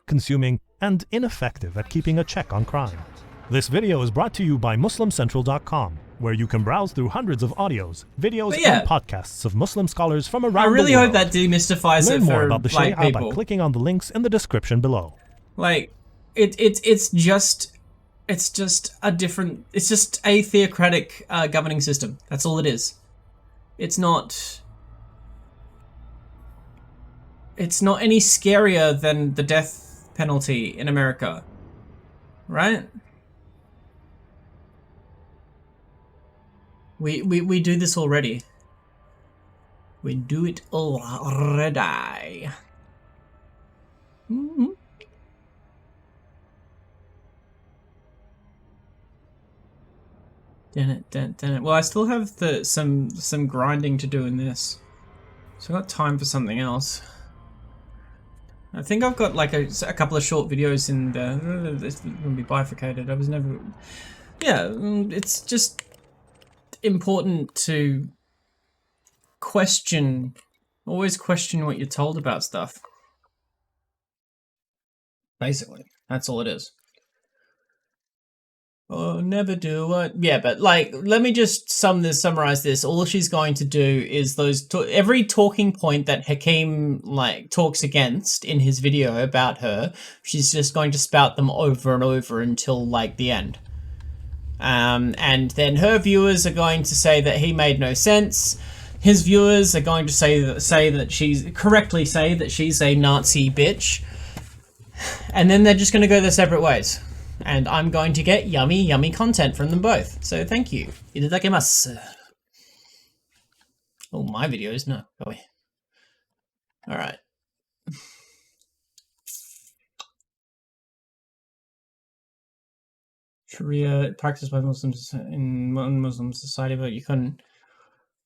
Consuming and ineffective at keeping a check on crime. This video is brought to you by MuslimCentral.com, where you can browse through hundreds of audios, videos, and podcasts of Muslim scholars from around the world. I really hope that demystifies Learn it more for about the Sharia people. by clicking on the links in the description below. It's just a theocratic governing system. That's all it is. It's not any scarier than the death penalty in America, right? We do this already. We do it already. Mm-hmm. Damn it. Well, I still have some grinding to do in this, so I've got time for something else. I think I've got a couple of short videos in there. This will be bifurcated. I was never... Yeah, it's just important to always question what you're told about stuff. Basically, that's all it is. Oh, never do what? Yeah, but let me just summarize this. All she's going to do is every talking point that Hakeem talks against in his video about her, she's just going to spout them over and over until the end. And then her viewers are going to say that he made no sense. His viewers are going to say that she's a Nazi bitch. And then they're just going to go their separate ways. And I'm going to get yummy, yummy content from them both. So thank you. Itadakimasu. Oh, my videos? No, go away. Alright. Sharia practiced by Muslims in Muslim society, but you couldn't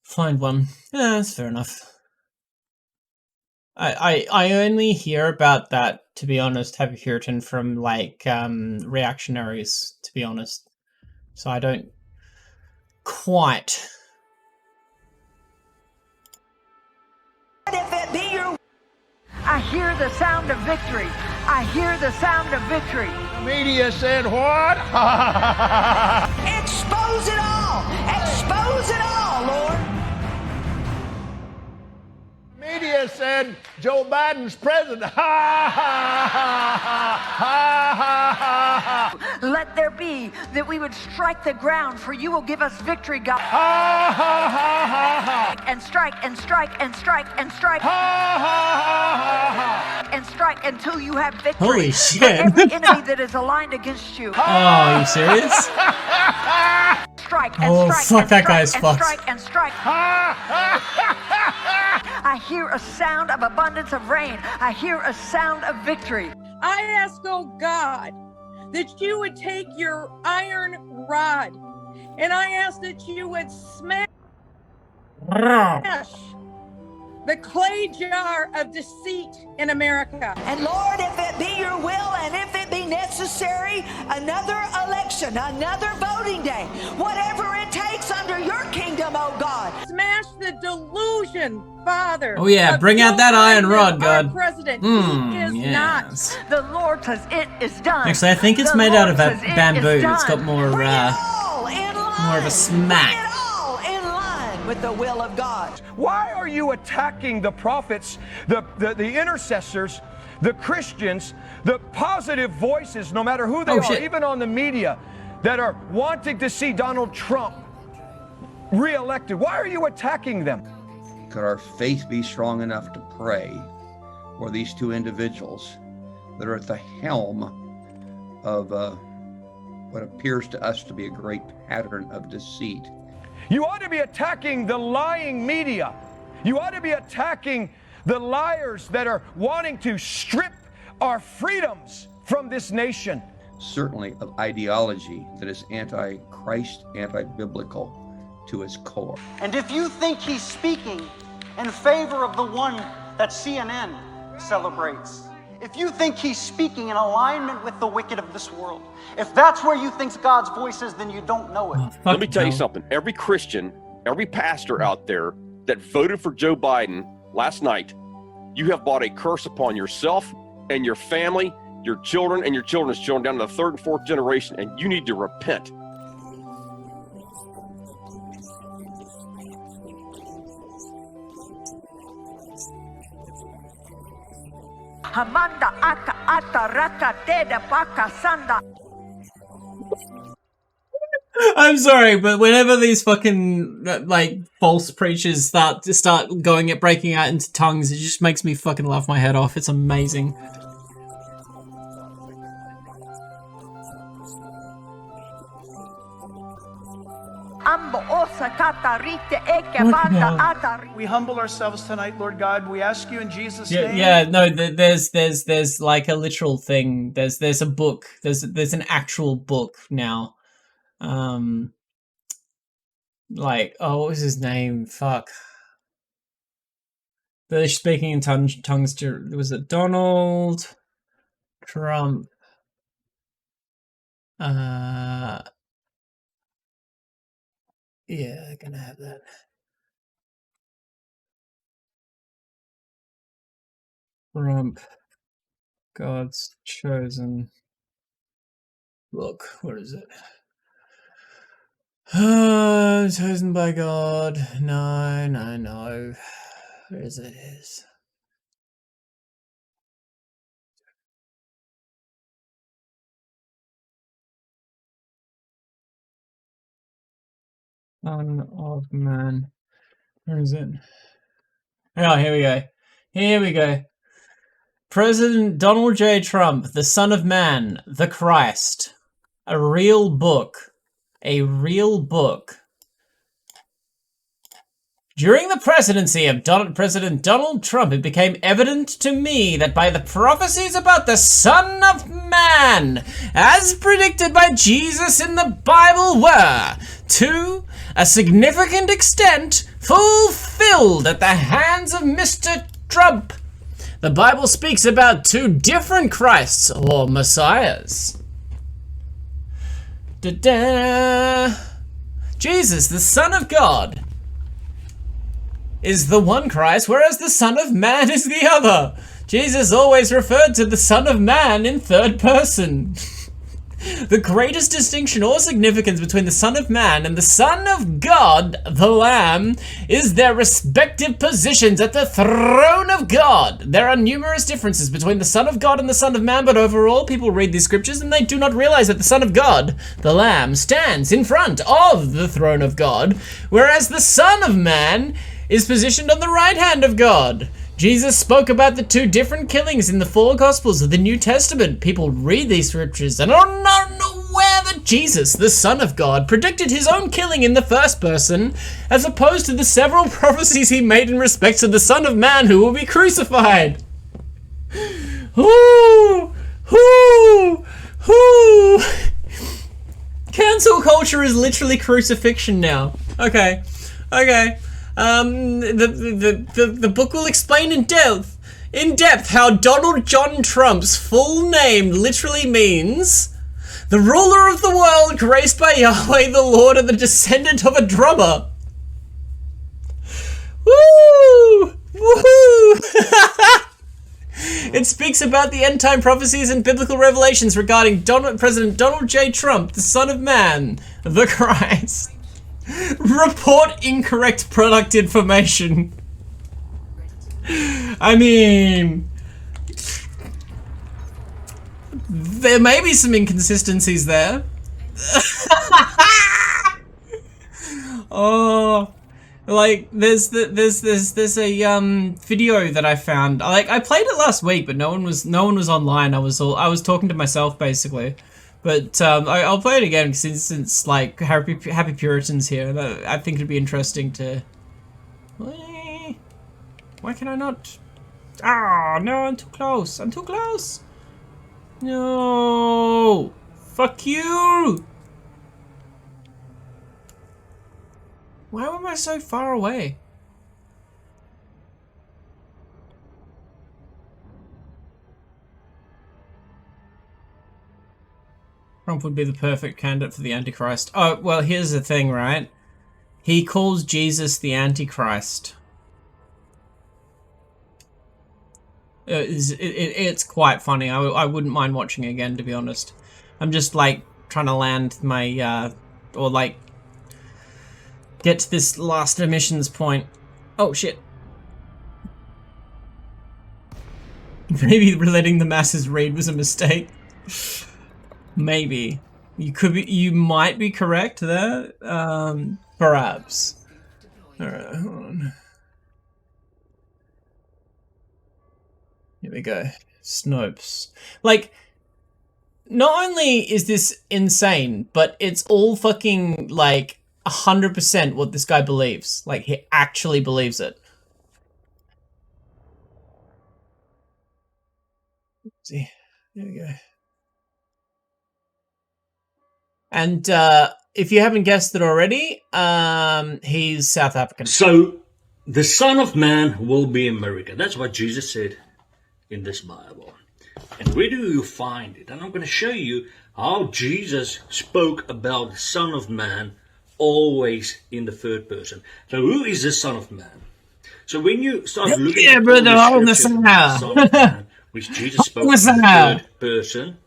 find one. Yeah, that's fair enough. I only hear about that, to be honest, have heard it from like reactionaries, to be honest. So I don't quite. If it be your... I hear the sound of victory. I hear the sound of victory. The media said what? Expose it all! Expose it all, Lord! Media said Joe Biden's president. Ha ha ha ha ha ha. Let there be that we would strike the ground, for you will give us victory, God. Ha ha ha ha ha. And strike and strike and strike and strike. Ha ha ha ha ha. And strike until you have victory. Holy shit. For every enemy that is aligned against you. Oh, are you serious? Strike and Oh, strike fuck, and that strike guy's and fucked. strike and strike. I hear a sound of abundance of rain. I hear a sound of victory. I ask, oh God, that you would take your iron rod, and I ask that you would smash the clay jar of deceit in America. And Lord, if it be your will and if it be necessary, another election, another voting day, whatever it takes under your kingdom, oh God. Smash the delusion, Father. Oh yeah, of bring out Joe that iron Biden, rod, our God. President. Mm, He is yes. not. The Lord says it is done. Actually, I think it's The made out Lord of says it bamboo. is It's got done. more, Bring it all in line. more of a smack. Bring it all in line with the will of God. Why are you attacking the prophets, the intercessors, the Christians, the positive voices, no matter who they are, shit. even on the media, that are wanting to see Donald Trump reelected? Why are you attacking them? Could our faith be strong enough to pray for these two individuals that are at the helm of what appears to us to be a great pattern of deceit? You ought to be attacking the lying media. You ought to be attacking the liars that are wanting to strip our freedoms from this nation. Certainly of ideology that is anti-Christ, anti-biblical to its core. And if you think he's speaking in favor of the one that CNN celebrates, if you think he's speaking in alignment with the wicked of this world, if that's where you think God's voice is, then you don't know it. Let me tell you something. Every Christian, every pastor out there that voted for Joe Biden last night, you have brought a curse upon yourself and your family, your children and your children's children down to the third and fourth generation, and you need to repent. Hamanda aka ata raka teda baka sanda. I'm sorry, but whenever these fucking like false preachers start going at breaking out into tongues, it just makes me fucking laugh my head off. It's amazing. We humble ourselves tonight, Lord God. We ask you in Jesus' Yeah, name. yeah, no, there's like a literal thing. There's a book. There's an actual book now. Like, oh, what was his name? Fuck. They're speaking in tongues to, was it Donald Trump? Yeah, gonna have that. Trump, God's chosen. Look, what is it? Chosen by God. No. Where is it? Is Son of Man. Where is it? Oh, here we go. Here we go. President Donald J. Trump, the Son of Man, the Christ. A real book. A real book. During the presidency of President Donald Trump, it became evident to me that by the prophecies about the Son of Man, as predicted by Jesus in the Bible, were 2. a significant extent, fulfilled at the hands of Mr. Trump. The Bible speaks about two different Christs or Messiahs. Da-da. Jesus, the Son of God, is the one Christ, whereas the Son of Man is the other. Jesus always referred to the Son of Man in third person. The greatest distinction or significance between the Son of Man and the Son of God, the Lamb, is their respective positions at the throne of God. There are numerous differences between the Son of God and the Son of Man, but overall, people read these scriptures and they do not realize that the Son of God, the Lamb, stands in front of the throne of God, whereas the Son of Man is positioned on the right hand of God. Jesus spoke about the two different killings in the four Gospels of the New Testament. People read these scriptures and are not aware that Jesus, the Son of God, predicted his own killing in the first person, as opposed to the several prophecies he made in respect to the Son of Man who will be crucified. Ooh, ooh, ooh. Cancel culture is literally crucifixion now. Okay. The book will explain in depth how Donald John Trump's full name literally means the ruler of the world, graced by Yahweh the Lord, and the descendant of a drummer. Woo! Woohoo! It speaks about the end-time prophecies and biblical revelations regarding President Donald J. Trump, the Son of Man, the Christ. Report incorrect product information. I mean, there may be some inconsistencies there. Oh, like there's a video that I found. I played it last week, but no one was online. I was talking to myself basically. But I'll play it again since like Happy Puritans here. I think it'd be interesting to. Why can I not? Ah, no! I'm too close. I'm too close. No! Fuck you! Why am I so far away? Trump would be the perfect candidate for the Antichrist. Oh, well, here's the thing, right? He calls Jesus the Antichrist. It's quite funny. I wouldn't mind watching it again, to be honest. I'm just, like, trying to land my, or, like, get to this last emissions point. Oh, shit. Maybe letting the masses read was a mistake. Maybe. You might be correct there. Perhaps. Alright, hold on. Here we go. Snopes. Like, not only is this insane, but it's all fucking, like, 100% what this guy believes. Like, he actually believes it. Let's see. There we go. And if you haven't guessed it already, he's South African. So, the Son of Man will be America. That's what Jesus said in this Bible. And where do you find it? And I'm going to show you how Jesus spoke about the Son of Man always in the third person. So, who is the Son of Man? So, when you start looking at all the scriptures, the Son of Man, which Jesus spoke in the third person,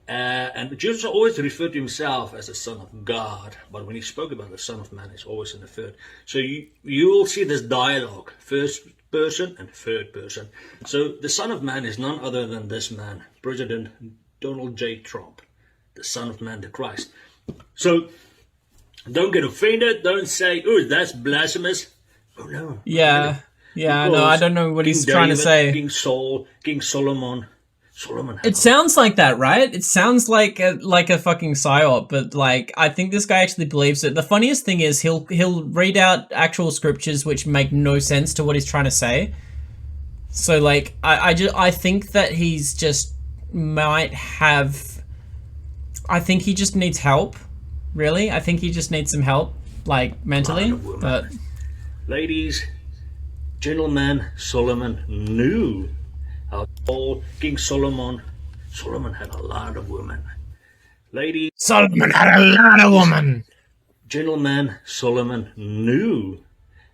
and Jesus always referred to himself as the Son of God, but when he spoke about the Son of Man, it's always in the third. So you will see this dialogue, first person and third person. So the Son of Man is none other than this man, President Donald J. Trump, the Son of Man, the Christ. So don't get offended. Don't say, "Oh, that's blasphemous." Oh no. Yeah, yeah. No, I don't know what he's trying to say. King Saul, King Solomon. It sounds like that, right? It sounds like a fucking psyop, but like I think this guy actually believes it. The funniest thing is he'll read out actual scriptures which make no sense to what he's trying to say. So like I think that he's just might have. I think he just needs help. Really, I think he just needs some help. like mentally, but ladies, gentlemen, Solomon knew how tall King Solomon had a lot of women. Ladies, Solomon had a lot of women. Gentleman, Solomon knew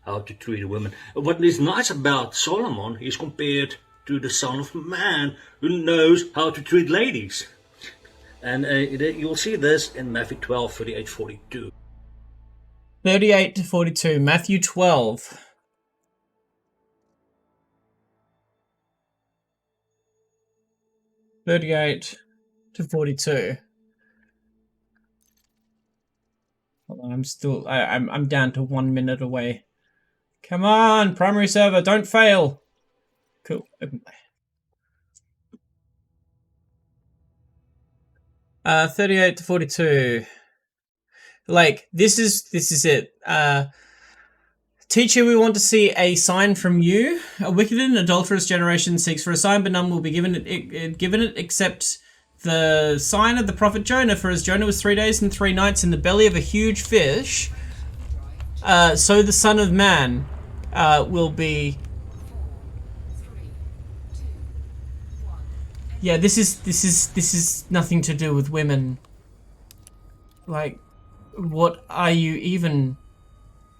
how to treat women. What is nice about Solomon is compared to the Son of Man who knows how to treat ladies. And you'll see this in Matthew 12, 38, 42. 38 to 42, Matthew 12. $38 to 42. Hold on, I'm down to 1 minute away. Come on, primary server, don't fail. Cool. Open play. 38 to 42. Like, this is it. Teacher, we want to see a sign from you. A wicked and adulterous generation seeks for a sign, but none will be given it except the sign of the prophet Jonah. For as Jonah was 3 days and 3 nights in the belly of a huge fish, so the Son of Man will be. Yeah, this is nothing to do with women. Like, what are you even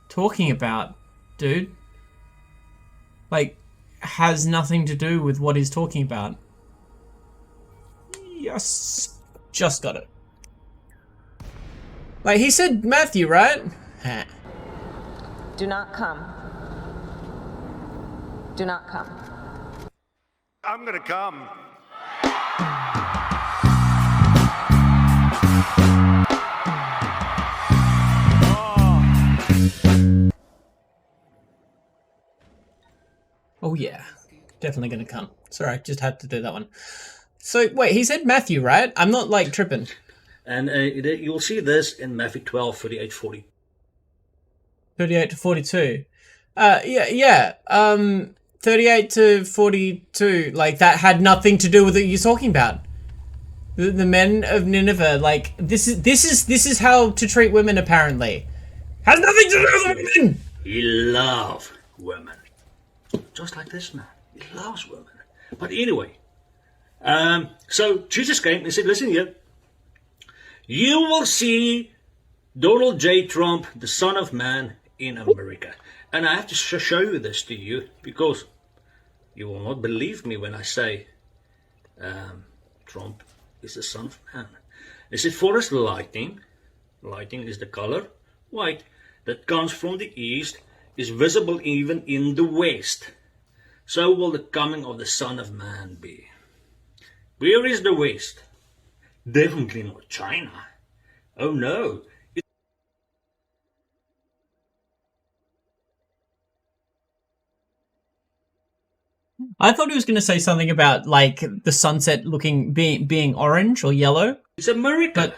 talking about, dude? Like, has nothing to do with what he's talking about. Yes, just got it. Like, he said Matthew, right? Do not come. Do not come. I'm gonna come. Oh yeah, definitely gonna come. Sorry, just had to do that one. So wait, he said Matthew, right? I'm not like tripping. And you'll see this in Matthew 12, 38, 40. 38 to 42. Yeah. 38 to 42. Like, that had nothing to do with what you're talking about. The men of Nineveh, like, this is how to treat women, apparently. Has nothing to do with women! He loves women. Just like this man. He loves women. But anyway, so Jesus came and said, listen here. You will see Donald J. Trump, the Son of Man, in America. And I have to show you this to you because you will not believe me when I say Trump is the Son of Man. They said, for us lightning is the color white, that comes from the east, is visible even in the west. So will the coming of the Son of Man be. Where is the west? Definitely not China. Oh no. I thought he was going to say something about, like, the sunset being orange or yellow. It's America.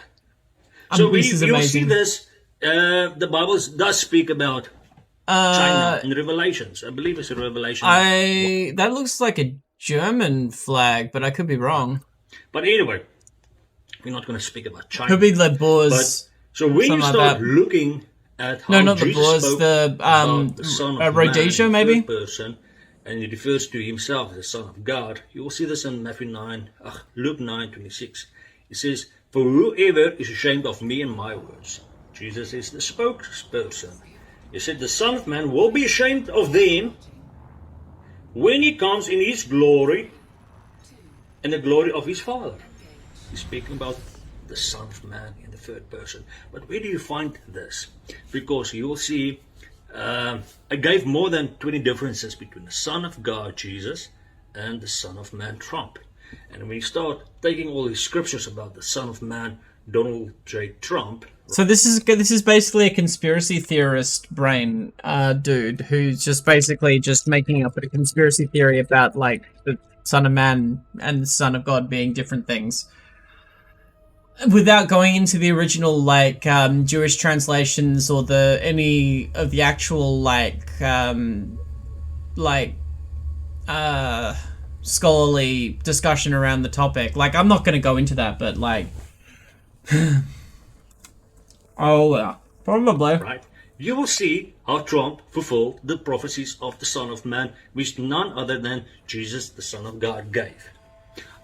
But so you'll see this. The Bible does speak about China in Revelations. I believe it's a Revelation. That looks like a German flag, but I could be wrong. But anyway, we're not going to speak about China. Could be the Boers. So when you start looking at how not Jesus the Boers, spoke about the Son of Rhodesia, Man, maybe? Person, and he refers to himself as the Son of God, you will see this in Luke 9:26. It says, for whoever is ashamed of me and my words, Jesus is the spokesperson. He said, the Son of Man will be ashamed of them when he comes in his glory and the glory of his Father. He's speaking about the Son of Man in the third person. But where do you find this? Because you will see, I gave more than 20 differences between the Son of God, Jesus, and the Son of Man, Trump. And when you start taking all these scriptures about the Son of Man, Donald J. Trump. So this is basically a conspiracy theorist brain dude who's just basically just making up a conspiracy theory about, like, the Son of Man and the Son of God being different things, without going into the original, like, Jewish translations or any of the actual, scholarly discussion around the topic. Like, I'm not going to go into that, but, like, oh, yeah, probably. Right. you will see how Trump fulfilled the prophecies of the Son of Man, which none other than Jesus, the Son of God, gave.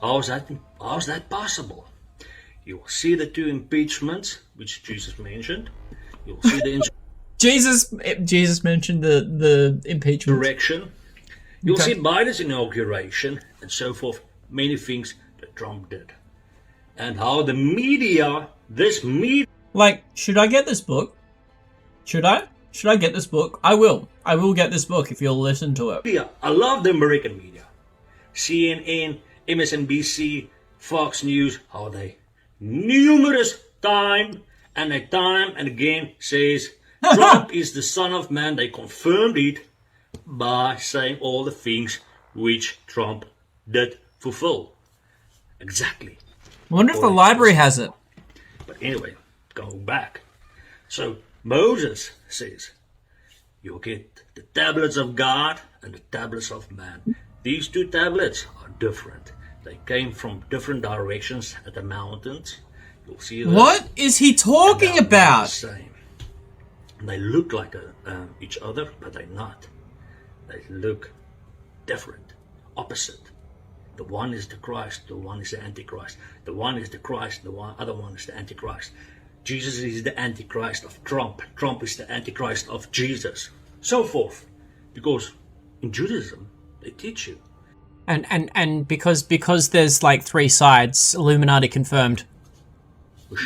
How is that possible? You will see the 2 impeachments, which Jesus mentioned. You will see the Jesus mentioned the impeachment. Direction. You'll Okay. see Biden's inauguration and so forth. Many things that Trump did. And how the media, Like, should I get this book? Should I? Should I get this book? I will. I will get this book if you'll listen to it. media, I love the American media. CNN, MSNBC, Fox News, how they numerous time and again says Trump is the Son of Man. They confirmed it by saying all the things which Trump did fulfill. Exactly. I wonder if the library has it. But anyway, going back. So Moses says, you'll get the tablets of God and the tablets of man. These 2 tablets are different. They came from different directions at the mountains. You'll see that. What is he talking about? The same. And they look like each other, but they're not. They look different, opposite. The one is the Christ, the one is the Antichrist. The one is the Christ, the other one is the Antichrist. Jesus is the Antichrist of Trump. Trump is the Antichrist of Jesus. So forth. Because in Judaism, they teach you. And because there's like 3 sides, Illuminati confirmed.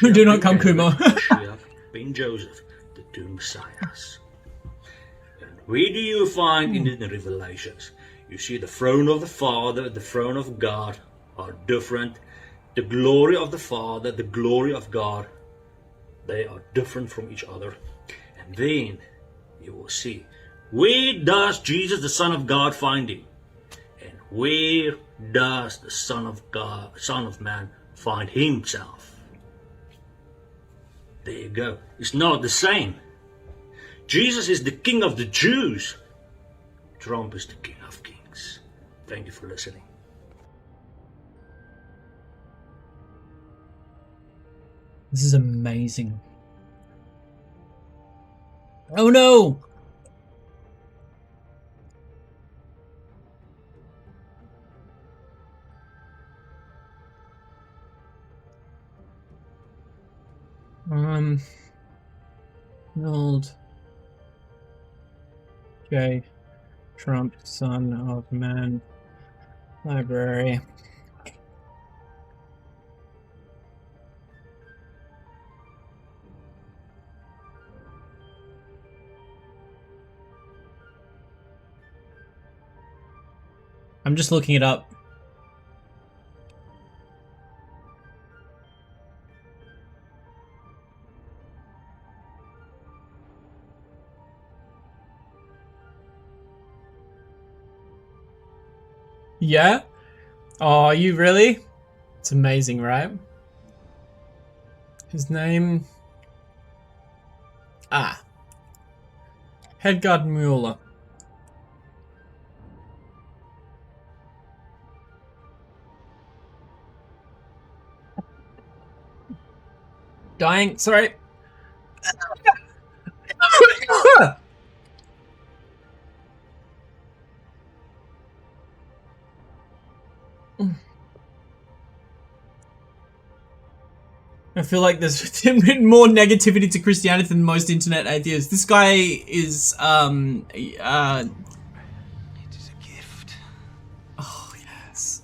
Do not come, Kumar. Mashiach ben Joseph, the 2 Messiahs. And where do you find in the Revelations? You see the throne of the Father, the throne of God are different. The glory of the Father, the glory of God, they are different from each other. And then you will see, where does Jesus, the Son of God, find him? And where does the Son of God, Son of Man, find himself? There you go. It's not the same. Jesus is the King of the Jews. Trump is the King of Kings. Thank you for listening. This is amazing. Oh no! Donald J. Trump, Son of Man, Library. I'm just looking it up. Yeah? Oh, are you really? It's amazing, right? His name... Hedgard Mueller. Dying, sorry. I feel like there's more negativity to Christianity than most internet atheists. This guy is, It is a gift. Oh, yes.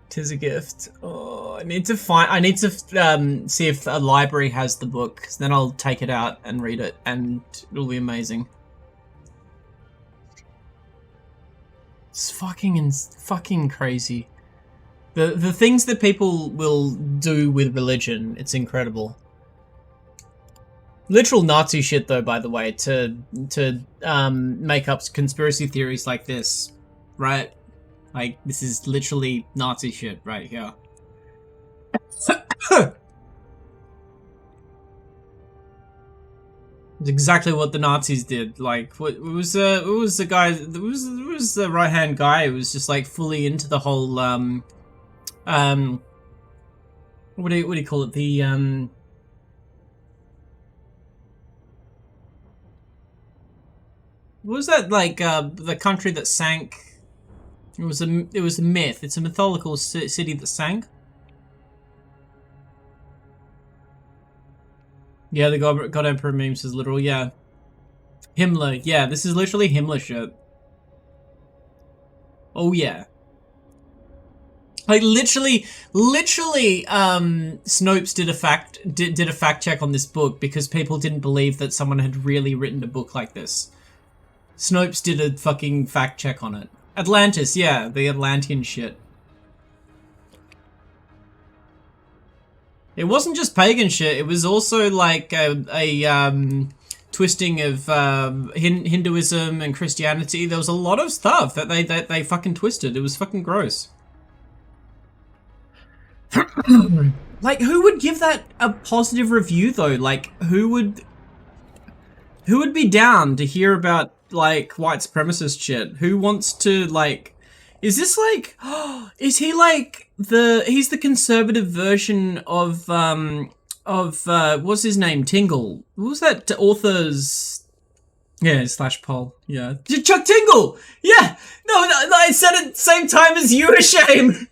Tis a gift. Oh, I need to see if a library has the book, 'cause then I'll take it out and read it, and it'll be amazing. It's fucking crazy. The things that people will do with religion, it's incredible. Literal Nazi shit though, by the way, to make up conspiracy theories like this, right? Like, this is literally Nazi shit right here. It's exactly what the Nazis did. Like, what was the guy? It was the right hand guy who was just like fully into the whole what do you call it? The What was that, like, the country that sank? It was a myth. It's a mythological city that sank. Yeah, the God Emperor memes is literal, yeah. Himmler, yeah, this is literally Himmler shit. Oh yeah. Like literally, Snopes did a fact check on this book because people didn't believe that someone had really written a book like this. Snopes did a fucking fact check on it. Atlantis, yeah, the Atlantean shit. It wasn't just pagan shit, it was also like a twisting of Hinduism and Christianity. There was a lot of stuff that they fucking twisted. It was fucking gross. Like, who would give that a positive review though? Like, who would be down to hear about like white supremacist shit? Who wants to like? Is this like? Is he like he's the conservative version of what's his name? Tingle. What was that author's? Yeah, /Paul. Yeah, Chuck Tingle. Yeah, no, I said it same time as you. A shame.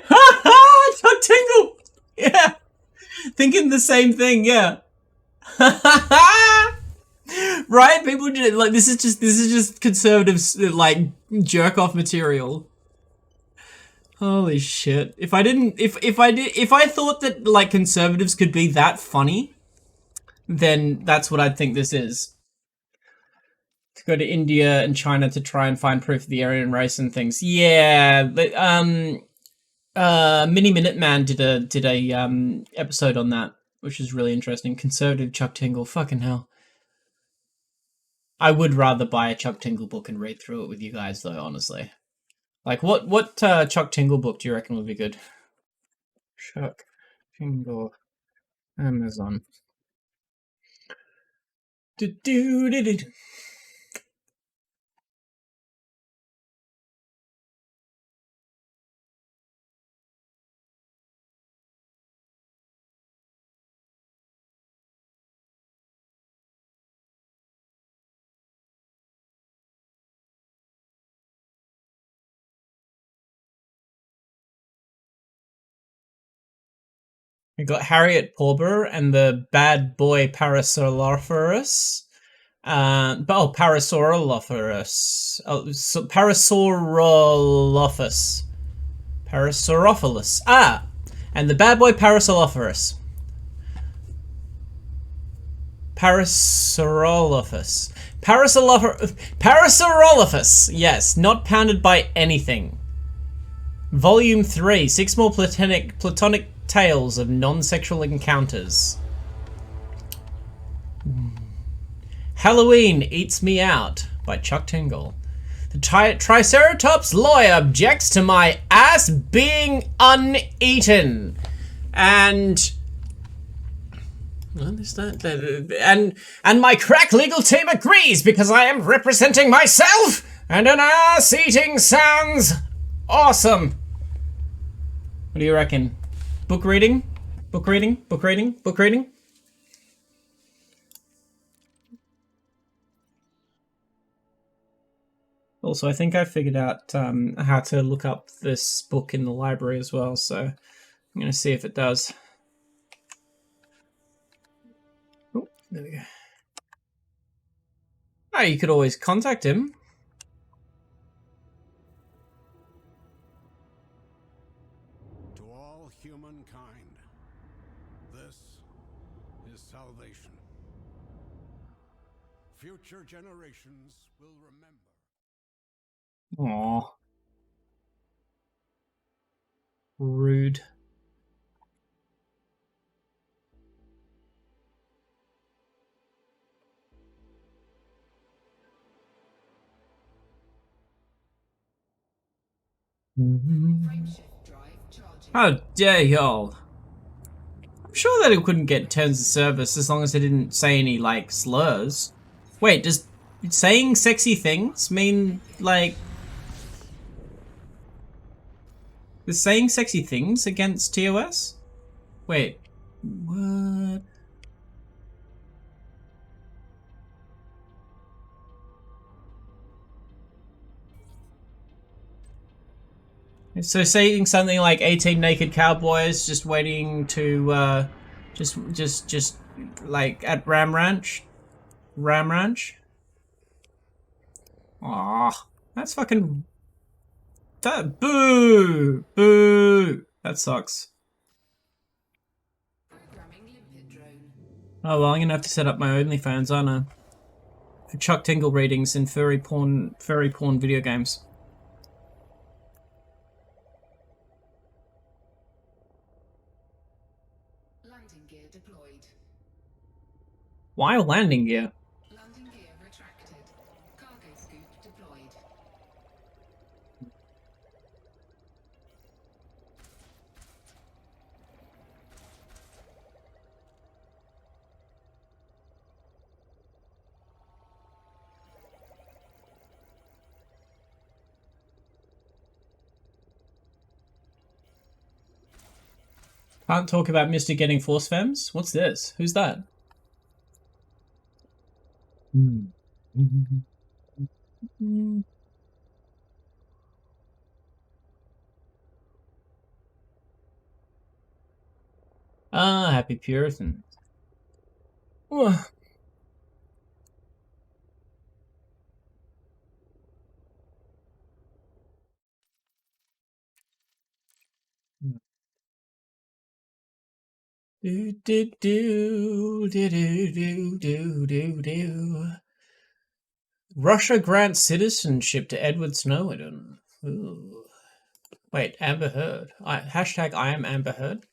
Chuck Tingle. Yeah, thinking the same thing. Yeah. Right? People do like this is just conservatives like jerk off material. Holy shit. If I thought that like conservatives could be that funny, then that's what I'd think this is. To go to India and China to try and find proof of the Aryan race and things. Yeah, but Mini Minuteman did a episode on that, which is really interesting. Conservative Chuck Tingle, fucking hell. I would rather buy a Chuck Tingle book and read through it with you guys, though, honestly. Like, what Chuck Tingle book do you reckon would be good? Chuck Tingle, Amazon. We got Harriet Porber and the bad boy Parasaurolophus. Parasaurolophus. Parasaurolophus. Parasaurophilus. Ah! And the bad boy Parasaurolophus. Parasaurolophus. Parasaurolophus. Yes, not pounded by anything. Volume 3. 6 more platonic tales of non-sexual encounters. Halloween Eats Me Out by Chuck Tingle. The Triceratops lawyer objects to my ass being uneaten. And my crack legal team agrees because I am representing myself and an ass eating sounds awesome. What do you reckon? Book reading? Book reading? Book reading? Book reading? Also, I think I figured out how to look up this book in the library as well, so I'm going to see if it does. Oh, there we go. Oh, you could always contact him. To all humankind, this is salvation. Future generations will remember. Aww. Rude. How dare y'all? I'm sure that it couldn't get terms of service as long as it didn't say any, like, slurs. Wait, does saying sexy things mean, like... Is saying sexy things against TOS? Wait, what? So saying something like 18 naked cowboys just waiting to, just like at Ram Ranch? Ram Ranch? Aw, that's fucking... That... Boo! Boo! That sucks. Oh well, I'm gonna have to set up my OnlyFans, aren't I? For Chuck Tingle readings and furry porn video games. Landing gear deployed. Why landing gear? Landing gear retracted. Cargo scoop deployed. Can't talk about Mr. getting force fems? What's this? Who's that? Ah, happy Puritan. Ugh. Do do do do do do do do do. Russia grants citizenship to Edward Snowden. Ooh. Wait, Amber Heard. Hashtag I am Amber Heard.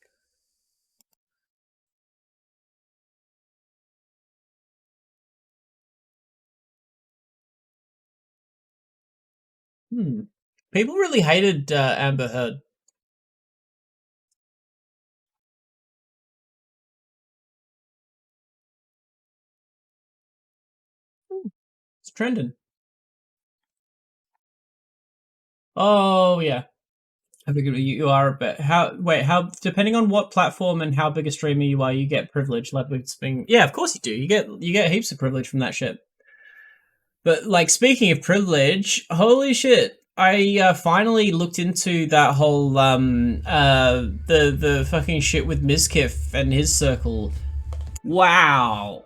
People really hated Amber Heard. It's trending. Oh yeah. How big you are a bit. How depending on what platform and how big a streamer you are, you get privilege. Like it's being, yeah, of course you do. You get heaps of privilege from that shit. But like speaking of privilege, holy shit. I finally looked into that whole the fucking shit with Mizkif and his circle. Wow.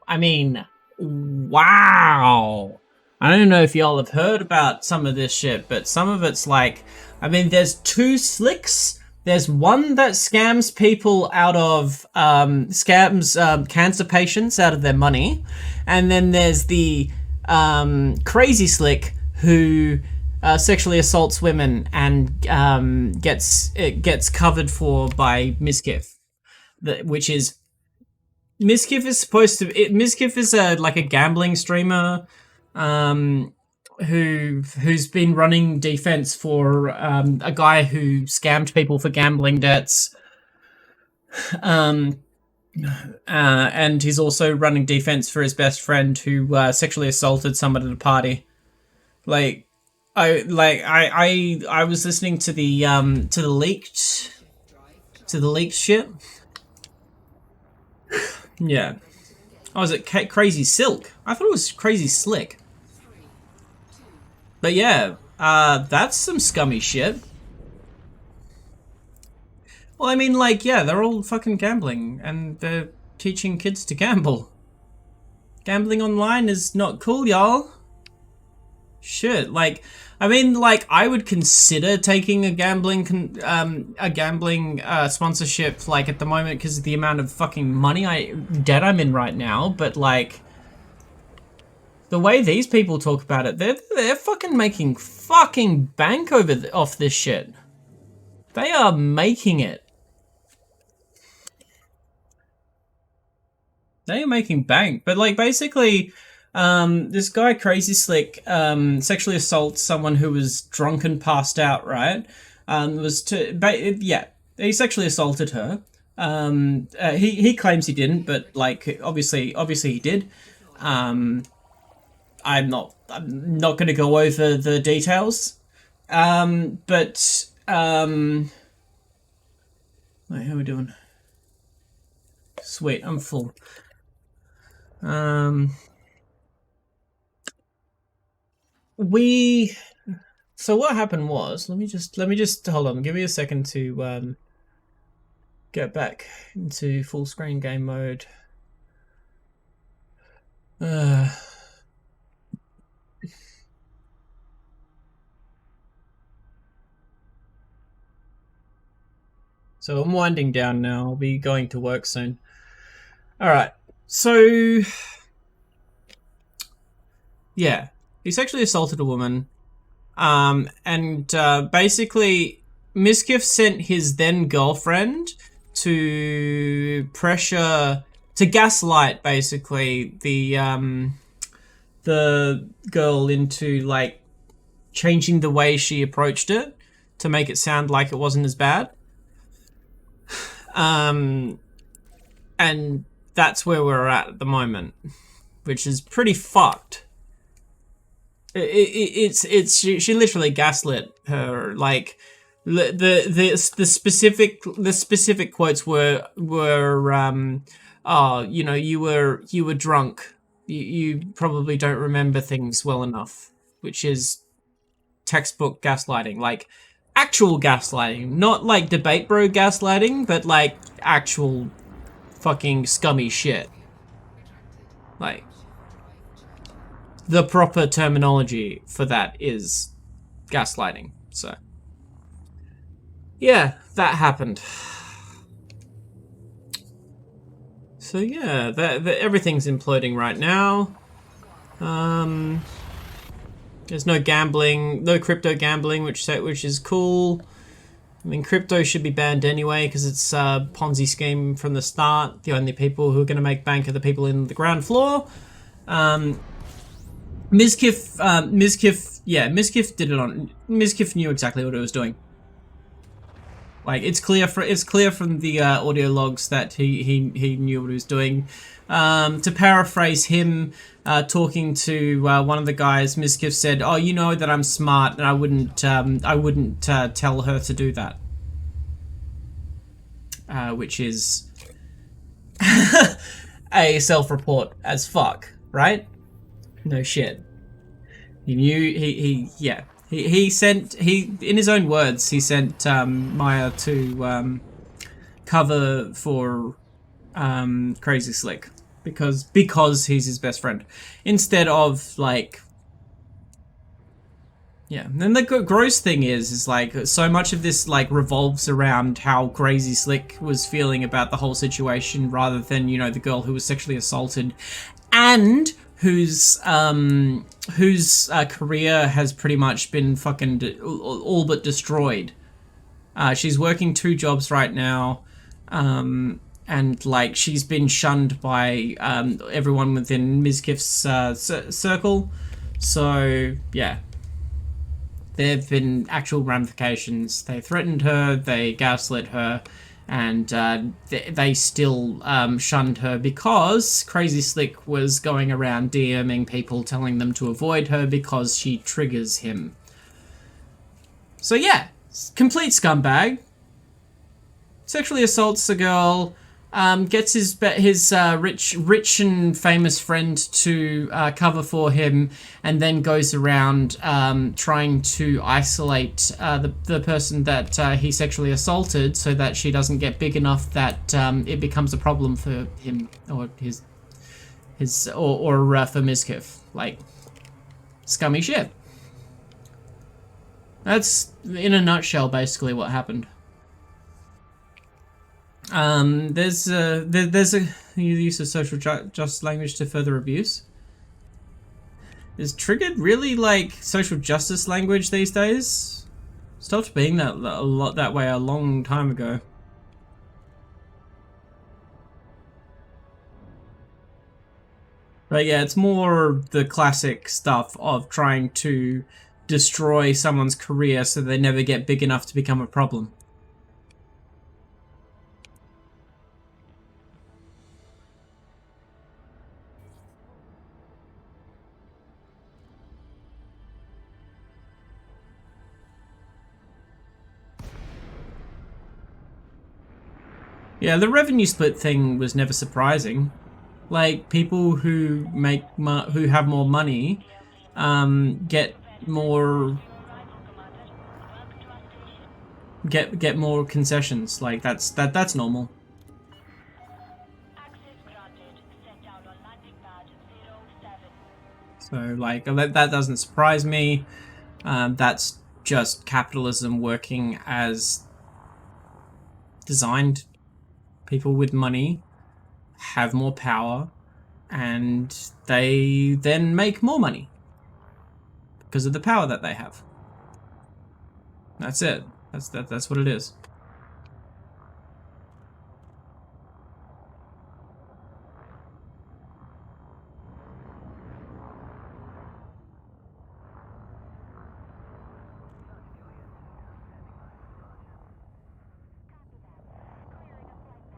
I mean, wow. I don't know if y'all have heard about some of this shit, but some of it's like, I mean, there's two slicks. There's one that scams people out of, cancer patients out of their money. And then there's the crazy slick who sexually assaults women and gets covered for by Mizkif, which is... Mizkif is supposed to... Mizkif is like a gambling streamer who's been running defense for a guy who scammed people for gambling debts. And he's also running defense for his best friend who sexually assaulted someone at a party. I was listening to the leaked shit. Yeah. Oh, is it Crazy Silk? I thought it was Crazy Slick. But yeah, that's some scummy shit. Well, I mean, like, yeah, they're all fucking gambling, and they're teaching kids to gamble. Gambling online is not cool, y'all. Shit, like, I mean, like, I would consider taking a gambling sponsorship, like, at the moment, because of the amount of fucking debt I'm in right now, but, like, the way these people talk about it, they're fucking making fucking bank off this shit. They are making it. They are making bank, but, like, basically... this guy Crazy Slick sexually assaults someone who was drunk and passed out, right? He sexually assaulted her. He claims he didn't, but like obviously he did. I'm not going to go over the details. Wait, how are we doing? Sweet, I'm full. So what happened was, let me just hold on. Give me a second to get back into full screen game mode. So I'm winding down now. I'll be going to work soon. All right. So yeah, he sexually assaulted a woman. And basically, Miskiff sent his then girlfriend to gaslight basically the girl into like changing the way she approached it to make it sound like it wasn't as bad. And that's where we're at the moment, which is pretty fucked. She literally gaslit her. Like the specific quotes were oh, you know, you were drunk. You probably don't remember things well enough, which is textbook gaslighting, like actual gaslighting, not like debate bro gaslighting, but like actual fucking scummy shit. Like, the proper terminology for that is gaslighting. So, yeah, that happened. So yeah, everything's imploding right now. There's no gambling, no crypto gambling, which is cool. I mean, crypto should be banned anyway because it's a Ponzi scheme from the start. The only people who are going to make bank are the people in the ground floor. Miskiff did it on. Miskiff knew exactly what it was doing. Like, it's clear from the audio logs that he knew what he was doing. To paraphrase him talking to one of the guys, Miskiff said, "Oh, you know that I'm smart, and I wouldn't tell her to do that," which is a self-report as fuck, right? No shit. He knew he sent in his own words, he sent Maya to cover for Crazy Slick because he's his best friend, instead of like, yeah. And then the gross thing is like so much of this like revolves around how Crazy Slick was feeling about the whole situation, rather than, you know, the girl who was sexually assaulted and whose career has pretty much been fucking all but destroyed. She's working 2 jobs right now, and like she's been shunned by everyone within Miskiff's circle. So yeah, there have been actual ramifications. They threatened her, they gaslit her, and they still shunned her because Crazy Slick was going around DMing people telling them to avoid her because she triggers him. So yeah, complete scumbag. Sexually assaults a girl, gets his rich and famous friend to cover for him, and then goes around trying to isolate the person that he sexually assaulted, so that she doesn't get big enough that it becomes a problem for him or for Miskiff. Like, scummy shit. That's in a nutshell basically what happened. There's a use of social justice language to further abuse. Is triggered really like social justice language these days? Stopped being that way a long time ago. But yeah, it's more the classic stuff of trying to destroy someone's career so they never get big enough to become a problem. Yeah, the revenue split thing was never surprising. Like, people who who have more money get more get more concessions. Like that's normal. So like that doesn't surprise me. That's just capitalism working as designed. People with money have more power, and they then make more money because of the power that they have. That's it. That's what it is.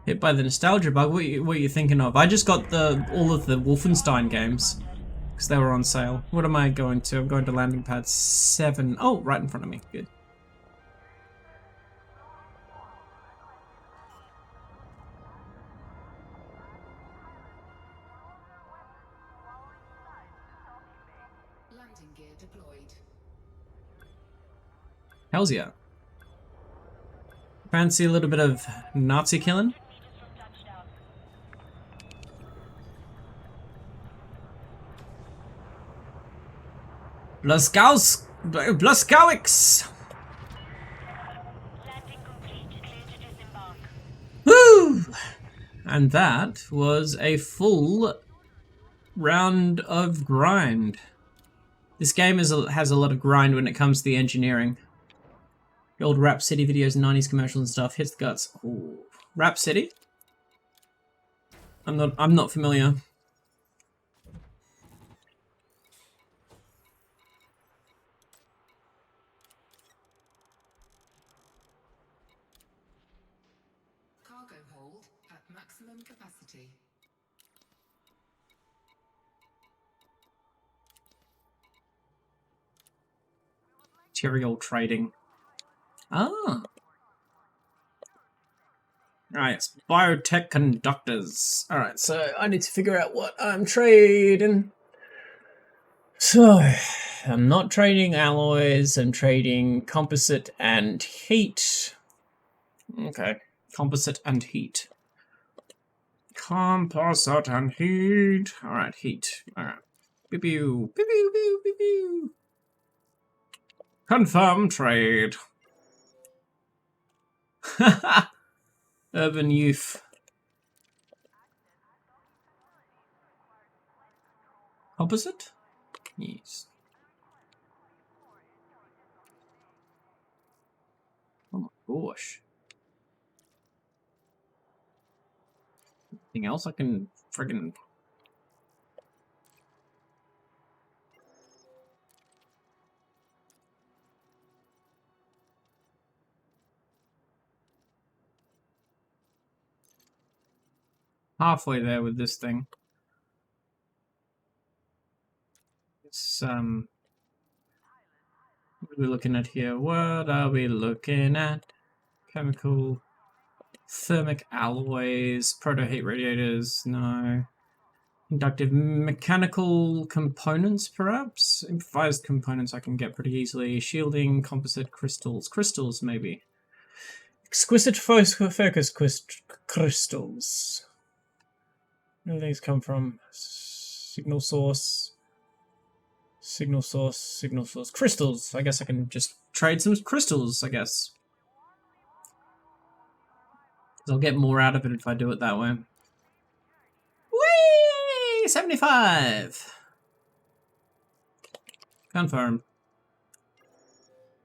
Hit by the nostalgia bug. What are you thinking of? I just got all of the Wolfenstein games because they were on sale. What am I going to? I'm going to landing pad 7. Oh, right in front of me. Good. Landing gear deployed. Hells yeah. Fancy a little bit of Nazi killing? Blaskowicz! Woo! And that was a full round of grind. This game has a lot of grind when it comes to the engineering. The old Rap City videos and 90s commercials and stuff hits the guts. Ooh. Rap City? I'm not familiar. Cargo hold at maximum capacity. Material trading. Ah. Alright, it's biotech conductors. Alright, so I need to figure out what I'm trading. So, I'm not trading alloys, I'm trading composite and heat. Okay, composite and heat. Composite and heat. Alright, heat. Alright. Pew pew. Pew pew pew pew pew. Confirm trade. Urban youth. Opposite? Yes. Oh my gosh. Anything else I can friggin'... Halfway there with this thing. It's, what are we looking at here? What are we looking at? Chemical, thermic alloys, proto-heat radiators, no. Inductive mechanical components, perhaps? Improvised components I can get pretty easily. Shielding, composite crystals. Crystals, maybe. Exquisite focus crystals. Where do these come from? Signal source. Signal source, signal source. Crystals! I guess I can just trade some crystals, I guess. I'll get more out of it if I do it that way. Whee! 75! Confirm.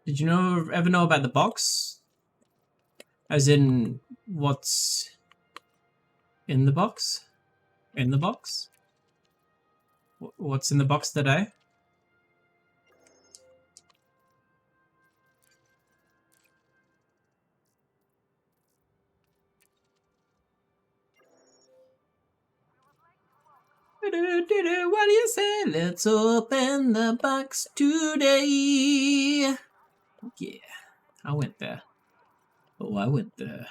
Did you ever know about the box? As in, what's in the box? In the box? What's in the box today? What do you say? Let's open the box today. Yeah, I went there. Oh, I went there.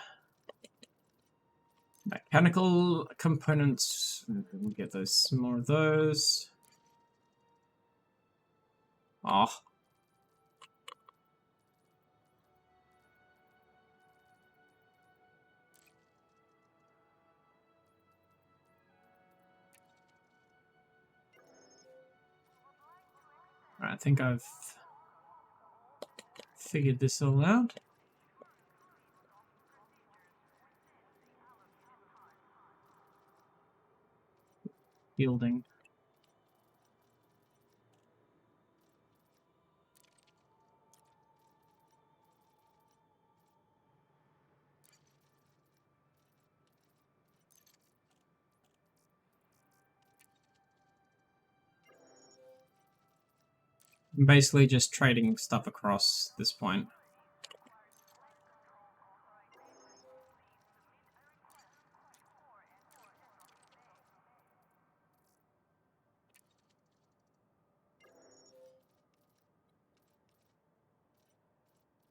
Mechanical components. We'll get those, more of those. Oh. I think I've figured this all out. Yielding. I'm basically just trading stuff across this point.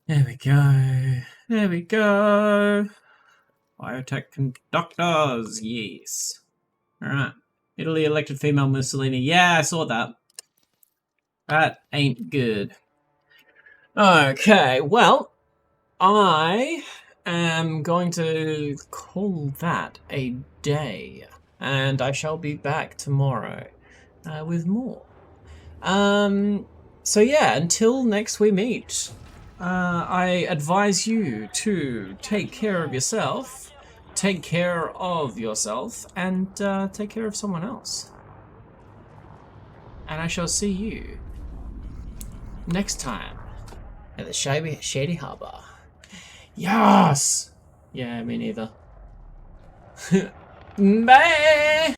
There we go. There we go. Biotech conductors. Yes. Alright. Italy elected female Mussolini. Yeah, I saw that. That ain't good. Okay, well, I am going to call that a day. And I shall be back tomorrow with more. So yeah, until next we meet, I advise you to take care of yourself, take care of yourself, and take care of someone else. And I shall see you next time at the Shady Harbor. Yes! Yeah, me neither. Bye!